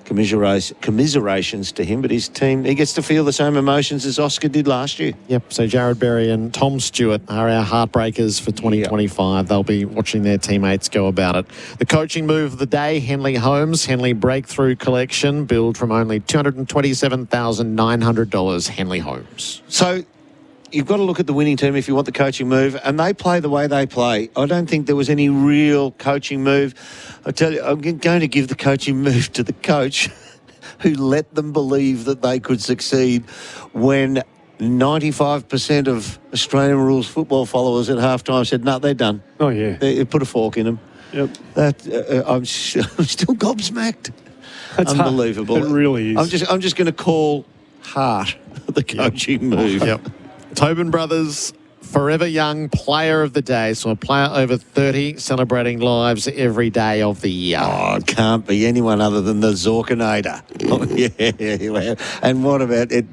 commiserations to him, but his team, he gets to feel the same emotions as Oscar did last year. Yep, so Gerard Berry and Tom Stewart are our heartbreakers for 2025. They'll be watching their teammates go about it. The coaching move of the day, Henley Holmes, Henley Breakthrough Collection, billed from only $227,900, Henley Holmes. So you've got to look at the winning team if you want the coaching move, and they play the way they play. I don't think there was any real coaching move. I tell you, I'm going to give the coaching move to the coach who let them believe that they could succeed when 95% of Australian rules football followers at halftime said, no, they're done. Oh, yeah. They put a fork in them. Yep. I'm still gobsmacked. That's unbelievable. It really is. I'm just going to call Hart the coaching move. Yep. Tobin Brothers, Forever Young Player of the Day. So a player over 30 celebrating lives every day of the year. Oh, it can't be anyone other than the Zorkinator. Oh, yeah. And what about it?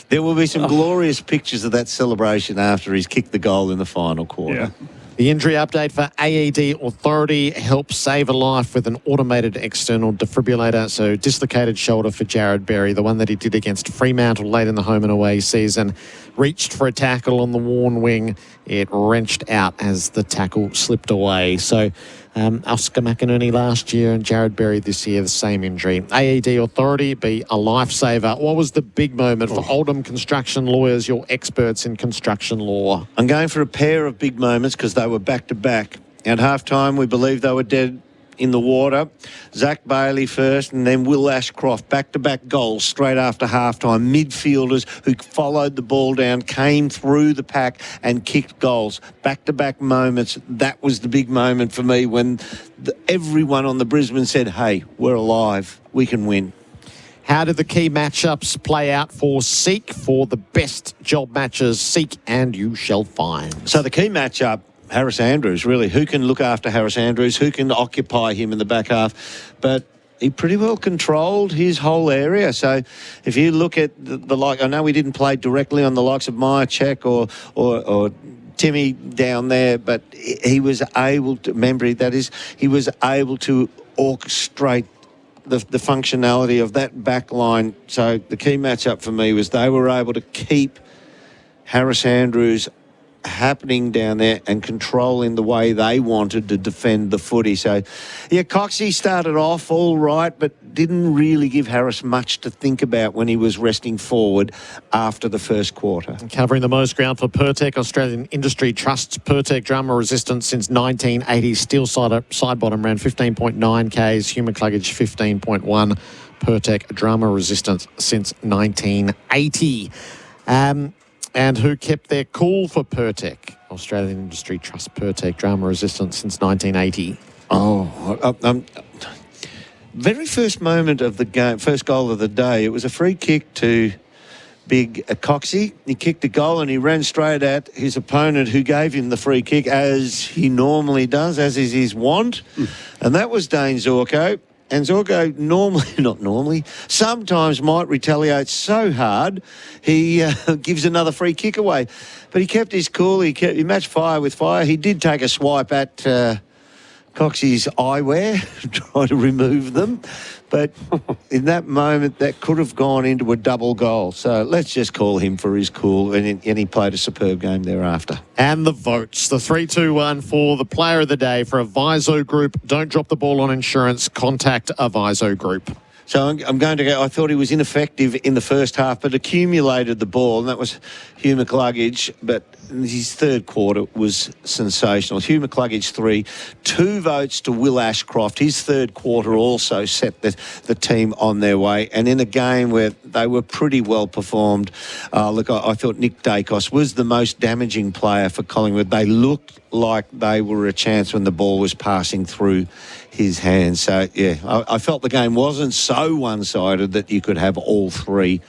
There will be some glorious pictures of that celebration after he's kicked the goal in the final quarter. Yeah. The injury update for AED Authority helps save a life with an automated external defibrillator. So dislocated shoulder for Gerard Berry, the one that he did against Fremantle late in the home and away season. reached for a tackle on the worn wing. It wrenched out as the tackle slipped away. So Oscar McInerney last year and Jared Berry this year, the same injury. AED Authority be a lifesaver. What was the big moment for Oldham Construction Lawyers, your experts in construction law? I'm going for a pair of big moments because they were back-to-back. At halftime, we believed they were dead in the water. Zach Bailey first and then Will Ashcroft, back-to-back goals straight after halftime. Midfielders who followed the ball down, came through the pack and kicked goals. Back-to-back moments. That was the big moment for me when everyone on the Brisbane said, hey, we're alive, we can win. How did the key matchups play out for Seek? For the best job matches, seek and you shall find. So the key matchup, Harris Andrews, really. Who can look after Harris Andrews? Who can occupy him in the back half? But he pretty well controlled his whole area. So if you look at the like, I know we didn't play directly on the likes of Maher, Check or Timmy down there, but he was able to, remember that is, he was able to orchestrate the functionality of that back line. So the key matchup for me was they were able to keep Harris Andrews happening down there and controlling the way they wanted to defend the footy. So, yeah, Coxie started off all right, but didn't really give Harris much to think about when he was resting forward after the first quarter. Covering the most ground for Pertec, Australian Industry Trust's Pertec drama resistance since 1980. Steel side bottom ran 15.9 Ks, human cluggage 15.1. Pertec drama resistance since 1980. And who kept their cool for Pertec? Australian Industry Trust Pertec drama resistance since 1980. Very first moment of the game, first goal of the day, it was a free kick to big Coxie. He kicked a goal and he ran straight at his opponent who gave him the free kick, as he normally does, as is his wont. And that was Dane Zorko. And Zorko sometimes might retaliate so hard he gives another free kick away. But he kept his cool. He matched fire with fire. He did take a swipe at Coxie's eyewear, try to remove them. But in that moment, that could have gone into a double goal. So let's just call him for his cool. And he played a superb game thereafter. And the votes. The 3-2-1 for the player of the day for Aviso Group. Don't drop the ball on insurance. Contact Aviso Group. So I'm going to go, I thought he was ineffective in the first half, but accumulated the ball, and that was Hugh McCluggage. But his third quarter was sensational. Hugh McCluggage 3, 2 votes to Will Ashcroft. His third quarter also set the team on their way. And in a game where they were pretty well performed, I thought Nick Dacos was the most damaging player for Collingwood. They looked like they were a chance when the ball was passing through his hands. So, yeah, I felt the game wasn't so one-sided that you could have all 3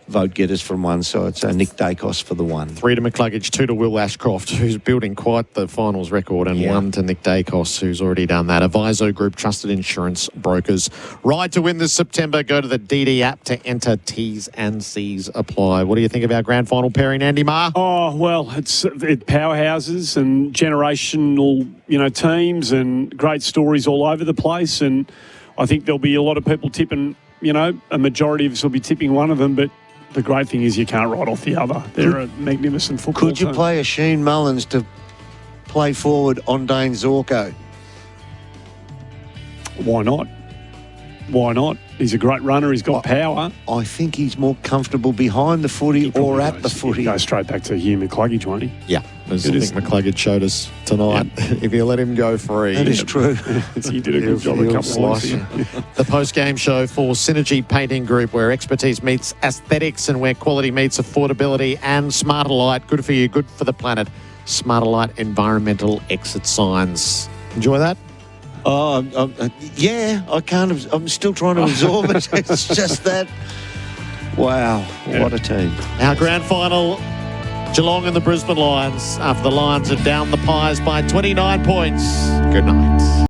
vote getters from one side. So Nick Dacos for the 1. 3 to McCluggage, 2 to Will Ashcroft, who's building quite the finals record, and 1 to Nick Dacos, who's already done that. Aviso Group, trusted insurance brokers. Ride to win this September. Go to the DD app to enter. T's and C's apply. What do you think of our grand final pairing, Andy Maher? Oh, well, it's powerhouses and generational, teams and great stories all over the place. And I think there'll be a lot of people tipping, a majority of us will be tipping one of them, but the great thing is you can't write off the other. They're a magnificent football Could you team. play a Sheen Mullins to play forward on Dane Zorko? Why not? Why not? He's a great runner. He's got power. I think he's more comfortable behind the footy or at the footy. He'll go straight back to Hugh McCluggage, won't he? Yeah. As I think McCluggage showed us tonight. If you let him go free. That is true. He did a good job a couple of weeks ago. The post-game show for Synergy Painting Group, where expertise meets aesthetics and where quality meets affordability, and Smarter Light, good for you, good for the planet. Smarter Light environmental exit signs. Enjoy that? Yeah, I'm still trying to absorb it. It's just that. Wow, what a team. Our grand final, Geelong and the Brisbane Lions, after the Lions are down the Pies by 29 points. Good night.